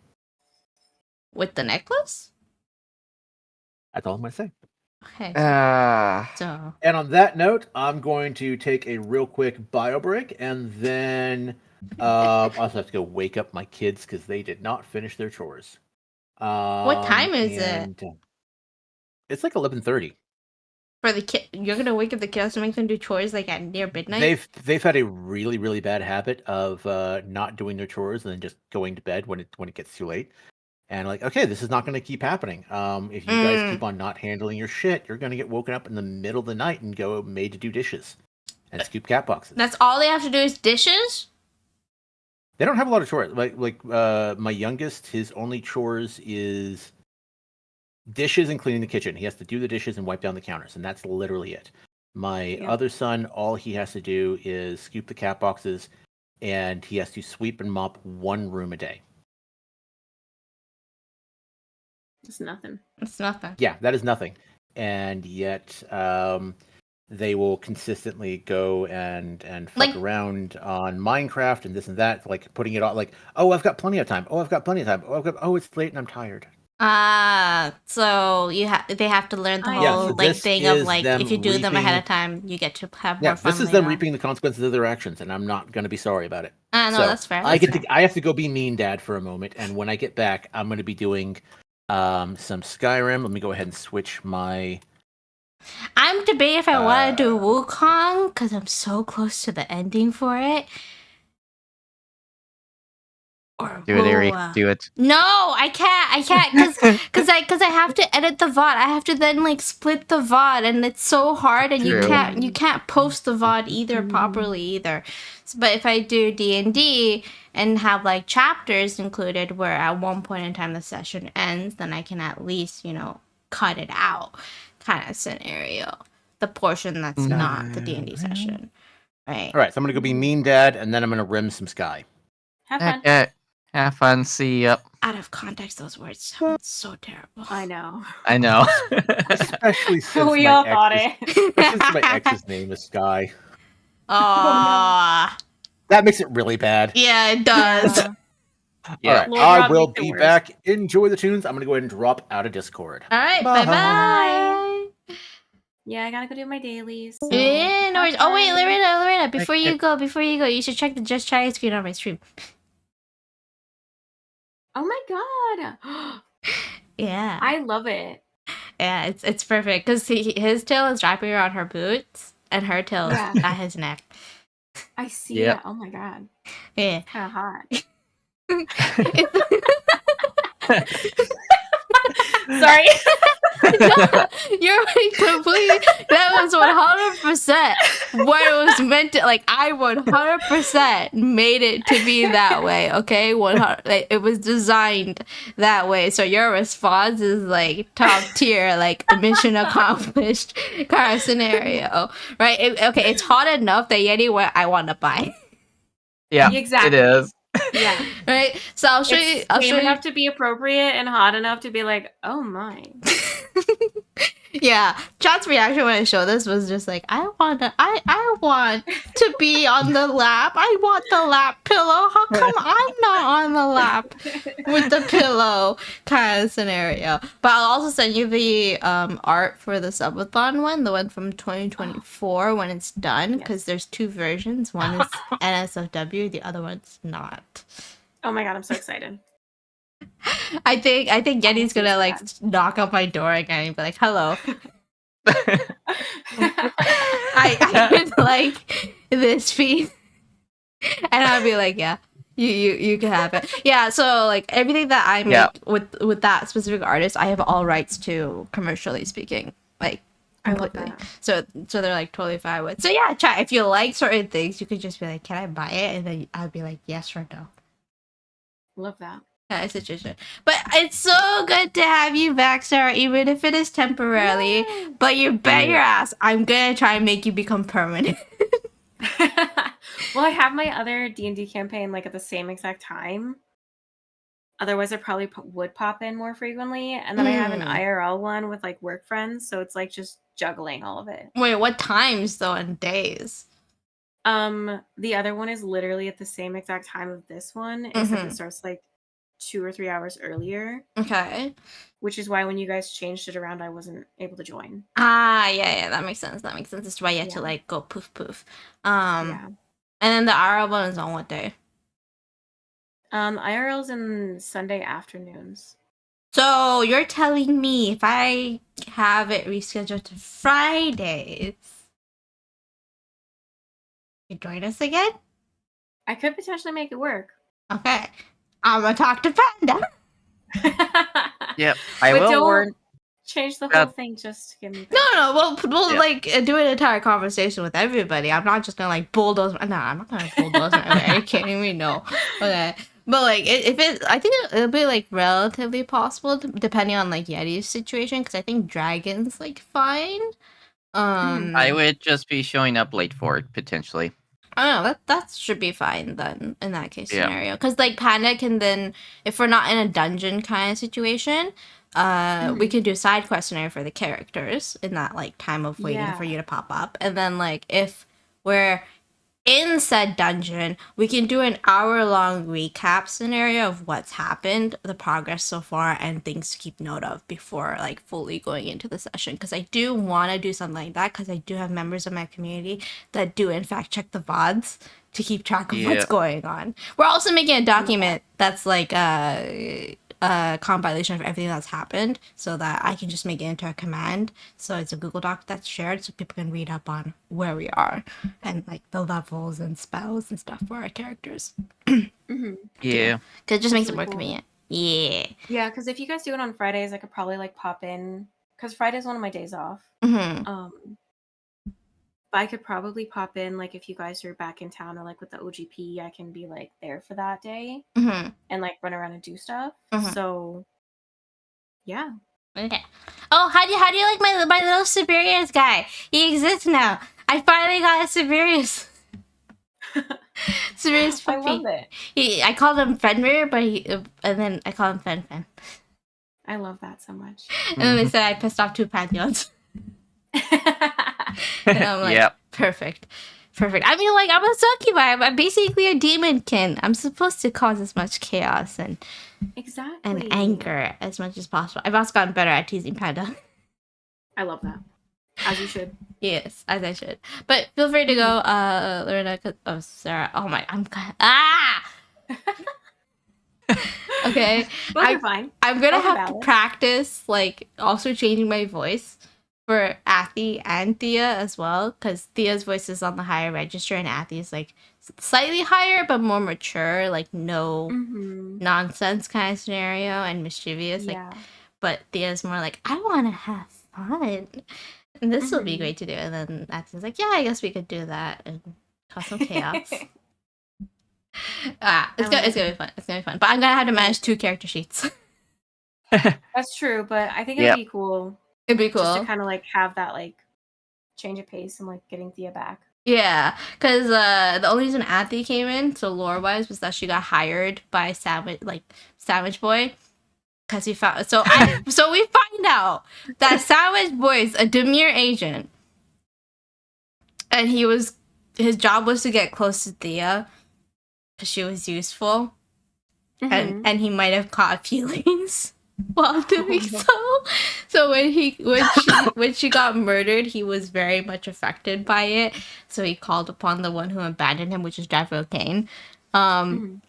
With the necklace? That's all I'm going to say. Okay. So. And on that note, I'm going to take a real quick bio break, and then I also have to go wake up my kids because they did not finish their chores. What time is it? It's like 11:30. For the kid, you're gonna wake up the kids to make them do chores like at near midnight. They've had a really really bad habit of not doing their chores and then just going to bed when it gets too late. And like, okay, this is not going to keep happening. If you guys keep on not handling your shit, you're going to get woken up in the middle of the night and go made to do dishes and scoop cat boxes. That's all they have to do is dishes? They don't have a lot of chores. Like my youngest, his only chores is dishes and cleaning the kitchen. He has to do the dishes and wipe down the counters, and that's literally it. My other son, all he has to do is scoop the cat boxes, and he has to sweep and mop one room a day. It's nothing. It's nothing. Yeah, that is nothing. And yet, they will consistently go and fuck Like- around on Minecraft and this and that, like putting it on like, oh, I've got plenty of time. Oh, I've got plenty of time. Oh, it's late and I'm tired. So they have to learn the I whole so like this thing of is like them if you do them ahead reaping- of time, you get to have Yeah, more fun. this is later them on. reaping the consequences of their actions, and I'm not going to be sorry about it. No, So, that's fair. I that's get fair. I have to go be mean dad for a moment, and when I get back, I'm going to be doing some Skyrim. Let me go ahead and switch my. I'm debating if I want to do Wukong because I'm so close to the ending for it. Or Do it, Ari. Wua. Do it. No, I can't because I have to edit the VOD. I have to then like split the VOD, and it's so hard, and True. you can't post the VOD either properly either. But if I do D&D and have like chapters included, where at one point in time the session ends, then I can at least cut it out, kind of scenario. The portion that's not the D&D session, right? All right, so I'm going to go be mean dad, and then I'm going to rim some Sky. Have fun. Okay. Have fun. See ya. Out of context, those words sound so terrible. I know. I know. Especially since We my all thought ex's, it. especially since my ex's name is Sky. Aww. That makes it really bad. Yeah, it does. Yeah. Yeah. All right, Lord I Rob will make the be worst. back. Enjoy the tunes. I'm going to go ahead and drop out of Discord. All right, Bye. bye-bye. Yeah, I gotta go do my dailies. So Yeah, no worries. Oh wait, have fun. Lorena, before you go, you should check the Just Chatting screen on my stream. Oh my god. Yeah, I love it. yeah, it's perfect because his tail is wrapping around her boots and her tail is Yeah. at his neck. I see Yep. that. Oh my god. Yeah. Kind of hot. Sorry. You're complete. That was 100% what it was meant to. Like I 100% made it to be that way. Okay, 100. Like, it was designed that way. So your response is like top tier, like mission accomplished kind of scenario, right? Okay, it's hot enough that Yeti what I want to buy, Yeah. Exactly. It is. Yeah. right? So I'll show you. It's I'll tame show you. enough to be appropriate and hot enough to be like, oh my. Yeah, Chat's reaction when I showed this was just like, I want to be on the lap. I want the lap pillow. How come I'm not on the lap with the pillow kind of scenario? But I'll also send you the art for the subathon one, the one from 2024 when it's done, because there's two versions. One is NSFW, the other one's not. Oh my god, I'm so excited. I think Yeti's so gonna like sad. knock on my door again and be like, "Hello." I would like this piece, and I'll be like, yeah, you can have it. Yeah, so like everything that I make Yeah. with that specific artist, I have all rights to, commercially speaking, like I love completely. that. So they're like totally fine with. So yeah, chat. If you like certain things, you could just be like, "Can I buy it?" And then I'll be like, "Yes" or "No." Love that. Kind of situation. But it's so good to have you back, Sarah, even if it is temporarily. Yay. But you bet your ass, I'm gonna try and make you become permanent. Well, I have my other D&D campaign like at the same exact time. Otherwise, I probably would pop in more frequently. And then I have an IRL one with like work friends, so it's like just juggling all of it. Wait, what times though and days? The other one is literally at the same exact time of this one, except Mhm. it starts like 2 or 3 hours earlier, Okay. which is why when you guys changed it around, I wasn't able to join. Yeah, that makes sense. That makes sense. That's why you have to Yeah. like go poof poof. Yeah. And then the RL one is on what day? IRL's in Sunday afternoons. So you're telling me if I have it rescheduled to Fridays, you join us again? I could potentially make it work. Okay. I'm gonna talk to Panda. Yep. I But will don't warn. change the whole Uh, thing just to give me. No, we'll Yeah. like do an entire conversation with everybody. I'm not just gonna like bulldoze. No, I'm not gonna bulldoze. Are you kidding me? No. Okay. But like, I think it'll be like relatively possible depending on like Yeti's situation, because I think Dragon's like fine. I would just be showing up late for it potentially. I don't know, that should be fine then in that case Yeah. scenario. Because like Panda can then, if we're not in a dungeon kind of situation, we can do side questionnaire for the characters in that like time of waiting for Yeah. you to pop up, and then like if we're in said dungeon, we can do an hour-long recap scenario of what's happened, the progress so far, and things to keep note of before like fully going into the session. Because I do want to do something like that, because I do have members of my community that do in fact check the VODs to keep track of what's Yeah. going on. We're also making a document that's like a compilation of everything that's happened, so that I can just make it into a command. So it's a Google Doc that's shared, so people can read up on where we are and like the levels and spells and stuff for our characters. Mm-hmm. Yeah. Because it just That's makes it really more cool. convenient. Yeah. Yeah, because if you guys do it on Fridays, I could probably like pop in because Friday's one of my days off. Mm-hmm. But I could probably pop in like if you guys are back in town or like with the OGP, I can be like there for that day Mm-hmm. and like run around and do stuff. Mhm. So yeah. Okay. Oh, how do you like my little Siberius guy? He exists now. I finally got a Siberius. Siberius I puppy. love it. I called him Fenrir, but and then I called him Fen. I love that so much. And then they said I pissed off 2 pantheons. And I'm like, Yep. perfect. I mean, like, I'm a succubus. I'm basically a demonkin. I'm supposed to cause as much chaos and Exactly. anger as much as possible. I've also gotten better at teasing Panda. I love that. As you should. Yes, as I should. But feel free to go, Lorena. Oh, Sarah. Oh my, Okay. Both are fine. I'm gonna Both are have to valid. practice, like, also changing my voice for Athy and Thea as well, because Thea's voice is on the higher register and Athy's like slightly higher but more mature, like no Mm-hmm. nonsense kind of scenario and mischievous. Like, Yeah. but Thea's more like, I want to have fun, and this will be Mhm. great to do. And then Athy's like, yeah, I guess we could do that and cause some chaos. It's gonna be fun. It's gonna be fun. But I'm gonna have to manage 2 character sheets. That's true, but I think it'd Yep. be cool It'd be cool. just to kind of like have that like change of pace and like getting Thea back. Yeah, because the only reason Athy came in, so lore-wise, was that she got hired by Sandwich Boy. Because we found so we find out that Sandwich Boy is a Demir agent, and his job was to get close to Thea because she was useful, Mhm. and he might have caught feelings while doing no. so. So when she got murdered, he was very much affected by it. So he called upon the one who abandoned him, which is Driver Kane, Mhm.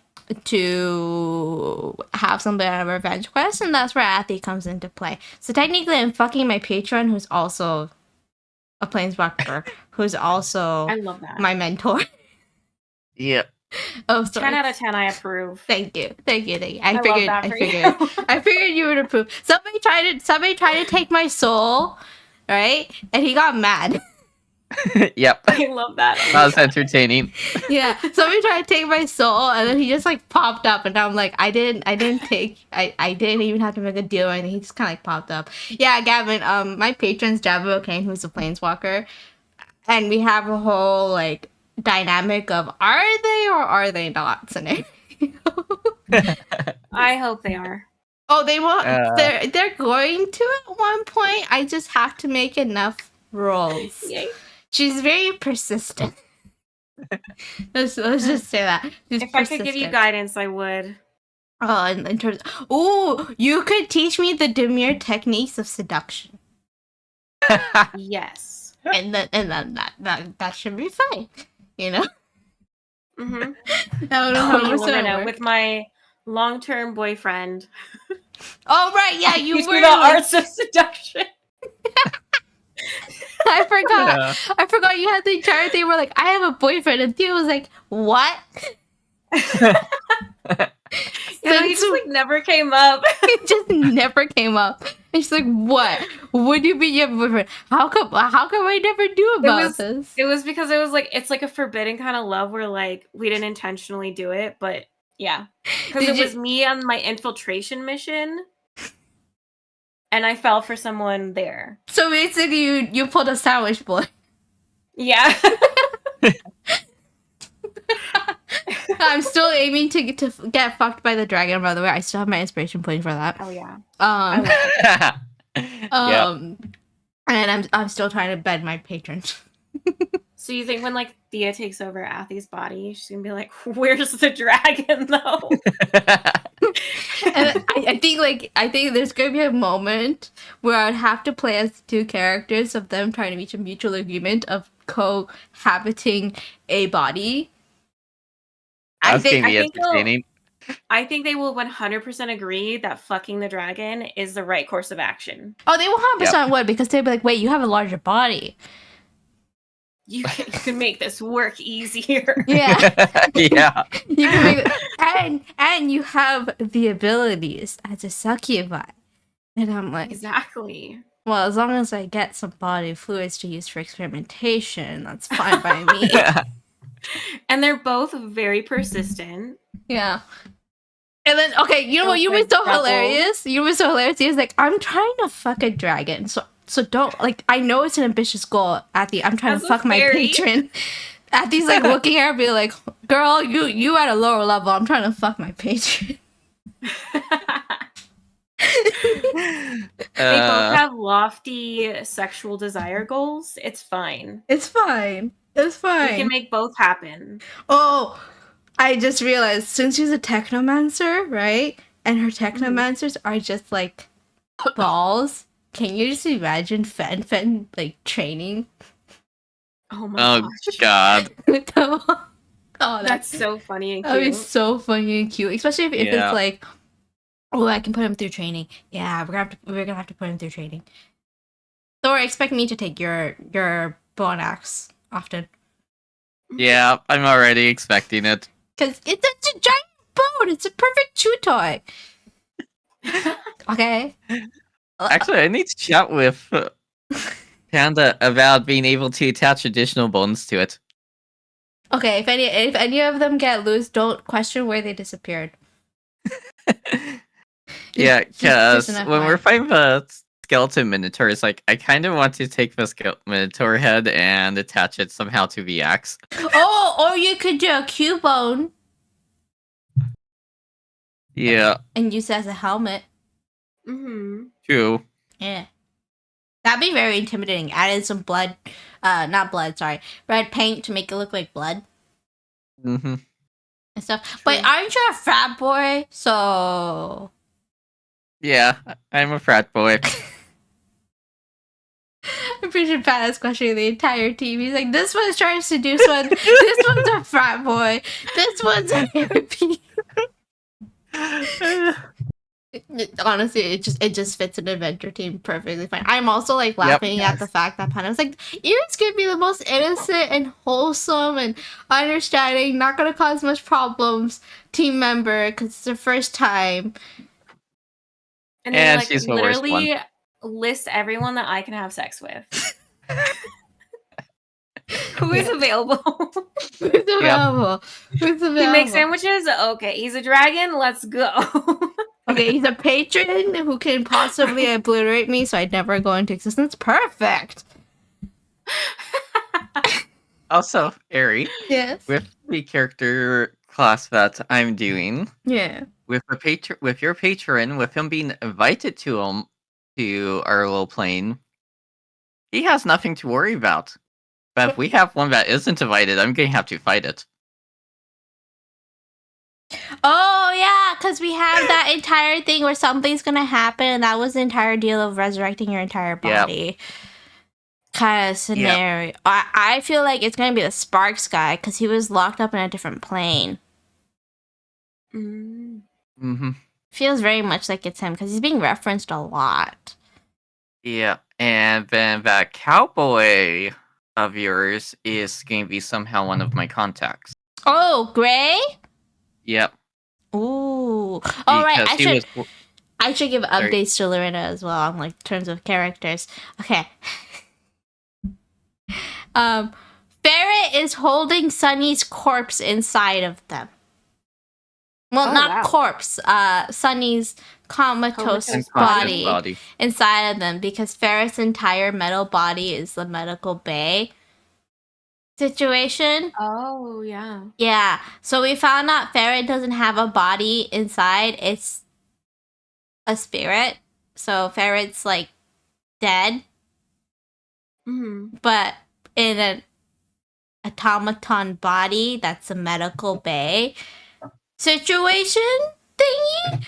to have some bit of a revenge quest, and that's where Athy comes into play. So technically, I'm fucking my patron, who's also a planeswalker, who's also I love that. my mentor. Yep. Oh, sorry. 10 out of 10, I approve. Thank you. I love figured. that I for figured. you. I figured you would approve. Somebody tried to take my soul, right? And he got mad. Yep. I love that. That was entertaining. Yeah. Somebody tried to take my soul, and then he just like popped up, and I'm like, I didn't even have to make a deal or anything. He just kind of like popped up. Yeah, Gavin. My patron's Java O'Kane, who's a planeswalker, and we have a whole like dynamic of are they or are they not scenario. I hope they are. Oh, they will. Uh. They're going to at one point. I just have to make enough rolls. Yay. She's very persistent. let's just say that. She's If I could give you persistent. guidance, I would. Oh, in terms. Oh, you could teach me the Demir techniques of seduction, Yes. and then that should be fine. You know. Mm-hmm. I don't know how much that Lorena, works. with my long-term boyfriend. Oh right, yeah, you Teach were. me the like- arts of seduction. I forgot. Yeah. I forgot you had the entire thing where like I have a boyfriend, and Theo was like, "What?" And he just like never came up. It just never came up. And she's like, "What? What do you mean you have a boyfriend? How come I never knew about this?" It was because it was like it's like a forbidden kind of love where like we didn't intentionally do it, but yeah, because Did it was me on my infiltration mission, and I fell for someone there. So basically, you pulled a sandwich boy. Yeah. I'm still aiming to get fucked by the dragon. By the way, I still have my inspiration point for that. Oh yeah. Um, Yep. and I'm still trying to bed my patron. So you think when like Thea takes over Athi's body, she's gonna be like, "Where's the dragon, though?" And I think there's gonna be a moment where I'd have to play as two characters of them trying to reach a mutual agreement of cohabiting a body. That's gonna be I think they'll- entertaining. I think they will 100% agree that fucking the dragon is the right course of action. Oh, they 100% would, because they'd be like, wait, you have a larger body. You can make this work easier. Yeah. Yeah. You can make it, and you have the abilities as a succubi. And I'm like, Exactly. well, as long as I get some body fluids to use for experimentation, that's fine by me. And they're both very persistent. Yeah. And then, okay, you know what? You were Like so double. hilarious. You were so hilarious. He was like, I'm trying to fuck a dragon. So don't, like, I know it's an ambitious goal, Athy. I'm trying As to a fuck my fairy. patron. Athy's like looking at her, be like, girl, you at a lower level. I'm trying to fuck my patron. They both have lofty sexual desire goals. It's fine. It's fine. It's fine. We can make both happen. Oh, I just realized, since she's a technomancer, right? And her technomancers are just like balls. Can you just imagine Fen like training? Oh my Oh gosh. God. Oh, That's so funny and that'd be cute. so funny and cute, especially if Yeah. it's like, oh, I can put him through training. Yeah, we're gonna have to put him through training. Thor, expect me to take your bone axe often, Yeah, I'm already expecting it. because it's a giant bone. It's a perfect chew toy. Okay. Actually, I need to chat with Panda about being able to attach additional bones to it. Okay, if any of them get loose, don't question where they disappeared. Yeah, Just because an when we're FYI. fighting the skeleton minotaurs, like I kind of want to take the minotaur head and attach it somehow to the axe. Oh, or you could do a Cubone Yeah, and use it as a helmet. Mm-hmm. true. Yeah. That'd be very intimidating. Added some blood, not blood, sorry, red paint to make it look like blood Hmm. and stuff. But aren't you a frat boy? So Yeah, I'm a frat boy. I'm pretty sure Pat is questioning the entire team. He's like, this one's trying to seduce one. This one's a frat boy. This one's a therapy. Honestly, it just fits an adventure team perfectly fine. I'm also like laughing at the fact that Panda was like, Iris could be the most innocent and wholesome and understanding, not gonna cause much problems team member because it's their first time. And then And like she's the worst literally list everyone that I can have sex with. Who is available? Who's available? Who's available? He makes sandwiches? Okay, he's a dragon. Let's go. Okay, he's a patron who can possibly obliterate me so I'd never go into existence. Perfect. Also, Ari, Yes. with the character class that I'm doing, Yeah. with your patron, with him being invited to our little plane, he has nothing to worry about. But if we have one that isn't invited, I'm gonna have to fight it. Oh yeah, because we have that entire thing where something's gonna happen, and that was the entire deal of resurrecting your entire body. Kind of scenario. I feel like it's gonna be the Sparks guy because he was locked up in a different plane. Mm-hmm. Feels very much like it's him because he's being referenced a lot. Yeah, and then that cowboy of yours is going to be somehow one of my contacts. Oh, Gray. Yep. Ooh. All right. Because I should give Sorry. updates to Lorena as well on like terms of characters. Okay. Ferret is holding Sunny's corpse inside of them. Well, Oh, not wow. corpse. Sunny's comatose Comatose body inside of them because Ferret's entire metal body is the medical bay. situation. Oh, yeah. Yeah. So we found out Ferret doesn't have a body inside. It's a spirit. So Ferret's like dead, Mm-hmm. but in an automaton body that's a medical bay situation thingy.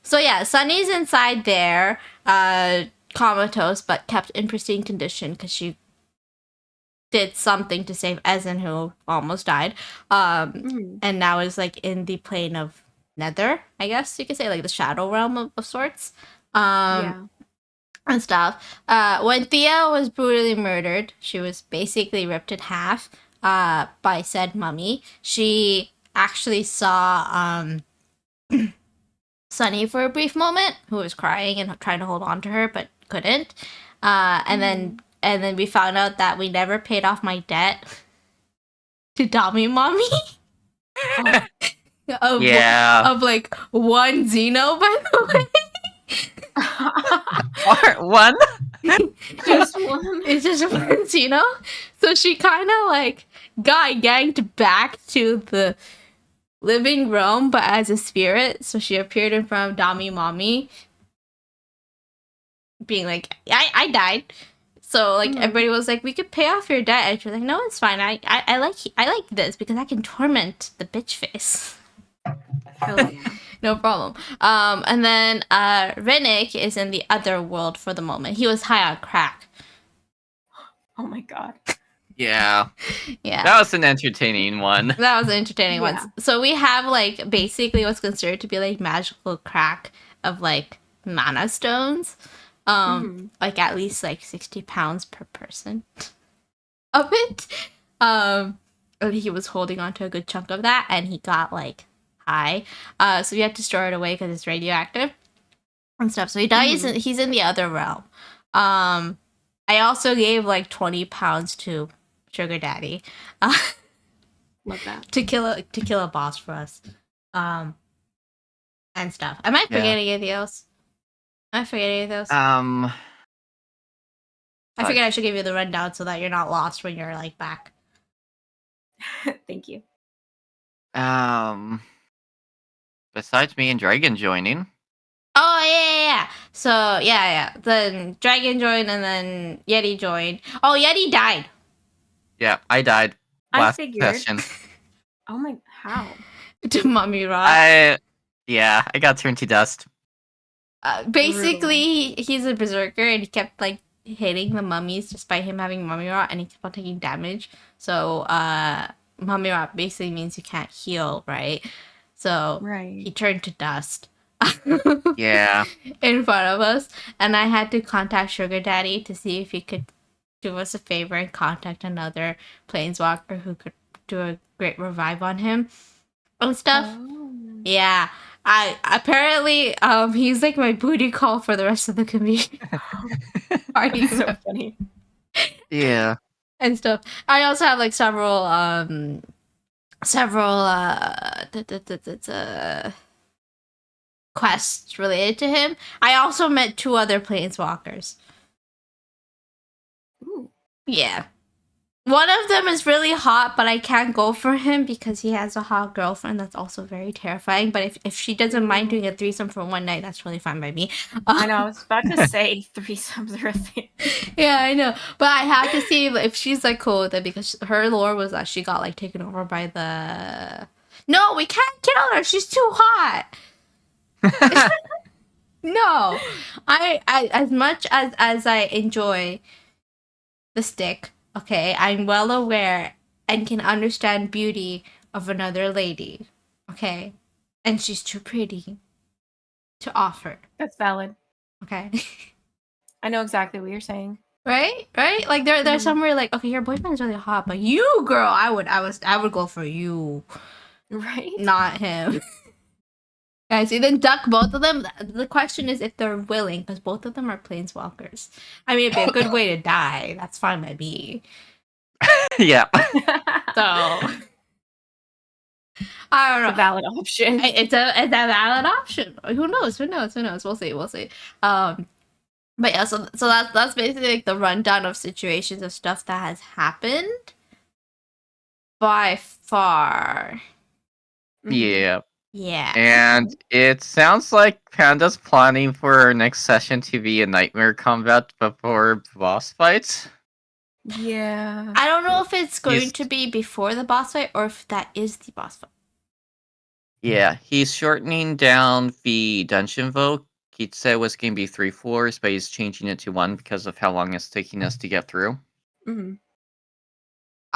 So yeah, Sunny's inside there, comatose but kept in pristine condition because she did something to save Ezen, who almost died. Mm-hmm. And now is like in the plane of Nether, I guess you could say, like the shadow realm of sorts. Yeah. And stuff. When Thea was brutally murdered, she was basically ripped in half by said mummy. She actually saw Sunny for a brief moment, who was crying and trying to hold on to her but couldn't. And then we found out that we never paid off my debt to Dami Mommy Yeah. of like one Xeno, by the way. One? Just one. It's just one Xeno. So she kind of like got yanked back to the living realm, but as a spirit. So she appeared in front of Dami Mommy, being like, I died. So like everybody was like, we could pay off your debt, and she's like, no, it's fine. I like this because I can torment the bitch face. Hell yeah. No problem. And then Rennick is in the other world for the moment. He was high on crack. Oh my god. Yeah. Yeah. That was an entertaining one. That was an entertaining one. Yeah. So we have like basically what's considered to be like magical crack of like mana stones. Like at least like 60 pounds per person of it. And he was holding on to a good chunk of that, and he got like high. So we had to store it away because it's radioactive and stuff. So he dies. He's in the other realm. I also gave like 20 pounds to Sugar Daddy. Love that. to kill a boss for us, and stuff. Am I forgetting anything else? Am I forgetting anything else? I figured I should give you the rundown so that you're not lost when you're like back. Thank you. Besides me and Dragon joining. Oh yeah. So yeah. Then Dragon joined, and then Yeti joined. Oh, Yeti died. Yeah, I died I last figured. session. Oh my, how? To Mummy Rot. I got turned to dust. Basically, he's a berserker, and he kept like hitting the mummies despite him having Mummy Rot, and he kept on taking damage. So Mummy Rot basically means you can't heal, right? So he turned to dust. Yeah. In front of us, and I had to contact Sugar Daddy to see if he could do us a favor and contact another planeswalker who could do a great revive on him and stuff. Yeah, I apparently he's like my booty call for the rest of the community. Party So funny. Yeah. and stuff. I also have like several quests related to him. I also met 2 other planeswalkers. Ooh. Yeah. One of them is really hot, but I can't go for him because he has a hot girlfriend that's also very terrifying. But if she doesn't mind doing a threesome for one night, that's really fine by me. I know, I was about to say threesomes are a thing. Yeah, I know. But I have to see if she's like cool with it, because her lore was that she got like taken over by the... No, we can't kill her. She's too hot. No. I as much as I enjoy the stick, okay, I'm well aware and can understand beauty of another lady, okay? And she's too pretty to offer. That's valid. Okay. I know exactly what you're saying. Right? Like there's somewhere like, okay, your boyfriend is really hot, but you, girl, I would go for you. Right? Not him. Guys, you then duck both of them. The question is if they're willing, because both of them are planeswalkers. I mean, it'd be a good way to die. That's fine by me. Yeah. So I don't know. It's a valid option. It's a valid option. Who knows? We'll see. But yeah, so that's basically like the rundown of situations of stuff that has happened. by far. Mhm. Yeah. Yeah. And it sounds like Panda's planning for our next session to be a nightmare combat before boss fights. Yeah. I don't know if it's going He's- to be before the boss fight or if that is the boss fight. Yeah, he's shortening down the dungeon vote. He said it was going to be 3 floors, but he's changing it to 1 because of how long it's taking us to get through. Mhm.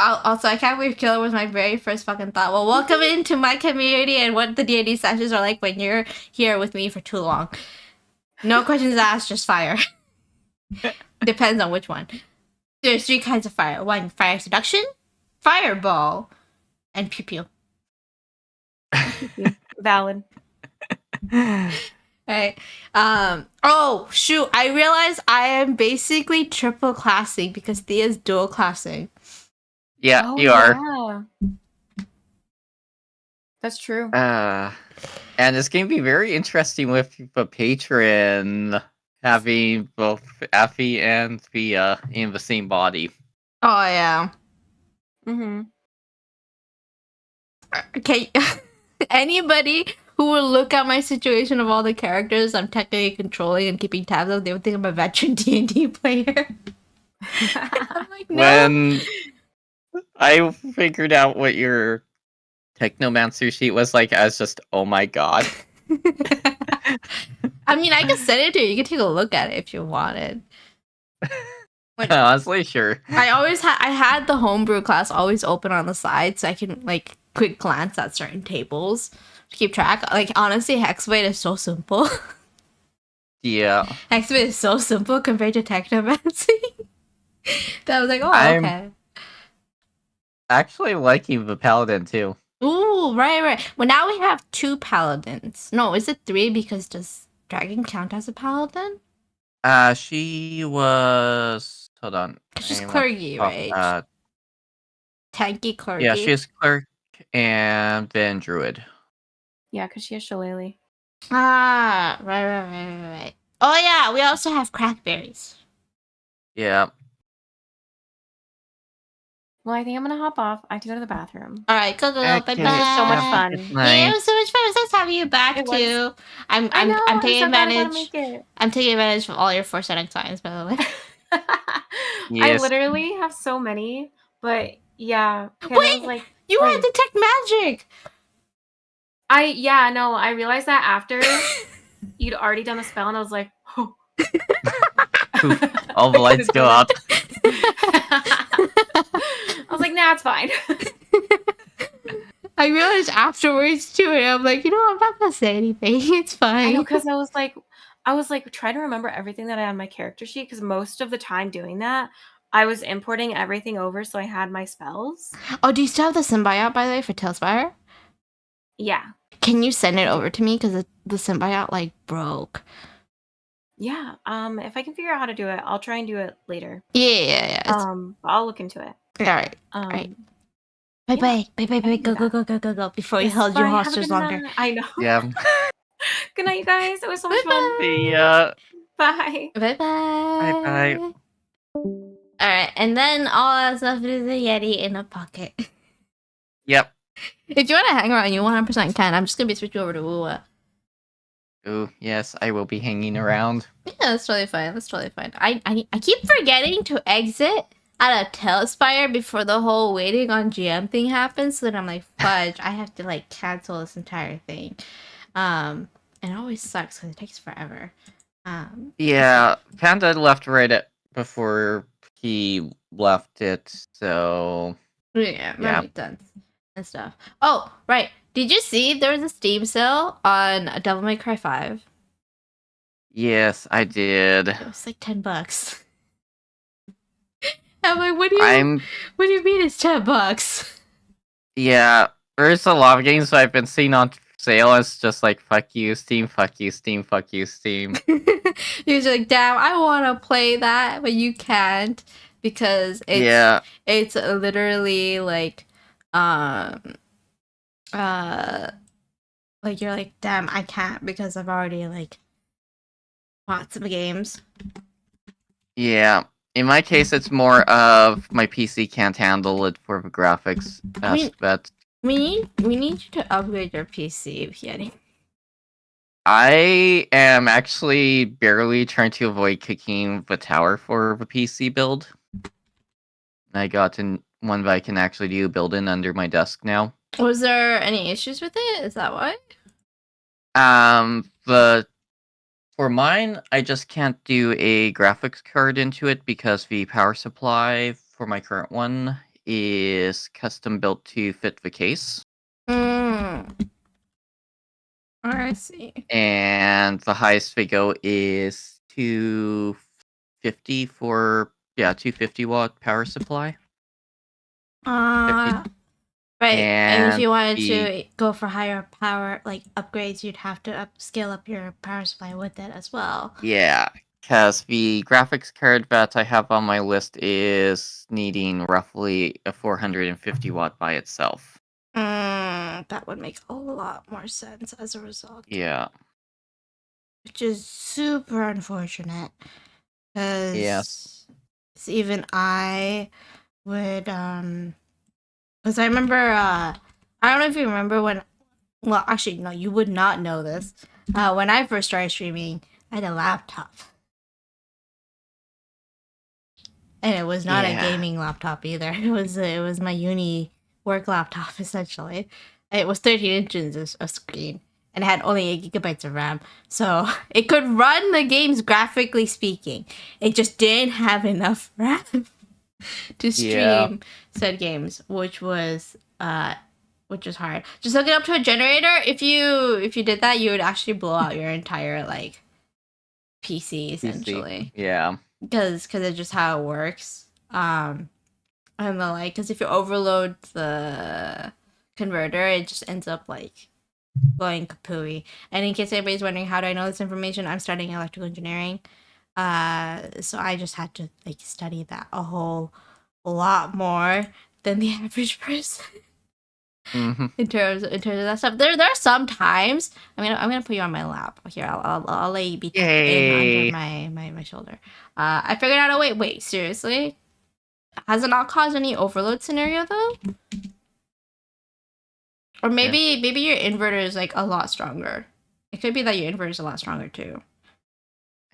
Also, I can't believe Killer was my very first fucking thought. Well, welcome into my community and what the D&D sessions are like when you're here with me for too long. No questions asked, just fire. Depends on which one. There's 3 kinds of fire. 1, fire seduction, fireball, and pew pew. Valid. Right. Oh shoot! I realized I am basically triple classing because Thea's dual classing. Yeah, Oh, you are. yeah. That's true. And it's going to be very interesting with the patron having both Effie and Thea in the same body. Oh yeah. Mm-hmm. Okay. Anybody who will look at my situation of all the characters I'm technically controlling and keeping tabs of, they would think I'm a veteran D&D player. I'm like, no. When I figured out what your Technomancer sheet was like, I was just, oh my god. I mean, I can send it to you. You can take a look at it if you wanted. Like, Honestly, sure. I had the homebrew class always open on the side so I can like quick glance at certain tables to keep track. Like honestly, Hexblade is so simple. Yeah. Hexblade is so simple compared to Technomancy. That I was like, oh, I'm- okay. Actually liking the Paladin too. Ooh, right. Well, now we have 2 paladins. No, is it 3 because does Dragon count as a paladin? She was. Hold on. She's I want clergy, to talk right? about- Tanky clergy. Yeah, she's clerk and then druid. Yeah, because she has shillelagh. Ah, right. Oh yeah, we also have crackberries. Yeah. Well, I think I'm gonna hop off. I have to go to the bathroom. All right, go. Bye bye. Okay, This was so much yeah, fun. good Yeah, it night. was so much fun. It was nice having you back It was. too. I'm I know. I'm taking so glad I got to advantage. make it. I'm taking advantage of all your foresight signs, by the way. I Yes. literally have so many, but yeah. Panda Wait! was like, You Wait. had detect magic. I realized that after you'd already done the spell, and I was like, oh. All the lights go out. I was like, nah, it's fine. I realized afterwards too, and I'm like, I'm not gonna say anything. It's fine. I know, because I was like trying to remember everything that I had on my character sheet, because most of the time doing that, I was importing everything over, so I had my spells. Oh, do you still have the symbiote, by the way, for Tailspire? Yeah. Can you send it over to me? Because the symbiote, like, broke. Yeah. If I can figure out how to do it, I'll try and do it later. Yeah. I'll look into it. All right. Right. Bye. can do Go. Before you Yes, held you bye. Have a hostage good longer. night. I know. Yeah. Good night, you guys. It was so much fun. The Bye. Bye. Bye. All right, and then all that's left is a Yeti in a pocket. Yep. If you want to hang around, you 100% can. I'm just gonna be switching over to Wua. Ooh, yes, I will be hanging around. Yeah, that's totally fine. I keep forgetting to exit out of Tailspire before the whole waiting on GM thing happens. So then I'm like, fudge, I have to like cancel this entire thing. And it always sucks because it takes forever. Yeah, Panda left before he left it, so Yeah, that Yeah. makes sense and stuff. Oh, right. Did you see there was a Steam sale on Devil May Cry 5? yes, I did. It was like $10. I'm like, what do you mean it's $10? Yeah, there's a lot of games that I've been seeing on sale. It's just like, fuck you, Steam, fuck you, Steam, fuck you, Steam. He was like, damn, I want to play that, but you can't because it's literally like, like you're like, damn, I can't because I've already like bought some games. Yeah, In my case, it's more of my PC can't handle it for the graphics I mean- aspect. We need you to upgrade your PC, Yeti. I am actually barely trying to avoid kicking the tower for the PC build. I got one that I can actually do build in under my desk now. Was there any issues with it? Is that why? But for mine, I just can't do a graphics card into it because the power supply for my current one is custom built to fit the case. I see. And the highest they go is 250 for 250-watt power supply. Right. And if you wanted to go for higher power, like upgrades, you'd have to scale up your power supply with it as well. Yeah, because the graphics card that I have on my list is needing roughly a 450-watt by itself. That would make a lot more sense as a result. Yeah. Which is super unfortunate. Because Yes. even I would, because I remember, I don't know if you remember when, well, actually, no, you would not know this. When I first started streaming, I had a laptop. And it was not a gaming laptop either. It was my uni work laptop, essentially. It was 13 inches of screen. And it had only 8 gigabytes of RAM. So it could run the games graphically speaking. It just didn't have enough RAM to stream said games, which was hard. Just hook it up to a generator. If you did that, you would actually blow out your entire like PC essentially. Yeah. Because it's just how it works. And the like, because if you overload the converter, it just ends up like going kapooey. And in case anybody's wondering how do I know this information, I'm studying electrical engineering. So I just had to like study that a whole lot more than the average person. In terms of that stuff, there are some times I'm gonna put you on my lap here. I'll let you be tucked in under my shoulder. I figured out a way. Wait, seriously? Has it not caused any overload scenario though? Or maybe your inverter is like a lot stronger. It could be that your inverter is a lot stronger too.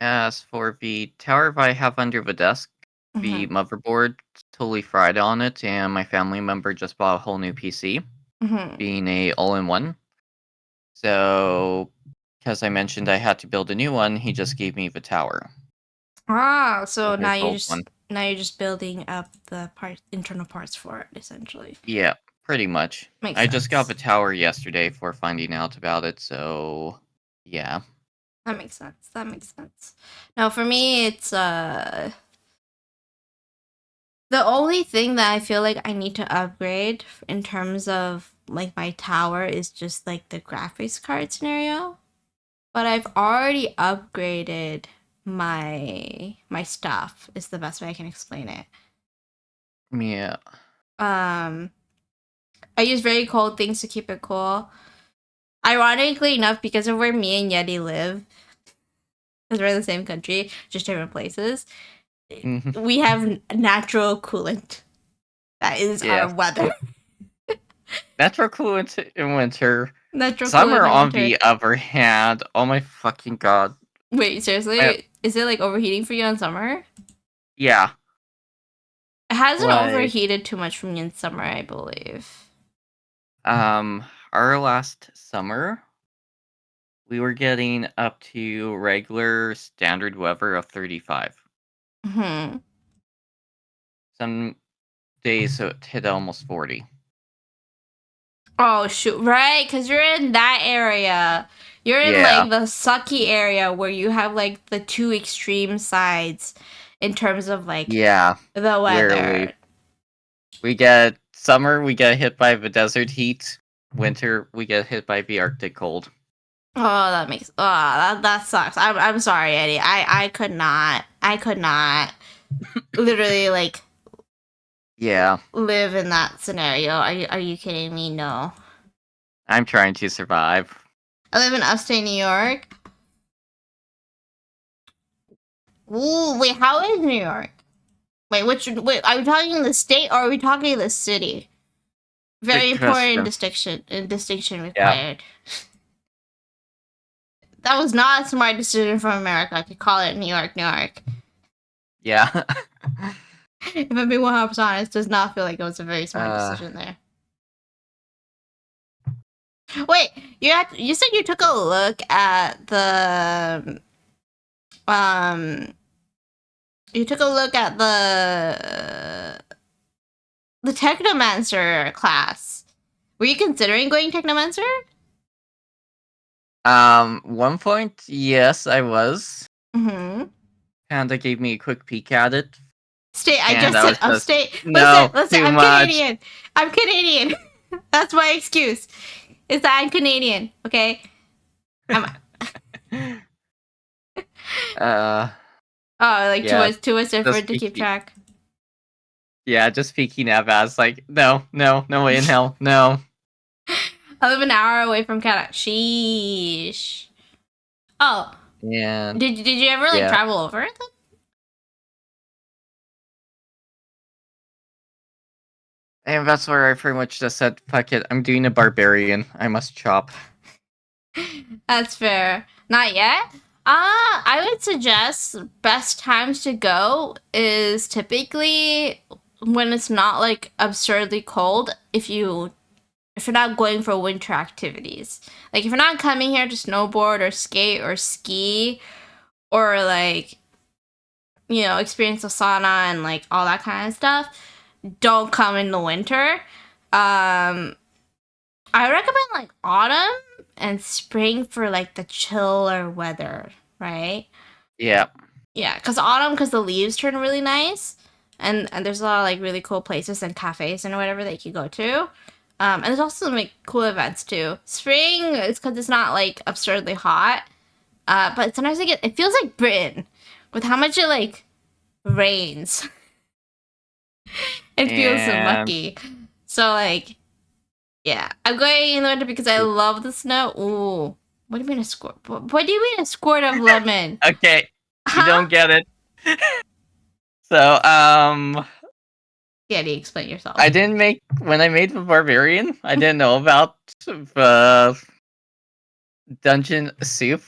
As for the tower that I have under the desk, the motherboard totally fried on it, and my family member just bought a whole new PC, being a all-in-one. So, because I mentioned I had to build a new one, he just gave me the tower. So now his you're just building up the internal parts for it, essentially. Yeah, pretty much. Makes I just got the sense. tower yesterday for finding out about it, so yeah. That makes sense. Now for me, it's the only thing that I feel like I need to upgrade in terms of like my tower is just like the graphics card scenario. But I've already upgraded my stuff is the best way I can explain it. Yeah. I use very cold things to keep it cool. Ironically enough, because of where me and Yeti live, because we're in the same country, just different places, we have natural coolant. That is our weather. Natural coolant in winter. Natural Summer, coolant in on winter. the other hand, oh my fucking god. Wait, seriously? Is it like overheating for you in summer? Yeah. It hasn't overheated too much for me in summer, I believe. Our last summer, we were getting up to regular standard weather of 35. Some days it hit almost 40. Oh shoot! Right, because you're in that area. You're in like the sucky area where you have like the two extreme sides in terms of like the weather. We get summer, we get hit by the desert heat. Winter, we get hit by the Arctic cold. Oh, that sucks. I'm sorry, Eddie. I could not literally like live in that scenario. Are you kidding me? No. I'm trying to survive. I live in upstate New York. Ooh, wait, how is New York? Wait, are we talking the state or are we talking the city? Very Good important question. distinction required. That was not a smart decision from America. I could call it New York, New York. Yeah. If I'm being 100% honest, does not feel like it was a very smart decision there. Wait, you said you took a look at you took a look at the Technomancer class. Were you considering going Technomancer? One point, yes, I was. Mm-hmm. Panda gave me a quick peek at it. State. I And just I said was just, upstate. no, Listen. too I'm much. Canadian. I'm Canadian. That's my excuse. Is that I'm Canadian? Okay. Like yeah, too much effort to peeky. keep track. Yeah, just peeking at Vaz, like, no way in hell, no. I live an hour away from Canada. Sheesh. Oh. Yeah. Did you ever travel over it then? And that's where I pretty much just said, fuck it, I'm doing a barbarian. I must chop. That's fair. Not yet? I would suggest best times to go is typically when it's not like absurdly cold if you're not going for winter activities. Like if you're not coming here to snowboard or skate or ski or like experience the sauna and like all that kind of stuff, don't come in the winter. I recommend like autumn and spring for like the chiller weather, right? Yeah. Yeah, because the leaves turn really nice, and there's a lot of like really cool places and cafes and whatever that you can go to. And there's also some like cool events too. Spring is because it's not like absurdly hot, but sometimes it feels like Britain with how much it like rains. It feels so mucky. So like, yeah, I'm going in the winter because I love the snow. Ooh, what do you mean a squirt? What do you mean a squirt of lemon? Okay, Huh? you don't get it. So, Yeah, do you explain yourself? When I made the barbarian, I didn't know about the dungeon soup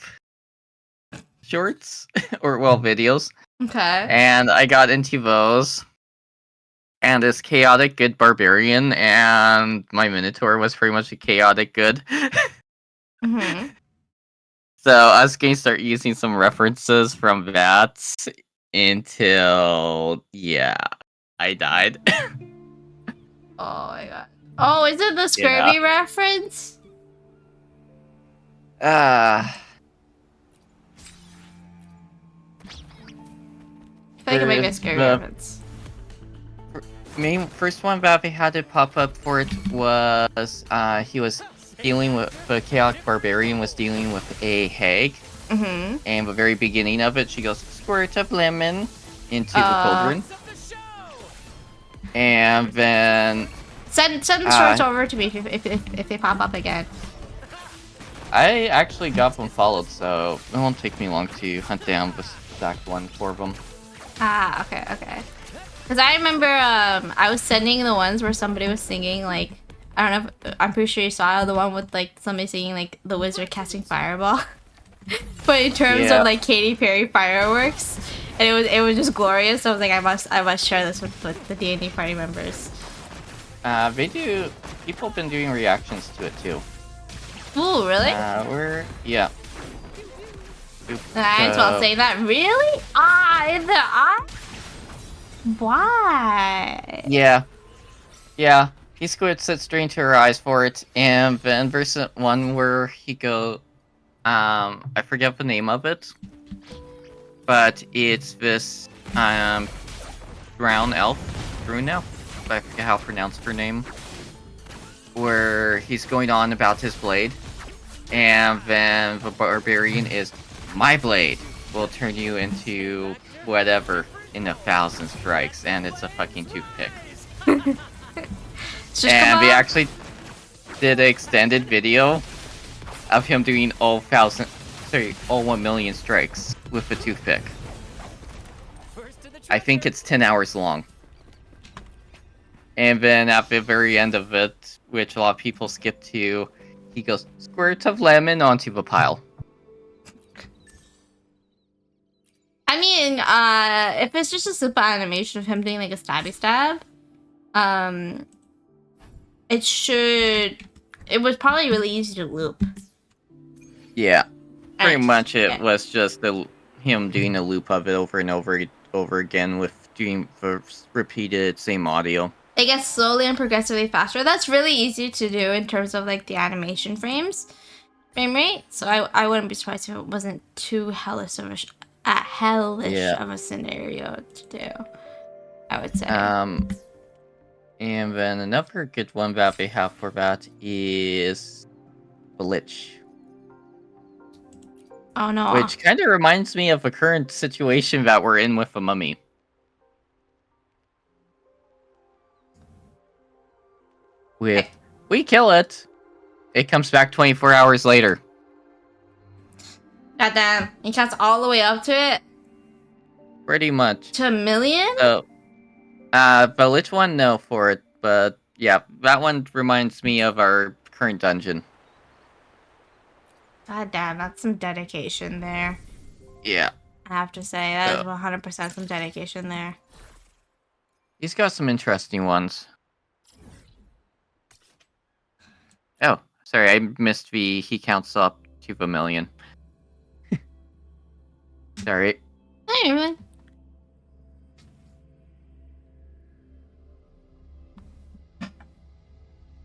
shorts, or videos. Okay. And I got into those. And this chaotic good barbarian, and my Minotaur was pretty much a chaotic good. Mm-hmm. So I was going to start using some references from that until, I died. Oh my god. Oh, is it the Scurvy reference? I I feel like it might be a Scurvy reference. Main first one that they had to pop up for it was he was dealing with the chaotic barbarian was dealing with a hag. Mm-hmm. And the very beginning of it, she goes squirt of lemon into the cauldron. And then send the shorts over to me if they pop up again. I actually got them followed, so it won't take me long to hunt down the exact one for them. Ah, okay. Because I remember I was sending the ones where somebody was singing like, I don't know, I'm pretty sure you saw the one with like somebody singing like the wizard casting fireball. But in terms of like Katy Perry fireworks, and it was just glorious. So I was like, I must share this with the D&D party members. People have been doing reactions to it too. Ooh, really? Yeah. Nice, well saying that. Really? In the eye? Why? Yeah. He squirts it straight into her eyes for it, and then there's one where he go, I forget the name of it, but it's this brown elf, I forget how to pronounce her name, where he's going on about his blade, and then the barbarian is, my blade will turn you into whatever in 1,000 strikes, and it's a fucking toothpick. And we actually did an extended video of him doing all 1 million strikes with the toothpick. I think it's 10 hours long. And then at the very end of it, which a lot of people skip to, he goes, squirt of lemon onto the pile. I mean, if it's just a simple animation of him doing like a stabby stab, it was probably really easy to loop. Yeah. Pretty And- much it yeah. was just him doing a loop of it over and over again with doing the repeated same audio. It gets slowly and progressively faster. That's really easy to do in terms of like the animation frame rate. So I wouldn't be surprised if it wasn't too hellish of a scenario to do, I would say. And then another good one that they have for that is the Lich. Oh no. Which kind of reminds me of the current situation that we're in with the Mummy. We kill it, it comes back 24 hours later. Goddamn. He counts all the way up to it? Pretty much. To 1 million? So, the Lich one, no for it, but yeah, that one reminds me of our current dungeon. God damn, that's some dedication there. Yeah. I have to say, that is So- 100% some dedication there. He's got some interesting ones. Oh, sorry, I missed he counts up to 1 million. Sorry. Anyway.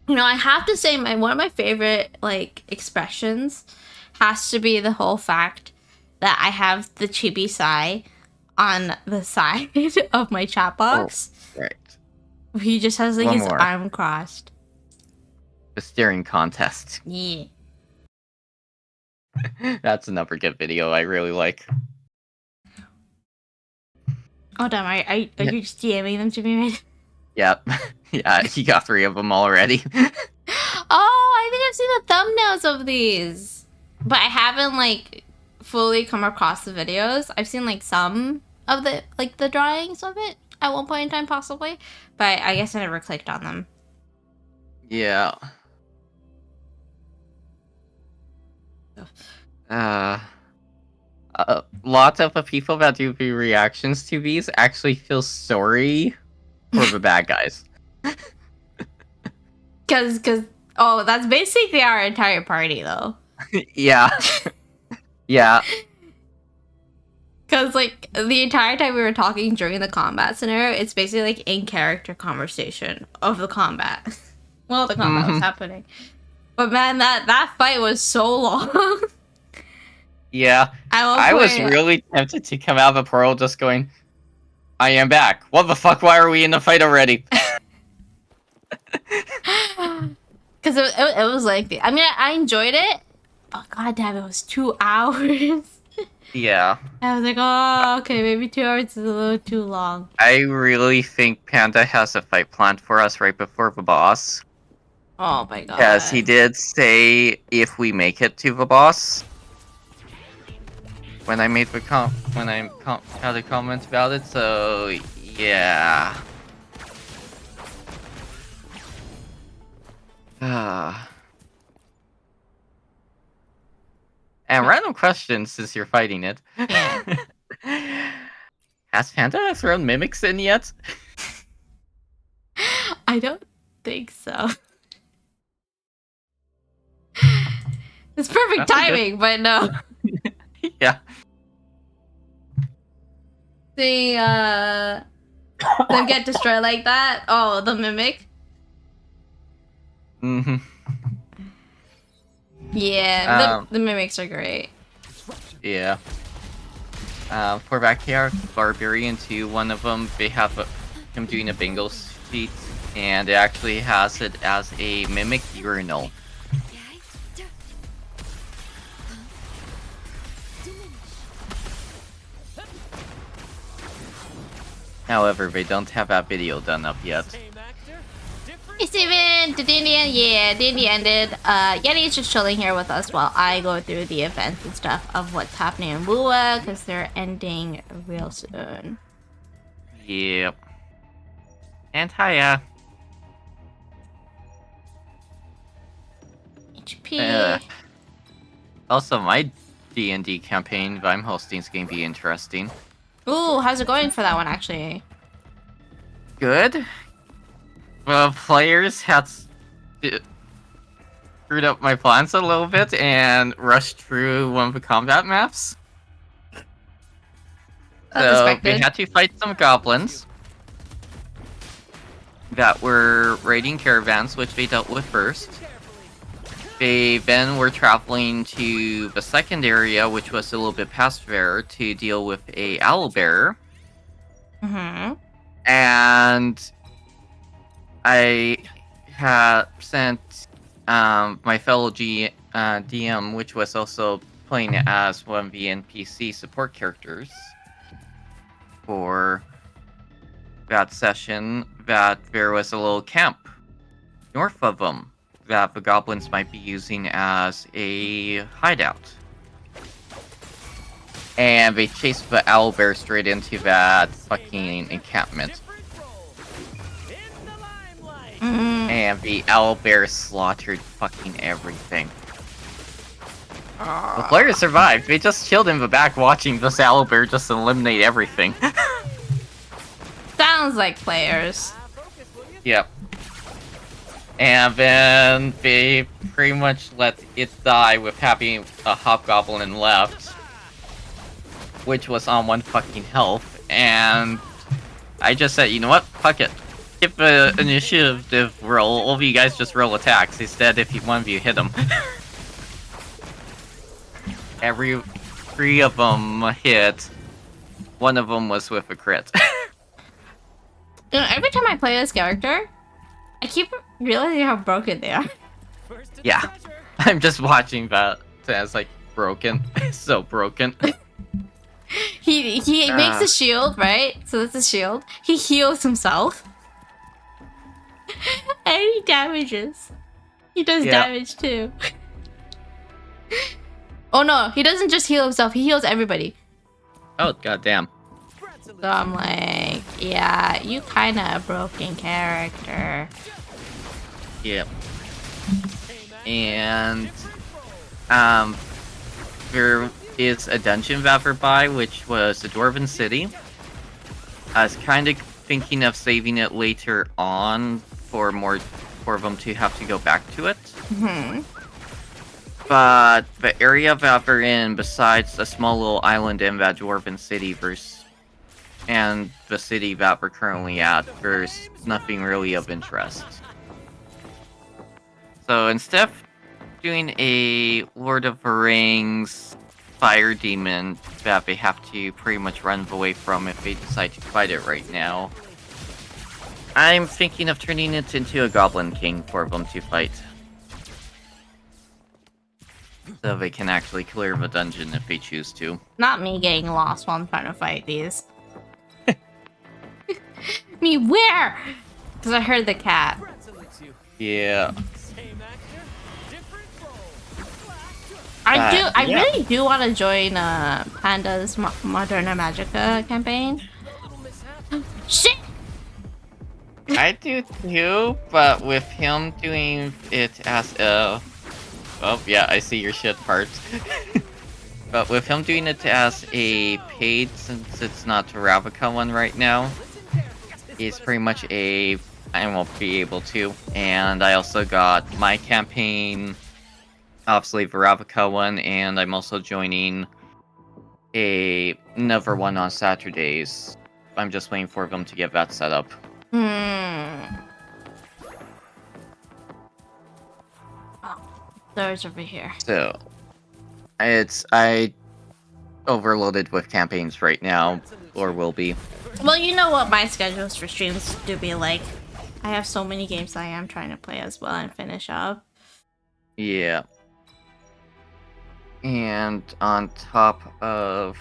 You know, I have to say, one of my favorite like expressions has to be the whole fact that I have the chibi sigh on the side of my chat box. Right. He just has like One his more. arm crossed. The staring contest. Yeah. That's another good video I really like. Oh damn! Are you just DMing them to me right? Yep. Yeah, he got 3 of them already. Oh, I think I've seen the thumbnails of these, but I haven't like fully come across the videos. I've seen like some of the drawings of it at one point in time, possibly, but I guess I never clicked on them. Yeah. Lots of the people that do the reactions to these actually feel sorry for the bad guys. Cause that's basically our entire party though. Yeah. Yeah. Cause like the entire time we were talking during the combat scenario, it's basically like in character conversation of the combat. Well, the combat was happening, but man, that fight was so long. Yeah. I was really tempted to come out of the portal just going, I am back. What the fuck? Why are we in the fight already? Because it was like, I mean, I enjoyed it, but goddamn, it was 2 hours. Yeah. I was like, oh, okay, maybe 2 hours is a little too long. I really think Panda has a fight planned for us right before the boss. Oh my god. Because he did say if we make it to the boss. When I made the had a comment about it, so yeah. And random question since you're fighting it. Yeah. Has Panda thrown mimics in yet? I don't think so. It's perfect That's a good- timing, but no. Yeah. Seeing them get destroyed like that. Oh, the mimic. Mm-hmm. Yeah, the mimics are great. Yeah. For backyard barbarian too, one of them they have him doing a bingo sheet, and it actually has it as a mimic urinal. However, they don't have that video done up yet. Hey Steven, did D&D end? Yeah, D&D ended. Yeti is just chilling here with us while I go through the events and stuff of what's happening in Lua, because they're ending real soon. Yep. And hiya. HP. Also, my D&D campaign that I'm hosting is going to be interesting. Ooh, how's it going for that one, actually? Good. Well, players had screwed up my plans a little bit and rushed through one of the combat maps. So they had to fight some goblins that were raiding caravans, which they dealt with first. They then were traveling to the second area, which was a little bit past there, to deal with a owlbear. Mm-hmm. And I had sent my fellow DM, which was also playing as one of the NPC support characters for that session, that there was a little camp north of them that the goblins might be using as a hideout. And they chased the owlbear straight into that fucking encampment. And the owlbear slaughtered fucking everything. The players survived. They just chilled in the back watching this owlbear just eliminate everything. Sounds like players. Yep. And then they pretty much let it die with having a hobgoblin left, which was on 1 fucking health, and I just said, you know what, fuck it. Skip the initiative roll, all of you guys just roll attacks, instead if one of you hit them. Every 3 of them hit, 1 of them was with a crit. You know, every time I play this character, I keep realizing how broken they are. Yeah, I'm just watching that as like broken, so broken. He makes a shield, right? So that's a shield. He heals himself. And he damages. He does damage too. Oh no, he doesn't just heal himself, he heals everybody. Oh, goddamn. So I'm like, yeah, you kinda a broken character. Yep. And there is a dungeon that we're by, which was the Dwarven City. I was kind of thinking of saving it later on for them to have to go back to it. Mm-hmm. But the area that we're in, besides the small little island in that Dwarven City and the city that we're currently at, there's nothing really of interest. So instead of doing a Lord of the Rings fire demon that they have to pretty much run away from if they decide to fight it right now, I'm thinking of turning it into a Goblin King for them to fight. So they can actually clear the dungeon if they choose to. Not me getting lost while I'm trying to fight these. Me where? Because I heard the cat. Yeah. I really do want to join Panda's Moderna Magica campaign. Shit! I do too, but with him doing it as a... Oh, yeah, I see your shit part. But with him doing it as a paid, since it's not the Ravnica one right now, it's pretty much I won't be able to. And I also got my campaign, obviously the Ravnica one, and I'm also joining another one on Saturdays. I'm just waiting for them to get that set up. There's over here. So, I overloaded with campaigns right now, or will be. Well, you know what my schedules for streams do be like. I have so many games I am trying to play as well and finish up. Yeah. And on top of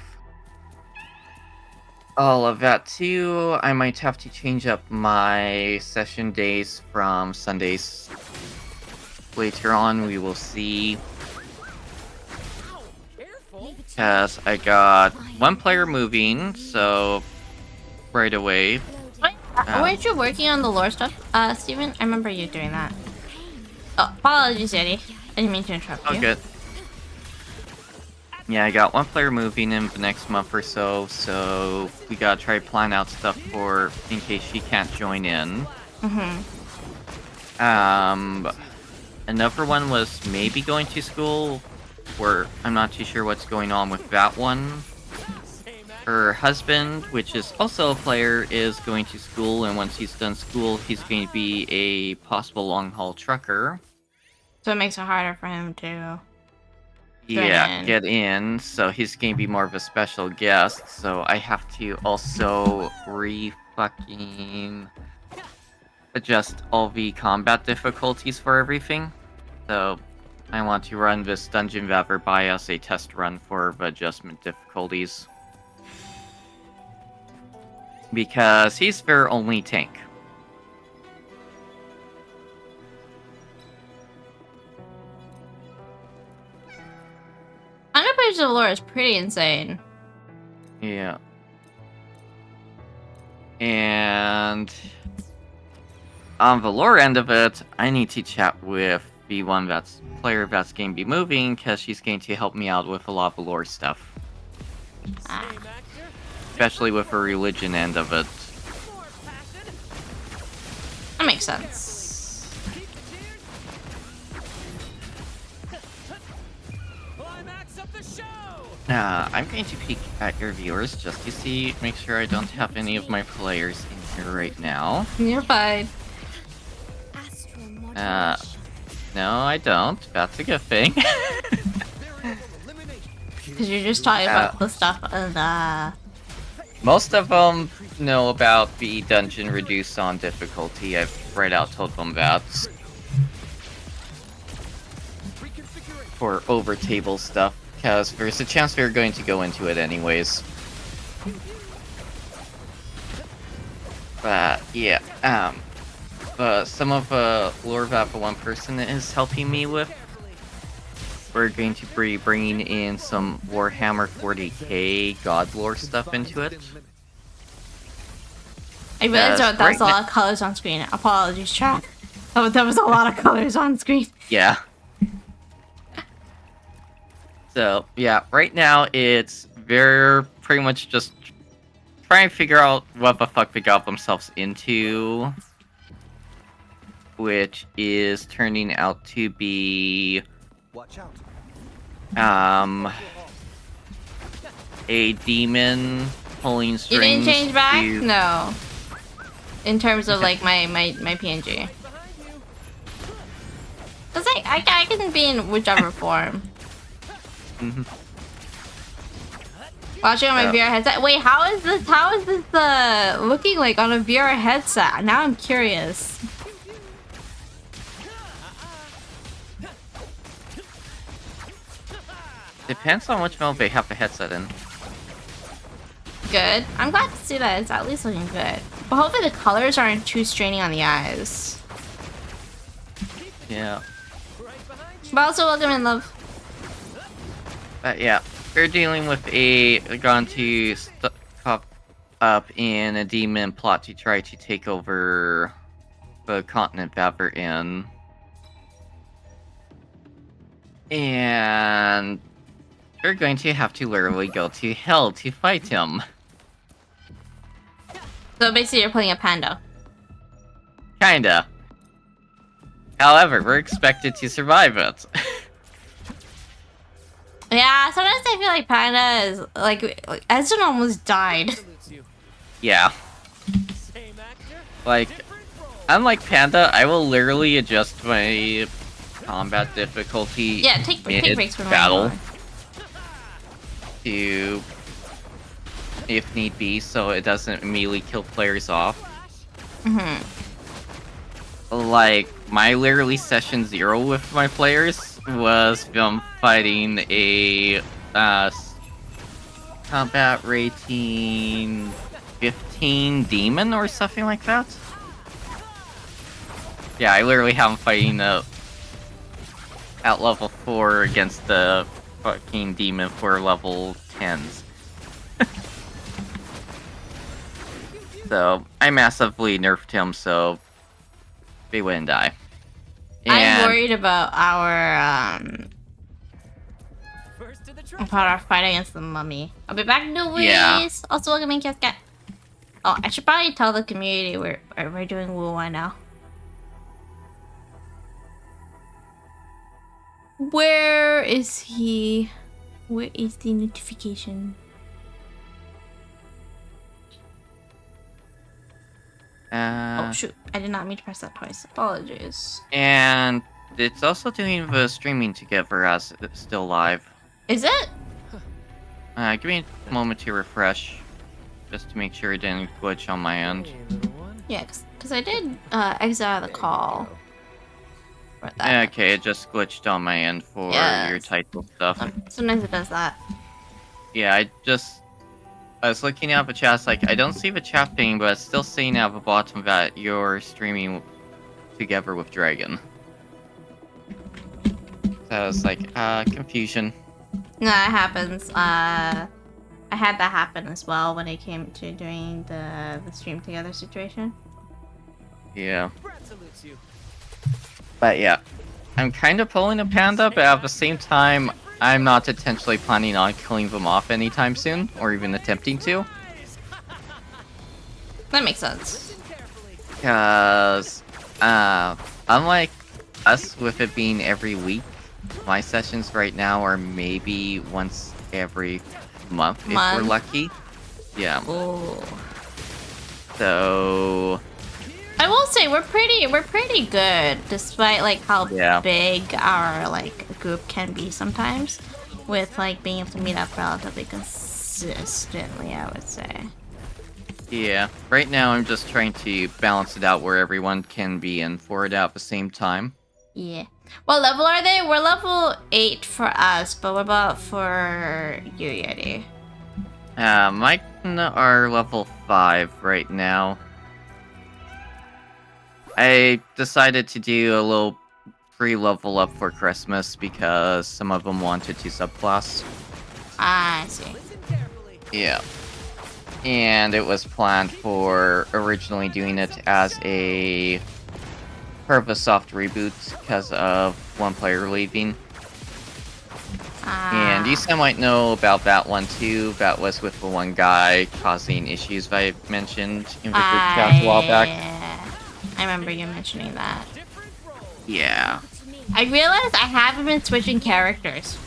all of that too, I might have to change up my session days from Sundays. Later on, we will see. Because I got 1 player moving, so right away. Weren't you working on the lore stuff, Steven? I remember you doing that. Oh, apologies, Eddie. I didn't mean to interrupt Oh, you. good. Yeah, I got one player moving in the next month or so, so we gotta try to plan out stuff for in case she can't join in. Another one was maybe going to school, where I'm not too sure what's going on with that one. Her husband, which is also a player, is going to school, and once he's done school, he's going to be a possible long-haul trucker. So it makes it harder for him to get in. So he's going to be more of a special guest. So I have to also fucking adjust all the combat difficulties for everything. So I want to run this Dungeon Vapor by us a test run for the adjustment difficulties. Because he's their only tank. Underpage of lore is pretty insane. Yeah. And on the lore end of it, I need to chat with the one that's player that's going to be moving, because she's going to help me out with a lot of the lore stuff. Especially with the religion end of it. That makes sense. I'm going to peek at your viewers just to see, make sure I don't have any of my players in here right now. You're fine. No, I don't. That's a good thing. Because you're just talking about the stuff of Most of them know about the dungeon reduced on difficulty. I've right out told them that. For over table stuff, because there's a chance they're going to go into it anyways. But yeah, some of lore that the one person is helping me with. We're going to be bringing in some Warhammer 40k god lore stuff into it. I realized that was a lot of colors on screen. Apologies, chat. That was a lot of colors on screen. Yeah. So, yeah, right now they're pretty much just trying to figure out what the fuck they got themselves into. Which is turning out to be Watch out. A demon pulling strings. You didn't change back? to... No. In terms of like my PNG. Cause I can be in whichever form. Watching on my VR headset. Wait, how is this looking like on a VR headset? Now I'm curious. Depends on which mode they have the headset in. Good. I'm glad to see that it's at least looking good. But hopefully the colors aren't too straining on the eyes. Yeah. But also welcome in, love. But yeah, we're dealing with gone to pop up in a demon plot to try to take over the continent that we're in. And we're going to have to literally go to hell to fight him. So basically you're playing a panda. Kinda. However, we're expected to survive it. Yeah, sometimes I feel like Panda is like Edson almost died. Yeah. Like, unlike Panda, I will literally adjust my combat difficulty. Yeah, take breaks from battle to, if need be, so it doesn't immediately kill players off. Like, my literally session 0 with my players was them fighting a combat rating 15 demon or something like that. Yeah, I literally have them fighting at level 4 against the fucking demon for level 10s. So I massively nerfed him so they wouldn't die. I'm And worried about our fight against the mummy. I'll be back in 2 Yeah. weeks. Also, look at me, cat. Oh, I should probably tell the community we're doing Wu Wai now. Where is he? Where is the notification? Oh shoot! I did not mean to press that twice. Apologies. And it's also doing the streaming together as it's still live. Is it? Give me a moment to refresh, just to make sure it didn't glitch on my end. Yeah, because I did exit out of the call. For that. Okay, it just glitched on my end for your Yes. title stuff. Sometimes it does that. Yeah, I was looking at the chat, it's like, I don't see the chat thing, but it's still saying at the bottom that you're streaming together with Dragon. So it's like, confusion. No, it happens. I had that happen as well when it came to doing the stream together situation. Yeah. But yeah, I'm kind of pulling a panda, but at the same time, I'm not intentionally planning on killing them off anytime soon, or even attempting to. That makes sense. Because, unlike us with it being every week, my sessions right now are maybe once every month if we're lucky. Yeah. Ooh. So I will say we're pretty good, despite like how big our like group can be sometimes, with like being able to meet up relatively consistently. I would say. yeah, right now I'm just trying to balance it out where everyone can be in for it at the same time. Yeah. What level are they? We're level 8 for us, but what about for you, Yeti? Mine are level 5 right now. I decided to do a little free level up for Christmas because some of them wanted to subclass. Ah, I see. Yeah. And it was planned for originally doing it as a Soft reboot because of one player leaving. And you some might know about that one too. That was with the one guy causing issues that I mentioned in the group chat a while back. I remember you mentioning that. Yeah. I realized I haven't been switching characters.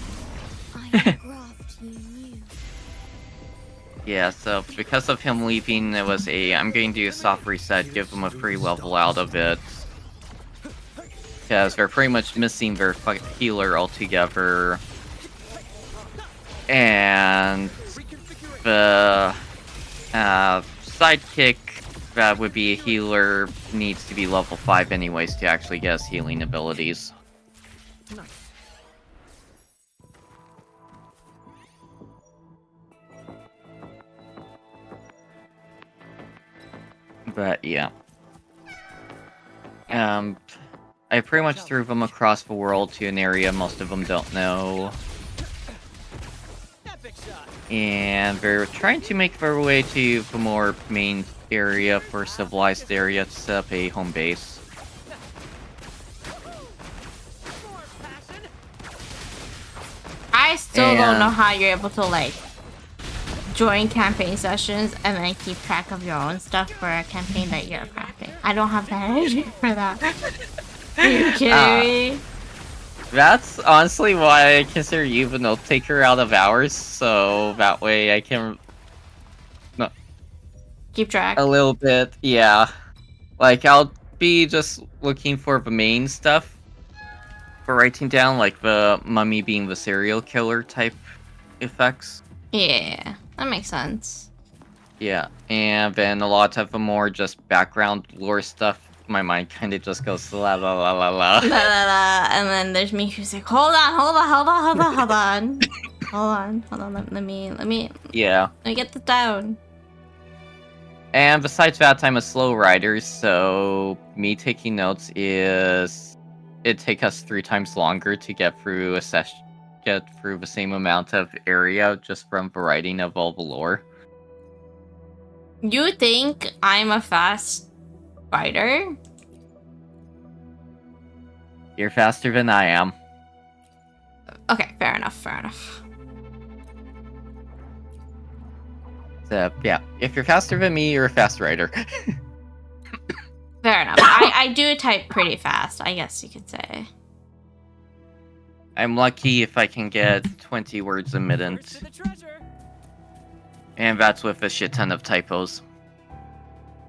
Yeah, so because of him leaving, it was I'm going to do a soft reset, give them a free level out of it. Because they're pretty much missing their healer altogether. And the sidekick that would be a healer needs to be level 5 anyways to actually get his healing abilities. But yeah. I pretty much threw them across the world to an area most of them don't know. And they're trying to make their way to the more main area for civilized area to set up a home base. I still don't know how you're able to like join campaign sessions and then keep track of your own stuff for a campaign that you're crafting. I don't have the energy for that. Are you kidding me? That's honestly why I consider you the note taker out of ours, so that way I can keep track a little bit. Yeah, like I'll be just looking for the main stuff for writing down, like the mummy being the serial killer type effects. Yeah, that makes sense. Yeah, and then a lot of the more just background lore stuff. My mind kind of just goes la la la la la. La, la, la. And then there's me who's like, hold on. Let me get this down. And besides that, I'm a slow writer, so me taking notes it take us 3 times longer to get through a session, get through the same amount of area just from the writing of all the lore. You think I'm a fast fighter? You're faster than I am. Okay, fair enough, fair enough. So, yeah. If you're faster than me, you're a fast rider. Fair enough. I do type pretty fast, I guess you could say. I'm lucky if I can get 20 words a minute. And that's with a shit ton of typos.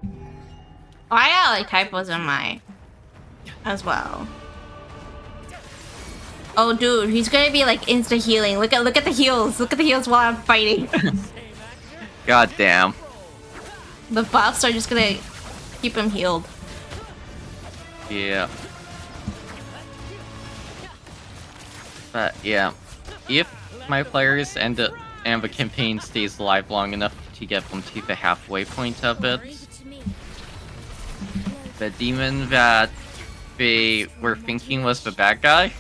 Oh, I got like typos in my as well. Oh dude, he's gonna be like insta healing. Look at the heals. Look at the heals while I'm fighting. God damn. The buffs are just gonna keep him healed. Yeah. But yeah, if my players and the campaign stays alive long enough to get them to the halfway point of it, the demon that they were thinking was the bad guy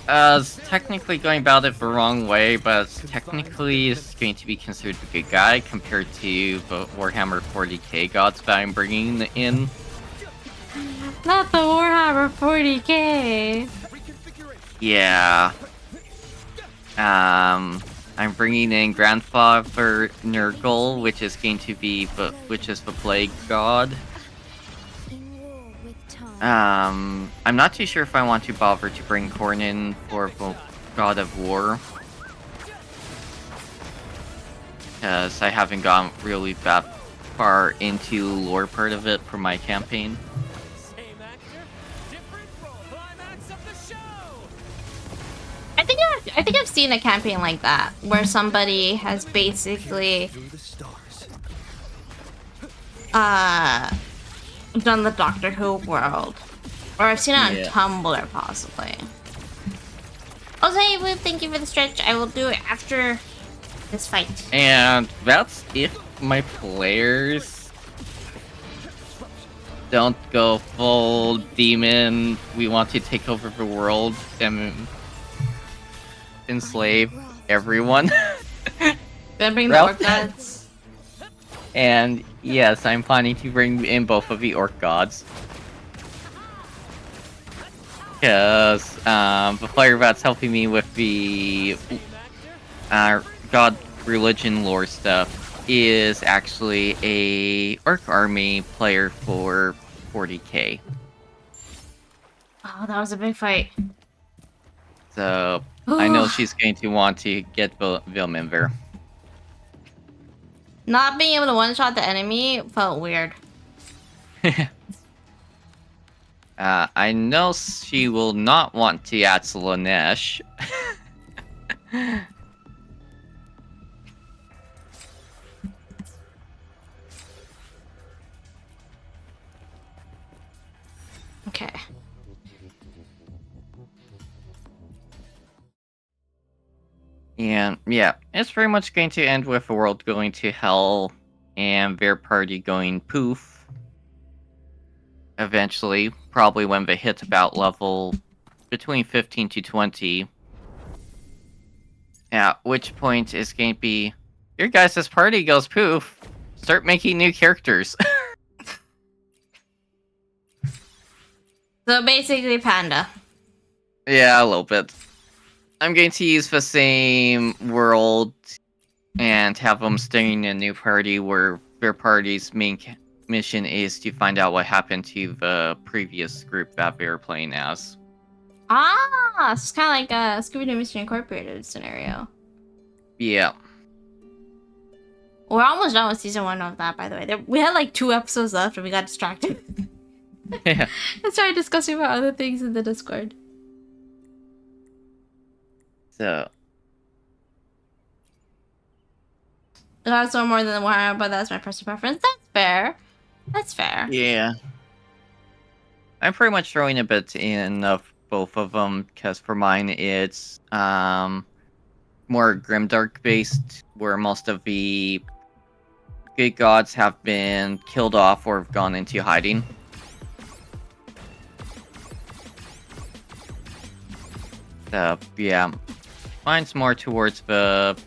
is technically going about it the wrong way, but technically is going to be considered the good guy compared to the Warhammer 40k gods that I'm bringing in. Not the Warhammer 40k. Yeah. I'm bringing in Grandfather Nurgle, which is going to be which is the Plague God. I'm not too sure if I want to bother to bring Khorne in for God of War, because I haven't gone really that far into lore part of it for my campaign. I think I've seen a campaign like that where somebody has basically done the Doctor Who world, or I've seen it on Tumblr possibly. Oh, hey, well, thank you for the stretch. I will do it after this fight. And that's if my players don't go full demon. We want to take over the world and enslave everyone. Then bring the orc gods. And yes, I'm planning to bring in both of the orc gods. Because the player that's helping me with the god religion lore stuff is actually a orc army player for 40k. Oh, that was a big fight. So I know she's going to want to get Vilmin there. Not being able to one-shot the enemy felt weird. I know she will not want to add Slanesh. Okay. And yeah, it's pretty much going to end with the world going to hell and their party going poof. Eventually, probably when they hit about level between 15 to 20. At which point it's going to be, your guys' party goes poof. Start making new characters. So basically, Panda. Yeah, a little bit. I'm going to use the same world and have them starting a new party where their party's main mission is to find out what happened to the previous group that they were playing as. Ah, it's kind of like a Scooby-Doo Mystery Incorporated scenario. Yeah. We're almost done with season 1 of that, by the way. We had like 2 episodes left and we got distracted. Yeah. And started discussing about other things in the Discord. So. That's no more than 1 hour, but that's my personal preference. That's fair. That's fair. Yeah. I'm pretty much throwing a bit in of both of them, because for mine it's more grimdark based, where most of the good gods have been killed off or have gone into hiding. Yeah. Mine's more towards the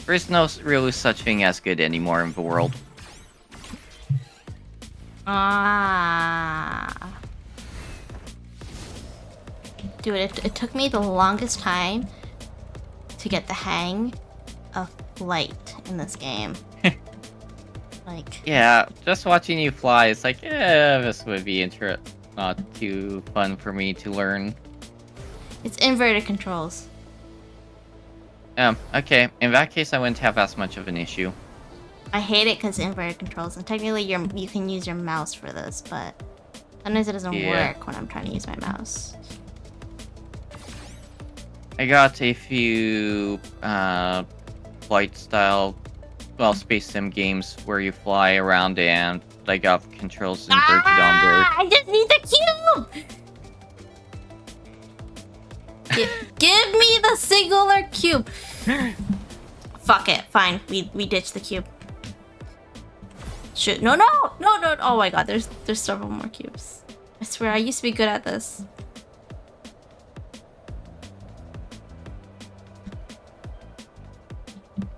There's no real such thing as good anymore in the world. Ah. Dude, it took me the longest time to get the hang of flight in this game. Like, Yeah, just watching you fly, it's like, this would be not too fun for me to learn. it's inverted controls. Okay. In that case, I wouldn't have as much of an issue. I hate it because inverted controls, and technically you can use your mouse for this, but sometimes it doesn't Yeah. work when I'm trying to use my mouse. I got a few flight style, space sim games where you fly around and I got controls inverted on there. I just need the cube! Give me the singular cube! Fuck it, fine. We ditch the cube. Shoot, no! Oh my god, there's several more cubes. I swear, I used to be good at this.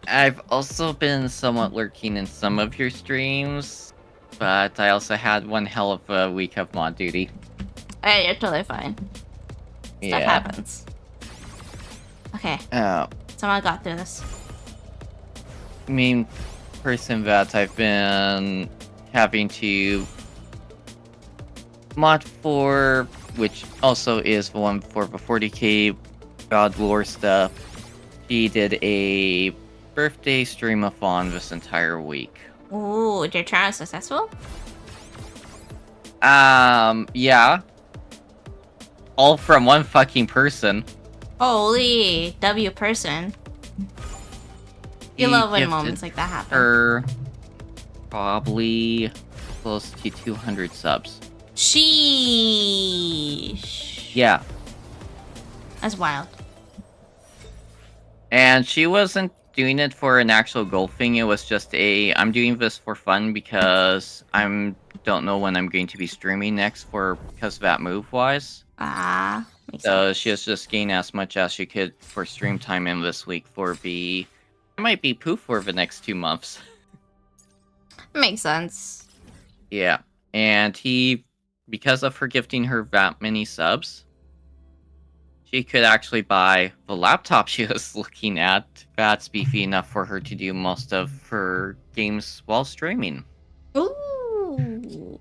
I've also been somewhat lurking in some of your streams, but I also had one hell of a week of mod duty. Hey, you're totally fine. Stuff happens. Okay, someone got through this. Main person that I've been having to mod for, which also is the one for the 40k God lore stuff. She did a birthday stream-a-thon this entire week. Ooh, did your trial successful? Yeah. All from one fucking person. Holy W person. You He love when gifted moments like that happen. her probably close to 200 subs. Sheesh. Yeah. That's wild. And she wasn't doing it for an actual goal thing. It was just I'm doing this for fun because don't know when I'm going to be streaming next because of that move wise. Makes So sense. she was just getting as much as she could for stream time in this week it might be poof for the next 2 months. Makes sense. Yeah. And because of her gifting her that many subs, she could actually buy the laptop she was looking at that's beefy enough for her to do most of her games while streaming. Ooh.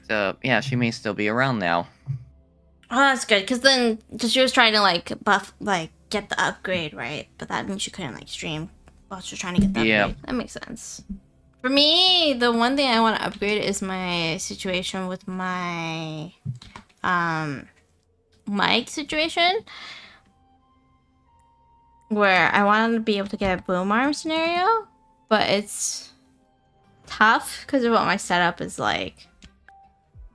So, yeah, she may still be around now. Oh, that's good. Because then, she was trying to, get the upgrade, right? But that means she couldn't, stream while she was trying to get the upgrade. That makes sense. For me, the one thing I want to upgrade is my situation with my, mic situation. Where I want to be able to get a boom arm scenario. But it's tough because of what my setup is like.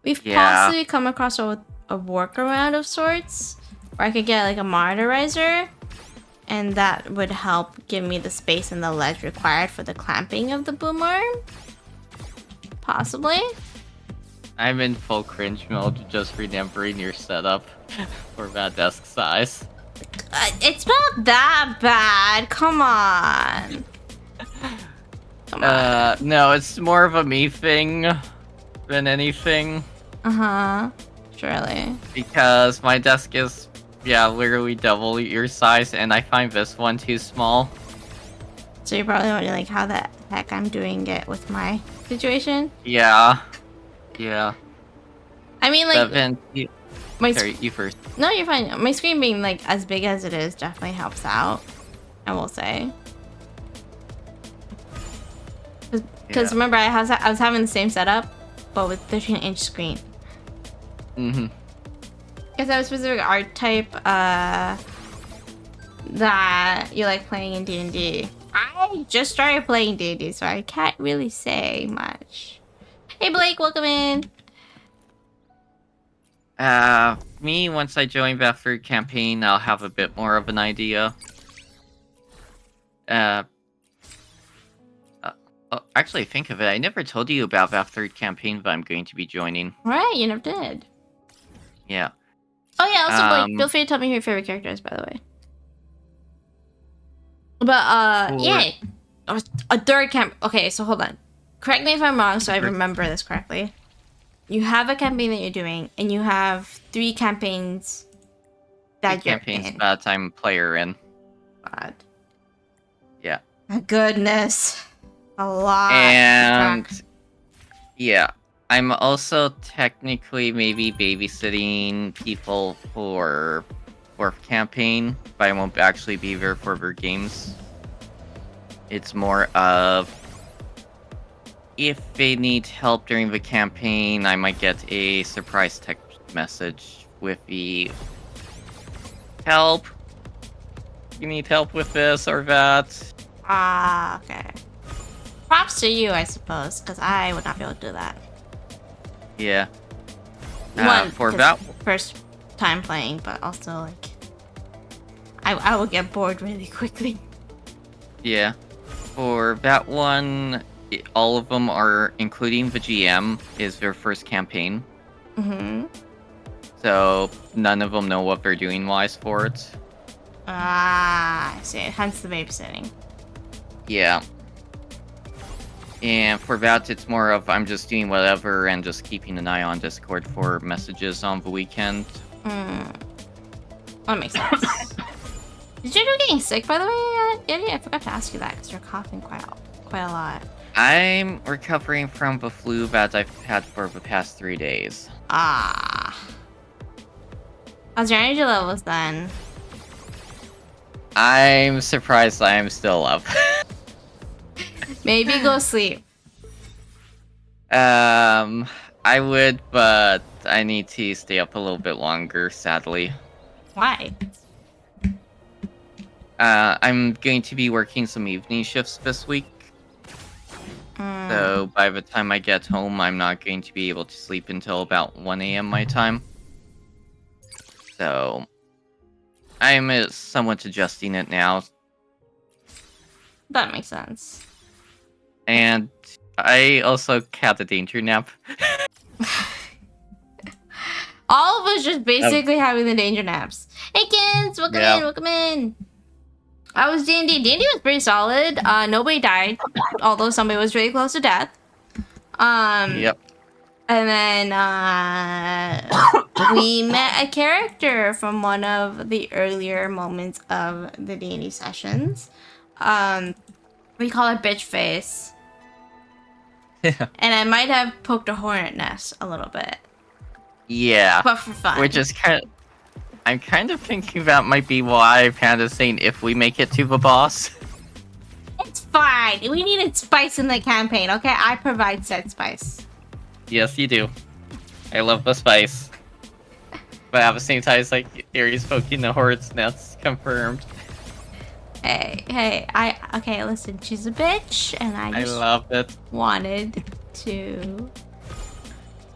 We've possibly come across a workaround of sorts where I could get a monitorizer, and that would help give me the space and the ledge required for the clamping of the boom arm. Possibly. I'm in full cringe mode just remembering your setup for that desk size. It's not that bad. Come on. No, it's more of a me thing than anything. Surely. Because my desk is, literally double your size, and I find this one too small. So you're probably wondering how the heck I'm doing it with my situation? Yeah. I mean, sorry, you first. No, you're fine. My screen being as big as it is definitely helps out, I will say. Because remember, I was having the same setup, but with 13-inch screen. Because I have a specific art type that you like playing in D&D. I just started playing D&D, so I can't really say much. Hey Blake, welcome in. Me, once I join that third campaign, I'll have a bit more of an idea. Actually, think of it. I never told you about that third campaign that I'm going to be joining. Right, you never did. Yeah. Oh yeah, also Blake, feel free to tell me who your favorite character is, by the way. But Or- yeah, a third camp. Okay, so hold on. Correct me if I'm wrong, so I remember this correctly. You have a campaign that you're doing, and you have 3 campaigns that you're campaigns in. that I'm player in. God. Yeah. My goodness. A lot. And yeah, I'm also technically maybe babysitting people for 4th campaign, but I won't actually be there for their games. It's more of if they need help during the campaign, I might get a surprise text message with the help. You need help with this or that. Ah, okay. Props to you, I suppose, because I would not be able to do that. Yeah. One, for 'cause that first time playing, but also like I will get bored really quickly. Yeah. For that one, all of them are, including the GM, is their first campaign. Mm-hmm. So none of them know what they're doing wise for it. Ah, I see. Hence the babysitting. Yeah. And for that, it's more of I'm just doing whatever and just keeping an eye on Discord for messages on the weekend. That makes sense. Did you know getting sick, by the way, Eddie? I forgot to ask you that because you're coughing quite a lot. I'm recovering from the flu that I've had for the past 3 days. Ah. How's your energy levels then? I'm surprised I'm still up. Maybe go sleep. I would, but I need to stay up a little bit longer, sadly. Why? I'm going to be working some evening shifts this week. So by the time I get home, I'm not going to be able to sleep until about 1 a.m. my time. So I'm somewhat adjusting it now. That makes sense. And I also had a danger nap. All of us just basically having the danger naps. Hey kids, welcome in. I was D&D. D&D was pretty solid. Nobody died, although somebody was really close to death. Yep. And then we met a character from one of the earlier moments of the D&D sessions. We call her Bitch Face. And I might have poked a hornet nest a little bit. Yeah. But for fun. Which is I'm kind of thinking that might be why Panda's saying if we make it to the boss. It's fine. We needed spice in the campaign, okay? I provide said spice. Yes, you do. I love the spice. But at the same time, it's like Aries poking the horde's nest confirmed. Hey, okay, listen, she's a bitch, and I just love it. wanted to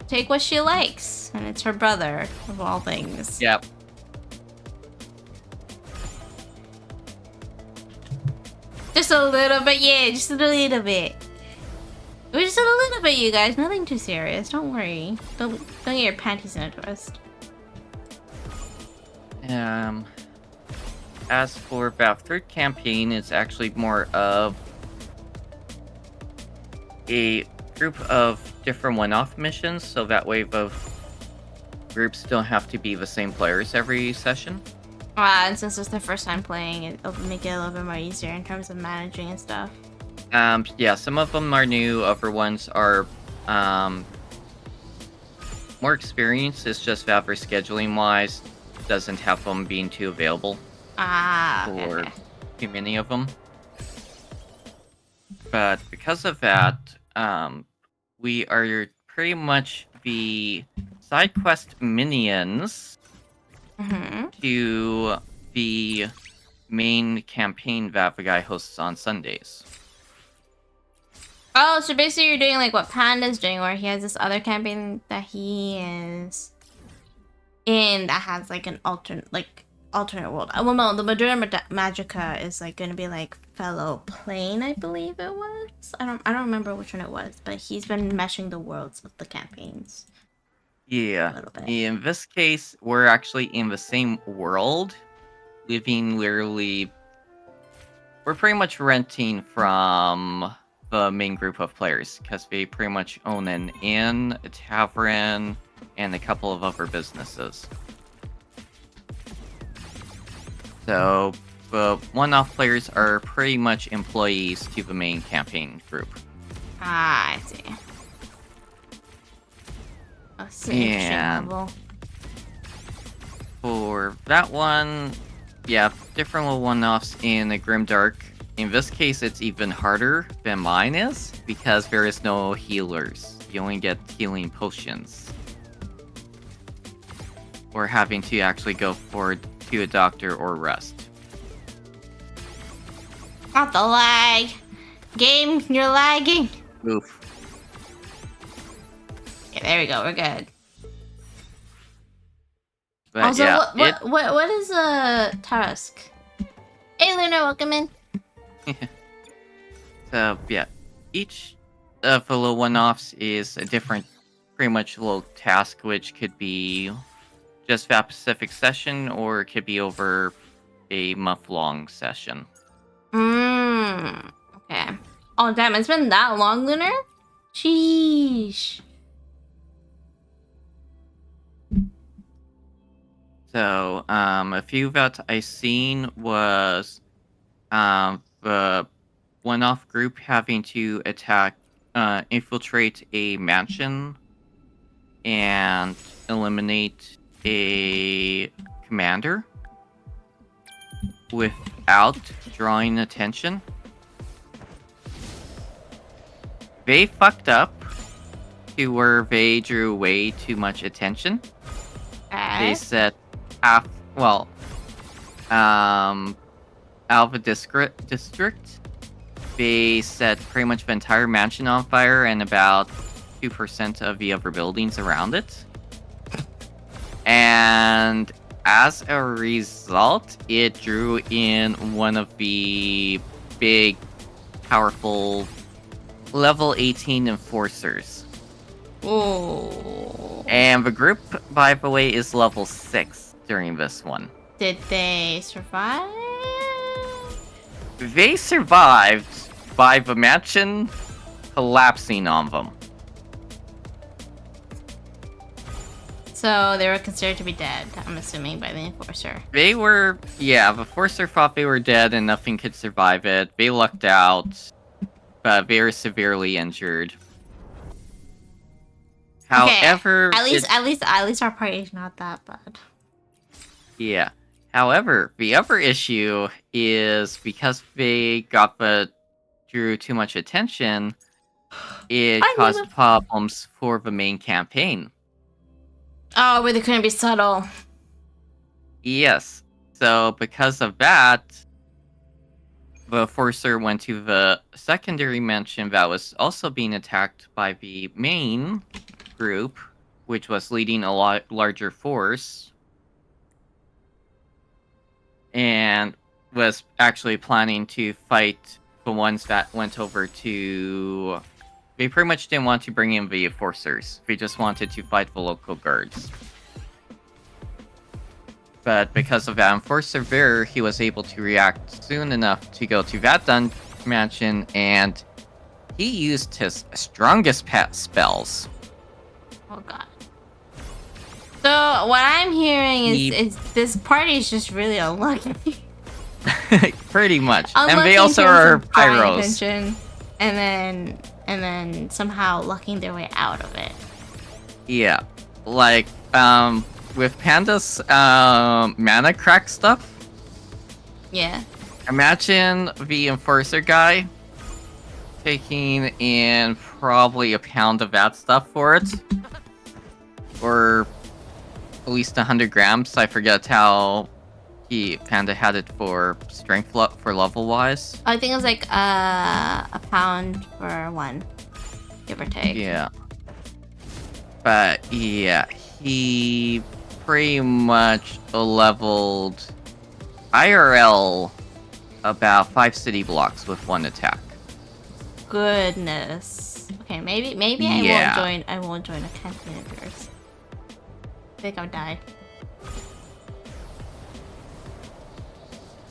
take what she likes, and it's her brother, of all things. Yep. Just a little bit, yeah, just a little bit. Just a little bit, you guys. Nothing too serious. Don't worry. Don't get your panties in a twist. As for about 3rd campaign, it's actually more of a group of different one-off missions, so that way both groups don't have to be the same players every session. And since it's their first time playing, it'll make it a little bit more easier in terms of managing and stuff. Yeah, some of them are new, other ones are more experienced. It's just that for scheduling wise, doesn't have them being too available for Okay. too many of them. But because of that, we are pretty much the side quest minions to the main campaign that the guy hosts on Sundays. Oh, so basically you're doing like what Panda's doing, where he has this other campaign that he is in that has like an alternate world. Well, no, the Madura Magica is like gonna be like fellow plane, I believe it was. I don't remember which one it was, but he's been meshing the worlds of the campaigns. Yeah. A little bit. In this case, we're actually in the same world, living literally we're pretty much renting from the main group of players because they pretty much own an inn, a tavern, and a couple of other businesses. So the one-off players are pretty much employees to the main campaign group. Ah, I see. That's an interesting And level. for that one, yeah, different little one-offs in the Grimdark. In this case, it's even harder than mine is because there is no healers. You only get healing potions. Or having to actually go forward to a doctor or rest. Not the lag. Game, you're lagging. Oof. Yeah, there we go. We're good. But Also, yeah, what is a Tusk? Hey, Luna, welcome in. So yeah, each of the little one-offs is a different, pretty much little task, which could be just that specific session, or it could be over a month-long session. Okay. Oh, damn, it's been that long, Lunar? Sheesh. So, a few that I seen was the one-off group having to infiltrate a mansion and eliminate a commander without drawing attention. They fucked up to where they drew way too much attention. They set out of the district, they set pretty much the entire mansion on fire and about 2% of the other buildings around it. And as a result, it drew in one of the big, powerful level 18 enforcers. Oh. And the group, by the way, is level 6 during this one. Did they survive? They survived by the mansion collapsing on them. So they were considered to be dead, I'm assuming, by the Enforcer. They were, yeah, the Enforcer thought they were dead and nothing could survive it. They lucked out, but they were severely injured. However, okay. At least our party is not that bad. Yeah. However, the other issue is because they drew too much attention, it caused problems for the main campaign. Oh, where they couldn't be subtle. Yes. So because of that, the Forcer went to the secondary mansion that was also being attacked by the main group, which was leading a lot larger force, and was actually planning to fight the ones that went over to... They pretty much didn't want to bring in the enforcers. They just wanted to fight the local guards. But because of that enforcer there, he was able to react soon enough to go to that mansion, and he used his strongest spells. Oh god. So what I'm hearing is this party is just really unlucky. Pretty much. Unlucky And they also are pyros. Attention, and then somehow lucking their way out of it. Yeah. Like, with Panda's mana crack stuff. Yeah. Imagine the enforcer guy taking in probably a pound of that stuff for it. Or at least 100 grams. I forget how Panda had it for strength for level wise. I think it was like a pound for one, give or take. Yeah. But yeah, he pretty much leveled IRL about 5 city blocks with one attack. Goodness. Okay, maybe Yeah. I won't join a campaign of yours. I think I'll die.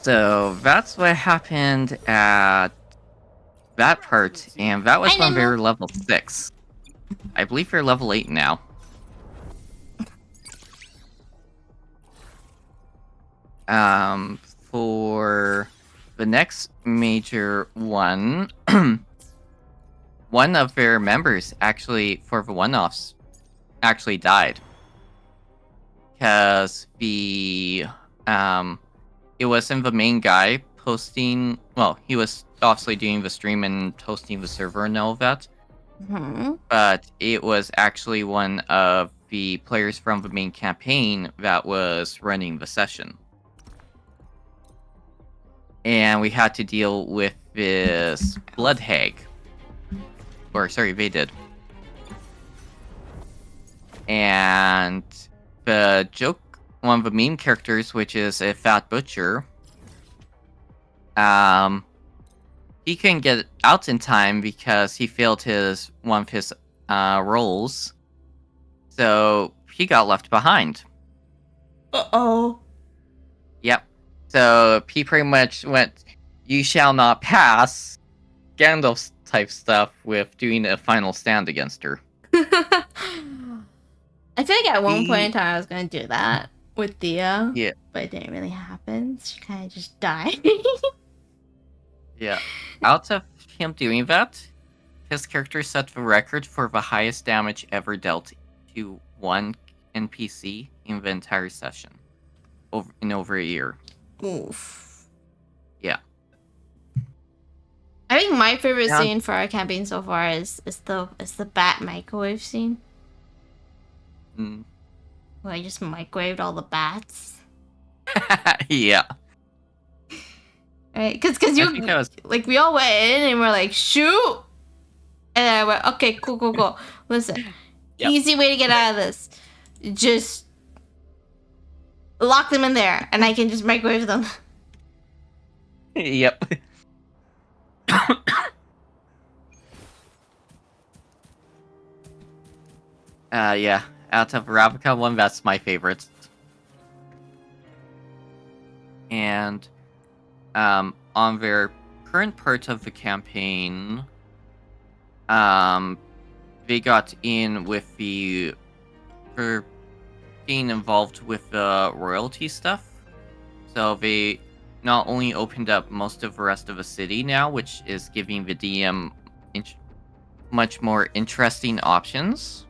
So that's what happened at that part, and that was I when we know. were level 6. I believe we're level 8 now. For the next major one, one of their members actually, for the one-offs, actually died. Because it wasn't the main guy posting, well, he was obviously doing the stream and hosting the server and all of that, but it was actually one of the players from the main campaign that was running the session. And we had to deal with this blood hag. Or, sorry, they did. And the joke, one of the main characters, which is a fat butcher, he couldn't get out in time because he failed one of his roles. So he got left behind. Uh-oh. Yep. So he pretty much went, "You shall not pass," Gandalf type stuff with doing a final stand against her. I feel like at one point in time I was gonna do that with Thea. Yeah. But it didn't really happen. She kind of just died. Yeah. Out of him doing that, his character set the record for the highest damage ever dealt to one NPC in the entire session. In over a year. Oof. Yeah. I think my favorite scene for our campaign so far is the bat microwave scene. Where I just microwaved all the bats. Yeah. Right? Because you like we all went in and we're like, shoot, and I went, okay, cool. Listen, easy way to get out of this. Just lock them in there, and I can just microwave them. Yep. Yeah. Out of Ravnica one, that's my favorite. And on their current part of the campaign, they got in with for being involved with the royalty stuff. So they not only opened up most of the rest of the city now, which is giving the DM much more interesting options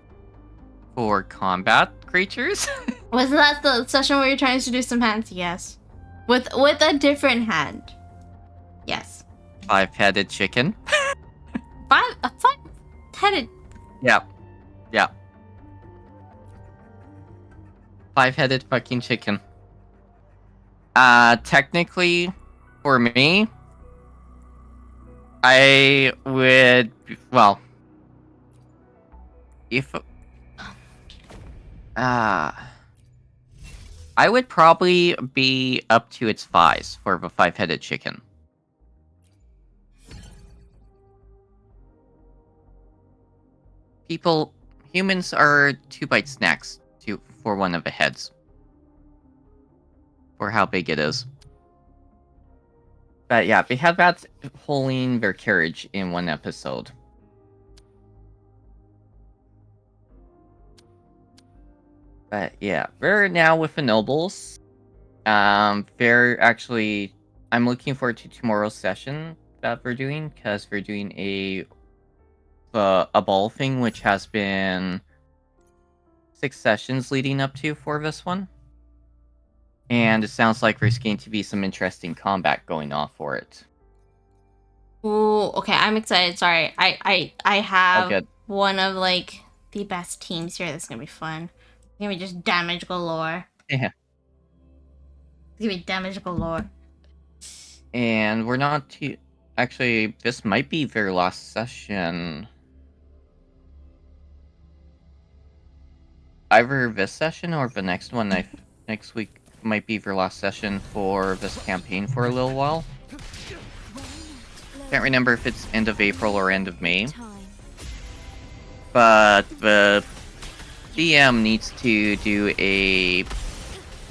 for combat creatures. Wasn't that the session where you're trying to do some hands? Yes. With a different hand. Yes. 5-headed chicken. Five-headed. Yeah. 5-headed fucking chicken. Technically, for me, I would, well, if, I would probably be up to its thighs for the 5-headed chicken. Humans are 2-bite snacks for one of the heads. For how big it is. But yeah, they had that holding their carriage in one episode. But yeah, they're now with the nobles. They're actually, I'm looking forward to tomorrow's session that we're doing, because we're doing a ball thing, which has been 6 sessions leading up to for this one. And it sounds like there's going to be some interesting combat going on for it. Ooh, okay, I'm excited. Sorry, I have good. one of like the best teams here. That's gonna be fun. It's gonna be just damage galore. Yeah. It's gonna be damage galore. And we're not too... Actually, this might be their last session. Either this session or the next one next week might be their last session for this campaign for a little while. Can't remember if it's end of April or end of May. But the DM needs to do a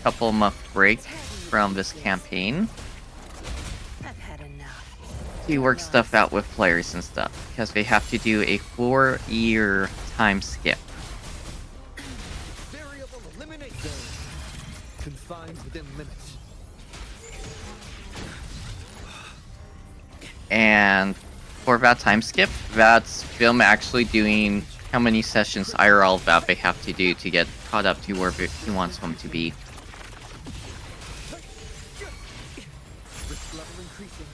couple month break from this campaign to work stuff out with players and stuff, because they have to do a 4-year time skip. Variable eliminate zone. Confined within limits. And for that time skip, that's them actually doing how many sessions IRL that they have to do to get caught up to where he wants them to be. Risk level increasing.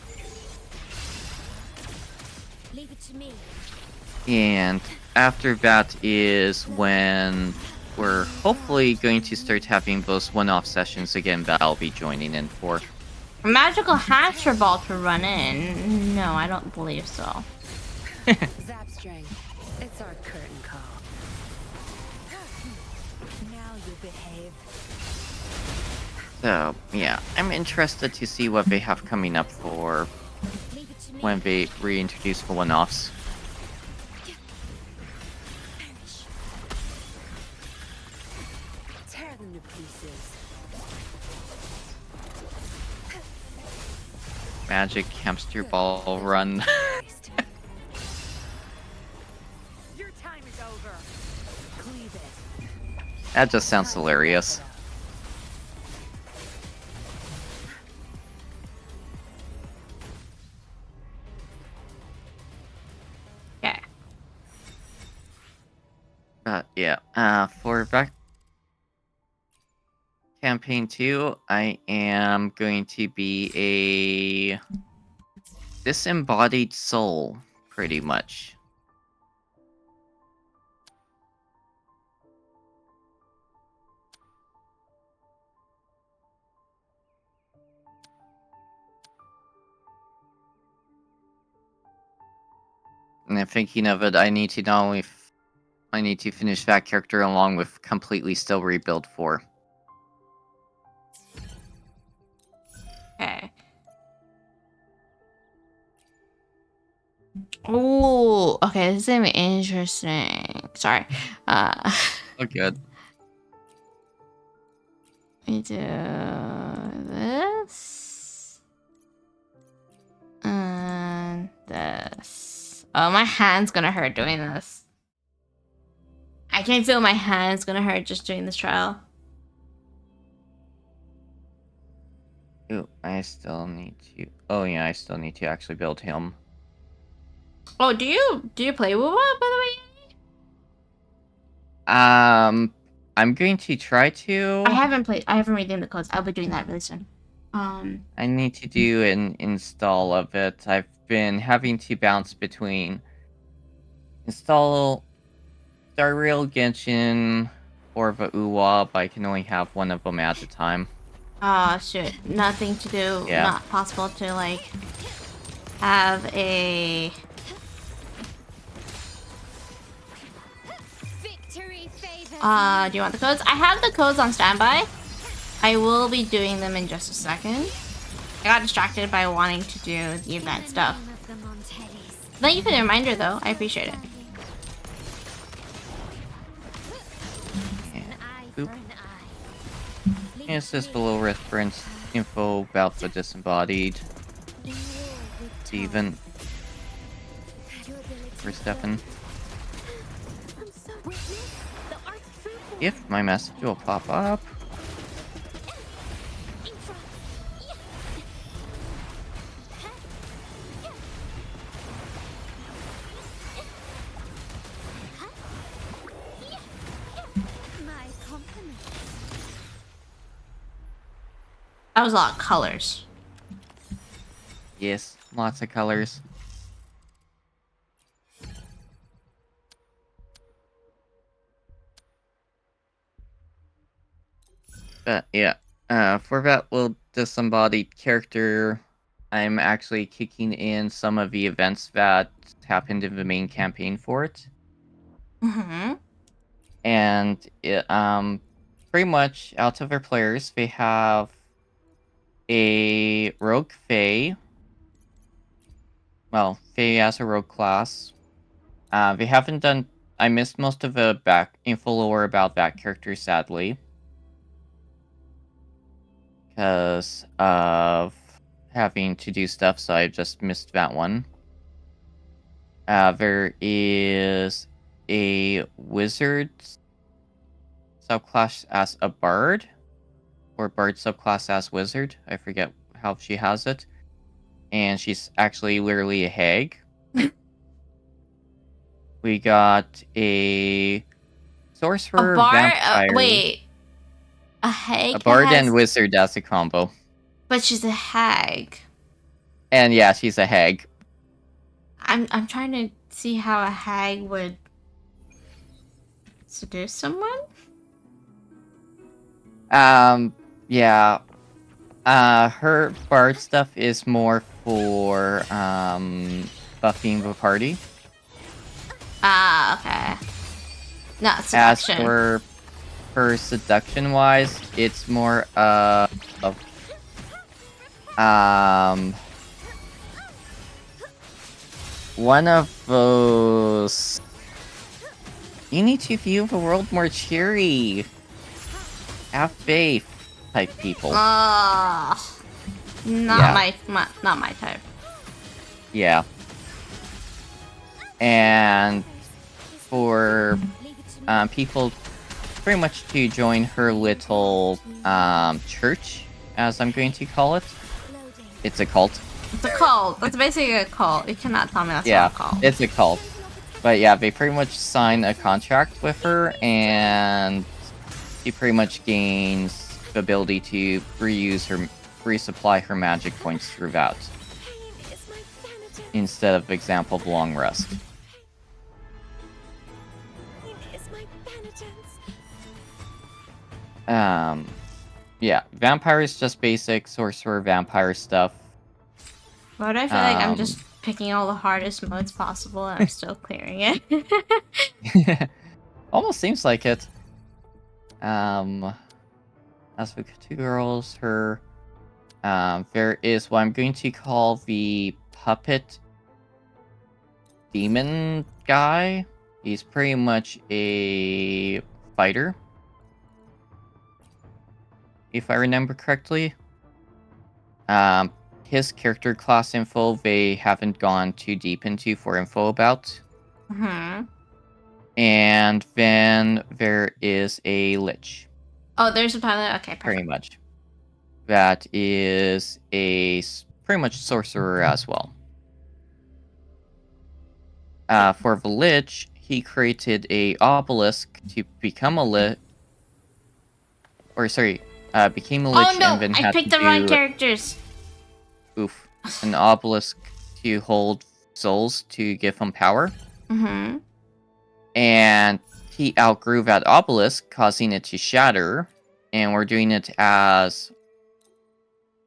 Leave it to me. And after that is when we're hopefully going to start having those one-off sessions again that I'll be joining in for. A magical hatcher ball to run in? No, I don't believe so. Zapstring. It's our curtain call. Now you behave. So, yeah, I'm interested to see what they have coming up for Leave it to me. when they reintroduce the one-offs. Perish. Tear them to pieces. Magic hamster ball run. Your time is over. Cleave it. That just sounds hilarious. Okay. Yeah, for back campaign 2, I am going to be a disembodied soul, pretty much. And thinking of it, I need to not only I need to finish that character along with completely still rebuild 4. Okay. Ooh, okay, this is gonna be interesting. Sorry. Oh, good. We do this. And this. Oh, my hand's gonna hurt doing this. I can feel my hand's gonna hurt just doing this trial. Ooh, I still need to. Oh yeah, I still need to actually build him. Oh, do you play Woowa, by the way? I'm going to try to. I haven't redeemed the codes. I'll be doing that really soon. I need to do an install of it. I've been having to bounce between install Star Rail Genshin or the Uwa, but I can only have one of them at a time. Shoot. Nothing to do. Yeah. Not possible to, like, have a... Victory favors. Do you want the codes? I have the codes on standby. I will be doing them in just a second. I got distracted by wanting to do the event stuff. Thank you for the reminder, though. I appreciate it. Oop. It's just a little reference info about the disembodied Steven for Stefan. If my message will pop up. That was a lot of colors. Yes, lots of colors. But yeah, for that little disembodied character, I'm actually kicking in some of the events that happened in the main campaign for it. Mm-hmm. And pretty much out of our players, they have a rogue Fae. Well, Fae as a rogue class. They haven't done. I missed most of the back info lore about that character, sadly, because of having to do stuff, so I just missed that one. There is a wizard subclass as a bard, or bard subclass as wizard. I forget how she has it. And she's actually literally a hag. We got a sorcerer, vampire, wait. A hag a bard has... and wizard as a combo. But she's a hag. And yeah, she's a hag. I'm trying to see how a hag would seduce someone? Yeah. Her bard stuff is more for, buffing the party. Ah, okay. Not As seduction. for her seduction-wise, it's more of one of those. You need to view the world more cheery. Have faith type people. Not Yeah. not my type. Yeah. And for people pretty much to join her little church, as I'm going to call it. It's a cult. It's a cult. That's basically a cult. You cannot tell me that's Yeah, not a cult. it's a cult. But yeah, they pretty much sign a contract with her, and she pretty much gains the ability to resupply her magic points throughout. Instead of example of long rest. Yeah, vampire is just basic sorcerer vampire stuff. But I feel like I'm just picking all the hardest modes possible and I'm still clearing it. Almost seems like it. As for two girls, there is what I'm going to call the puppet demon guy. He's pretty much a fighter, if I remember correctly. His character class info they haven't gone too deep into for info about. Mm-hmm. And then there is a lich. Oh, there's a pilot? Okay, perfect. Pretty much. That is a pretty much sorcerer as well. For the lich, he created a obelisk to become a lich. Or sorry, became a lich Oh no, and then I had picked to the wrong do characters. Oof. An obelisk to hold souls to give him power. Mm-hmm. And he outgrew that obelisk, causing it to shatter. And we're doing it as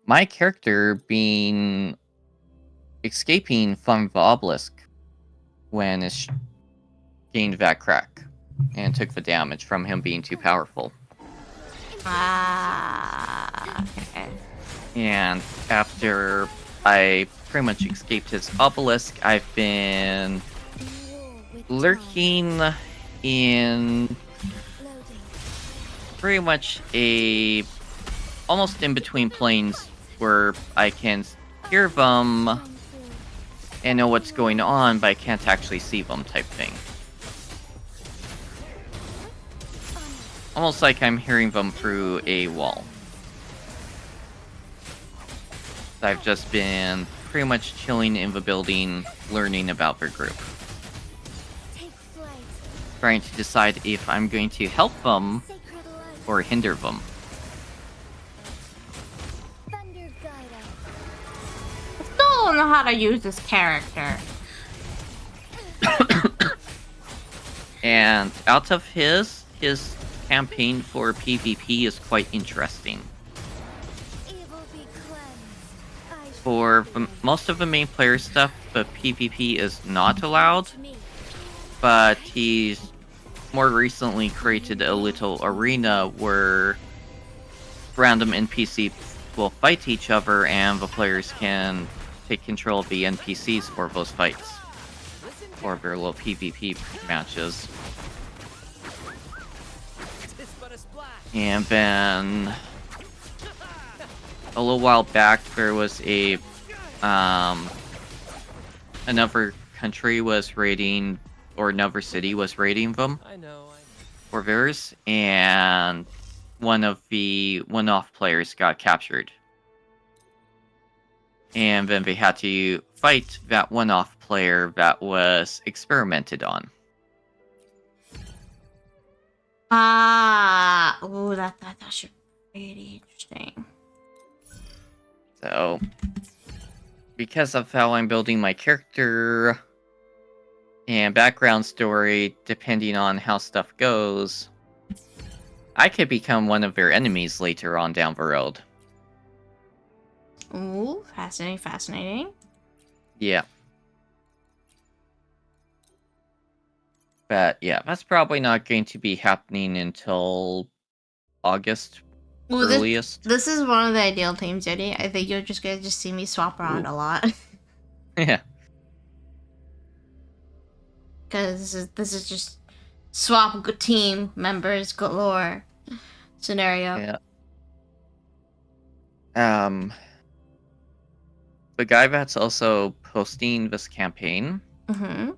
my character escaping from the obelisk when it gained that crack and took the damage from him being too powerful. Okay. And after I pretty much escaped his obelisk, I've been lurking in pretty much almost in between planes where I can hear them and know what's going on, but I can't actually see them type thing. Almost like I'm hearing them through a wall. I've just been pretty much chilling in the building, learning about their group. Trying to decide if I'm going to help them or hinder them. I still don't know how to use this character. And out of his campaign for PvP is quite interesting. For most of the main player stuff, the PvP is not allowed, but he's more recently created a little arena where random NPCs will fight each other and the players can take control of the NPCs for those fights. Or their little PvP matches. And then a little while back there was a another country was raiding, or another city was raiding them I know. for theirs, and one of the one-off players got captured. And then they had to fight that one-off player that was experimented on. Ah, oh, that should be pretty interesting. So, because of how I'm building my character and background story, depending on how stuff goes, I could become one of their enemies later on down the road. Ooh, fascinating, fascinating. Yeah. But yeah, that's probably not going to be happening until August Ooh, earliest. this is one of the ideal teams, Eddie. I think you're just gonna see me swap around a lot. Yeah. Because this is just swap team members galore scenario. Yeah. The guy that's also posting this campaign, Mm-hmm.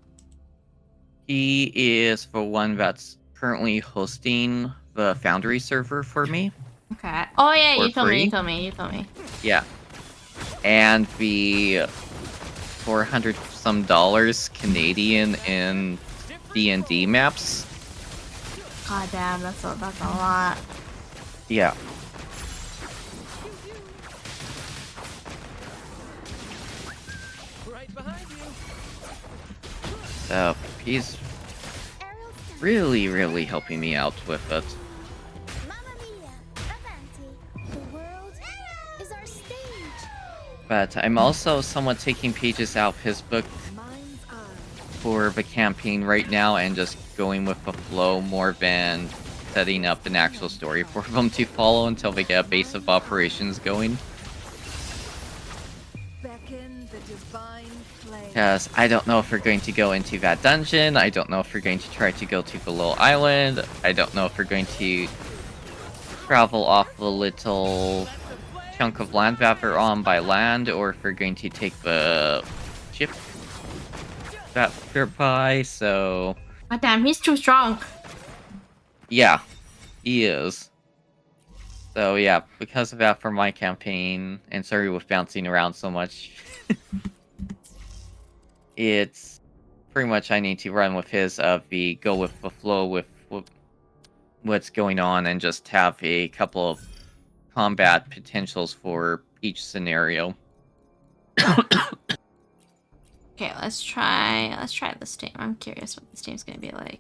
he is the one that's currently hosting the Foundry server for me. Okay. Oh yeah, For you told me. Yeah. And the $400 some Canadian in D&D maps. God damn, that's a lot. Yeah. Right behind you. So he's really, really helping me out with it. Mamma mia, avanti. The world is our stage. But I'm also somewhat taking pages out of his book Mind's eye. for the campaign right now and just going with the flow more than setting up an actual story for them to follow until they get a base of operations going. Beckon the divine flame. Because I don't know if we're going to go into that dungeon, I don't know if we're going to try to go to the little island, I don't know if we're going to travel off the little chunk of land that we're on by land, or if we're going to take the ship that we're by, so... God damn, he's too strong. Yeah, he is. So yeah, because of that for my campaign, and sorry with bouncing around so much, it's pretty much I need to run with his the go with the flow with what's going on and just have a couple of combat potentials for each scenario. Okay, let's try this team. I'm curious what this team's gonna be like.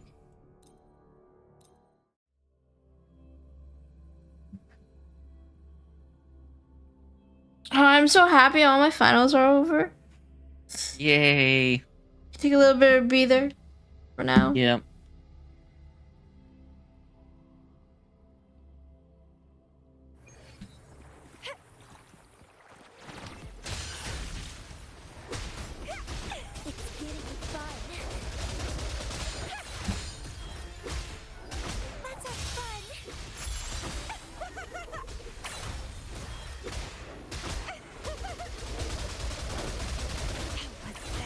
Oh, I'm so happy all my finals are over. Yay! Take a little bit of breather for now. Yeah. It's getting fun. Let's have fun.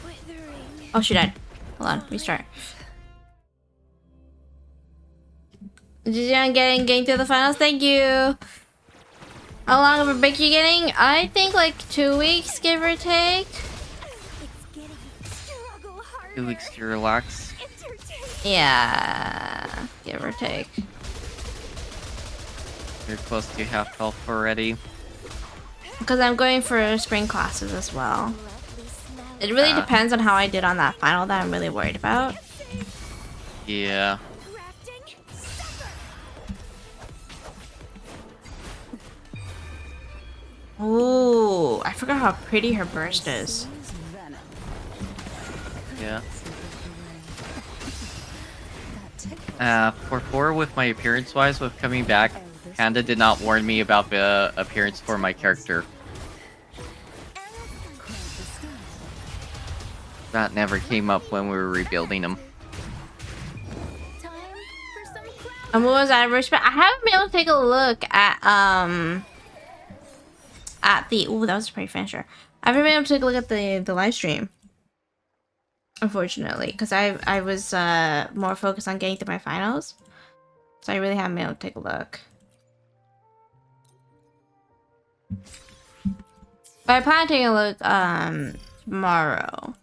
Withering. Oh, she died. Hold on, restart. GG on getting through the finals. Thank you. How long of a break you getting? I think like 2 weeks, give or take. It's getting struggle harder. 2 weeks to relax. Entertain. Yeah, give or take. You're close to half health already. Because I'm going for spring classes as well. Lovely smell. It really Ah. depends on how I did on that final that I'm really worried about. Yeah. Crafting. Suffer. Ooh, I forgot how pretty her burst is. Yeah. For 4 with my appearance-wise, with coming back, Panda did not warn me about the appearance for my character. That never came up when we were rebuilding him. Time for some crafting. And what was I respect? I haven't been able to take a look at at the. Ooh, that was a pretty finisher. I haven't been able to take a look at the live stream, unfortunately, because I was more focused on getting through my finals, so I really haven't been able to take a look. But I plan on taking a look tomorrow.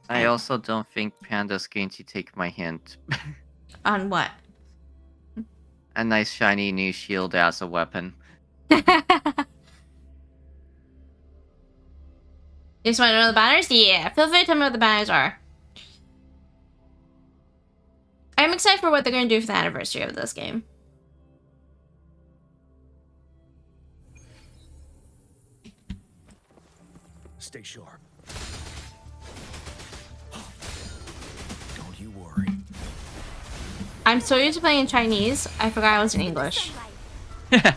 I also don't think Panda's going to take my hint. On what? A nice shiny new shield as a weapon. Just want to know the banners? Yeah, feel free to tell me what the banners are. I'm excited for what they're going to do for the anniversary of this game. Stay sharp. Don't you worry. I'm so used to playing in Chinese, I forgot I was in English. Listen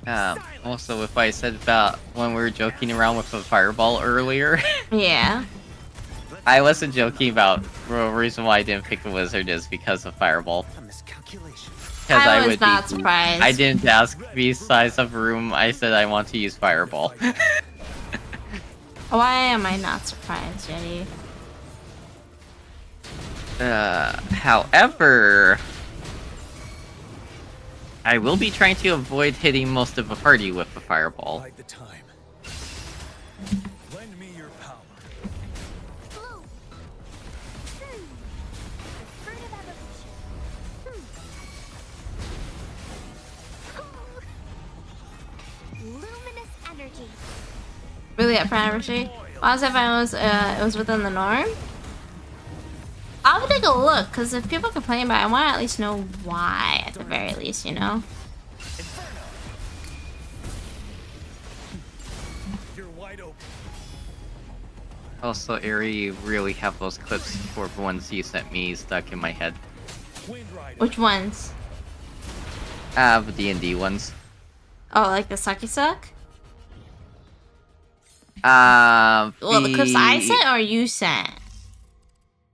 up. Also, if I said about when we were joking around with the fireball earlier, Yeah. I wasn't joking about the reason why I didn't pick the wizard is because of fireball. A miscalculation. Because I was not surprised. I didn't ask the size of room. I said I want to use fireball. Why am I not surprised, Yeti? However, I will be trying to avoid hitting most of the party with the fireball. Bide the time. Lend me your power. Blue. The fruit of evolution. Luminous energy. Really up for anniversary? Honestly, if it was within the norm, I would take a look, because if people complain about it, I want to at least know why, at the very least, you know? You're wide open. Also, Ari, you really have those clips for the ones you sent me stuck in my head. Wind rider. Which ones? The D&D ones. Oh, like the sucky suck? Well, Well, the clips I sent or you sent?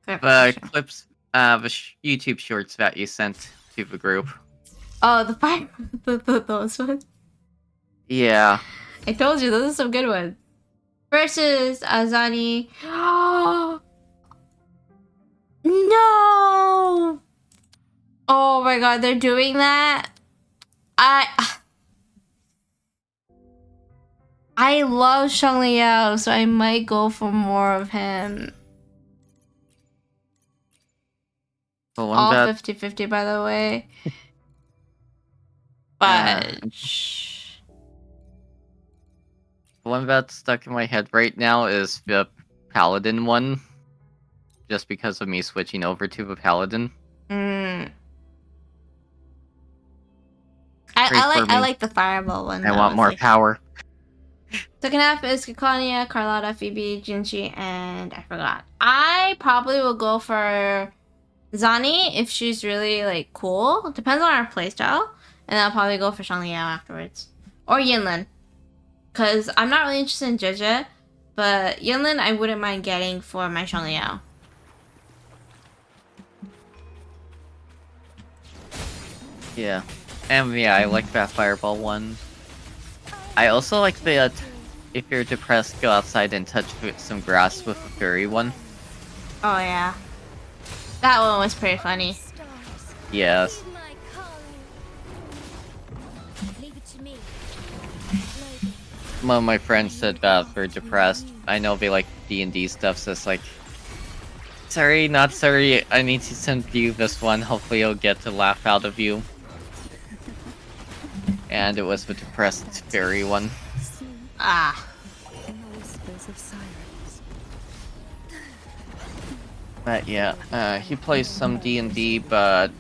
The clips, YouTube shorts that you sent to the group. Oh, the fire, those ones. Yeah. I told you, those are some good ones. Versus Azani. No! Oh my god, they're doing that? I love Shang Liao, so I might go for more of him. The one All that 50-50, by the way. But the one that's stuck in my head right now is the Paladin one. Just because of me switching over to the Paladin. I like the Fireball one. I want more power. Second half is Kikania, Carlotta, Phoebe, Jinchi, and I forgot. I probably will go for Zani if she's really like cool. Depends on our playstyle. And I'll probably go for Shang Liao afterwards. Or Yinlin. Because I'm not really interested in Jeje. But Yinlin I wouldn't mind getting for my Shang Liao. Yeah. And yeah, I like that Fireball one. I also like the, if you're depressed, go outside and touch some grass with the fairy one. Oh yeah. That one was pretty funny. Stars. Yes. Heed my calling. Leave it to me. Lady. One of my friends said that if they're depressed, I know they like D&D stuff, so it's like, sorry, not sorry, I need to send you this one, hopefully you'll get to laugh out of you. And it was the depressed fairy one. Ah. But yeah, he plays some D&D, but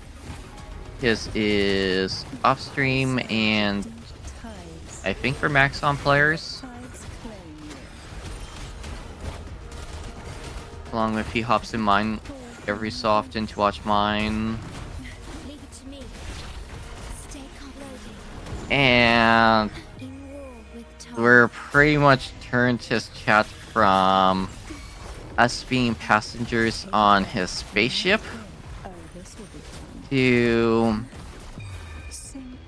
his is off stream and I think for max on players. Along with he hops in mine every so often to watch mine. Leave it to me. Stay calm, lady. And In war with time. we're pretty much turned his chat from us being passengers on his spaceship to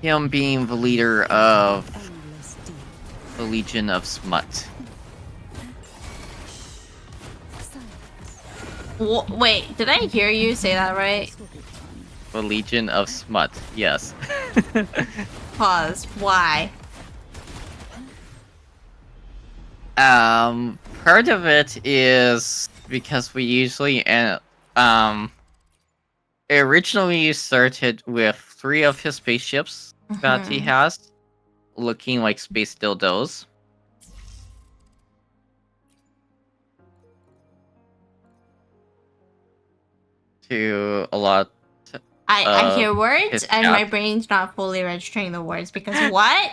him being the leader of the Legion of Smut. Wait, did I hear you say that right? The Legion of Smut, yes. Pause. Why? Part of it is because we usually it originally started with 3 of his spaceships that he has, looking like space dildos. To a lot. I hear words his and my chat. brain's not fully registering the words because what?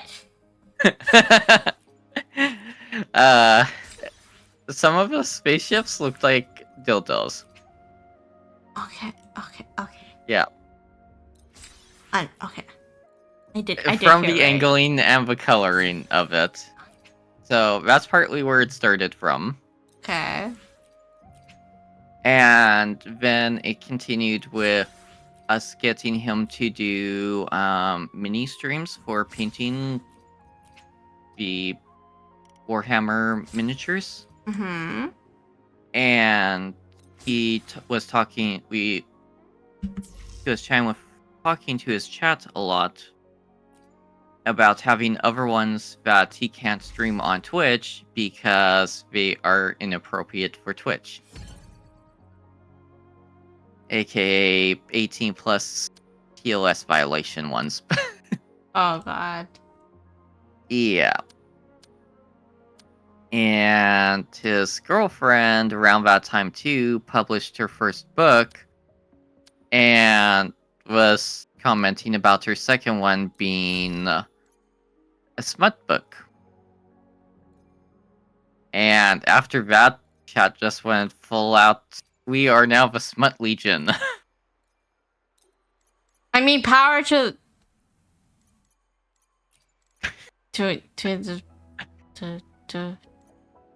Some of the spaceships looked like dildos. Okay. Yeah. Okay. I did From hear the right. angling and the coloring of it. So that's partly where it started from. Okay. And then it continued with us getting him to do mini streams for painting the Warhammer miniatures. Mm-hmm. And he was talking. He was talking to his chat a lot about having other ones that he can't stream on Twitch because they are inappropriate for Twitch. AKA 18 plus TOS violation ones. Oh god. Yeah. And his girlfriend, around that time too, published her first book and was commenting about her second one being a smut book. And after that, chat just went full out. We are now the Smut Legion. I mean, power to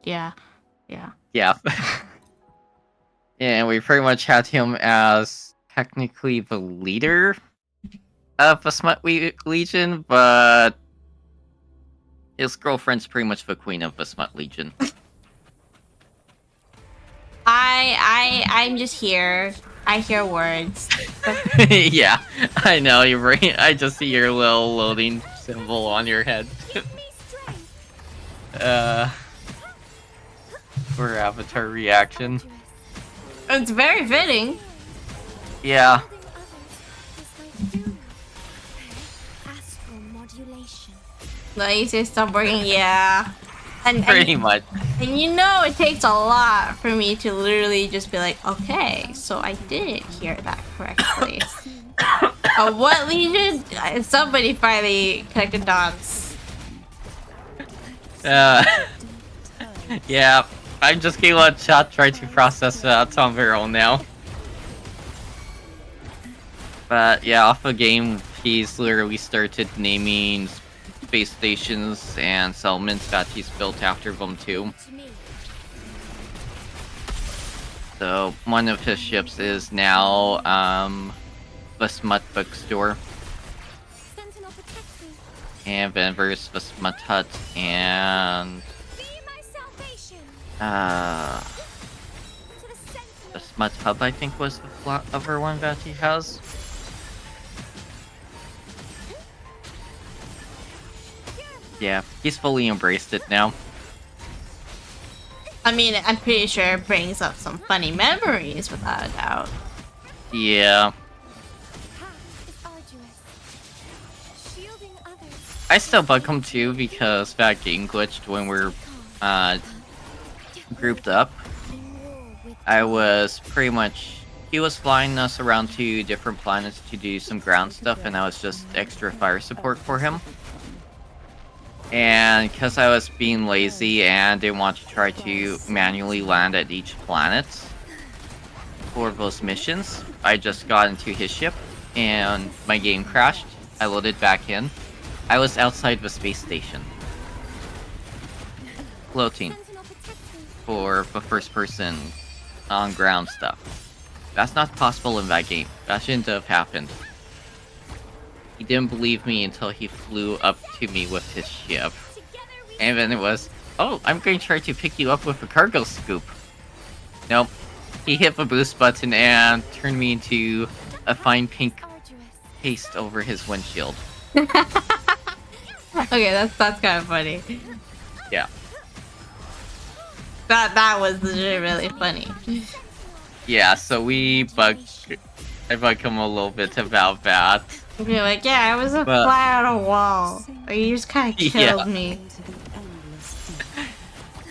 yeah. Yeah. And we pretty much had him as technically the leader of the Smut Legion, but his girlfriend's pretty much the queen of the Smut Legion. I'm just here. I hear words. Yeah, I know, you're right. I just see your little loading symbol on your head. For avatar reaction. It's very fitting. Yeah. Nice, it's stop working. Yeah. And Pretty much. And you know it takes a lot for me to literally just be like, okay, so I didn't hear that correctly. What Legion? Somebody finally connected dots. Yeah, I'm just gonna let chat try to process that on their own now. But yeah, off the game, he's literally started naming space stations and settlements that he's built after them too. So one of his ships is now the Smut Bookstore. And then there's the Smut Hut and the Smut Hub, I think, was the other one that he has. Yeah, he's fully embraced it now. I mean, I'm pretty sure it brings up some funny memories without a doubt. Yeah. I still bug him too because that game glitched when we're grouped up. I was pretty much... He was flying us around to different planets to do some ground stuff, and I was just extra fire support for him. And because I was being lazy and didn't want to try to manually land at each planet for those missions, I just got into his ship and my game crashed. I loaded back in. I was outside the space station, floating for the first person on ground stuff. That's not possible in that game. That shouldn't have happened. He didn't believe me until he flew up to me with his ship. And then it was, oh, I'm going to try to pick you up with a cargo scoop. Nope. He hit the boost button and turned me into a fine pink paste over his windshield. Okay, that's kind of funny. Yeah. That was legit really funny. Yeah, so I bug him a little bit about that. You're like, yeah, I was a But- fly on a wall. Like, you just kind of killed me.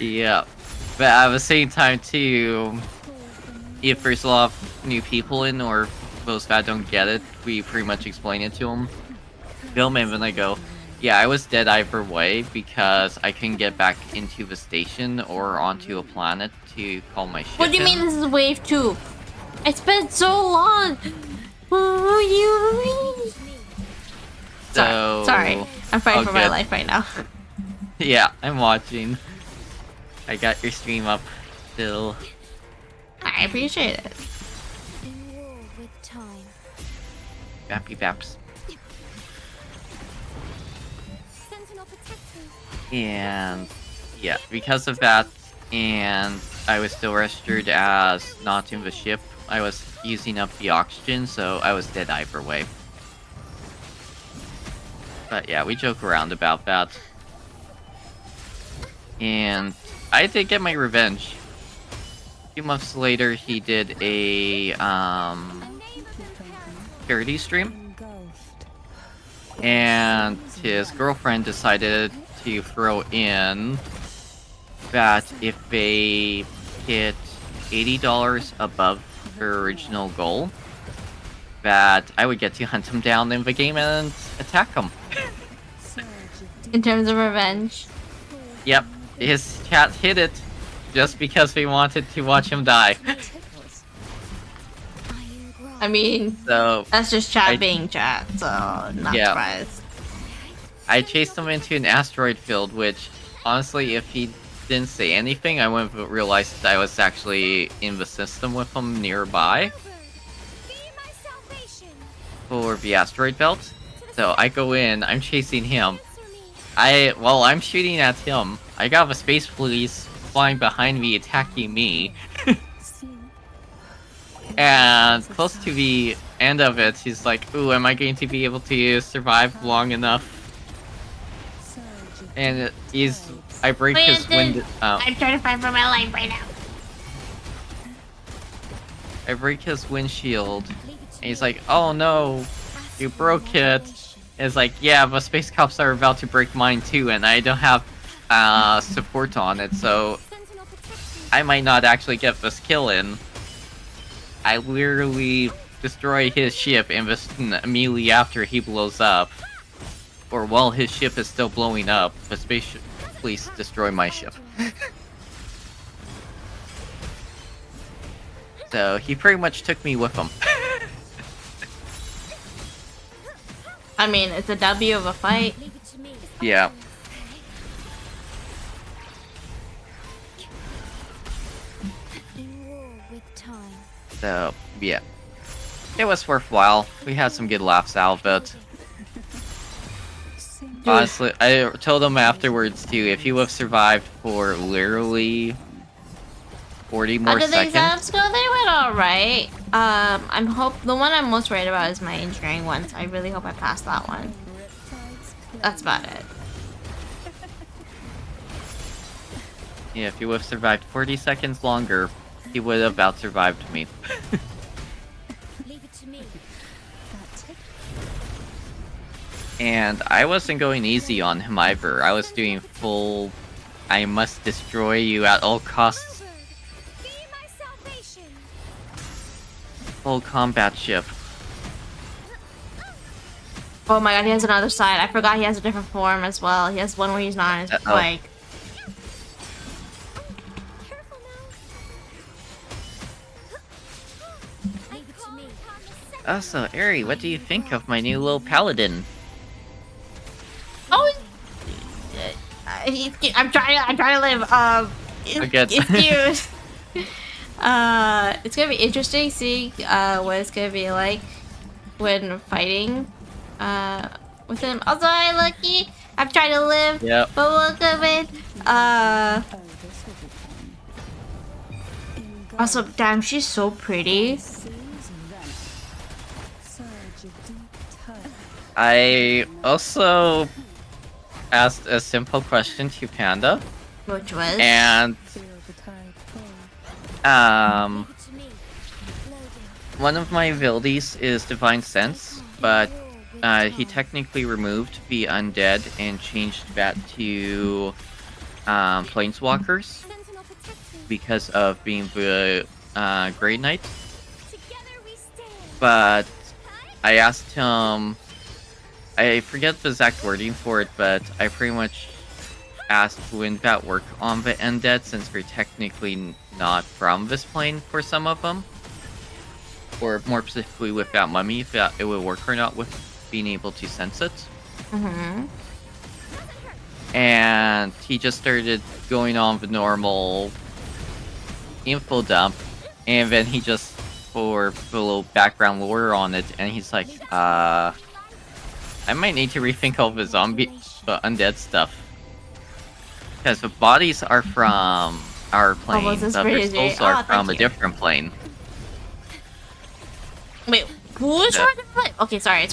Yeah. But at the same time, too, if there's a lot of new people in, or those that don't get it, we pretty much explain it to them. Film and then I go, yeah, I was dead either way because I couldn't get back into the station or onto a planet to call my ship What do you mean this is wave 2? It's been so long! What do you mean? So... Sorry. I'm fighting Oh, for my good. life right now. Yeah, I'm watching. I got your stream up still. I appreciate it. In war with time. Bappy baps. Sentinel protect me. And yeah, because of that, and I was still registered as not in the ship, I was using up the oxygen, so I was dead either way. But yeah, we joke around about that. And I did get my revenge. A few months later, he did a charity stream. And his girlfriend decided to throw in that if they hit $80 above their original goal, that I would get to hunt him down in the game and attack him. In terms of revenge. Yep, his chat hit it just because they wanted to watch him die. I mean, So that's just chat being chat, so not Yeah. surprised. I chased him into an asteroid field, which honestly, if he didn't say anything, I wouldn't have realized that I was actually in the system with him nearby for the asteroid belt. So I go in, I'm chasing him. While I'm shooting at him, I got the space police flying behind me, attacking me. And close to the end of it, he's like, ooh, am I going to be able to survive long enough? And I break his wind. I'm trying to fight for my life right now. I break his windshield, and he's like, oh no, you broke it. And it's like, yeah, but space cops are about to break mine too, and I don't have support on it, so I might not actually get this kill in. I literally destroy his ship, and immediately after he blows up, or while his ship is still blowing up, the space police destroy my ship. So he pretty much took me with him. I mean, it's a W of a fight. Yeah. In war with time. So, yeah. It was worthwhile. We had some good laughs out of it. Honestly, I told him afterwards too, if he would have survived for literally 40 more How did the seconds. exams go? They went alright. The one I'm most worried about is my engineering one, so I really hope I pass that one. That's about it. Yeah, if he would have survived 40 seconds longer, he would have about survived me. Leave it to me. And I wasn't going easy on him either. I was doing full, I must destroy you at all costs, Be my salvation. full combat ship. Oh my god, he has another side. I forgot he has a different form as well. He has one where he's not on his Uh-oh. bike. Careful now. Leave it to me. Also, Eri, what do you think of my new little paladin? Oh, I'm trying to live. Good. Excuse. It's gonna be interesting seeing what it's gonna be like when fighting with him. Also, hi Lucky. I'm trying to live, Yep. but welcome in. Also, damn, she's so pretty. I also asked a simple question to Panda, Which was? and one of my abilities is Divine Sense, but he technically removed the undead and changed that to planeswalkers because of being the Grey Knight. But I asked him, I forget the exact wording for it, but I pretty much asked wouldn't that work on the undead since we're technically not from this plane for some of them? Or more specifically with that mummy, if that it would work or not with being able to sense it. Mm-hmm. And he just started going on the normal info dump, and then he just for the little background lore on it, and he's like, I might need to rethink all the undead stuff. Because the bodies are from our plane, Almost as but pretty their as souls you. are Oh, from thank a you. different plane. Wait, who's Yeah. trying to fight? Okay, sorry.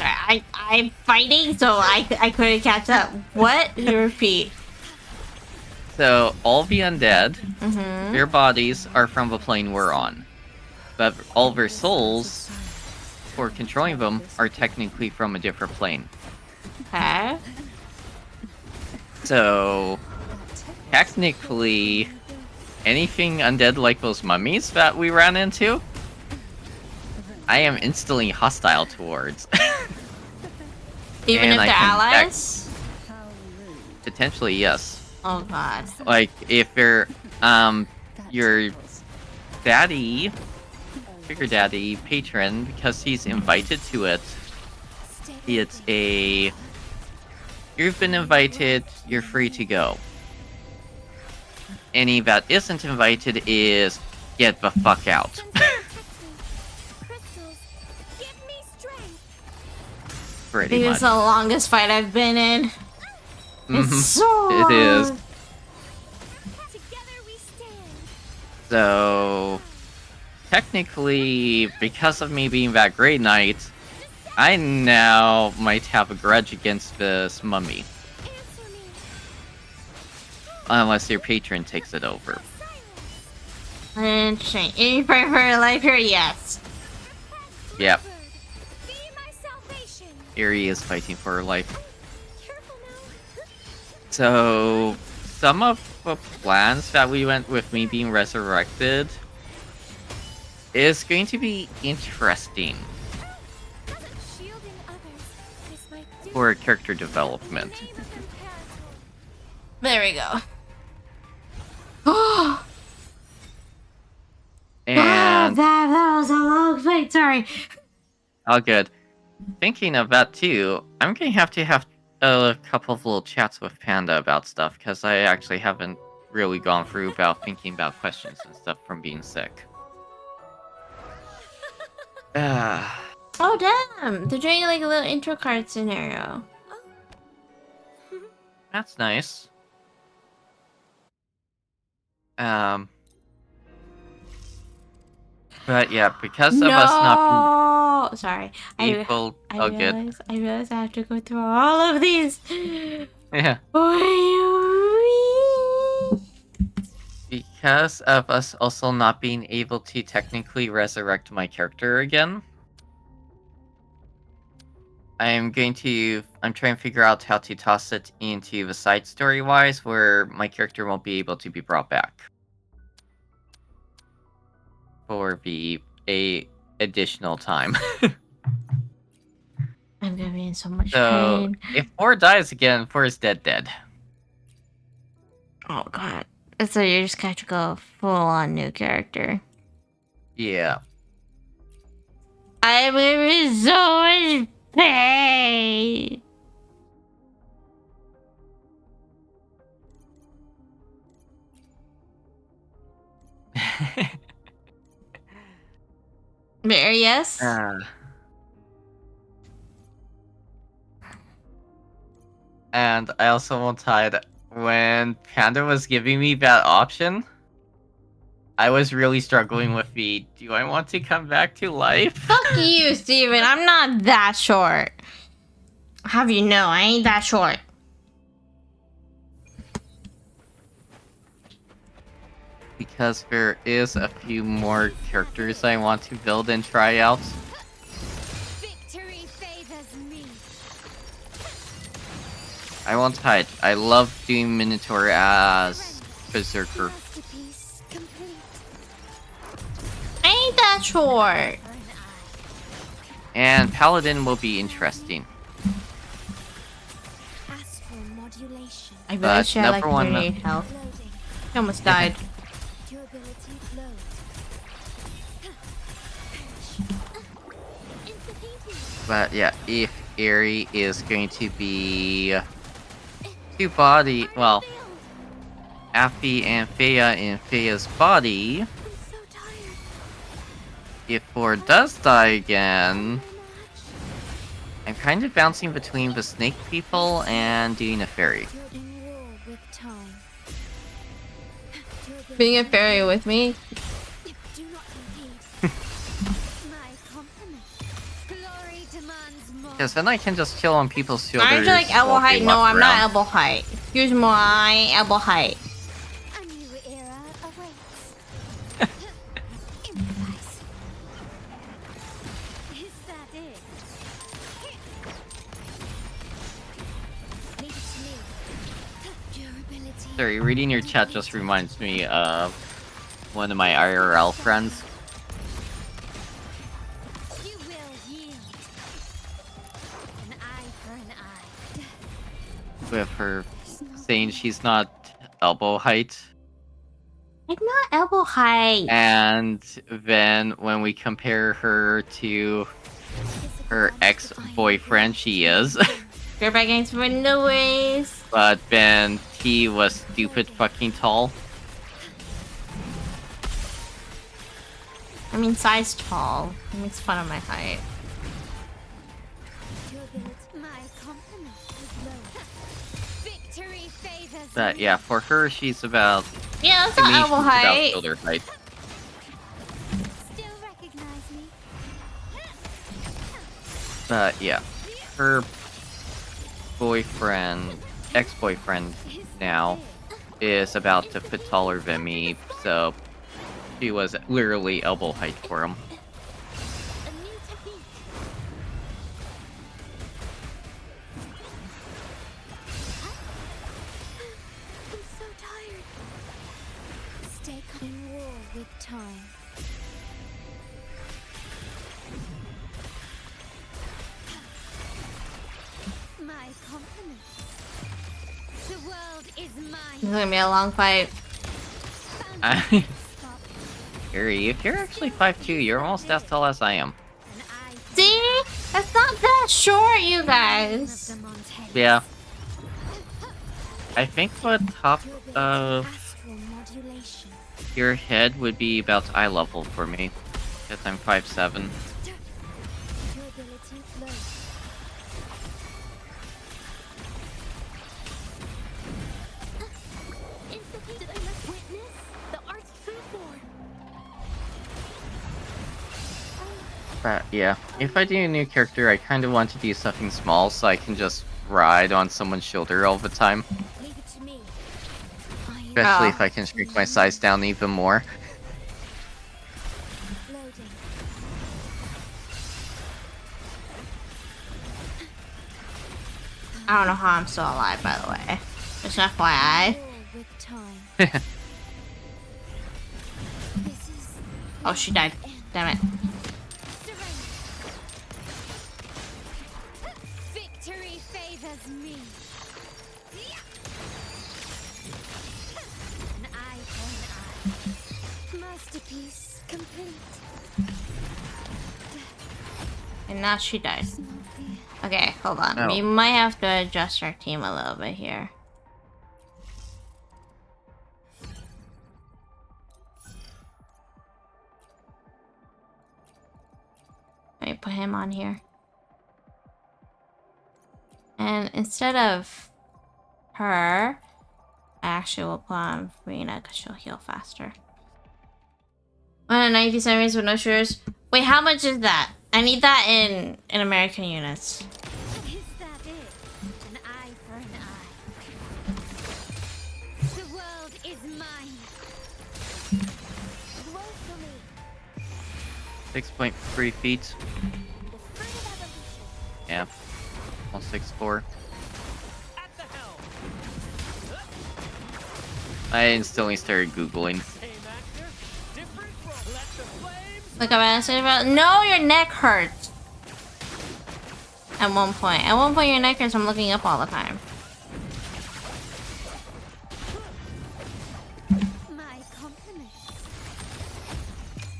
I'm fighting, so I couldn't catch up. What? You repeat. So, all the undead, Mm-hmm. their bodies are from the plane we're on. But all their souls, for controlling them, are technically from a different plane. Okay. So, technically, anything undead like those mummies that we ran into, I am instantly hostile towards. Even And if I they're can allies? potentially, yes. Oh god. Like, if they're, your daddy, sugar daddy, patron, because he's invited to it, it's a, you've been invited, you're free to go. Any that isn't invited is, get the fuck out. I Pretty think much. it's the longest fight I've been in. It's Mhm. so It long. is. So, technically, because of me being that Grey Knight, I now might have a grudge against this mummy. Unless your patron takes it over. Interesting. You pray for your life here? Yes. Yep. Eri is fighting for her life. So, some of the plans that we went with me being resurrected is going to be interesting for character development. There we go. Oh, And that was a long fight. Sorry. all good. Thinking of that too, I'm going to have a couple of little chats with Panda about stuff, because I actually haven't really gone through about thinking about questions and stuff from being sick. Oh damn! They're doing like a little intro card scenario. That's nice. But yeah, because of us not Sorry. being able... I realize I have to go through all of these. Yeah. Why? Because of us also not being able to technically resurrect my character again, I'm trying to figure out how to toss it into the side story wise where my character won't be able to be brought back. For additional time. I'm gonna be in so much So, pain. if 4 dies again, 4 is dead. Oh god. So you're just gonna have to go full on new character. Yeah. I'm in so much pain. There, yes. And I also won't hide, when Panda was giving me that option, I was really struggling with the, do I want to come back to life? Fuck you, Steven. I'm not that short. Have you know, I ain't that short. Because there is a few more characters I want to build and try out. Victory favors me. I won't hide, I love doing Minotaur as Berserker. Masterpiece complete. I ain't that short. For an eye. And Paladin will be interesting. Astral modulation. I But really should have like number one- 38 health. Loading. He almost died. Durability low. Insta-painting. But yeah, if Aerie is going to be two body, well, Affy and Fea in Fea's body, I'm so tired. if Thor does die again, Very much. I'm kind of bouncing between the snake people and doing a fairy. You're in war with time. Being a fairy with me. Do not impede. My compliment. Glory demands more. Because then I can just chill on people's shoulders. Aren't you like elbow while they height? No, walk I'm not around. elbow height. Excuse my elbow height. A new era awaits. Improvise. Is that it? Leave it to me. Durability. Sorry, reading your chat just reminds me of one of my IRL friends. You will yield. An eye for an eye. With her saying she's not elbow height. I'm not elbow height. And then when we compare her to her ex-boyfriend, she is. You're back against for noise. But then he was stupid fucking tall. I mean, size tall. He makes fun of my height. Durability. My compliment is low. Victory favors But me. yeah, for her, she's about, Yeah, that's to me, not she's elbow about height. shoulder height. Still recognize me. But yeah, her boyfriend, ex-boyfriend now, is about a foot taller than me, so she was literally elbow height for him. A new technique. I'm so tired. Stay in war with time. My compliments. The world is It's mine. gonna be a long fight. I- Harry, if you're actually 5'2", you're almost as tall as I am. An eye for See? That's not that short, you one of guys. the Montaigne. Yeah. I think the top Durability, of astral modulation. your head would be about eye level for me, because I'm 5'7". Durability low. Did I not witness the art's true form? But yeah, if I do a new character, I kind of want to do something small so I can just ride on someone's shoulder all the time. Leave it to me. Especially Oh. if I can shrink my size down even more. Loading. I don't know how I'm still alive, by the way. Just an FYI. War with time. This is Oh, she died. Damn it. surrender. Victory favors me. An eye for an eye. Masterpiece complete. And now she died. It's not the Okay, hold on. Oh. We might have to adjust our team a little bit here. put him on here. And instead of her, I actually will put on Rena because she'll heal faster. 197 minutes with no shooters. Wait, how much is that? I need that in American units. Is that it? An eye for an eye. The world is mine. Roll for me. 6.3 feet. The fruit of evolution. Yeah. 164. At the helm. I instantly started Googling. Same actor, different role. Let the flames. Look, I'm saying about. No, your neck hurts. At one point. At one point, your neck hurts from looking up all the time. My compliments.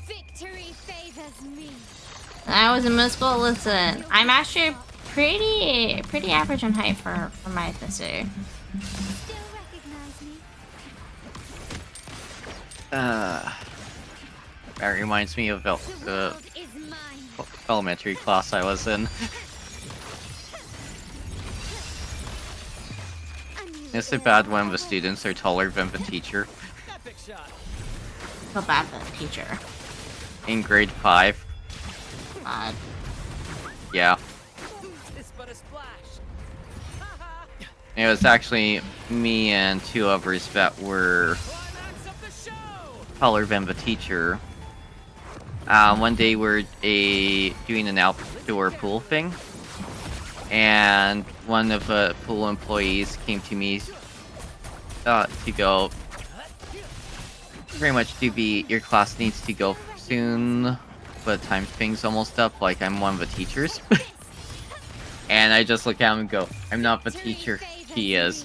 Victory favors me. I was in middle school. Listen, I'm actually pretty average in height for my ethnicity. Still recognize me? That reminds me of The the world is mine. elementary class I was in. A new Is it era bad when the awaits. students are taller than the teacher? Epic shot. Feel bad for the teacher. In grade 5? God. Yeah. It's but a splash. It was actually me and 2 others that were Climax of the show. taller than the teacher. One day we're doing an outdoor pool thing, and one of the pool employees came to me to go. Pretty much, your class needs to go soon, but time thing's almost up. Like I'm one of the teachers, and I just look at him and go, "I'm not the teacher. He is."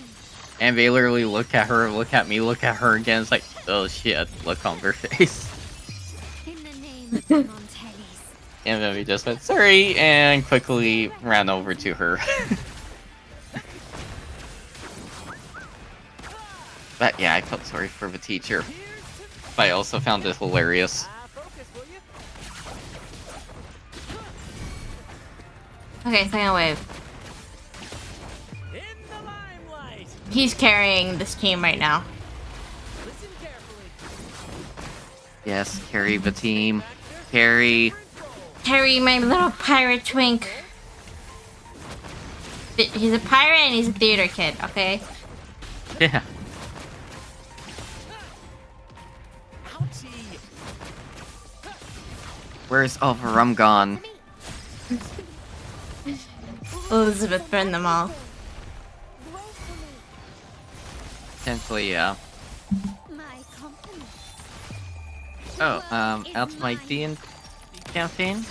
And they literally look at her, look at me, look at her again. It's like, oh shit, look on their face. In the name of the Montellis. And then we just went, sorry, and quickly ran over to her. But yeah, I felt sorry for the teacher. But I also found it hilarious. Focus, will you? Okay, second wave. In the limelight. He's carrying this team right now. Listen carefully. Yes, carry the team. Carry. Harry, my little pirate twink. He's a pirate and he's a theater kid, okay? Yeah. Ouchie. Where's all the rum gone? Elizabeth burned them all. Roll for me. Potentially, yeah. My compliments. Oh, out to my D&D campaign,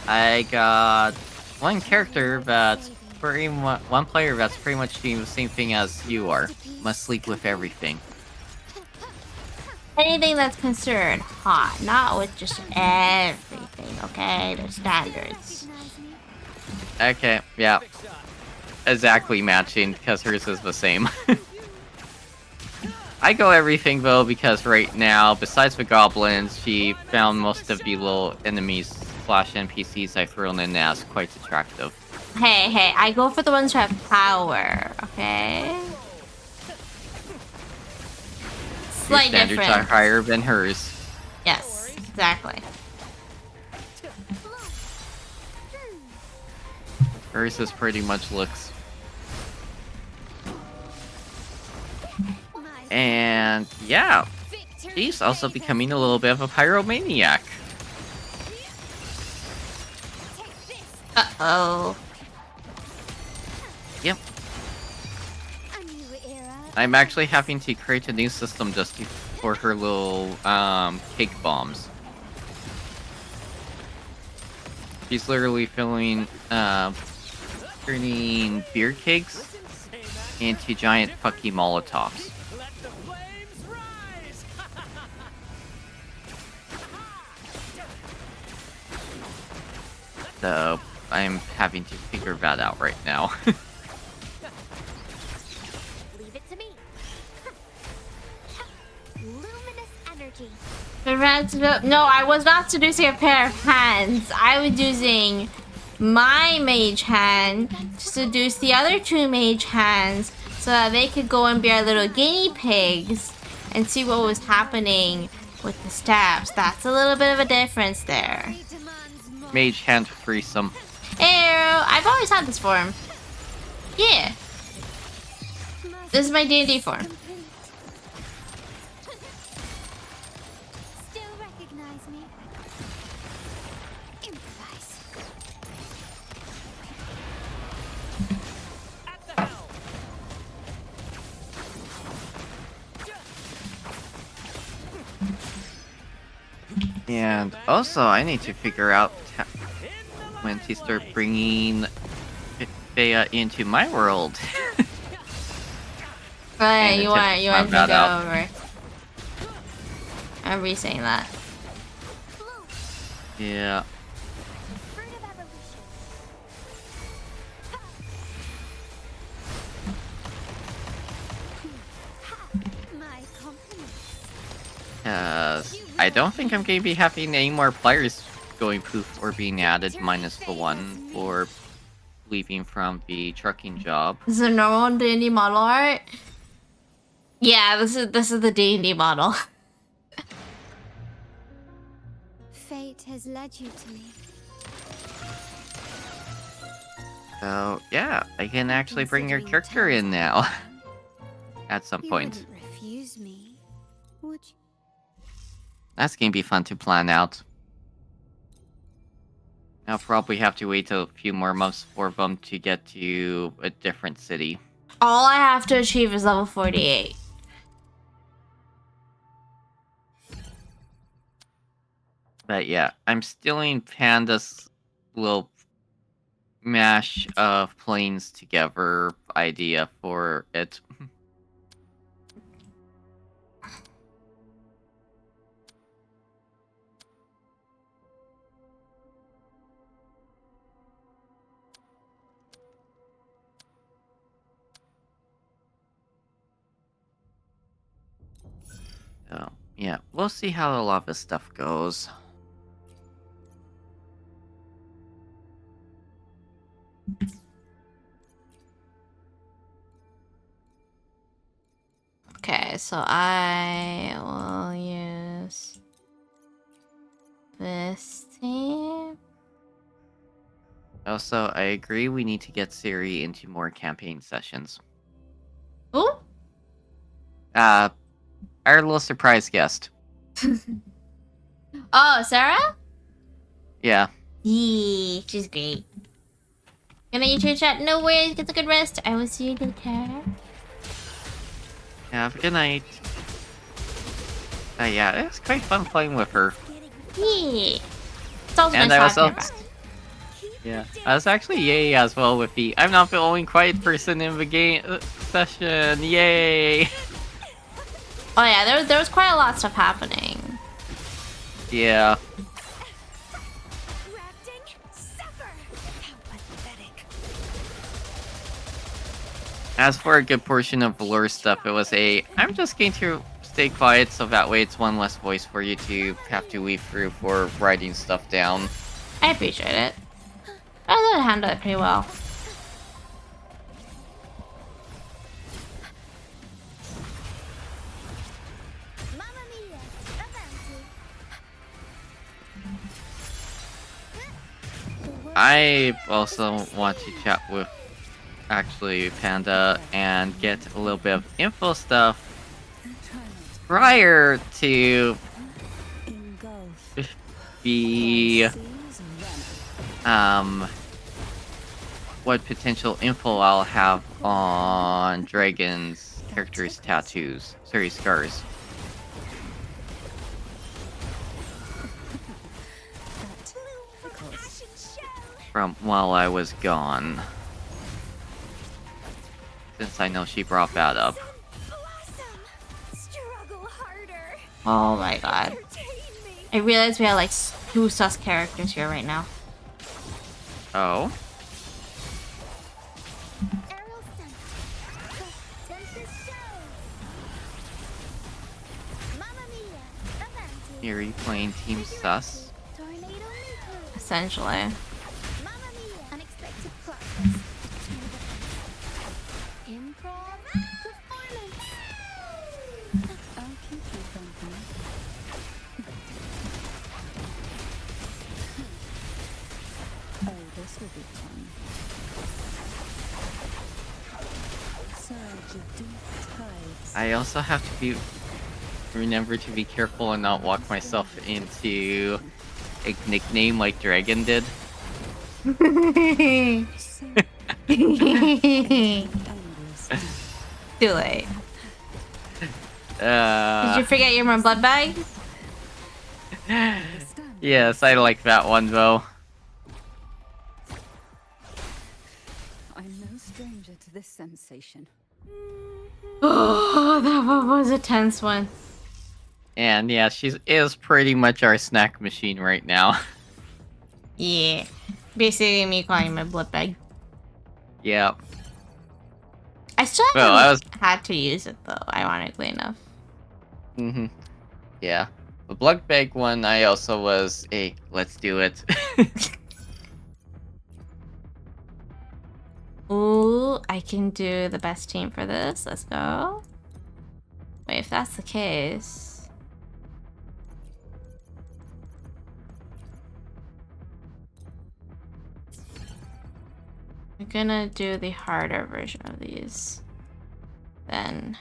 I got one character that's one player that's pretty much doing the same thing as you are. Must sleep with everything. Anything that's considered hot, not with just everything, okay? There's standards. Recognize me? Okay, yeah. Exactly matching, because hers is the same. I go everything though, because right now, besides the goblins, she found most of the little enemies slash NPCs I've thrown in as quite attractive. Hey, I go for the ones who have power, okay? Your Slight standards are difference. higher than hers. Yes, exactly. Hers is pretty much looks. My And yeah, victory she's also favors becoming a me. little bit of a pyromaniac. Take this. Uh-oh. Yep. A new era. I'm actually having to create a new system just for her little cake bombs. She's literally turning beer cakes into giant fucky Molotovs. Let the flames rise. So I'm having to figure that out right now. Leave it to me. Luminous energy. No, I was not seducing a pair of hands. I was using my mage hand to seduce the other two mage hands so that they could go and be our little guinea pigs and see what was happening with the stabs. That's a little bit of a difference there. Mage hand threesome. Arrow, I've always had this form. Yeah. This is my D&D form. Still recognize me? Improvise. And also, I need to figure out when to start bringing Thea into my world. Right, And you attempt want to to find that go out. over. I remember you saying that. Yeah. Fruit of evolution. My compliments. I don't think I'm going to be having any more players going poof or being added minus the one for leaving from the trucking job. This is a normal D&D model art. Yeah, this is the D&D model. Fate has led you to me. So, yeah, I can actually bring your character in now. At some You point. wouldn't refuse me, would you? That's going to be fun to plan out. I'll probably have to wait a few more months for them to get to a different city. All I have to achieve is level 48. But yeah, I'm stealing Panda's little mash of planes together idea for it. So, yeah, we'll see how a lot of this stuff goes. Okay, so I will use this team. Also, I agree we need to get Siri into more campaign sessions. Who? Our little surprise guest. Oh, Sarah? Yeah. Yeah, she's great. Gonna eat your chat? No worries, get a good rest. I will see you later. Have a good night. Yeah, it was quite fun playing with her. Yeah. It's also And nice I was having her also, back. yeah, I was actually yay as well with the I'm not the only quiet person in the game session. Yay! Oh yeah, there was quite a lot of stuff happening. Yeah. Grafting, suffer. How pathetic. As for a good portion of the lore stuff, it was I'm just going to stay quiet so that way it's one less voice for you to have to weave through for writing stuff down. I appreciate it. I thought I handled it pretty well. Mamma mia, avanti. I also want to chat with actually Panda and get a little bit of info stuff prior to the what potential info I'll have on Dragon's character's tattoos, sorry, scars. From while I was gone. Since I know she brought that up. Struggle harder. Oh my god. I realized we have like 2 sus characters here right now. Oh? Aerial Tempest shows. Mamma mia, avanti. Are you playing Team Sus? Tornado nucleus. Essentially. Mamma mia. Unexpected progress. Improv performance. I'll keep you company. Oh, this will be fun. Surge of deep tides. I also have to remember to be careful and not walk myself into a nickname like Dragon did. Too late. Did you Uh, forget your blood bag? yes, I like that one though. I'm no stranger to this sensation. Oh, that one was a tense one. And yeah, she is pretty much our snack machine right now. Yeah. Basically me calling my blood bag. Yeah. I still Well, haven't had to use it though, ironically enough. Yeah. The blood bag one, I also was a let's do it. Ooh, I can do the best team for this. Let's go. Wait, if that's the case. I'm gonna do the harder version of these. Then.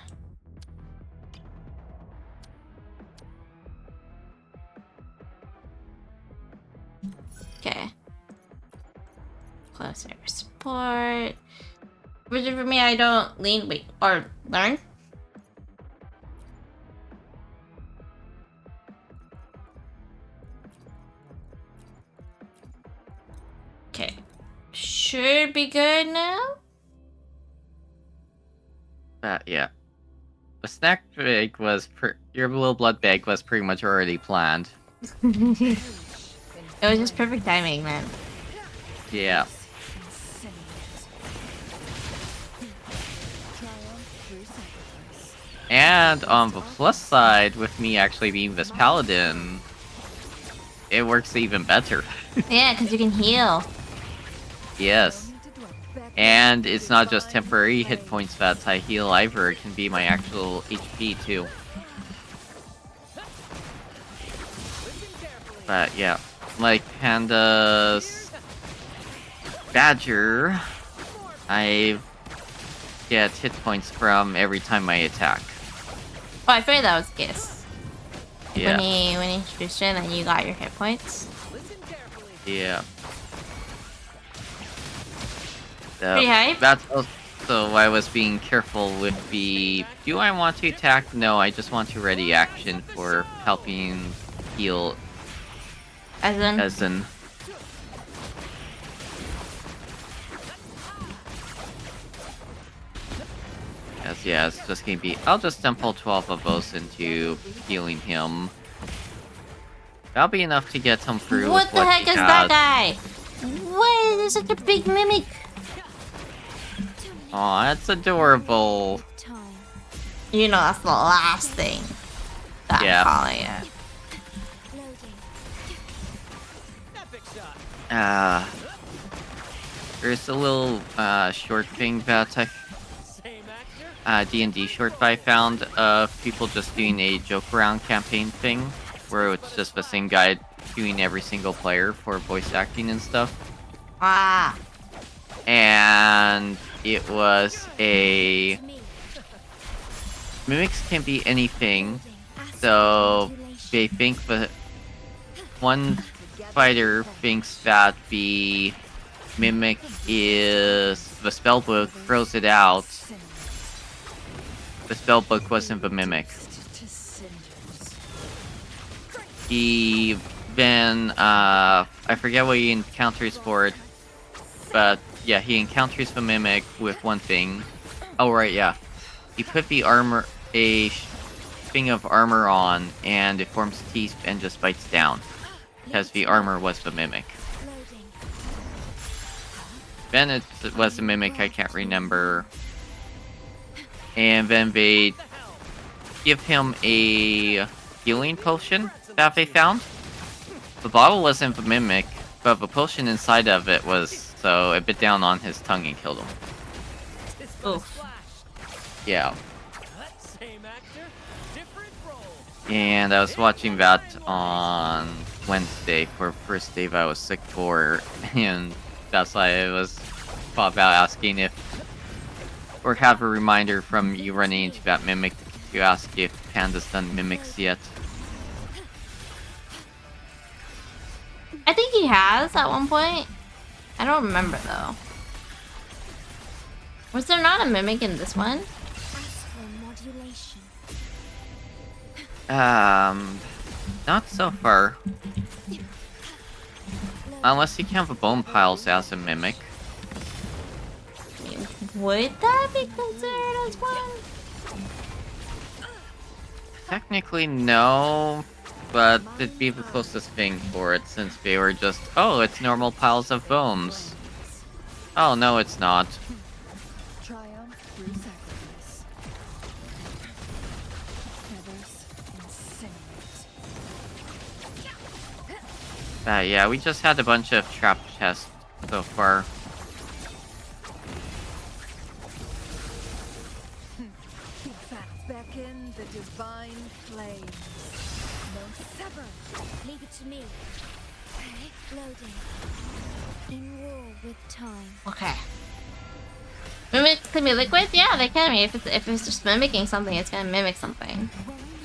Okay. Close air support. Version for me, I don't lean, wait, or learn. Okay. Should be good now. Yeah. The snack bag was your little blood bag was pretty much already planned. It was just perfect timing, man. Yeah. And on the plus side, with me actually being this paladin, it works even better. Yeah, because you can heal. Yes. And it's not just temporary hit points that I heal either, it can be my actual HP too. But yeah, like Panda's Badger, I get hit points from every time I attack. Oh, I figured that was Giss. Yeah. When he introduced it, and then you got your hit points. Yeah. Pretty hype. That's also why I was being careful with the... Do I want to attack? No, I just want to ready action for helping heal As in? Yes, yeah, it's just gonna be... I'll just temple 12 of those into healing him. That'll be enough to get him through What with the what heck he is has. that guy? Why is there such a big mimic? Aw, that's adorable. You know that's the last thing that Yeah. I'm calling it. There's a little short thing that D&D short that I found of people just doing a joke around campaign thing, where it's just the same guy doing every single player for voice acting and stuff. Ah. And it was a... Mimics can be anything, so they think that one fighter thinks that the mimic is the spellbook, throws it out. The spellbook wasn't the mimic. He then, I forget what he encounters for it, but yeah, he encounters the mimic with one thing. Oh right, yeah. He put the armor, a thing of armor on, and it forms teeth and just bites down. Because the armor was the mimic. Then it was a mimic, I can't remember. And then they give him a healing potion that they found. The bottle wasn't the mimic, but the potion inside of it was, so it bit down on his tongue and killed him. Oof. Yeah. And I was watching that on Wednesday for first day that I was sick for, and that's why I was thought about asking if, or have a reminder from you running into that mimic to ask if Panda's done mimics yet. I think he has at one point. I don't remember though. Was there not a mimic in this one? Astral modulation. Not so far. Unless you count the bone piles as a mimic. I mean, would that be considered as one? Technically, no. But it'd be the closest thing for it, since they were just, oh, it's normal piles of bones. Oh, no, it's not. Triumph through sacrifice. Feathers incinerate. Yeah, we just had a bunch of trap chests so far. Beckon the divine flames. No sever. Leave it to me. Loading. In war with time. Okay. Mimic can be liquid? Yeah, they can be. If it's just mimicking something, it's gonna mimic something.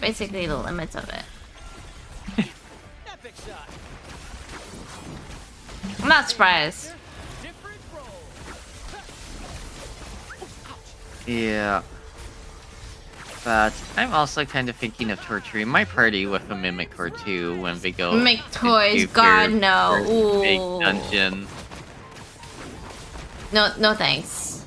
Basically the limits of it. I'm not surprised. Yeah. But I'm also kind of thinking of torturing my party with a mimic or two when they go Mimic toys, into God their no. first big Ooh. dungeon. No thanks.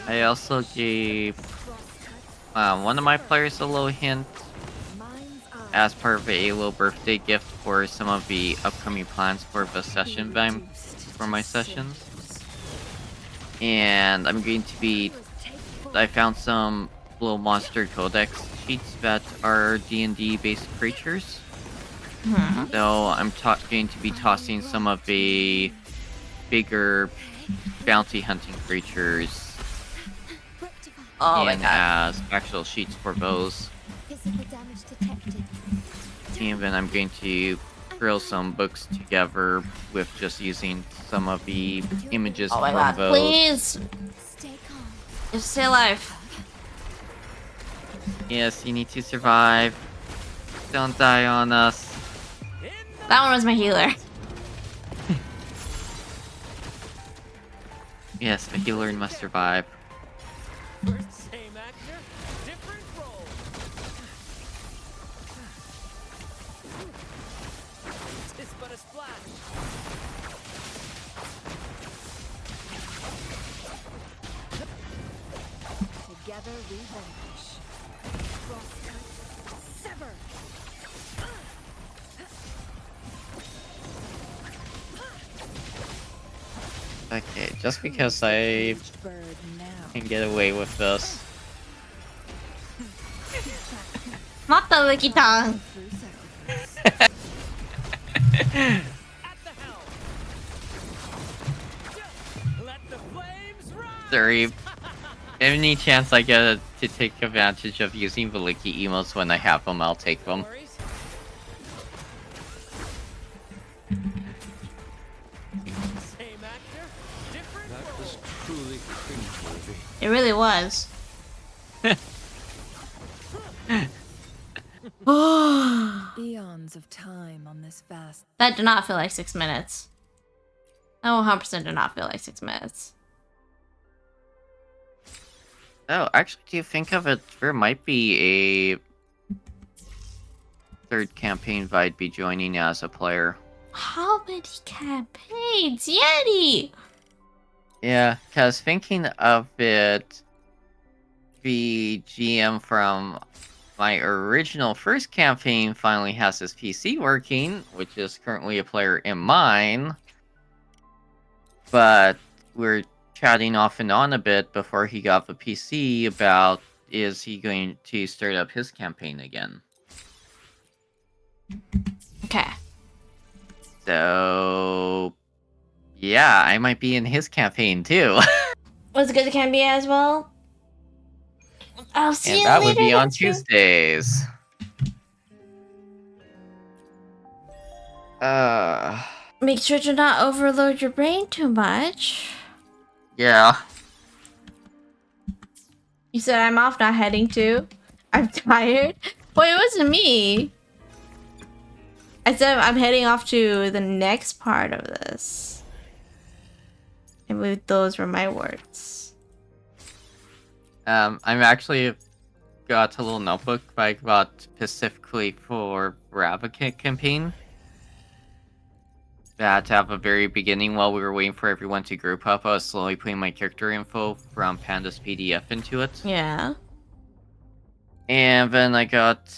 I also gave one of my players a little hint as part of a little birthday gift for some of the upcoming plans for the session for my sessions. And I'm going to be, I found some little monster codex sheets that are D&D based creatures. So I'm going to be tossing some of the bigger bounty hunting creatures Oh my in god. as actual sheets for those. Physical damage detected. And then I'm going to drill some books together with just using some of the images Oh my from god, those. please! Stay calm. Just stay alive. Yes, you need to survive. Don't die on us. That one was my healer. Yes, the healer must survive. Same actor, different role. Tis but a splash. Together we vanquish. Crosscut. Sever. Okay, just because I Bird now. can get away with this. Not the licky tongue. Through sacrifice. At the helm. Let the flames rise. Sorry. Any chance I get to take advantage of using the licky emotes when I have them, I'll take them. Worries? Same actor, different That role. was truly cringeworthy. It really was. Eons of time on this vast. That did not feel like 6 minutes. That 100% did not feel like 6 minutes. Oh, actually, do you think of it? There might be a third campaign that I'd be joining as a player. How many campaigns? Yeti! Yeah, because thinking of it, the GM from my original first campaign finally has his PC working, which is currently a player in mine. but we're chatting off and on a bit before he got the PC about is he going to start up his campaign again. Okay. So, yeah, I might be in his campaign too. Was it good to can be as well? I'll see And you that would later be on next week. Tuesdays. Make sure to not overload your brain too much. Yeah. You said I'm off, not heading to. I'm tired. Well, it wasn't me. I said I'm heading off to the next part of this. I believe those were my words. I'm actually got a little notebook I got specifically for Ravnica campaign. That at the very beginning, while we were waiting for everyone to group up, I was slowly putting my character info from Panda's PDF into it. Yeah. And then I got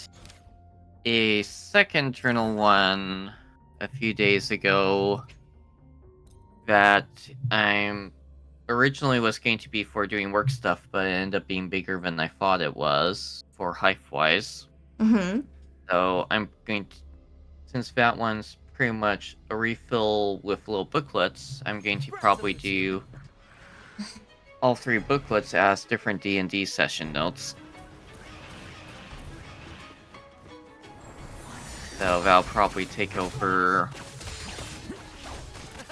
a second journal one a few days ago that I'm originally was going to be for doing work stuff, but it ended up being bigger than I thought it was for Hive-wise. Mm-hmm. So I'm going to, since that one's pretty much a refill with little booklets, I'm going to probably do all 3 booklets as different D&D session notes. So that'll probably take over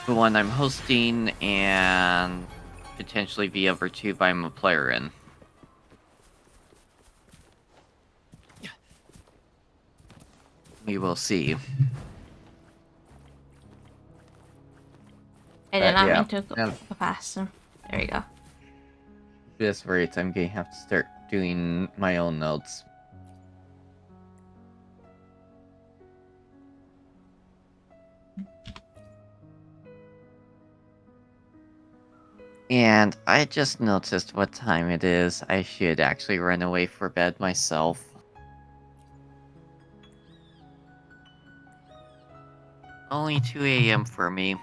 the one I'm hosting and potentially the other 2 I'm a player in. We will see. I did not yeah. mean to go past him. There you go. At this rate, I'm going to have to start doing my own notes. And I just noticed what time it is. I should actually run away for bed myself. Only 2 a.m. for me.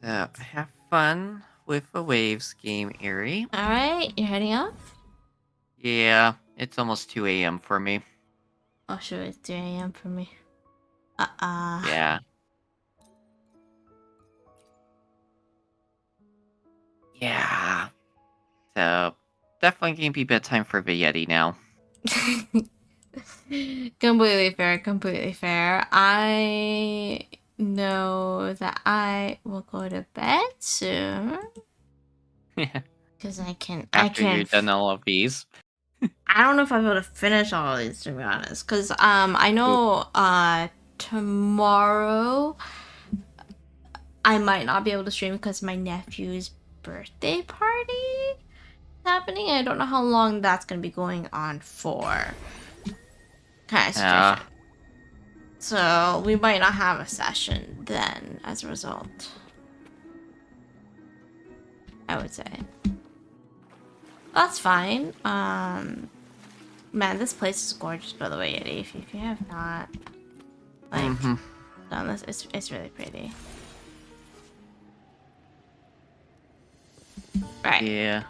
So, have fun with the waves game, Erie. Alright, you're heading off? Yeah, it's almost 2 a.m. for me. Oh, sure, it's 3 a.m. for me. Yeah. Yeah. So, definitely gonna be bedtime for the Yeti now. Completely fair, completely fair. I know that I will go to bed soon. Because After you're done all of these. I don't know if I'll be able to finish all of these, to be honest. Because I know tomorrow I might not be able to stream because my nephew's birthday party is happening. I don't know how long that's going to be going on for. Kind of situation. So we might not have a session then as a result. I would say. That's fine. Man, this place is gorgeous, by the way, Yeti. If you have not done this, it's really pretty. Right. Yeah.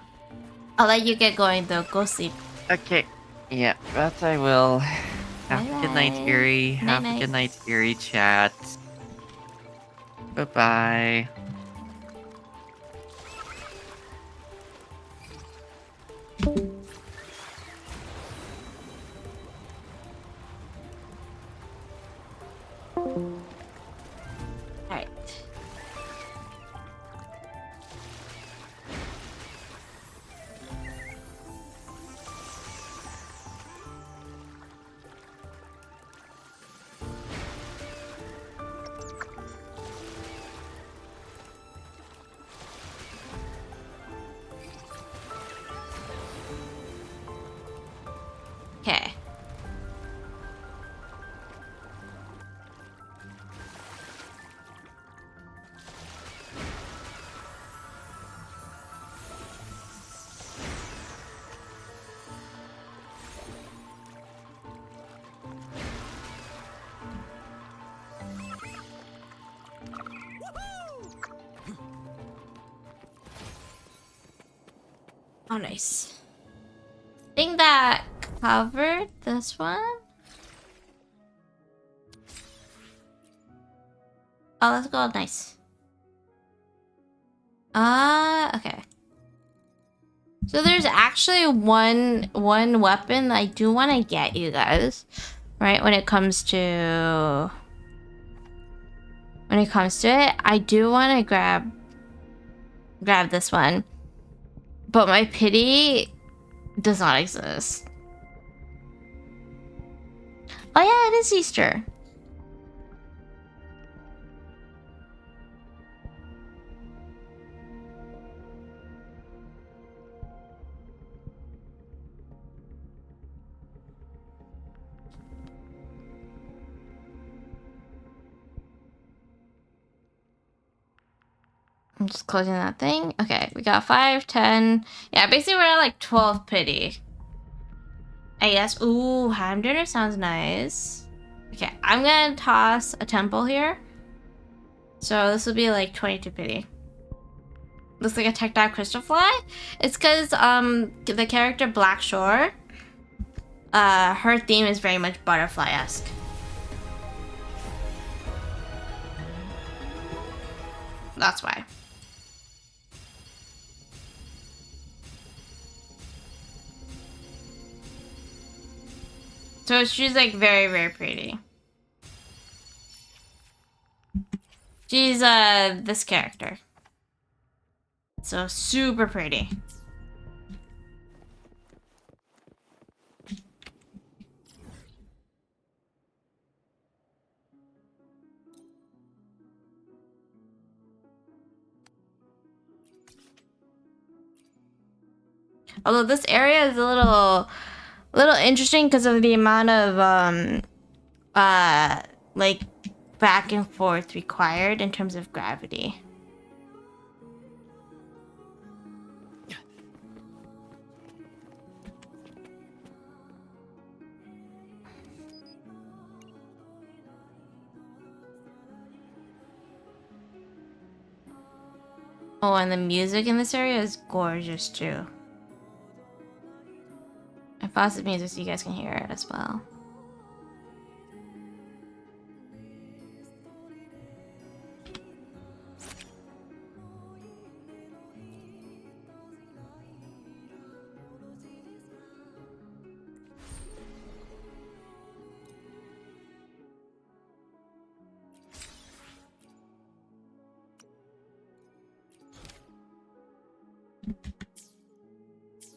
I'll let you get going though. Go sleep. Okay. Yeah, that I will. Have a good night, Bye-bye. Erie. Have a good night, Erie chat. Bye-bye. Alright. Okay. Oh, nice. I think that covered this one. Oh, let's go. Nice. Okay. So there's actually one weapon I do want to get, you guys. Right, when it comes to it, I do want to grab this one. But my pity does not exist. Oh yeah, it is Easter. I'm just closing that thing. Okay, we got 5, 10. Yeah, basically we're at like 12 pity. I guess. Ooh, ham dinner sounds nice. Okay, I'm gonna toss a temple here. So this will be like 22 pity. Looks like a tactile crystal fly. It's because the character Blackshore, her theme is very much butterfly-esque. That's why. So she's like very, very pretty. She's this character. So super pretty. Although this area is a little interesting because of the amount of like back and forth required in terms of gravity. Oh, and the music in this area is gorgeous too. I paused the music so you guys can hear it as well.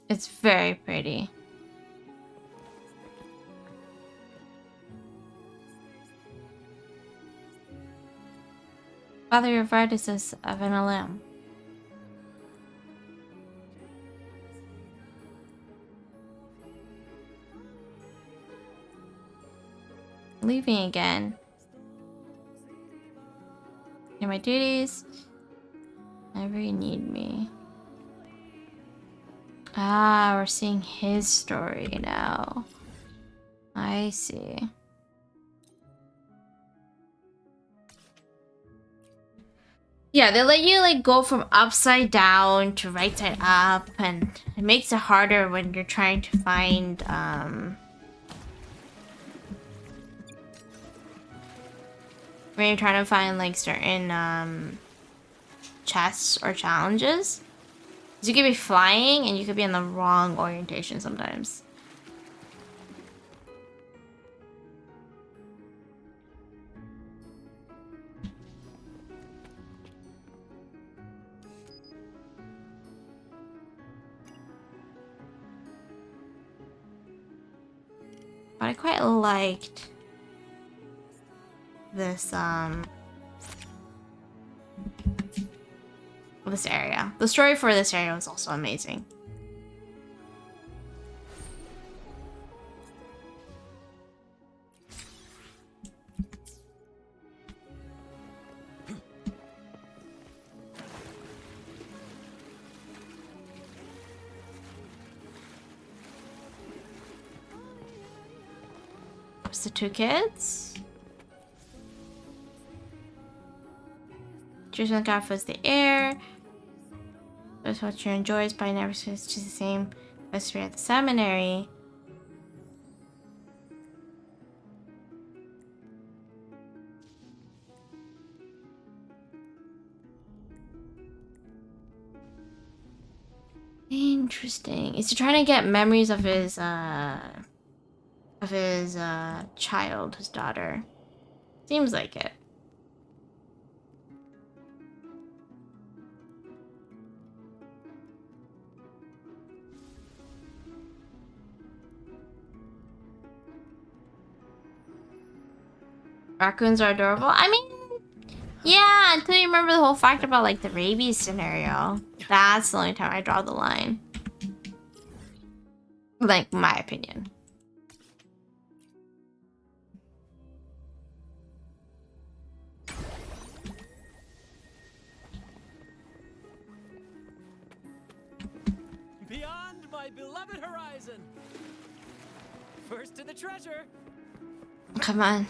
It's very pretty. Father, your vertices of an limb. Leaving again. Do my duties. Never you need me. Ah, we're seeing his story now. I see. Yeah, they let you like go from upside down to right side up, and it makes it harder when you're trying to find when you're trying to find like certain chests or challenges. 'Cause you could be flying and you could be in the wrong orientation sometimes. But I quite liked this area. The story for this area was also amazing. kidnaps the two kids. Choosing the god fills the air. That's what you enjoy, but never says to the same history at the seminary. Interesting. Is he trying to get memories of his child, his daughter? Seems like it. Raccoons are adorable. I mean, yeah, until you remember the whole fact about like the rabies scenario. That's the only time I draw the line. Like, my opinion. Beyond my beloved horizon. First to the treasure. Come on.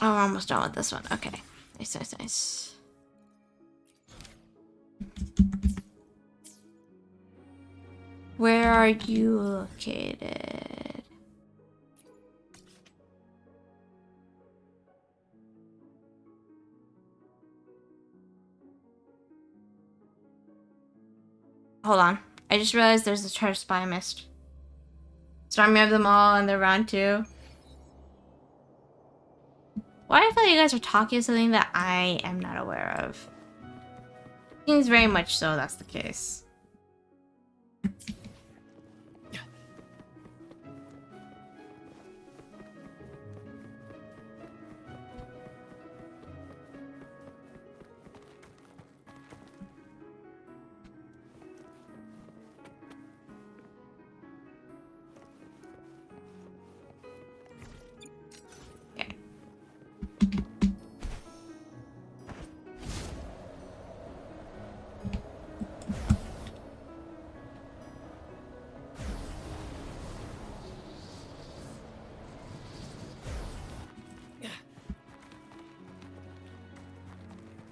Oh, we're almost done with this one. Okay. Nice, nice, nice. Where are you located? Hold on. I just realized there's a treasure spot I missed. Stormy of them all and they're round 2. Why do I feel like you guys are talking something that I am not aware of? Seems very much so that's the case.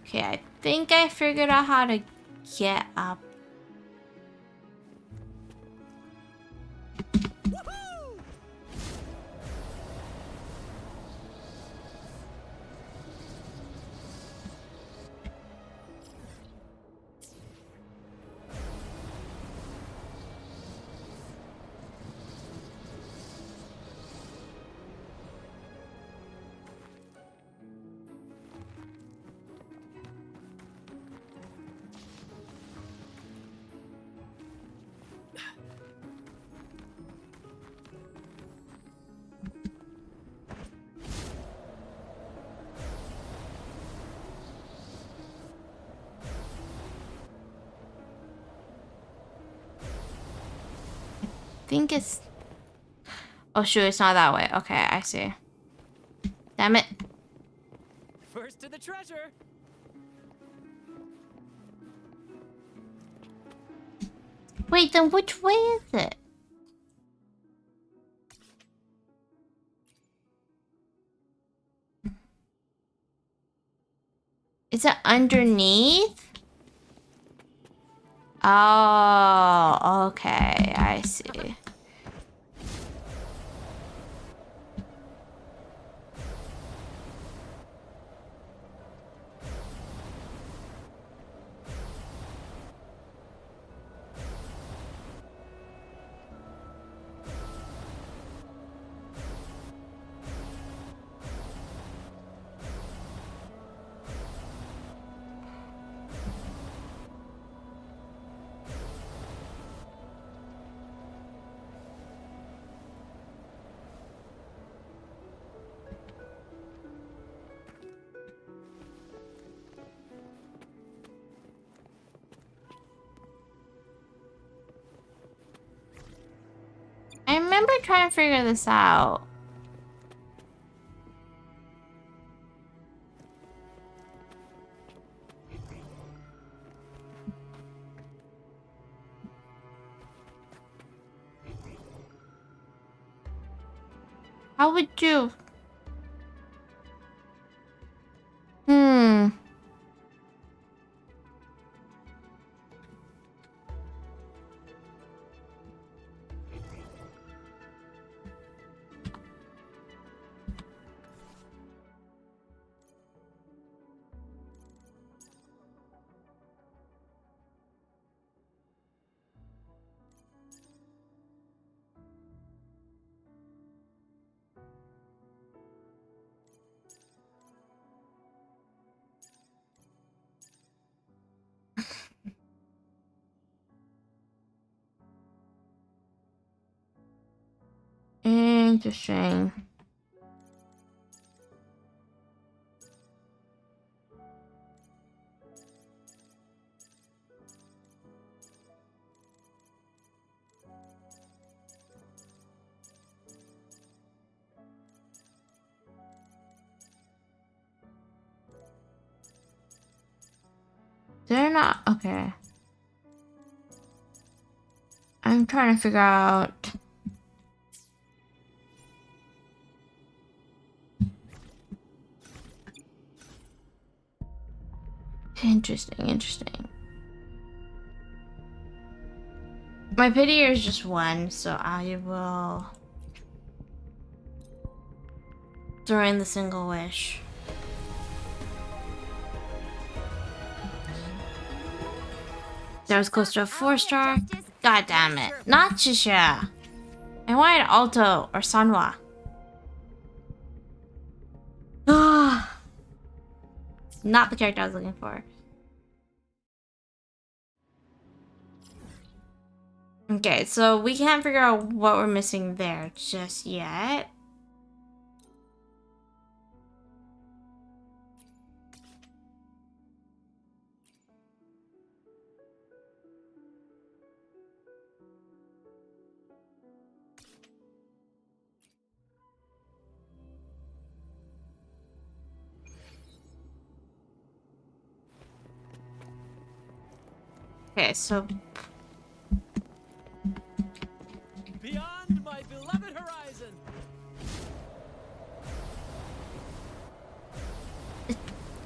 Okay, I think I figured out how to get up. Think it's... Oh shoot, it's not that way. Okay, I see. Damn it. First to the treasure. Wait, then which way is it? Is it underneath? Oh, okay, I see. remember trying to figure this out. How would you? Hmm. Interesting. They're not okay. I'm trying to figure out. Interesting. My pity is just one, so I will throw in the single wish. That was close to a 4-star. God damn it. Not Shisha. I wanted Alto or Sanwa. Not the character I was looking for. Okay, so we can't figure out what we're missing there just yet. Okay, so Beyond my beloved horizon.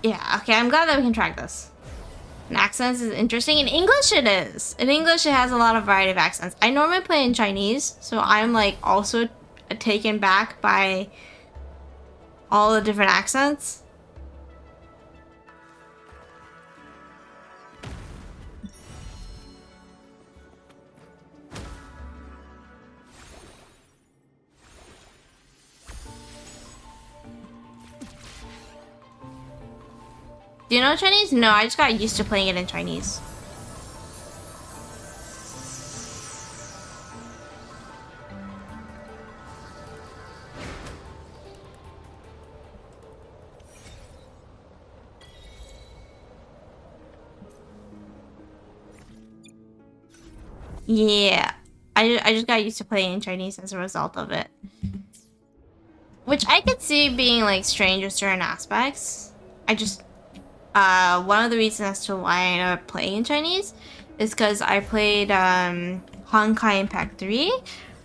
yeah, okay, I'm glad that we can track this. And accents is interesting. In English it is. In English it has a lot of variety of accents. I normally play in Chinese, so I'm like also taken back by all the different accents. Do you know Chinese? No, I just got used to playing it in Chinese. Yeah, I just got used to playing in Chinese as a result of it. Which I could see being like strange in certain aspects. I just one of the reasons as to why I ended up playing in Chinese is because I played Honkai Impact 3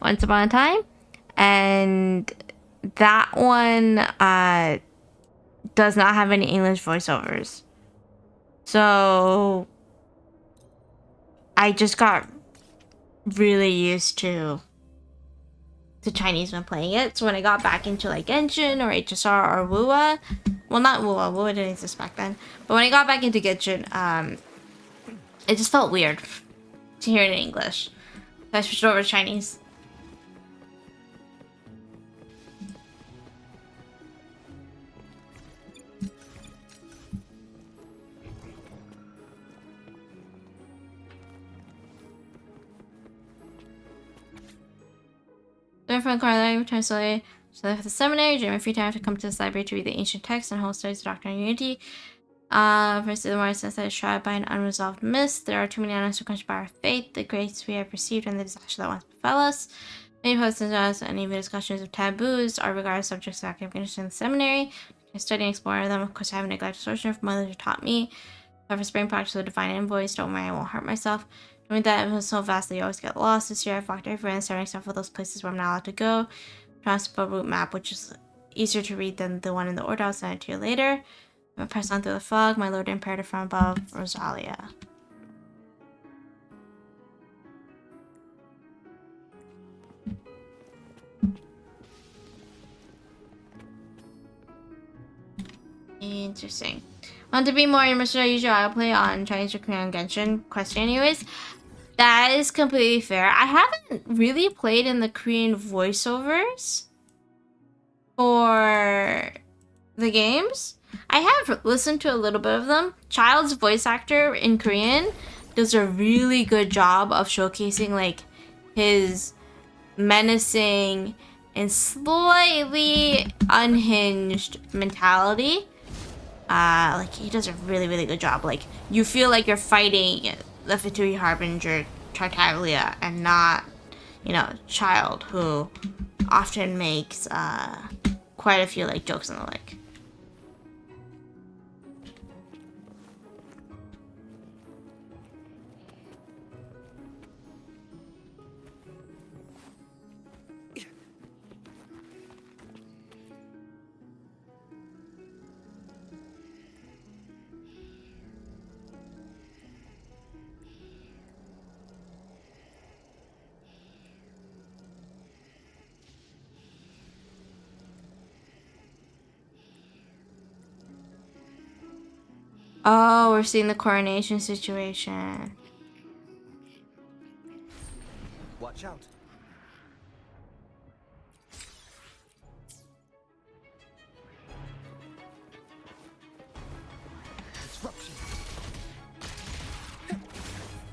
once upon a time, and that one does not have any English voiceovers. So I just got really used to Chinese when playing it. So when I got back into like Genshin or HSR or WUA, well, not WUA, WUA didn't exist back then, but when I got back into Genshin, it just felt weird to hear it in English. So I switched over to Chinese. Learn from the library, return slowly to the seminary, during my free time to come to this library to read the ancient texts and hold studies of Doctrine and Unity. First, the more sense that is shrouded by an unresolved mist. There are too many unanswered questions by our faith, the grace we have received, and the disaster that once befell us. Many posts and any discussions of taboos are regarded subjects of academic interest in the seminary. I study and explore them. Of course, I have neglected source from others who taught me. However, spring practice of divine invoice, don't worry, I won't hurt myself. Knowing that it was so vast that you always get lost. This year, I've walked everywhere and starting except for those places where I'm not allowed to go. Transpo route map, which is easier to read than the one in the order. I'll send it to you later. I'm gonna press on through the fog. My Lord Imperator from above, Rosalia. Interesting. Want to be more immersive than usual? I'll play on Chinese or Korean Genshin question anyways. That is completely fair. I haven't really played in the Korean voiceovers for the games. I have listened to a little bit of them. Child's voice actor in Korean does a really good job of showcasing like his menacing and slightly unhinged mentality. Like he does a really good job. Like you feel like you're fighting the Fatui Harbinger Tartaglia and not, you know, Child, who often makes quite a few like jokes and the like. Oh, we're seeing the coronation situation. Watch out. Disruption.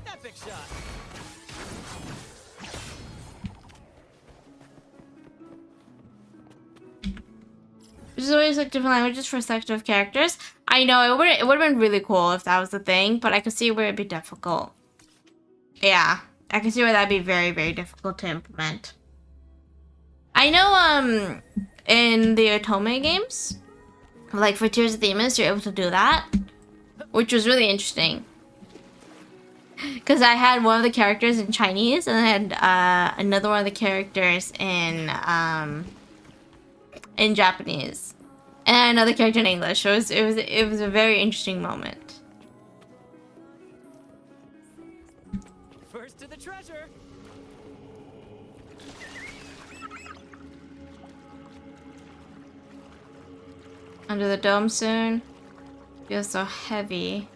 Epic shot. There's always like different languages for selective characters. I know it would have been really cool if that was the thing, but I could see where it'd be difficult. Yeah, I can see where that'd be very difficult to implement. I know in the Otome games, like for Tears of the Demons, you're able to do that, which was really interesting. Because I had one of the characters in Chinese and I had another one of the characters in Japanese. And another character in English. So it was a very interesting moment. First to the treasure. Under the dome soon. Feels so heavy.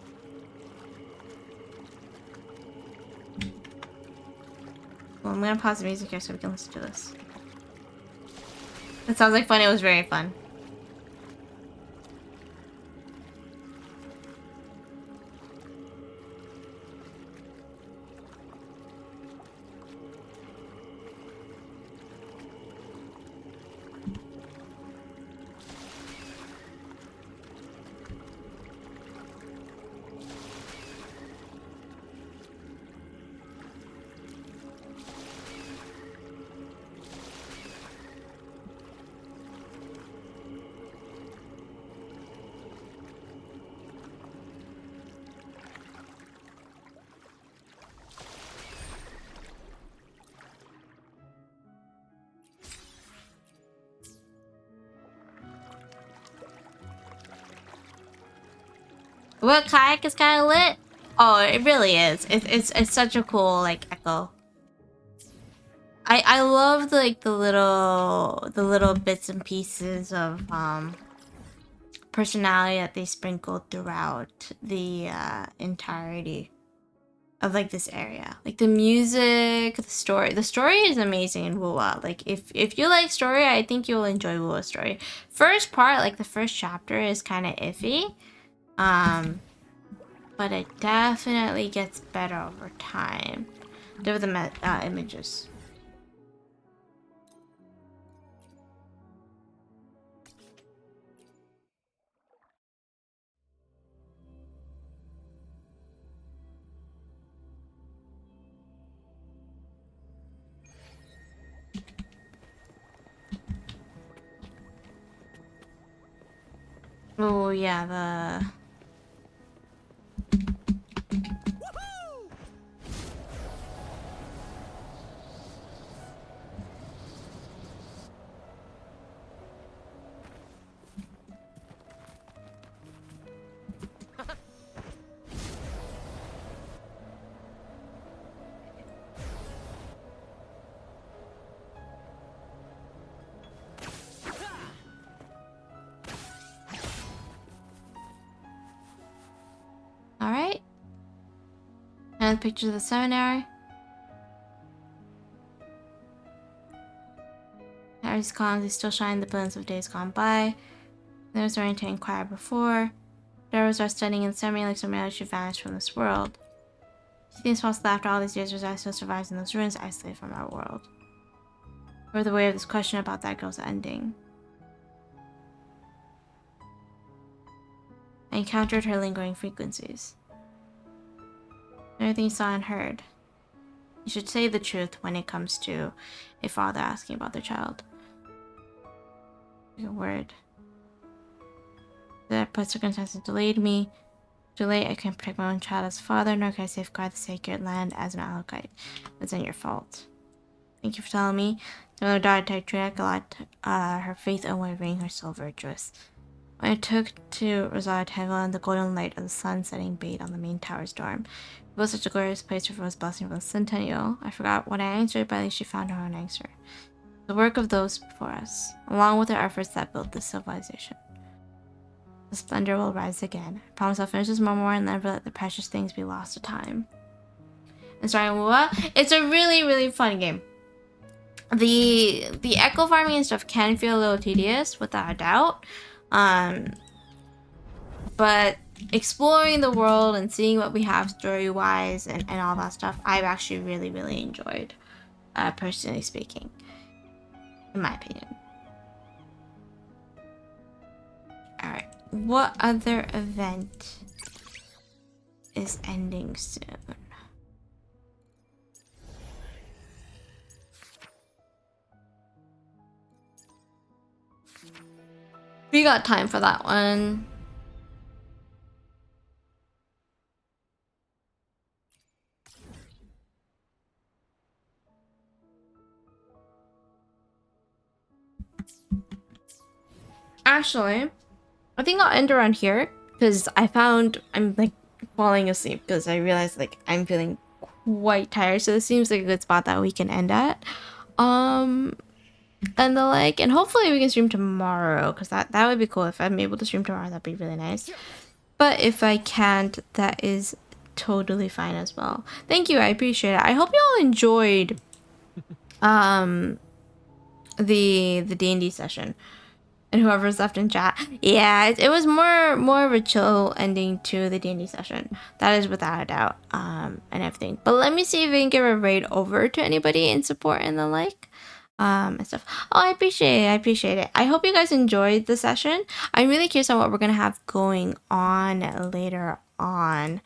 Well, I'm gonna pause the music here so we can listen to this. It sounds like fun. It was very fun. What kayak is kind of lit? Oh, it really is. It's such a cool like echo. I love like the little bits and pieces of personality that they sprinkled throughout the entirety of like this area. Like the music, the story. The story is amazing in Wuwa. Like if you like story, I think you'll enjoy Wuwa's story. First part, like the first chapter, is kind of iffy. But it definitely gets better over time. There were the images. Oh yeah, the all right. And picture of the seminary. Harry's columns, he still shine the brilliance of days gone by. There was starting to inquire before. Darrows are studying in seminary like somebody else should vanish from this world. It seems possible after all these years Rosetta still survives in those ruins, isolated from our world. Or the way of this question about that girl's ending. I encountered her lingering frequencies. Everything you saw and heard. You should say the truth when it comes to a father asking about their child. Your word. That put circumstances delayed me. Too late, I can't protect my own child as a father, nor can I safeguard the sacred land as an Alakite. It's not your fault. Thank you for telling me. The daughter type Triac a lot, her faith unwavering, her soul virtuous. When I took to Rosada Tangle and the golden light of the sun setting bait on the main tower's dorm, it was such a glorious place for Rose blessing from the Centennial. I forgot what I answered, but at least she found her own answer. The work of those before us, along with the efforts that built this civilization. The splendor will rise again. I promise I'll finish this memoir and never let the precious things be lost to time. And starting with what? It's a really, really fun game. The echo farming and stuff can feel a little tedious, without a doubt. But exploring the world and seeing what we have story-wise and all that stuff, I've actually really, really enjoyed, personally speaking, in my opinion. Alright, what other event is ending soon? We got time for that one. Actually, I think I'll end around here because I'm like falling asleep because I realized like I'm feeling quite tired. So this seems like a good spot that we can end at. And and hopefully we can stream tomorrow because that would be cool. If I'm able to stream tomorrow, that'd be really nice. But if I can't, that is totally fine as well. Thank you, I appreciate it. I hope you all enjoyed the D&D session. And whoever's left in chat. Yeah, it was more of a chill ending to the D&D session. That is without a doubt. And everything. But let me see if we can give a raid over to anybody in support and the like. And stuff. Oh, I appreciate it. I hope you guys enjoyed the session. I'm really curious on what we're gonna have going on later on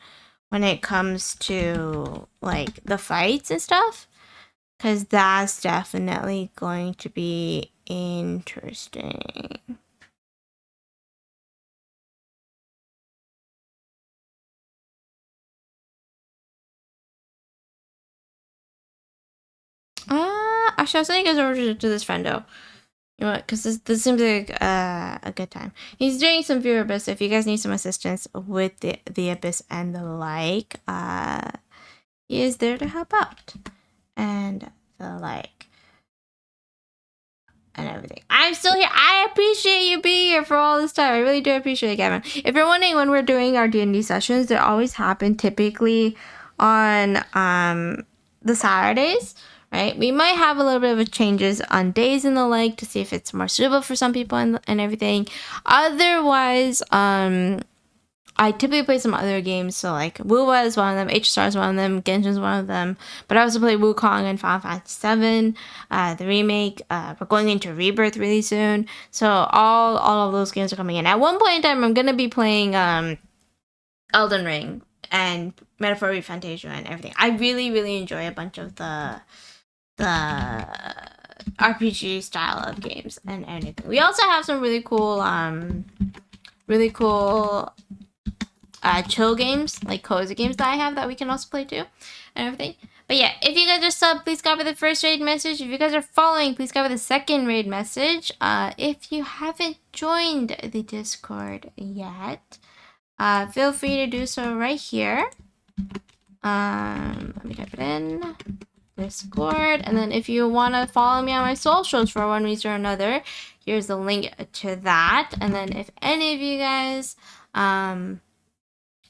when it comes to like the fights and stuff. Cause that's definitely going to be interesting. Actually, I'll send you guys over to this friendo. You know what? Because this seems like a good time. He's doing some viewer abyss. If you guys need some assistance with the abyss and the like, he is there to help out. And the like. And everything. I'm still here. I appreciate you being here for all this time. I really do appreciate it, Gavin. If you're wondering when we're doing our D&D sessions, they always happen typically on the Saturdays, right? We might have a little bit of changes on days and the like to see if it's more suitable for some people and everything. Otherwise, I typically play some other games, so like Wuwa is one of them, H-Star is one of them, Genshin is one of them, but I also play Wukong and Final Fantasy VII, the remake. We're going into Rebirth really soon, so all of those games are coming in. At one point in time, I'm gonna be playing Elden Ring and Metaphor Fantasia and everything. I really, really enjoy a bunch of the RPG style of games and anything. We also have some really cool really cool chill games, like cozy games that I have that we can also play too, and everything. But yeah, if you guys are sub, please copy the first raid message. If you guys are following, please copy the second raid message. If you haven't joined the Discord yet, feel free to do so right here. Let me type it in. Discord. And then if you want to follow me on my socials for one reason or another, here's the link to that. And then if any of you guys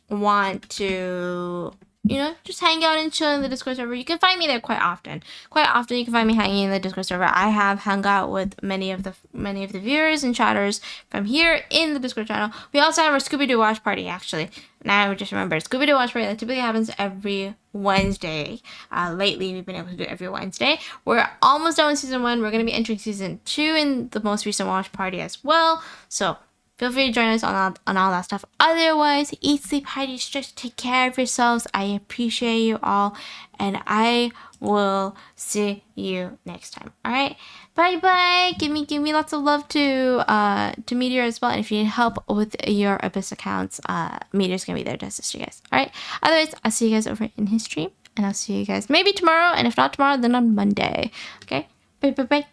want to, you know, just hang out and chill in the Discord server, you can find me there quite often. Quite often you can find me hanging in the Discord server. I have hung out with many of the viewers and chatters from here in the Discord channel. We also have our Scooby-Doo watch party, actually. Now I just remember, Scooby-Doo watch party that typically happens every Wednesday. Lately we've been able to do it every Wednesday. We're almost done with season 1. We're going to be entering season 2 in the most recent watch party as well. So feel free to join us on all that stuff. Otherwise, eat, sleep, hydrate, stretch, take care of yourselves. I appreciate you all, and I will see you next time. All right, bye bye. Give me lots of love to Meteor as well. And if you need help with your Abyss accounts, Meteor's gonna be there to assist you guys. All right. Otherwise, I'll see you guys over in his stream, and I'll see you guys maybe tomorrow, and if not tomorrow, then on Monday. Okay. Bye bye bye.